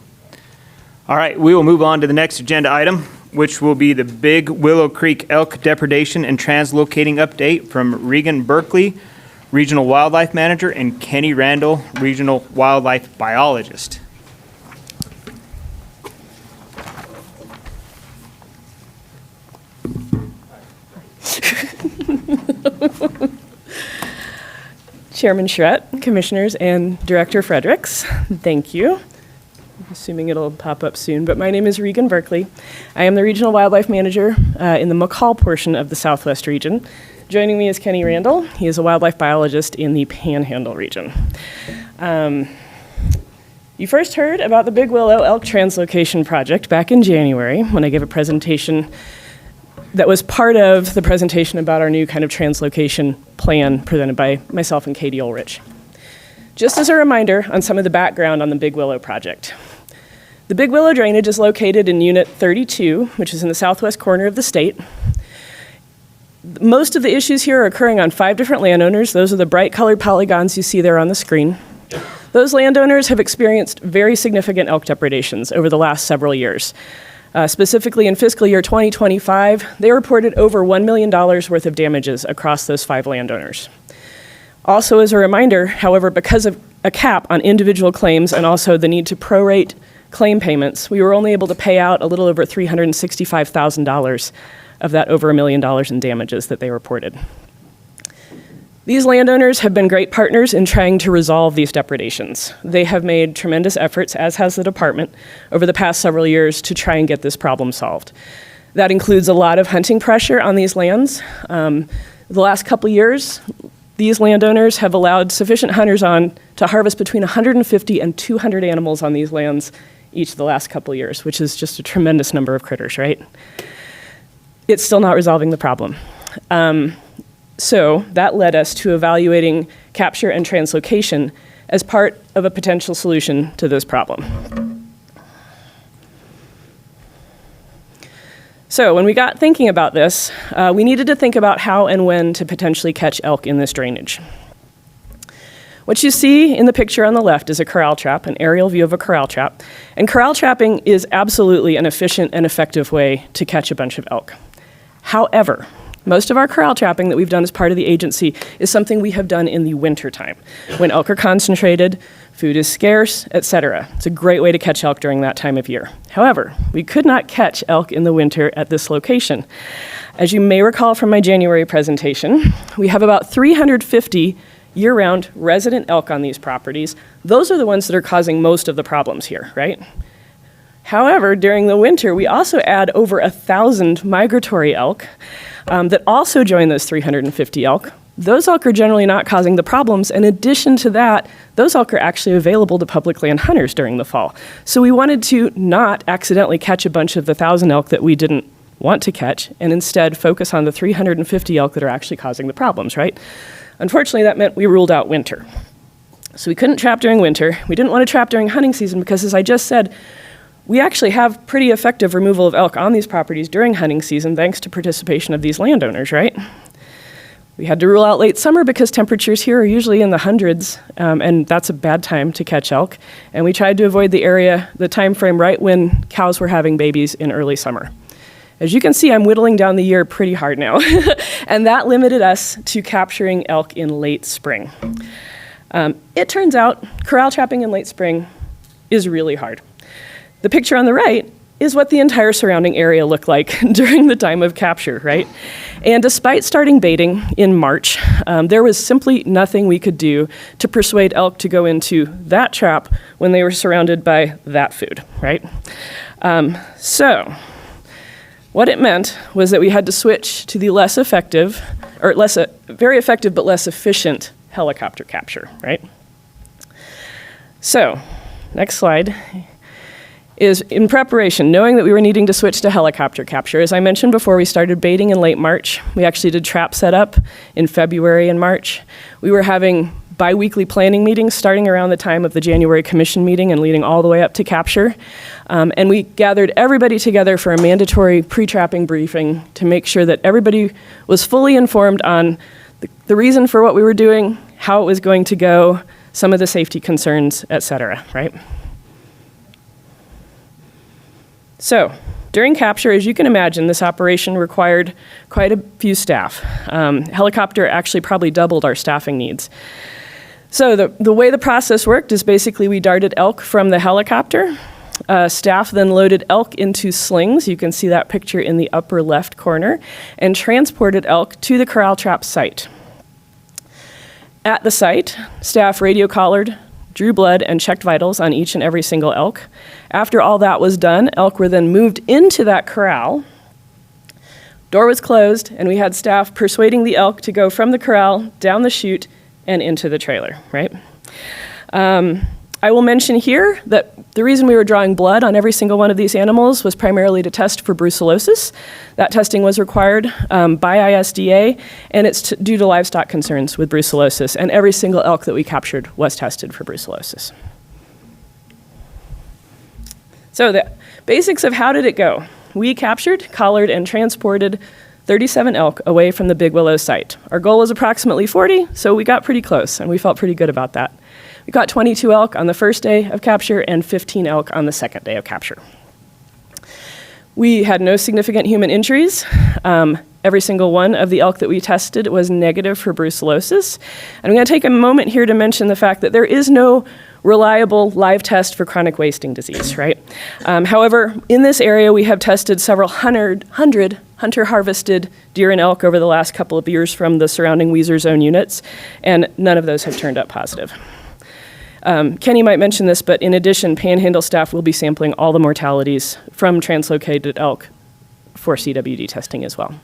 all right, we will move on to the next agenda item, which will be the Big Willow Creek Elk Depredation and Translocating Update from Regan Berkeley, Regional Wildlife Manager, and Kenny Randall, Regional Wildlife Biologist. Chairman Charette, Commissioners, and Director Fredericks, thank you. I'm assuming it'll pop up soon, but my name is Regan Berkeley. I am the Regional Wildlife Manager in the McCall portion of the Southwest region. Joining me is Kenny Randall. He is a wildlife biologist in the Panhandle region. You first heard about the Big Willow Elk Translocation Project back in January when I gave a presentation that was part of the presentation about our new kind of translocation plan presented by myself and Katie Ulrich. Just as a reminder on some of the background on the Big Willow project. The Big Willow drainage is located in Unit 32, which is in the southwest corner of the state. Most of the issues here are occurring on 5 different landowners. Those are the bright colored polygons you see there on the screen. Those landowners have experienced very significant elk depredations over the last several years. Specifically in fiscal year 2025, they reported over $1 million worth of damages across those 5 landowners. Also, as a reminder, however, because of a cap on individual claims and also the need to prorate claim payments, we were only able to pay out a little over $365,000 of that over $1 million in damages that they reported. These landowners have been great partners in trying to resolve these depredations. They have made tremendous efforts, as has the department, over the past several years to try and get this problem solved. That includes a lot of hunting pressure on these lands. The last couple years, these landowners have allowed sufficient hunters on to harvest between 150 and 200 animals on these lands each of the last couple years, which is just a tremendous number of critters, right? It's still not resolving the problem. So that led us to evaluating capture and translocation as part of a potential solution to this problem. So when we got thinking about this, we needed to think about how and when to potentially catch elk in this drainage. What you see in the picture on the left is a corral trap, an aerial view of a corral trap. And corral trapping is absolutely an efficient and effective way to catch a bunch of elk. However, most of our corral trapping that we've done as part of the agency is something we have done in the wintertime, when elk are concentrated, food is scarce, etc. It's a great way to catch elk during that time of year. However, we could not catch elk in the winter at this location. As you may recall from my January presentation, we have about 350 year-round resident elk on these properties. Those are the ones that are causing most of the problems here, right? However, during the winter, we also add over 1,000 migratory elk that also join those 350 elk. Those elk are generally not causing the problems. In addition to that, those elk are actually available to public land hunters during the fall. So we wanted to not accidentally catch a bunch of the 1,000 elk that we didn't want to catch, and instead focus on the 350 elk that are actually causing the problems, right? Unfortunately, that meant we ruled out winter. So we couldn't trap during winter. We didn't want to trap during hunting season because, as I just said, we actually have pretty effective removal of elk on these properties during hunting season thanks to participation of these landowners, right? We had to rule out late summer because temperatures here are usually in the hundreds, and that's a bad time to catch elk. And we tried to avoid the time frame right when cows were having babies in early summer. As you can see, I'm whittling down the year pretty hard now, and that limited us to capturing elk in late spring. It turns out corral trapping in late spring is really hard. The picture on the right is what the entire surrounding area looked like during the time of capture, right? And despite starting baiting in March, there was simply nothing we could do to persuade elk to go into that trap when they were surrounded by that food, right? So what it meant was that we had to switch to the very effective but less efficient helicopter capture, right? So, next slide is in preparation, knowing that we were needing to switch to helicopter capture. As I mentioned before, we started baiting in late March. We actually did trap setup in February and March. We were having bi-weekly planning meetings starting around the time of the January commission meeting and leading all the way up to capture. And we gathered everybody together for a mandatory pre-trapping briefing to make sure that everybody was fully informed on the reason for what we were doing, how it was going to go, some of the safety concerns, et cetera, right? So, during capture, as you can imagine, this operation required quite a few staff. Helicopter actually probably doubled our staffing needs. So the way the process worked is basically we darted elk from the helicopter. Staff then loaded elk into slings, you can see that picture in the upper left corner, and transported elk to the corral trap site. At the site, staff radio collared, drew blood, and checked vitals on each and every single elk. After all that was done, elk were then moved into that corral. Door was closed, and we had staff persuading the elk to go from the corral, down the chute, and into the trailer, right? I will mention here that the reason we were drawing blood on every single one of these animals was primarily to test for brucellosis. That testing was required by ISDA, and it's due to livestock concerns with brucellosis, and every single elk that we captured was tested for brucellosis. So the basics of how did it go? We captured, collared, and transported 37 elk away from the Big Willow site. Our goal was approximately 40, so we got pretty close, and we felt pretty good about that. We got 22 elk on the first day of capture and 15 elk on the second day of capture. We had no significant human injuries. Every single one of the elk that we tested was negative for brucellosis. And I'm going to take a moment here to mention the fact that there is no reliable live test for chronic wasting disease, right? However, in this area, we have tested several hundred hunter-harvested deer and elk over the last couple of years from the surrounding Weiser Zone units, and none of those have turned up positive. Kenny might mention this, but in addition, Panhandle staff will be sampling all the mortalities from translocated elk for CWD testing as well.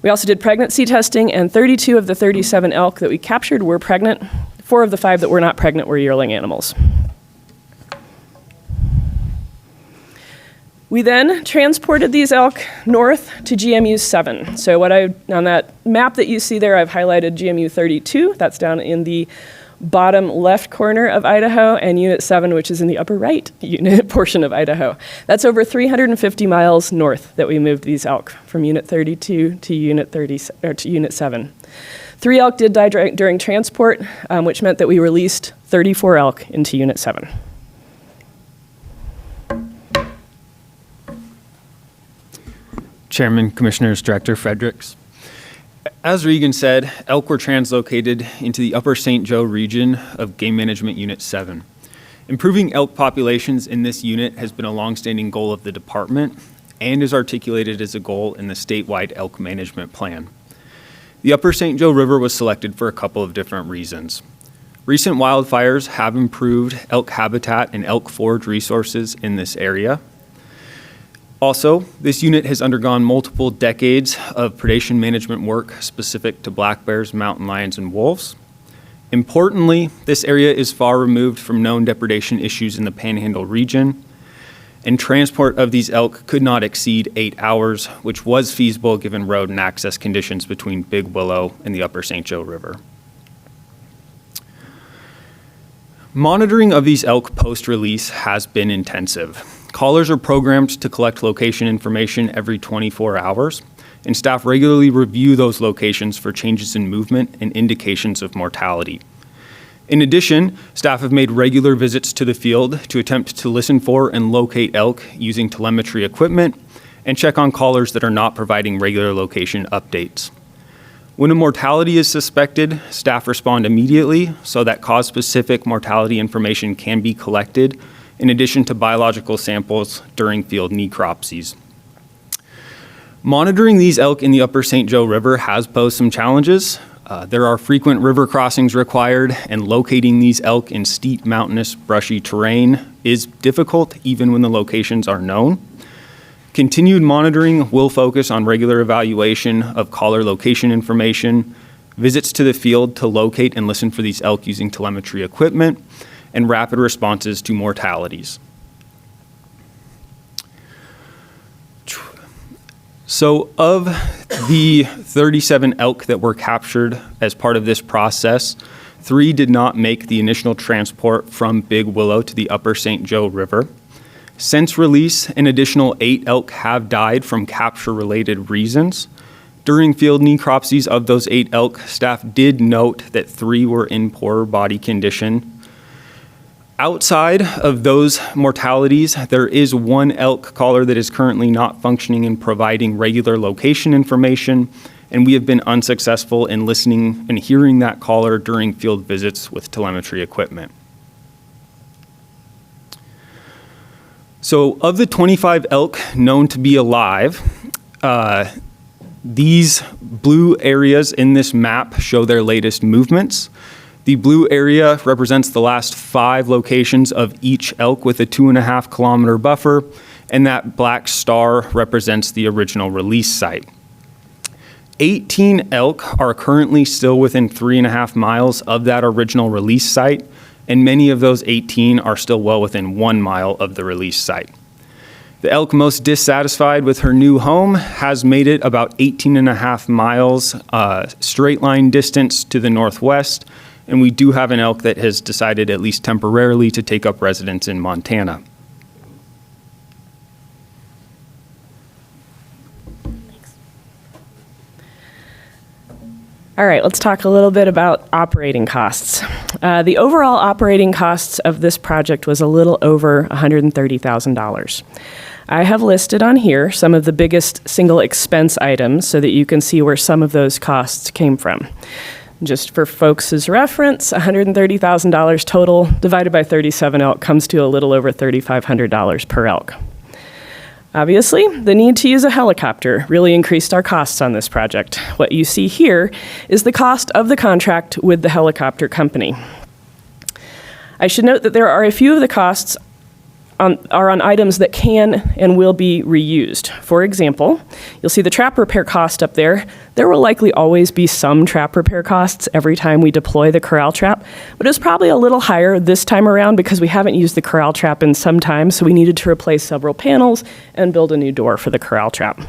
We also did pregnancy testing, and 32 of the 37 elk that we captured were pregnant. 4 of the 5 that were not pregnant were yearling animals. We then transported these elk north to GMU 7. So on that map that you see there, I've highlighted GMU 32. That's down in the bottom left corner of Idaho, and Unit 7, which is in the upper right unit portion of Idaho. That's over 350 miles north that we moved these elk from Unit 32 to Unit 7. 3 elk did die during transport, which meant that we released 34 elk into Unit 7. Chairman, Commissioners, Director Fredericks. As Regan said, elk were translocated into the Upper St. Joe region of Game Management Unit 7. Improving elk populations in this unit has been a longstanding goal of the department and is articulated as a goal in the statewide elk management plan. The Upper St. Joe River was selected for a couple of different reasons. Recent wildfires have improved elk habitat and elk forage resources in this area. Also, this unit has undergone multiple decades of predation management work specific to black bears, mountain lions, and wolves. Importantly, this area is far removed from known depredation issues in the Panhandle region, and transport of these elk could not exceed 8 hours, which was feasible given road and access conditions between Big Willow and the Upper St. Joe River. Monitoring of these elk post-release has been intensive. Callers are programmed to collect location information every 24 hours, and staff regularly review those locations for changes in movement and indications of mortality. In addition, staff have made regular visits to the field to attempt to listen for and locate elk using telemetry equipment and check on callers that are not providing regular location updates. When a mortality is suspected, staff respond immediately so that cause-specific mortality information can be collected in addition to biological samples during field necropsies. Monitoring these elk in the Upper St. Joe River has posed some challenges. There are frequent river crossings required, and locating these elk in steep, mountainous, brushy terrain is difficult even when the locations are known. Continued monitoring will focus on regular evaluation of caller location information, visits to the field to locate and listen for these elk using telemetry equipment, and rapid responses to mortalities. So of the 37 elk that were captured as part of this process, 3 did not make the initial transport from Big Willow to the Upper St. Joe River. Since release, an additional 8 elk have died from capture-related reasons. During field necropsies of those 8 elk, staff did note that 3 were in poor body condition. Outside of those mortalities, there is 1 elk caller that is currently not functioning and providing regular location information, and we have been unsuccessful in listening and hearing that caller during field visits with telemetry equipment. So of the 25 elk known to be alive, these blue areas in this map show their latest movements. The blue area represents the last 5 locations of each elk with a 2.5 kilometer buffer, and that black star represents the original release site. 18 elk are currently still within 3.5 miles of that original release site, and many of those 18 are still well within 1 mile of the release site. The elk most dissatisfied with her new home has made it about 18.5 miles straight line distance to the northwest, and we do have an elk that has decided, at least temporarily, to take up residence in Montana. All right, let's talk a little bit about operating costs. The overall operating costs of this project was a little over $130,000. I have listed on here some of the biggest single expense items so that you can see where some of those costs came from. Just for folks' reference, $130,000 total divided by 37 elk comes to a little over $3,500 per elk. Obviously, the need to use a helicopter really increased our costs on this project. What you see here is the cost of the contract with the helicopter company. I should note that there are a few of the costs are on items that can and will be reused. For example, you'll see the trap repair cost up there. There will likely always be some trap repair costs every time we deploy the corral trap, but it's probably a little higher this time around because we haven't used the corral trap in some time, so we needed to replace several panels and build a new door for the corral trap.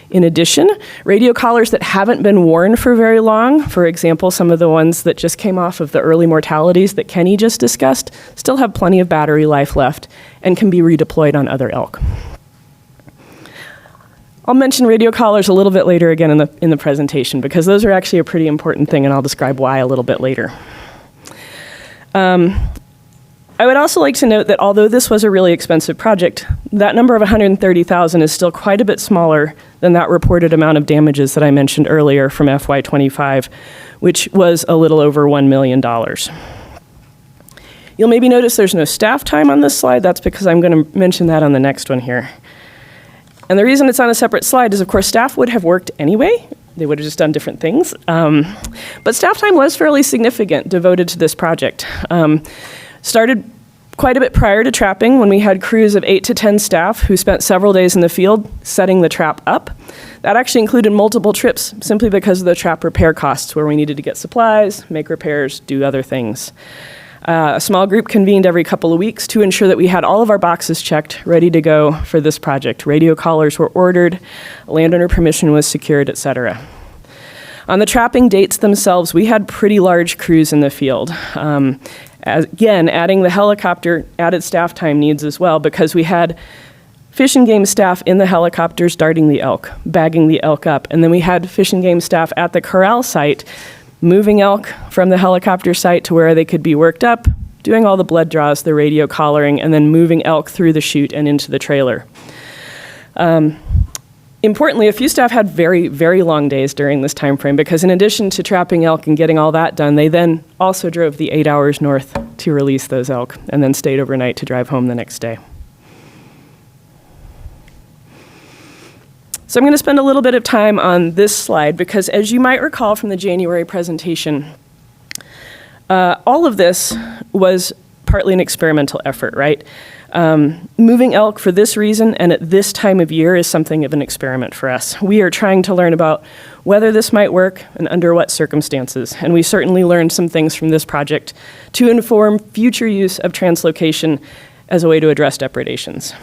In addition, radio collars that haven't been worn for very long, for example, some of the ones that just came off of the early mortalities that Kenny just discussed, still have plenty of battery life left and can be redeployed on other elk. I'll mention radio collars a little bit later again in the presentation because those are actually a pretty important thing, and I'll describe why a little bit later. I would also like to note that although this was a really expensive project, that number of $130,000 is still quite a bit smaller than that reported amount of damages that I mentioned earlier from FY25, which was a little over $1 million. You'll maybe notice there's no staff time on this slide. That's because I'm going to mention that on the next one here. And the reason it's on a separate slide is, of course, staff would have worked anyway. They would have just done different things. But staff time was fairly significant devoted to this project. Started quite a bit prior to trapping when we had crews of 8 to 10 staff who spent several days in the field setting the trap up. That actually included multiple trips simply because of the trap repair costs where we needed to get supplies, make repairs, do other things. A small group convened every couple of weeks to ensure that we had all of our boxes checked, ready to go for this project. Radio collars were ordered, landowner permission was secured, etc. On the trapping dates themselves, we had pretty large crews in the field. Again, adding the helicopter added staff time needs as well because we had Fish and Game staff in the helicopters darting the elk, bagging the elk up, and then we had Fish and Game staff at the corral site moving elk from the helicopter site to where they could be worked up, doing all the blood draws, the radio collaring, and then moving elk through the chute and into the trailer. Importantly, a few staff had very, very long days during this time frame because in addition to trapping elk and getting all that done, they then also drove the 8 hours north to release those elk and then stayed overnight to drive home the next day. So I'm going to spend a little bit of time on this slide because as you might recall from the January presentation, all of this was partly an experimental effort, right? Moving elk for this reason and at this time of year is something of an experiment for us. We are trying to learn about whether this might work and under what circumstances. And we certainly learned some things from this project to inform future use of translocation as a way to address depredations.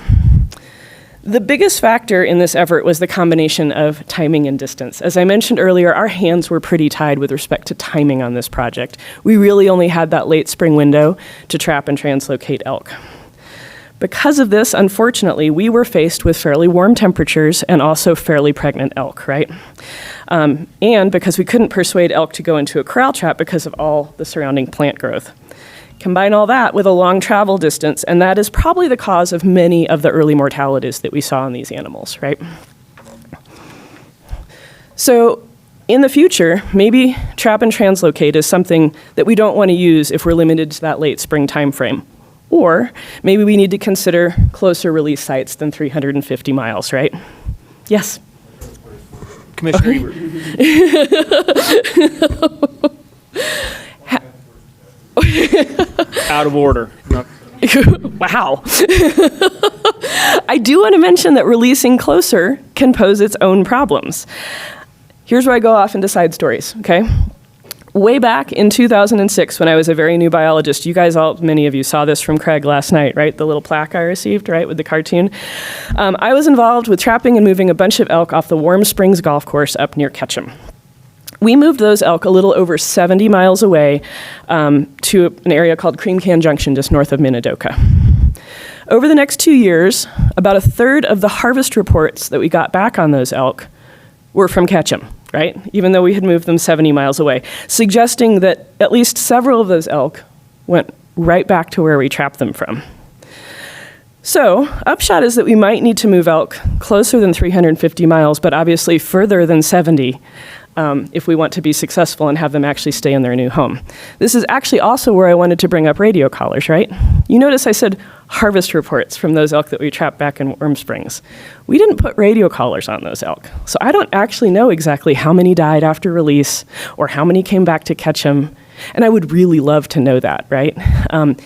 The biggest factor in this effort was the combination of timing and distance. As I mentioned earlier, our hands were pretty tied with respect to timing on this project. We really only had that late spring window to trap and translocate elk. Because of this, unfortunately, we were faced with fairly warm temperatures and also fairly pregnant elk, right? And because we couldn't persuade elk to go into a corral trap because of all the surrounding plant growth. Combine all that with a long travel distance, and that is probably the cause of many of the early mortalities that we saw in these animals, right? So in the future, maybe trap and translocate is something that we don't want to use if we're limited to that late spring time frame. Or maybe we need to consider closer release sites than 350 miles, right? Yes? Commissioner. Out of order. Wow. I do want to mention that releasing closer can pose its own problems. Here's where I go off into side stories, okay? Way back in 2006, when I was a very new biologist, you guys all, many of you saw this from Craig last night, right? The little plaque I received, right, with the cartoon. I was involved with trapping and moving a bunch of elk off the Warm Springs Golf Course up near Ketchum. We moved those elk a little over 70 miles away to an area called Cream Can Junction, just north of Minidoka. Over the next 2 years, about a third of the harvest reports that we got back on those elk were from Ketchum, right? Even though we had moved them 70 miles away, suggesting that at least several of those elk went right back to where we trapped them from. So, upshot is that we might need to move elk closer than 350 miles, but obviously further than 70 if we want to be successful and have them actually stay in their new home. This is actually also where I wanted to bring up radio collars, right? You notice I said harvest reports from those elk that we trapped back in Warm Springs. We didn't put radio collars on those elk. So I don't actually know exactly how many died after release or how many came back to catch them. And I would really love to know that, right?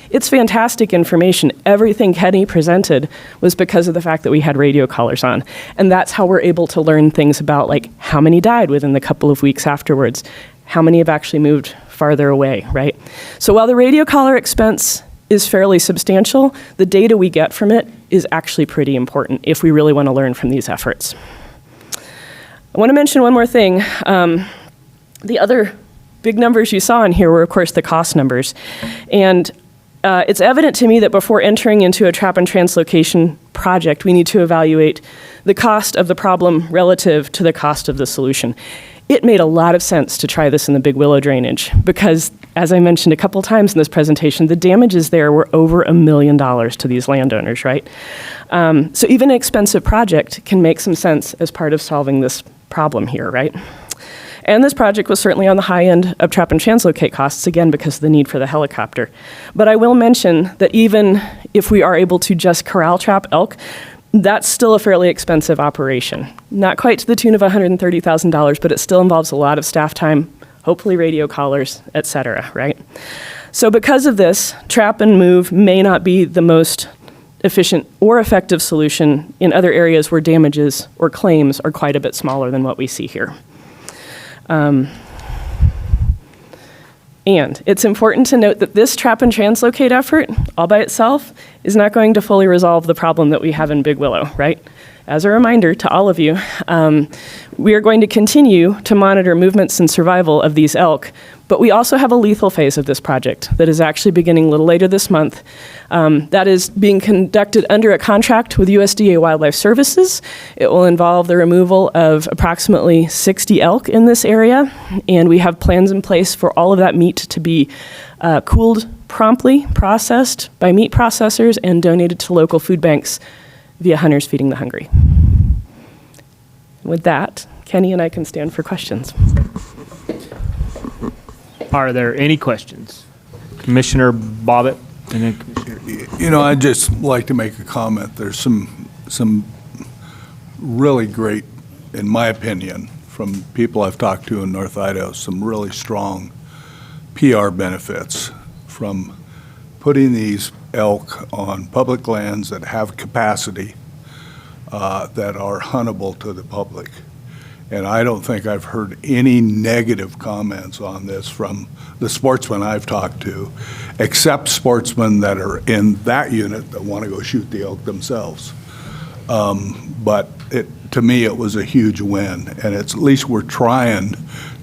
It's fantastic information. Everything Kenny presented was because of the fact that we had radio collars on. And that's how we're able to learn things about like how many died within the couple of weeks afterwards, how many have actually moved farther away, right? So while the radio collar expense is fairly substantial, the data we get from it is actually pretty important if we really want to learn from these efforts. I want to mention one more thing. The other big numbers you saw in here were, of course, the cost numbers. And it's evident to me that before entering into a trap and translocation project, we need to evaluate the cost of the problem relative to the cost of the solution. It made a lot of sense to try this in the Big Willow drainage because, as I mentioned a couple times in this presentation, the damages there were over $1 million to these landowners, right? So even an expensive project can make some sense as part of solving this problem here, right? And this project was certainly on the high end of trap and translocate costs, again, because of the need for the helicopter. But I will mention that even if we are able to just corral trap elk, that's still a fairly expensive operation. Not quite to the tune of $130,000, but it still involves a lot of staff time, hopefully radio collars, et cetera, right? So because of this, trap and move may not be the most efficient or effective solution in other areas where damages or claims are quite a bit smaller than what we see here. And it's important to note that this trap and translocate effort, all by itself, is not going to fully resolve the problem that we have in Big Willow, right? As a reminder to all of you, we are going to continue to monitor movements and survival of these elk, but we also have a lethal phase of this project that is actually beginning a little later this month. That is being conducted under a contract with USDA Wildlife Services. It will involve the removal of approximately 60 elk in this area, and we have plans in place for all of that meat to be cooled promptly, processed by meat processors, and donated to local food banks via Hunters Feeding the Hungry. With that, Kenny and I can stand for questions. Are there any questions? Commissioner Bobbitt and then Commissioner. You know, I'd just like to make a comment. There's some really great, in my opinion, from people I've talked to in North Idaho, some really strong PR benefits from putting these elk on public lands that have capacity that are huntable to the public. And I don't think I've heard any negative comments on this from the sportsmen I've talked to, except sportsmen that are in that unit that want to go shoot the elk themselves. But to me, it was a huge win, and it's at least we're trying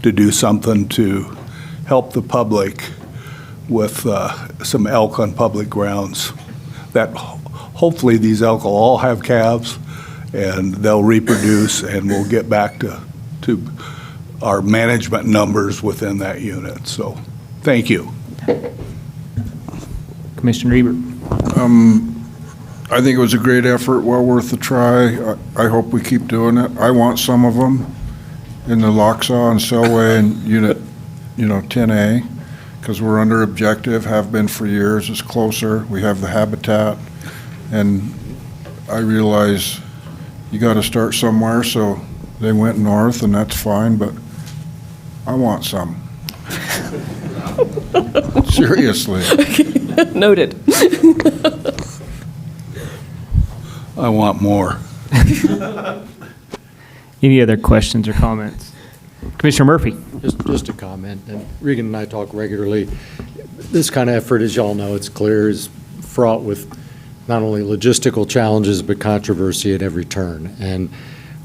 to do something to help the public with some elk on public grounds. That hopefully these elk will all have calves, and they'll reproduce, and we'll get back to our management numbers within that unit. So, thank you. Commissioner Ebert. I think it was a great effort, well worth the try. I hope we keep doing it. I want some of them in the Locksaw and Selway and Unit, 10A, because we're under objective, have been for years. It's closer. We have the habitat, and I realize you got to start somewhere, so they went north, and that's fine, but I want some. Seriously. Noted. I want more. Any other questions or comments? Commissioner Murphy. Just a comment, and Regan and I talk regularly. This kind of effort, as y'all know, it's clear, is fraught with not only logistical challenges, but controversy at every turn. And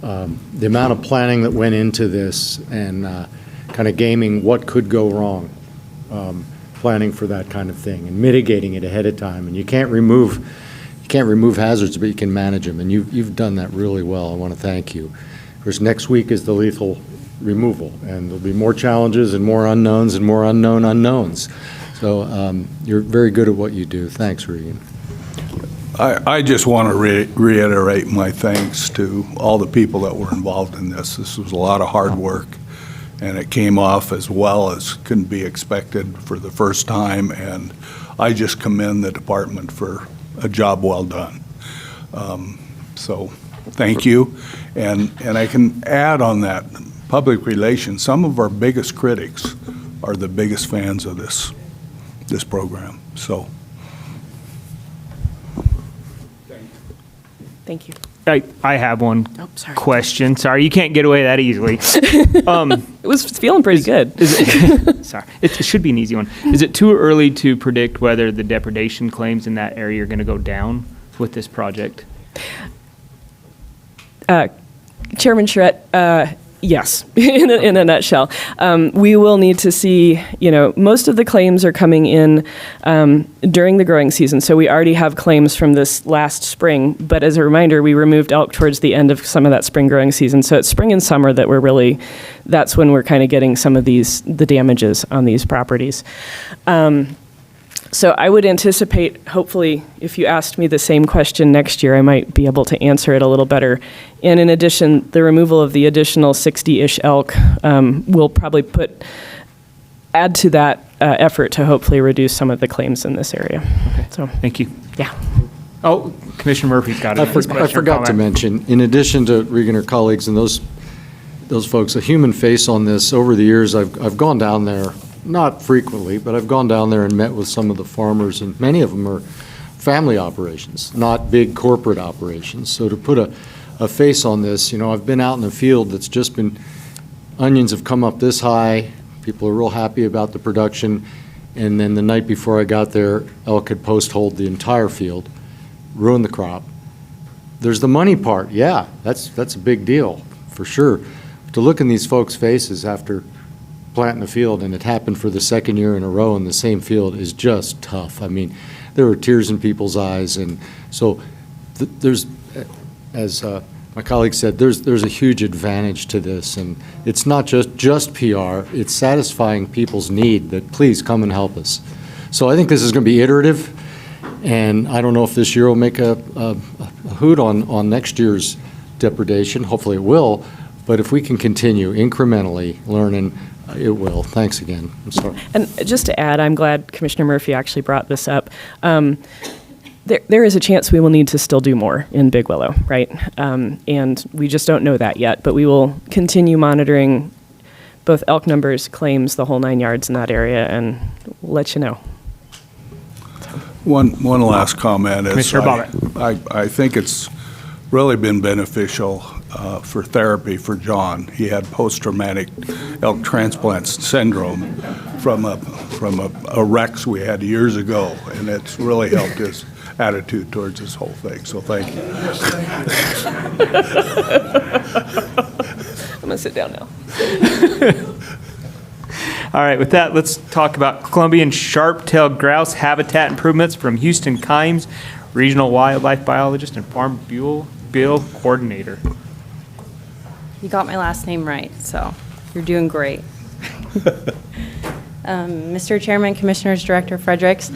the amount of planning that went into this and kind of gaming what could go wrong, planning for that kind of thing and mitigating it ahead of time. And you can't remove hazards, but you can manage them. And you've done that really well. I want to thank you. Of course, next week is the lethal removal, and there'll be more challenges and more unknowns and more unknown unknowns. So you're very good at what you do. Thanks, Regan. I just want to reiterate my thanks to all the people that were involved in this. This was a lot of hard work, and it came off as well as can be expected for the first time, and I just commend the department for a job well done. So thank you. And I can add on that, public relations, some of our biggest critics are the biggest fans of this program. So Thank you. I have one sorry. question. Sorry, you can't get away that easily. It was feeling pretty good. Sorry, it should be an easy one. Is it too early to predict whether the depredation claims in that area are going to go down with this project? Chairman Charette, yes, in a nutshell. We will need to see, most of the claims are coming in during the growing season, so we already have claims from this last spring, but as a reminder, we removed elk towards the end of some of that spring growing season, so it's spring and summer that that's when we're kind of getting some of the damages on these properties. So I would anticipate, hopefully, if you asked me the same question next year, I might be able to answer it a little better. And in addition, the removal of the additional 60-ish elk will probably add to that effort to hopefully reduce some of the claims in this area. Okay. So thank you. Yeah. Oh, Commissioner Murphy's got it. I forgot to mention, in addition to Regan, her colleagues, and those folks, a human face on this. Over the years, I've gone down there. Not frequently, but I've gone down there and met with some of the farmers, and many of them are family operations, not big corporate operations. So to put a face on this, I've been out in the field that's just been, onions have come up this high, people are real happy about the production, and then the night before I got there, elk had post-holed the entire field, ruined the crop. There's the money part, yeah, that's a big deal, for sure. To look in these folks' faces after planting the field, and it happened for the second year in a row in the same field, is just tough. I mean, there were tears in people's eyes, and so there's, as my colleague said, there's a huge advantage to this, and it's not just PR, it's satisfying people's need that please come and help us. So I think this is going to be iterative, and I don't know if this year will make a hoot on next year's depredation. Hopefully it will, but if we can continue incrementally learning, it will. Thanks again. I'm sorry. And just to add, I'm glad Commissioner Murphy actually brought this up. There is a chance we will need to still do more in Big Willow, right? And we just don't know that yet, but we will continue monitoring both elk numbers, claims, the whole 9 yards in that area, and let you know. One last comment is Commissioner Bobbitt. I think it's really been beneficial for therapy for John. He had post-traumatic elk transplant syndrome from a Rex we had years ago, and it's really helped his attitude towards this whole thing. So thank you. I'm going to sit down now. All right, with that, let's talk about Columbian sharp-tailed grouse habitat improvements from Houston Kimes, regional wildlife biologist and farm bill coordinator. You got my last name right, so you're doing great. Mr. Chairman, Commissioners, Director Fredericks,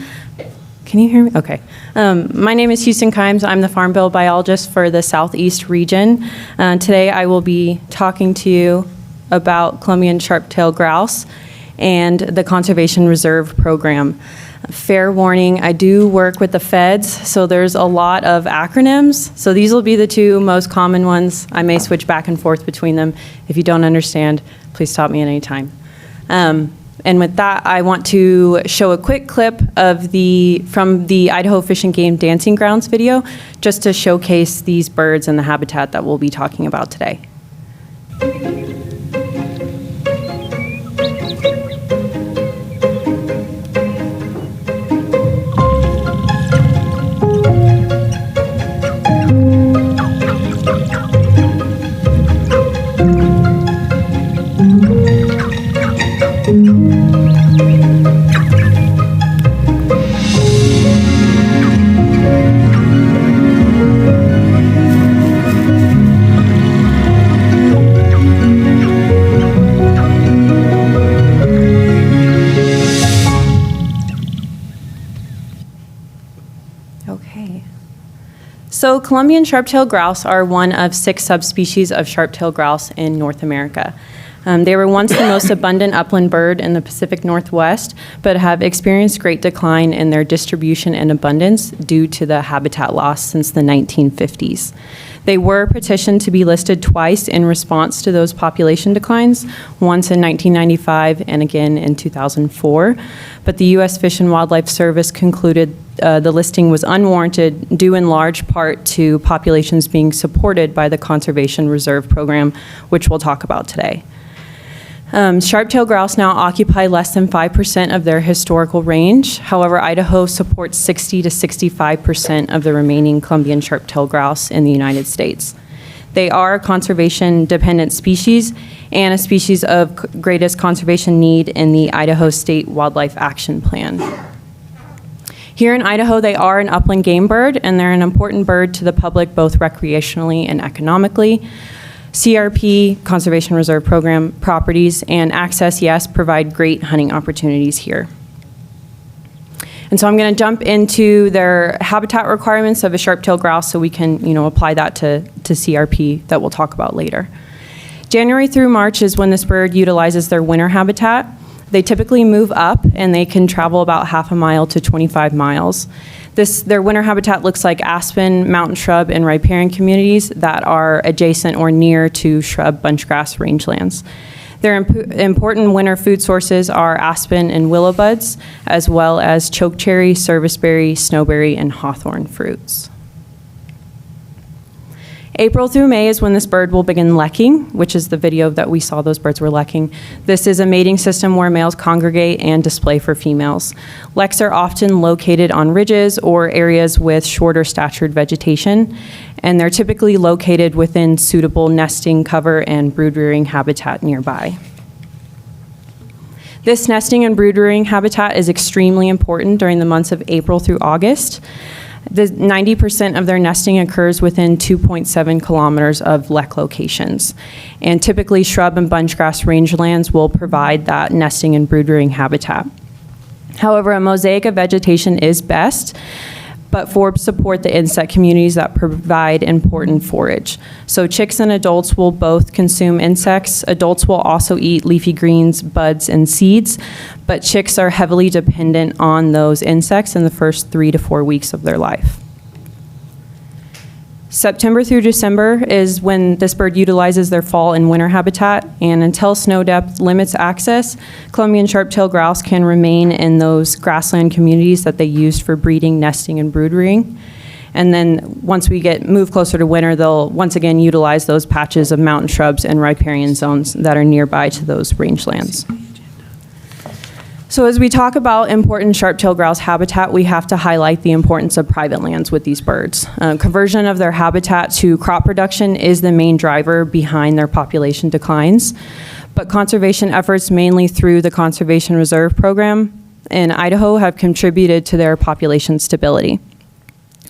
can you hear me? Okay. My name is Houston Kimes. I'm the farm bill biologist for the Southeast region. Today I will be talking to you about Columbian sharp-tailed grouse and the Conservation Reserve Program. Fair warning, I do work with the feds, so there's a lot of acronyms. So these will be the two most common ones. I may switch back and forth between them. If you don't understand, please stop me at any time. And with that, I want to show a quick clip of from the Idaho Fish and Game Dancing Grounds video, just to showcase these birds and the habitat that we'll be talking about today. So Columbian sharp-tailed grouse are one of 6 subspecies of sharp-tailed grouse in North America. They were once the most abundant upland bird in the Pacific Northwest, but have experienced great decline in their distribution and abundance due to the habitat loss since the 1950s. They were petitioned to be listed twice in response to those population declines, once in 1995 and again in 2004. But the U.S. Fish and Wildlife Service concluded the listing was unwarranted due in large part to populations being supported by the Conservation Reserve Program, which we'll talk about today. Sharp-tailed grouse now occupy less than 5% of their historical range. However, Idaho supports 60 to 65% of the remaining Columbian sharp-tailed grouse in the United States. They are a conservation-dependent species and a species of greatest conservation need in the Idaho State Wildlife Action Plan. Here in Idaho, they are an upland game bird, and they're an important bird to the public both recreationally and economically. CRP, Conservation Reserve Program properties, and access, yes, provide great hunting opportunities here. And so I'm going to jump into their habitat requirements of a sharp-tailed grouse so we can, apply that to CRP that we'll talk about later. January through March is when this bird utilizes their winter habitat. They typically move up, and they can travel about half a mile to 25 miles. Their winter habitat looks like aspen, mountain shrub, and riparian communities that are adjacent or near to shrub bunchgrass rangelands. Their important winter food sources are aspen and willow buds, as well as chokecherry, serviceberry, snowberry, and hawthorn fruits. April through May is when this bird will begin lekking, which is the video that we saw those birds were lekking. This is a mating system where males congregate and display for females. Leks are often located on ridges or areas with shorter statured vegetation, and they're typically located within suitable nesting cover and brood-rearing habitat nearby. This nesting and brood-rearing habitat is extremely important during the months of April through August. 90% of their nesting occurs within 2.7 kilometers of lek locations. And typically shrub and bunchgrass rangelands will provide that nesting and brood-rearing habitat. However, a mosaic of vegetation is best, but forbs support the insect communities that provide important forage. So chicks and adults will both consume insects. Adults will also eat leafy greens, buds, and seeds, but chicks are heavily dependent on those insects in the first 3 to 4 weeks of their life. September through December is when this bird utilizes their fall and winter habitat, and until snow depth limits access, Columbian sharp-tailed grouse can remain in those grassland communities that they used for breeding, nesting, and brood rearing. And then once we move closer to winter, they'll once again utilize those patches of mountain shrubs and riparian zones that are nearby to those rangelands. So as we talk about important sharp-tailed grouse habitat, we have to highlight the importance of private lands with these birds. Conversion of their habitat to crop production is the main driver behind their population declines, but conservation efforts, mainly through the Conservation Reserve Program in Idaho, have contributed to their population stability.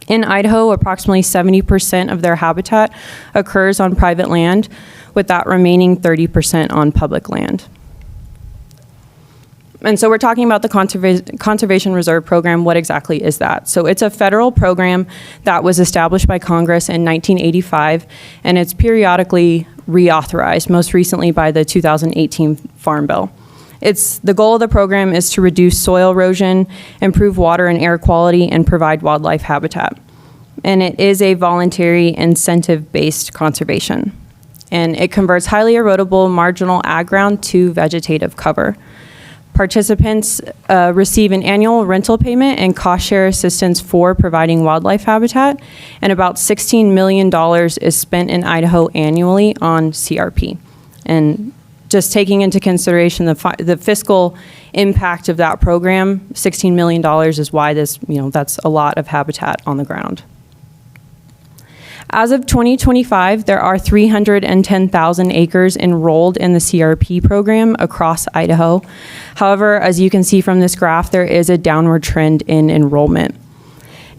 In Idaho, approximately 70% of their habitat occurs on private land, with that remaining 30% on public land. And so we're talking about the Conservation Reserve Program. What exactly is that? So it's a federal program that was established by Congress in 1985, and it's periodically reauthorized, most recently by the 2018 Farm Bill. The goal of the program is to reduce soil erosion, improve water and air quality, and provide wildlife habitat. And it is a voluntary incentive-based conservation. And it converts highly erodible marginal ag ground to vegetative cover. Participants receive an annual rental payment and cost share assistance for providing wildlife habitat, and about $16 million is spent in Idaho annually on CRP. And just taking into consideration the fiscal impact of that program, $16 million is why that's a lot of habitat on the ground. As of 2025, there are 310,000 acres enrolled in the CRP program across Idaho. However, as you can see from this graph, there is a downward trend in enrollment.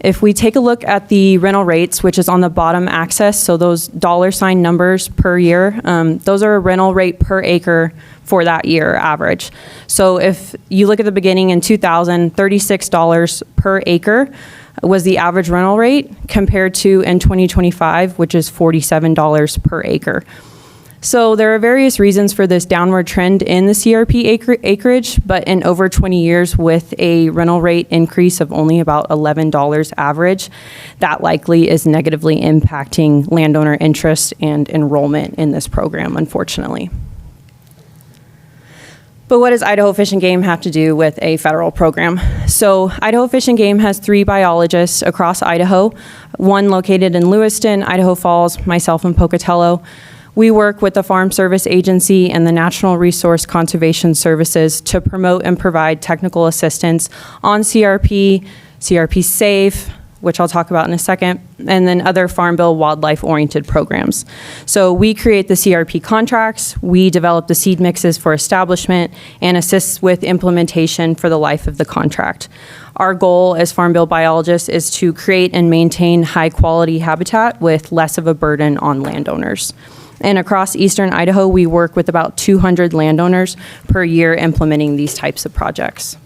If we take a look at the rental rates, which is on the bottom axis, so those $ numbers per year, those are a rental rate per acre for that year average. So if you look at the beginning in 2000, $36 per acre was the average rental rate, compared to in 2025, which is $47 per acre. So there are various reasons for this downward trend in the CRP acreage, but in over 20 years with a rental rate increase of only about $11 average, that likely is negatively impacting landowner interest and enrollment in this program, unfortunately. But what does Idaho Fish and Game have to do with a federal program? So Idaho Fish and Game has 3 biologists across Idaho, one located in Lewiston, Idaho Falls, myself in Pocatello. We work with the Farm Service Agency and the National Resource Conservation Services to promote and provide technical assistance on CRP, CRP Safe, which I'll talk about in a second, and then other Farm Bill wildlife-oriented programs. So we create the CRP contracts, we develop the seed mixes for establishment, and assist with implementation for the life of the contract. Our goal as Farm Bill biologists is to create and maintain high-quality habitat with less of a burden on landowners. And across eastern Idaho, we work with about 200 landowners per year implementing these types of projects.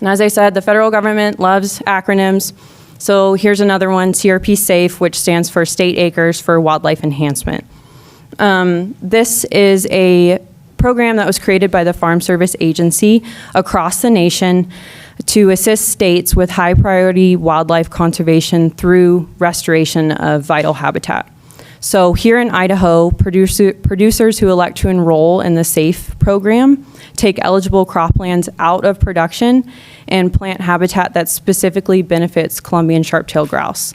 And as I said, the federal government loves acronyms. So here's another one, CRP SAFE, which stands for State Acres for Wildlife Enhancement. This is a program that was created by the Farm Service Agency across the nation to assist states with high priority wildlife conservation through restoration of vital habitat. So here in Idaho, producers who elect to enroll in the SAFE program take eligible croplands out of production and plant habitat that specifically benefits Columbian sharp-tailed grouse.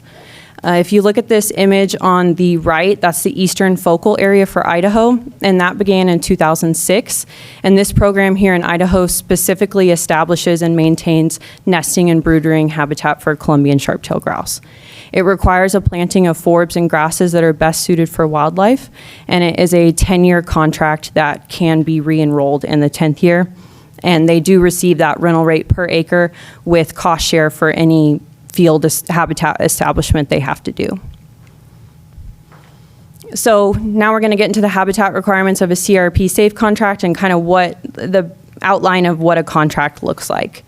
If you look at this image on the right, that's the eastern focal area for Idaho, and that began in 2006. And this program here in Idaho specifically establishes and maintains nesting and brood-rearing habitat for Columbian sharp-tailed grouse. It requires a planting of forbs and grasses that are best suited for wildlife, and it is a 10-year contract that can be re-enrolled in the 10th year. And they do receive that rental rate per acre with cost share for any field habitat establishment they have to do. So now we're going to get into the habitat requirements of a CRP SAFE contract and kind of what the outline of what a contract looks like.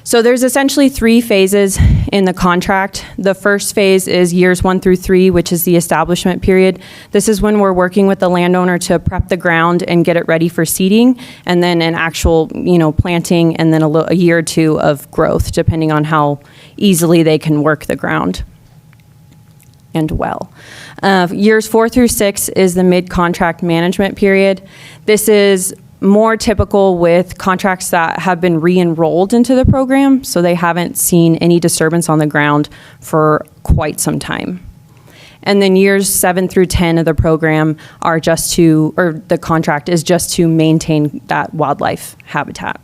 So there's essentially 3 phases in the contract. The first phase is years 1 through 3, which is the establishment period. This is when we're working with the landowner to prep the ground and get it ready for seeding, and then an actual, planting, and then a year or 2 of growth, depending on how easily they can work the ground and well. Years 4 through 6 is the mid-contract management period. This is more typical with contracts that have been re-enrolled into the program, so they haven't seen any disturbance on the ground for quite some time. And then years 7 through 10 of the program are the contract is just to maintain that wildlife habitat.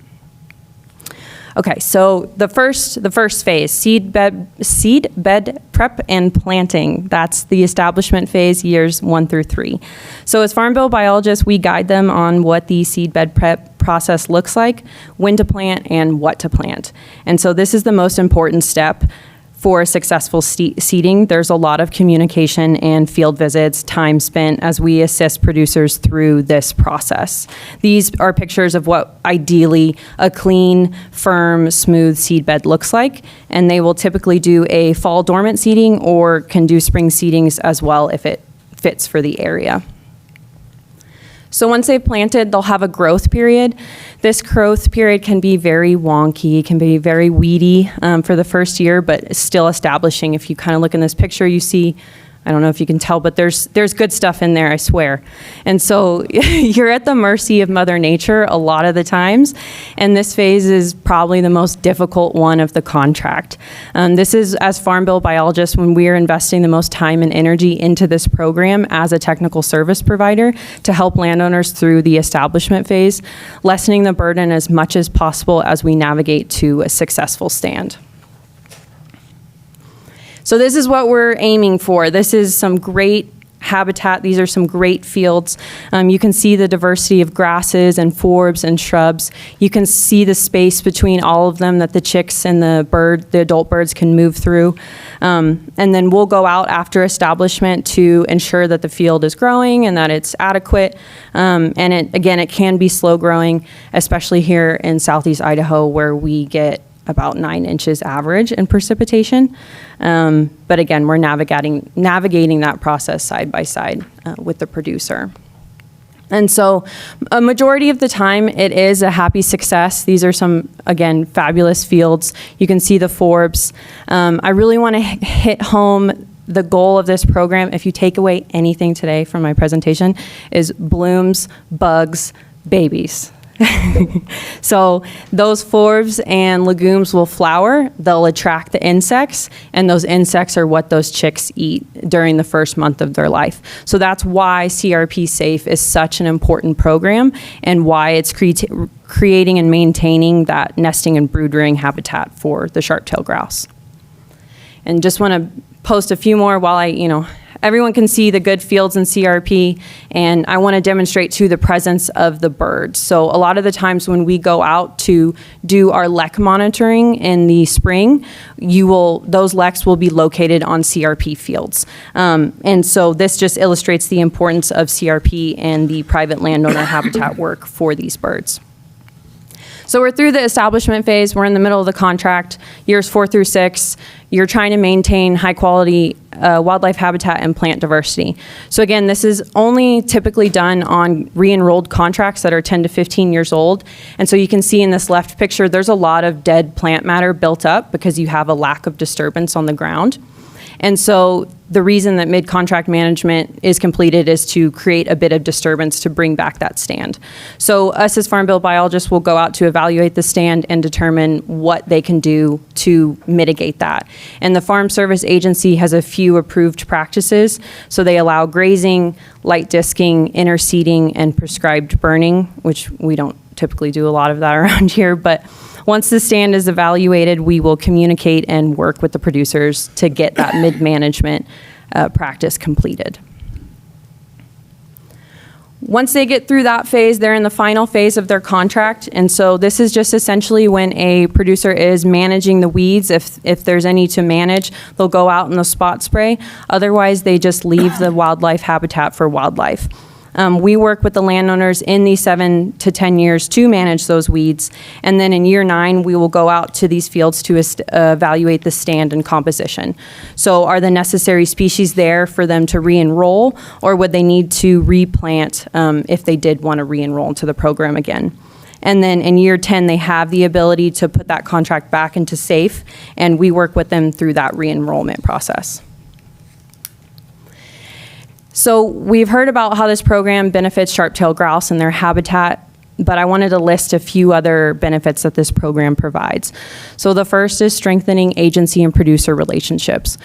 Okay, so the first phase, seed bed prep and planting. That's the establishment phase, years 1 through 3. So as Farm Bill biologists, we guide them on what the seed bed prep process looks like, when to plant, and what to plant. And so this is the most important step for successful seeding. There's a lot of communication and field visits, time spent as we assist producers through this process. These are pictures of what ideally a clean, firm, smooth seed bed looks like, and they will typically do a fall dormant seeding or can do spring seedings as well if it fits for the area. So once they've planted, they'll have a growth period. This growth period can be very wonky, can be very weedy for the first year, but still establishing. If you kind of look in this picture, you see, I don't know if you can tell, but there's good stuff in there, I swear. And so you're at the mercy of Mother Nature a lot of the times, and this phase is probably the most difficult one of the contract. This is, as Farm Bill biologists, when we are investing the most time and energy into this program as a technical service provider to help landowners through the establishment phase, lessening the burden as much as possible as we navigate to a successful stand. So this is what we're aiming for. This is some great habitat. These are some great fields. You can see the diversity of grasses and forbs and shrubs. You can see the space between all of them that the chicks and the adult birds can move through. And then we'll go out after establishment to ensure that the field is growing and that it's adequate. And it can be slow growing, especially here in Southeast Idaho where we get about 9 inches average in precipitation. But again, we're navigating that process side by side with the producer. And so a majority of the time, it is a happy success. These are some, again, fabulous fields. You can see the forbs. I really want to hit home the goal of this program, if you take away anything today from my presentation, is blooms, bugs, babies. So those forbs and legumes will flower, they'll attract the insects, and those insects are what those chicks eat during the first month of their life. So that's why CRP Safe is such an important program and why it's creating and maintaining that nesting and brood-rearing habitat for the sharp-tailed grouse. And just want to post a few more while everyone can see the good fields in CRP, and I want to demonstrate too the presence of the birds. So a lot of the times when we go out to do our lek monitoring in the spring, those leks will be located on CRP fields. And so this just illustrates the importance of CRP and the private landowner habitat work for these birds. So we're through the establishment phase. We're in the middle of the contract, years 4 through 6. You're trying to maintain high quality wildlife habitat and plant diversity. So again, this is only typically done on re-enrolled contracts that are 10 to 15 years old. And so you can see in this left picture, there's a lot of dead plant matter built up because you have a lack of disturbance on the ground. And so the reason that mid-contract management is completed is to create a bit of disturbance to bring back that stand. So us as Farm Bill biologists will go out to evaluate the stand and determine what they can do to mitigate that. And the Farm Service Agency has a few approved practices. So they allow grazing, light disking, interseeding, and prescribed burning, which we don't typically do a lot of that around here, but once the stand is evaluated, we will communicate and work with the producers to get that mid-management practice completed. Once they get through that phase, they're in the final phase of their contract. And so this is just essentially when a producer is managing the weeds. If there's any to manage, they'll go out in the spot spray. Otherwise, they just leave the wildlife habitat for wildlife. We work with the landowners in these 7 to 10 years to manage those weeds. And then in year 9, we will go out to these fields to evaluate the stand and composition. So are the necessary species there for them to re-enroll, or would they need to replant if they did want to re-enroll into the program again? And then in year 10, they have the ability to put that contract back into SAFE, and we work with them through that re-enrollment process. So we've heard about how this program benefits sharp-tailed grouse and their habitat, but I wanted to list a few other benefits that this program provides. So the first is strengthening agency and producer relationships.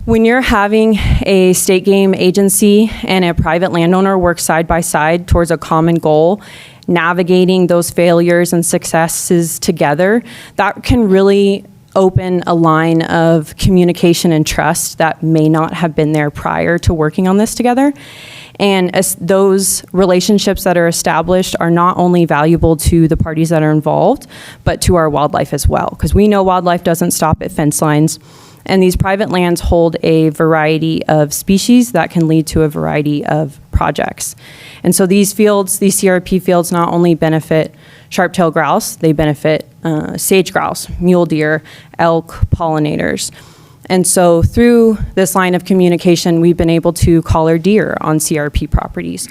When you're having a state game agency and a private landowner work side by side towards a common goal, navigating those failures and successes together, that can really open a line of communication and trust that may not have been there prior to working on this together. And as those relationships that are established are not only valuable to the parties that are involved, but to our wildlife as well. Because we know wildlife doesn't stop at fence lines. And these private lands hold a variety of species that can lead to a variety of projects. And so these fields, these CRP fields, not only benefit sharp-tailed grouse, they benefit sage-grouse, mule deer, elk, pollinators. And so through this line of communication, we've been able to collar deer on CRP properties,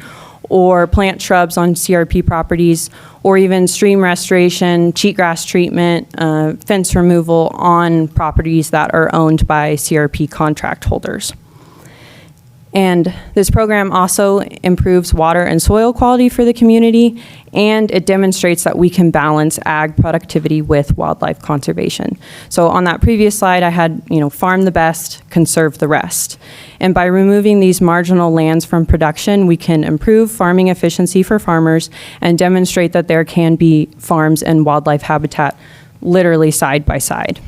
or plant shrubs on CRP properties, or even stream restoration, cheatgrass treatment, fence removal on properties that are owned by CRP contract holders. And this program also improves water and soil quality for the community, and it demonstrates that we can balance ag productivity with wildlife conservation. So on that previous slide, I had, farm the best, conserve the rest. And by removing these marginal lands from production, we can improve farming efficiency for farmers and demonstrate that there can be farms and wildlife habitat literally side by side.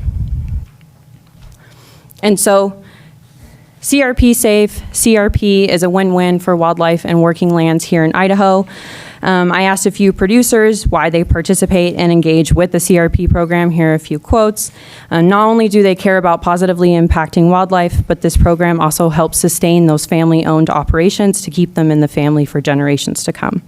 And so CRP Safe, CRP is a win-win for wildlife and working lands here in Idaho. I asked a few producers why they participate and engage with the CRP program. Here are a few quotes. Not only do they care about positively impacting wildlife, but this program also helps sustain those family-owned operations to keep them in the family for generations to come.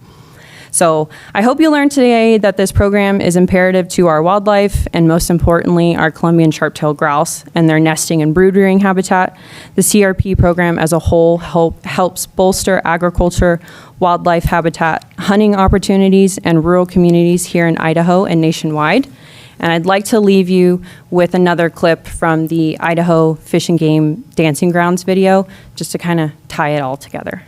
So I hope you learned today that this program is imperative to our wildlife and most importantly, our Columbian sharp-tailed grouse and their nesting and brood rearing habitat. The CRP program as a whole helps bolster agriculture, wildlife habitat, hunting opportunities, and rural communities here in Idaho and nationwide. And I'd like to leave you with another clip from the Idaho Fish and Game Dancing Grounds video, just to kind of tie it all together.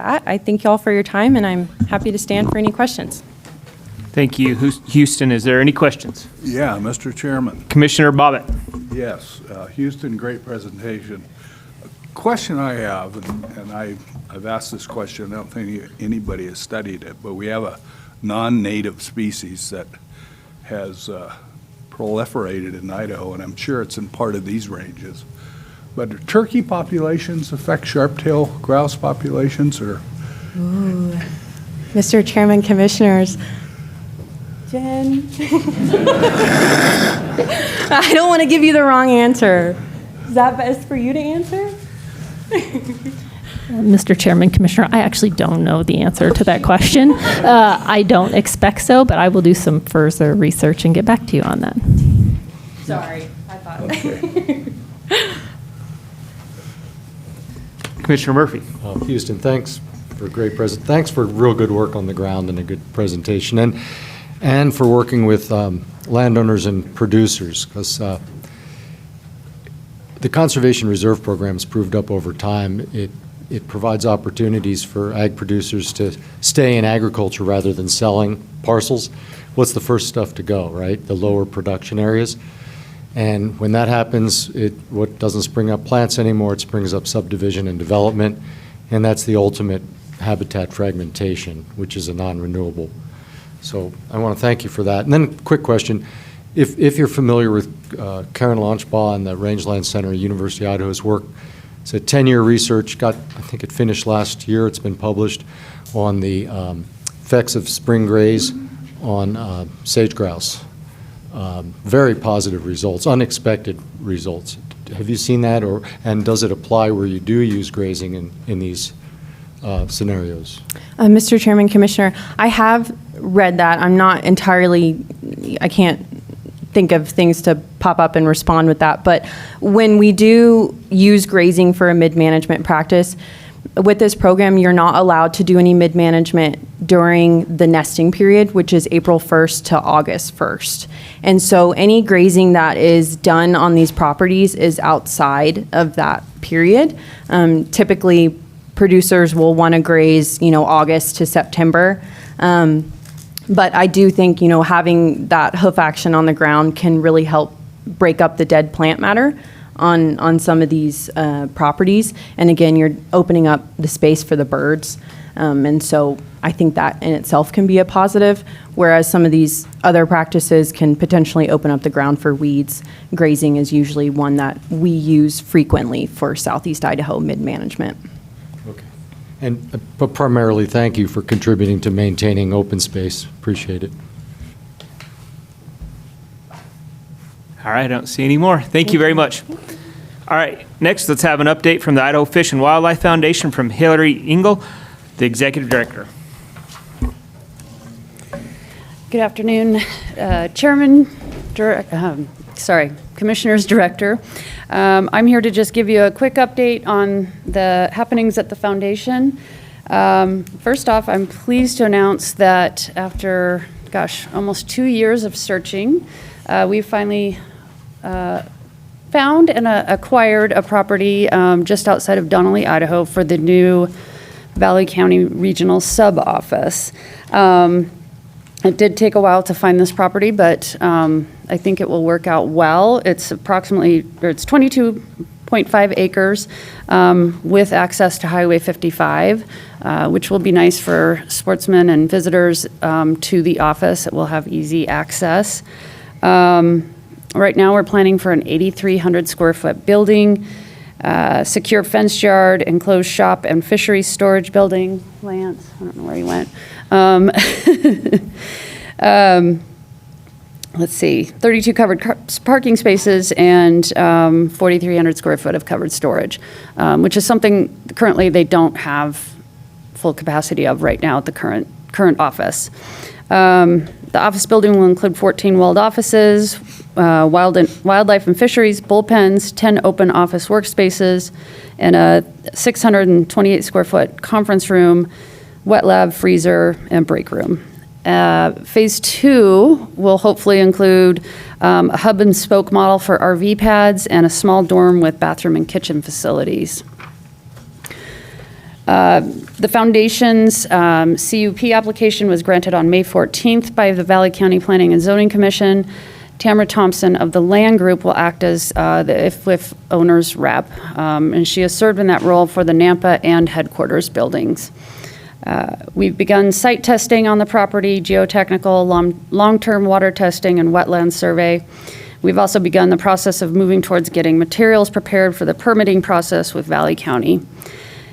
I thank you all for your time, and I'm happy to stand for any questions. Thank you. Houston, is there any questions? Yeah, Mr. Chairman. Commissioner Bobbitt. Yes, Houston, great presentation. Question I have, and I've asked this question, I don't think anybody has studied it, but we have a non-native species that has proliferated in Idaho, and I'm sure it's in part of these ranges. But do turkey populations affect sharp-tail grouse populations, or? Ooh. Mr. Chairman, Commissioners. Jen. I don't want to give you the wrong answer. Is that best for you to answer? Mr. Chairman, Commissioner, I actually don't know the answer to that question. I don't expect so, but I will do some further research and get back to you on that. Sorry, I thought. Okay. Commissioner Murphy. Houston, thanks for a great thanks for real good work on the ground and a good presentation, and for working with landowners and producers, because the Conservation Reserve Program has proved up over time. It provides opportunities for ag producers to stay in agriculture rather than selling parcels. What's the first stuff to go, right? The lower production areas. And when that happens, what doesn't spring up plants anymore, it springs up subdivision and development, and that's the ultimate habitat fragmentation, which is a non-renewable. So I want to thank you for that. And then quick question, if you're familiar with Karen Launchbaugh and the Rangeland Center at University of Idaho's work, it's a 10-year research, I think it finished last year, it's been published, on the effects of spring graze on sage-grouse. Very positive results, unexpected results. Have you seen that, and does it apply where you do use grazing in these scenarios? Mr. Chairman, Commissioner, I have read that. I'm not entirely, I can't think of things to pop up and respond with that, but when we do use grazing for a mid-management practice, with this program, you're not allowed to do any mid-management during the nesting period, which is April 1st to August 1st. And so any grazing that is done on these properties is outside of that period. Typically, producers will want to graze, August to September. But I do think, having that hoof action on the ground can really help break up the dead plant matter on some of these properties. And again, you're opening up the space for the birds. And so I think that in itself can be a positive, whereas some of these other practices can potentially open up the ground for weeds. Grazing is usually one that we use frequently for Southeast Idaho mid-management. Okay. But primarily, thank you for contributing to maintaining open space. Appreciate it. All right, I don't see any more. Thank you very much. All right, next let's have an update from the Idaho Fish and Wildlife Foundation from Hillary Engel, the Executive Director. Good afternoon, Chairman, Commissioners, Director. I'm here to just give you a quick update on the happenings at the Foundation. First off, I'm pleased to announce that after, almost 2 years of searching, we finally found and acquired a property just outside of Donnelly, Idaho for the new Valley County Regional Sub-Office. It did take a while to find this property, but I think it will work out well. It's 22 0.5 acres with access to Highway 55, which will be nice for sportsmen and visitors to the office. It will have easy access. Right now, we're planning for an 8,300 square foot building, secure fenced yard, enclosed shop, and fisheries storage building. Lance, I don't know where he went. Let's see, 32 covered parking spaces and 4,300 square foot of covered storage, which is something currently they don't have full capacity of right now at the current office. The office building will include 14 walled offices, wildlife and fisheries, bullpens, 10 open office workspaces, and a 628 square foot conference room, wet lab, freezer, and break room. Phase 2 will hopefully include a hub and spoke model for RV pads and a small dorm with bathroom and kitchen facilities. The foundation's CUP application was granted on May 14th by the Valley County Planning and Zoning Commission. Tamara Thompson of the Land Group will act as the IFWF owner's rep, and she has served in that role for the Nampa and headquarters buildings. We've begun site testing on the property, geotechnical, long-term water testing, and wetland survey. We've also begun the process of moving towards getting materials prepared for the permitting process with Valley County.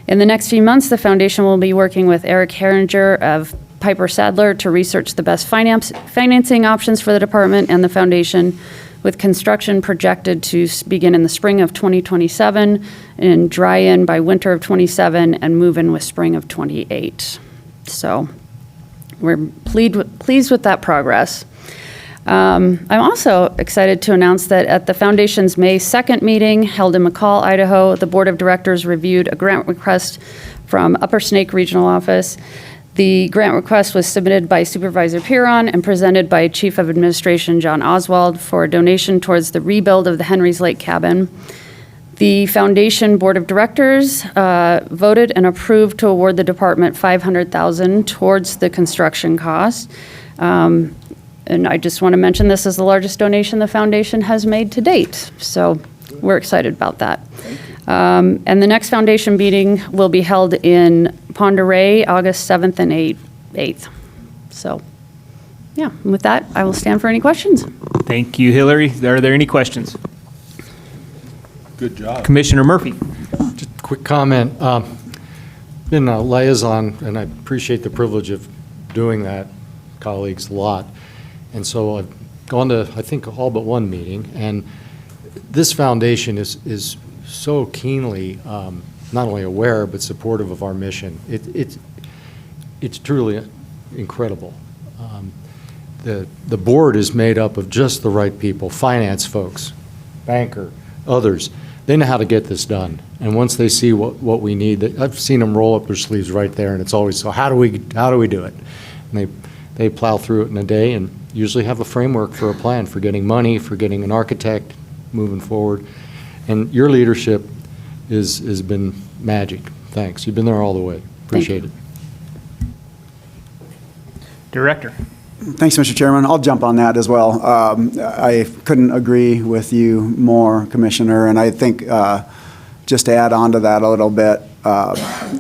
In the next few months, the foundation will be working with Eric Herringer of Piper Sadler to research the best financing options for the department and the foundation, with construction projected to begin in the spring of 2027 and dry in by winter of 27 and move in with spring of 28. So we're pleased with that progress. I'm also excited to announce that at the Foundation's May 2nd meeting held in McCall, Idaho, the Board of Directors reviewed a grant request from Upper Snake Regional Office. The grant request was submitted by Supervisor Piron and presented by Chief of Administration John Oswald for a donation towards the rebuild of the Henry's Lake cabin. The Foundation Board of Directors voted and approved to award the department $500,000 towards the construction costs. And I just want to mention this is the largest donation the foundation has made to date. So we're excited about that. And the next foundation meeting will be held in Pend Oreille, August 7th and 8th. So, yeah, and with that, I will stand for any questions. Thank you, Hillary. Are there any questions? Good job. Commissioner Murphy. Just a quick comment. Been a liaison, and I appreciate the privilege of doing that, colleagues, a lot. And so I've gone to, I think, all but one meeting, and this foundation is so keenly not only aware but supportive of our mission. It's truly incredible. The board is made up of just the right people, finance folks, banker, others. They know how to get this done. And once they see what we need, I've seen them roll up their sleeves right there, and it's always, so how do we do it? And they plow through it in a day and usually have a framework for a plan for getting money, for getting an architect, moving forward. And your leadership has been magic. Thanks. You've been there all the way. Appreciate it. Director. Thanks, Mr. Chairman. I'll jump on that as well. I couldn't agree with you more, Commissioner, and I think just to add on to that a little bit,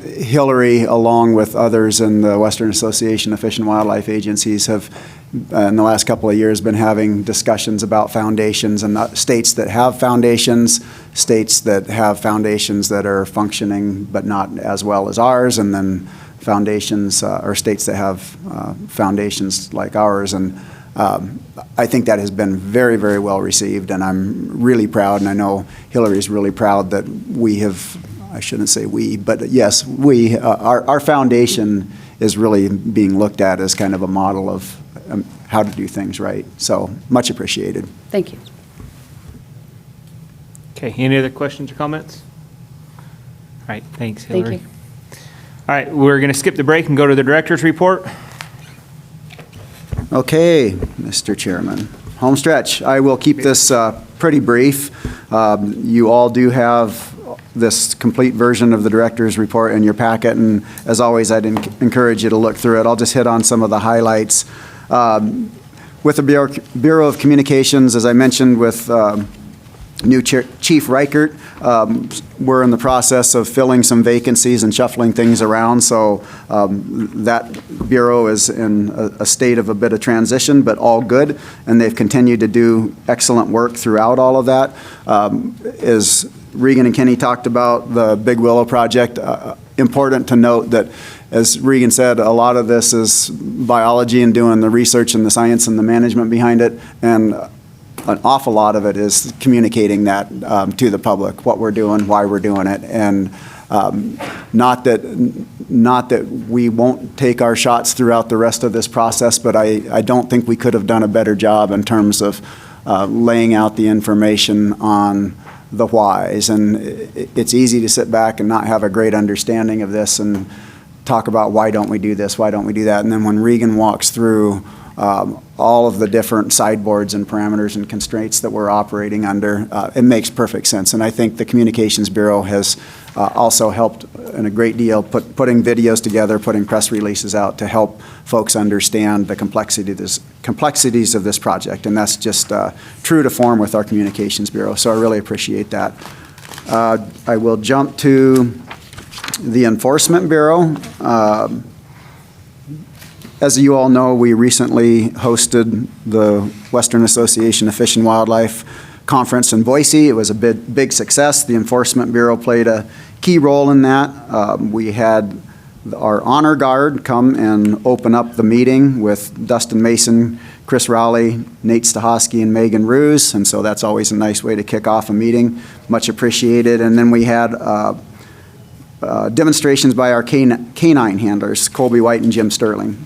Hillary, along with others in the Western Association of Fish and Wildlife Agencies, have in the last couple of years been having discussions about foundations and states that have foundations that are functioning but not as well as ours, and then foundations or states that have foundations like ours. And I think that has been very, very well received, and I'm really proud, and I know Hillary's really proud that we have, I shouldn't say we, but yes, we, our foundation is really being looked at as kind of a model of how to do things right. So much appreciated. Thank you. Okay, any other questions or comments? All right, thanks, Hillary. Thank you. All right, we're going to skip the break and go to the director's report. Okay, Mr. Chairman. Home stretch. I will keep this pretty brief. You all do have this complete version of the director's report in your packet, and as always, I'd encourage you to look through it. I'll just hit on some of the highlights. With the Bureau of Communications, as I mentioned with new Chief Reichert. We're in the process of filling some vacancies and shuffling things around, so that bureau is in a state of a bit of transition, but all good, and they've continued to do excellent work throughout all of that. As Regan and Kenny talked about the Big Willow project, important to note that, as Regan said, a lot of this is biology and doing the research and the science and the management behind it, and an awful lot of it is communicating that to the public, what we're doing, why we're doing it, and not that we won't take our shots throughout the rest of this process, but I don't think we could have done a better job in terms of laying out the information on the whys. And it's easy to sit back and not have a great understanding of this and talk about why don't we do this, why don't we do that, and then when Regan walks through all of the different sideboards and parameters and constraints that we're operating under, it makes perfect sense. And I think the Communications Bureau has also helped in a great deal putting videos together, putting press releases out to help folks understand the complexities of this project. And that's just true to form with our Communications Bureau. So I really appreciate that. I will jump to the Enforcement Bureau. As you all know, we recently hosted the Western Association of Fish and Wildlife Conference in Boise. It was a big success. The Enforcement Bureau played a key role in that. We had our honor guard come and open up the meeting with Dustin Mason, Chris Rowley, Nate Stahosky, and Megan Ruse, and so that's always a nice way to kick off a meeting. Much appreciated. And then we had demonstrations by our canine handlers, Colby White and Jim Sterling,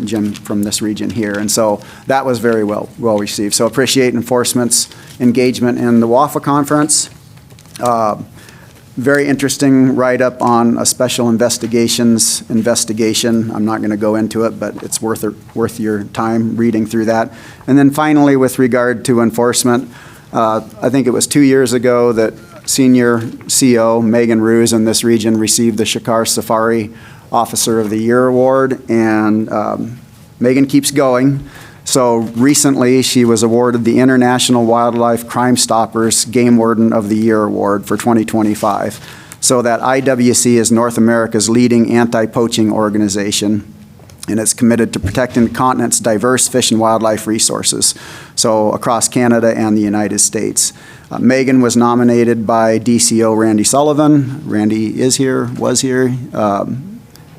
Jim from this region here. And so that was very well received. So appreciate Enforcement's engagement in the WAFA conference. Very interesting write-up on a special investigation. I'm not going to go into it, but it's worth your time reading through that. And then finally, with regard to Enforcement, I think it was 2 years ago that Senior CO Megan Ruse in this region received the Shikar Safari Officer of the Year Award, and Megan keeps going. So recently she was awarded the International Wildlife Crime Stoppers Game Warden of the Year Award for 2025. So that IWC is North America's leading anti-poaching organization, and it's committed to protecting the continent's diverse fish and wildlife resources, so across Canada and the United States. Megan was nominated by DCO Randy Sullivan. Randy is here, was here,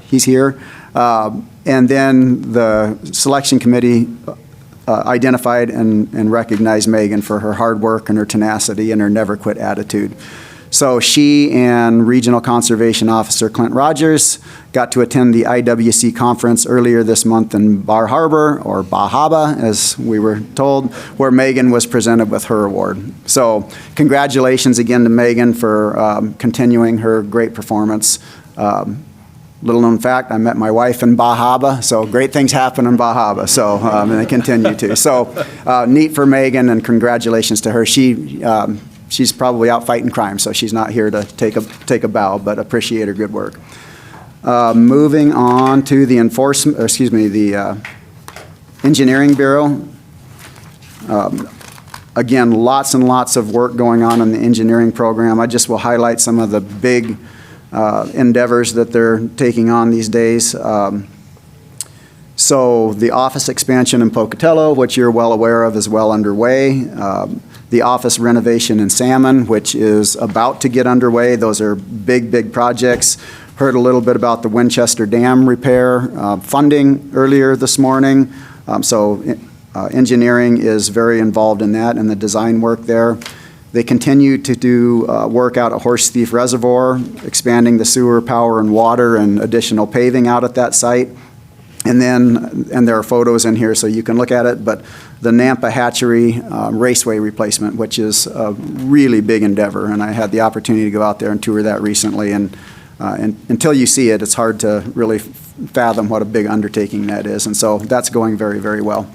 he's here. And then the selection committee identified and recognized Megan for her hard work and her tenacity and her never quit attitude. So she and Regional Conservation Officer Clint Rogers got to attend the IWC conference earlier this month in Bar Harbor, or Bahaba, as we were told, where Megan was presented with her award. So congratulations again to Megan for continuing her great performance. Little known fact, I met my wife in Bahaba, so great things happen in Bahaba, so, and they continue to. So neat for Megan, and congratulations to her. She's probably out fighting crime, so she's not here to take a bow, but appreciate her good work. Moving on to the the Engineering Bureau. Again, lots and lots of work going on in the engineering program. I just will highlight some of the big endeavors that they're taking on these days. So the office expansion in Pocatello, which you're well aware of, is well underway. The office renovation in Salmon, which is about to get underway. Those are big projects. Heard a little bit about the Winchester Dam repair funding earlier this morning. Engineering is very involved in that and the design work there. They continue to do work out at Horse Thief Reservoir, expanding the sewer, power, and water, and additional paving out at that site. And there are photos in here so you can look at it, but the Nampa Hatchery raceway replacement, which is a really big endeavor, and I had the opportunity to go out there and tour that recently, and until you see it, it's hard to really fathom what a big undertaking that is, and so that's going very well.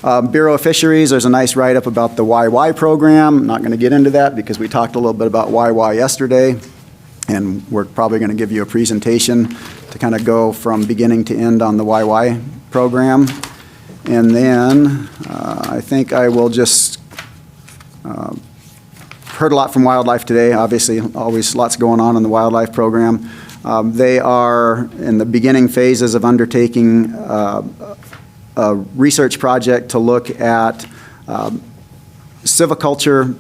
Bureau of Fisheries, there's a nice write-up about the YY program. I'm not going to get into that because we talked a little bit about YY yesterday, and we're probably going to give you a presentation to kind of go from beginning to end on the YY program. And then I think I will just Heard a lot from wildlife today, obviously, always lots going on in the wildlife program. They are in the beginning phases of undertaking a research project to look at silviculture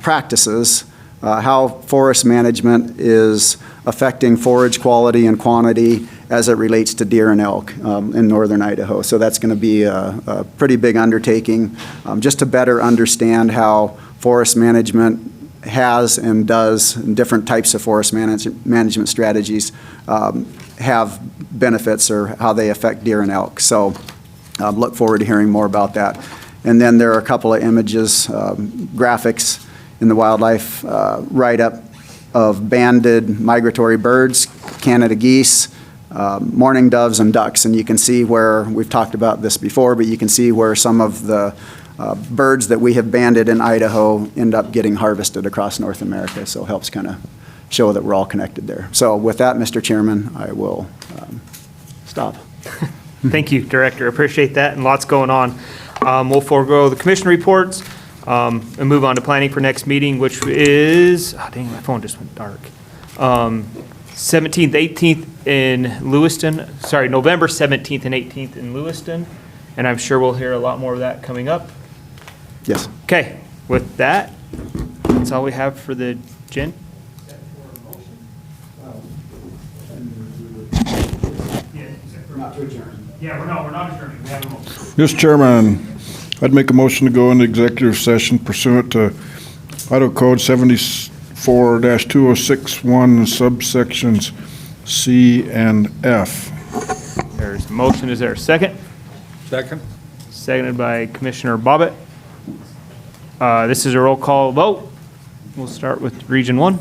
practices, how forest management is affecting forage quality and quantity as it relates to deer and elk in northern Idaho. So that's going to be a pretty big undertaking just to better understand how forest management has and does, and different types of forest management strategies have benefits or how they affect deer and elk. So look forward to hearing more about that. And then there are a couple of images, graphics in the wildlife write-up of banded migratory birds, Canada geese, mourning doves, and ducks. And you can see where, we've talked about this before, but you can see where some of the birds that we have banded in Idaho end up getting harvested across North America. So it helps kind of show that we're all connected there. So with that, Mr. Chairman, I will stop. Thank you, Director. Appreciate that, and lots going on. We'll forego the commission reports and move on to planning for next meeting, which is, oh dang, my phone just went dark. 17th, 18th in Lewiston, sorry, November 17th and 18th in Lewiston, and I'm sure we'll hear a lot more of that coming up. Yes. Okay, with that, that's all we have for the agenda. Not to adjourn. Yeah, we're not adjourning. We have a motion. Mr. Chairman, I'd make a motion to go into executive session pursuant to Idaho Code 74-2061 subsections C and F. There's a motion. Is there a second? Second. Seconded by Commissioner Bobbitt. This is a roll call vote. We'll start with Region 1.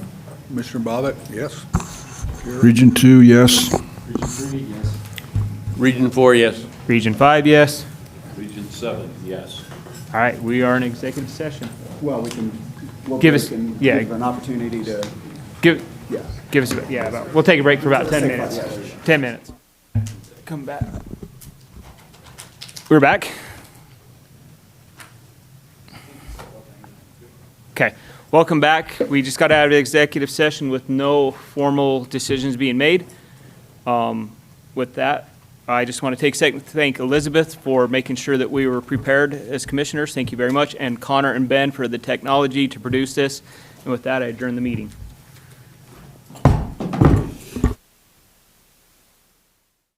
Commissioner Bobbitt, yes. Region 2, yes. Region 3, yes. Region 4, yes. Region 5, yes. Region 7, yes. All right, we are in executive session. Well, we'll Give break us- and yeah. give an opportunity to, Give yeah. us, we'll take a break for about 10 Take minutes. 5 minutes. 10 minutes. Come back. We're back. Okay, welcome back. We just got out of executive session with no formal decisions being made. With that, I just want to take a second to thank Elizabeth for making sure that we were prepared as commissioners. Thank you very much. And Connor and Ben for the technology to produce this. And with that, I adjourn the meeting.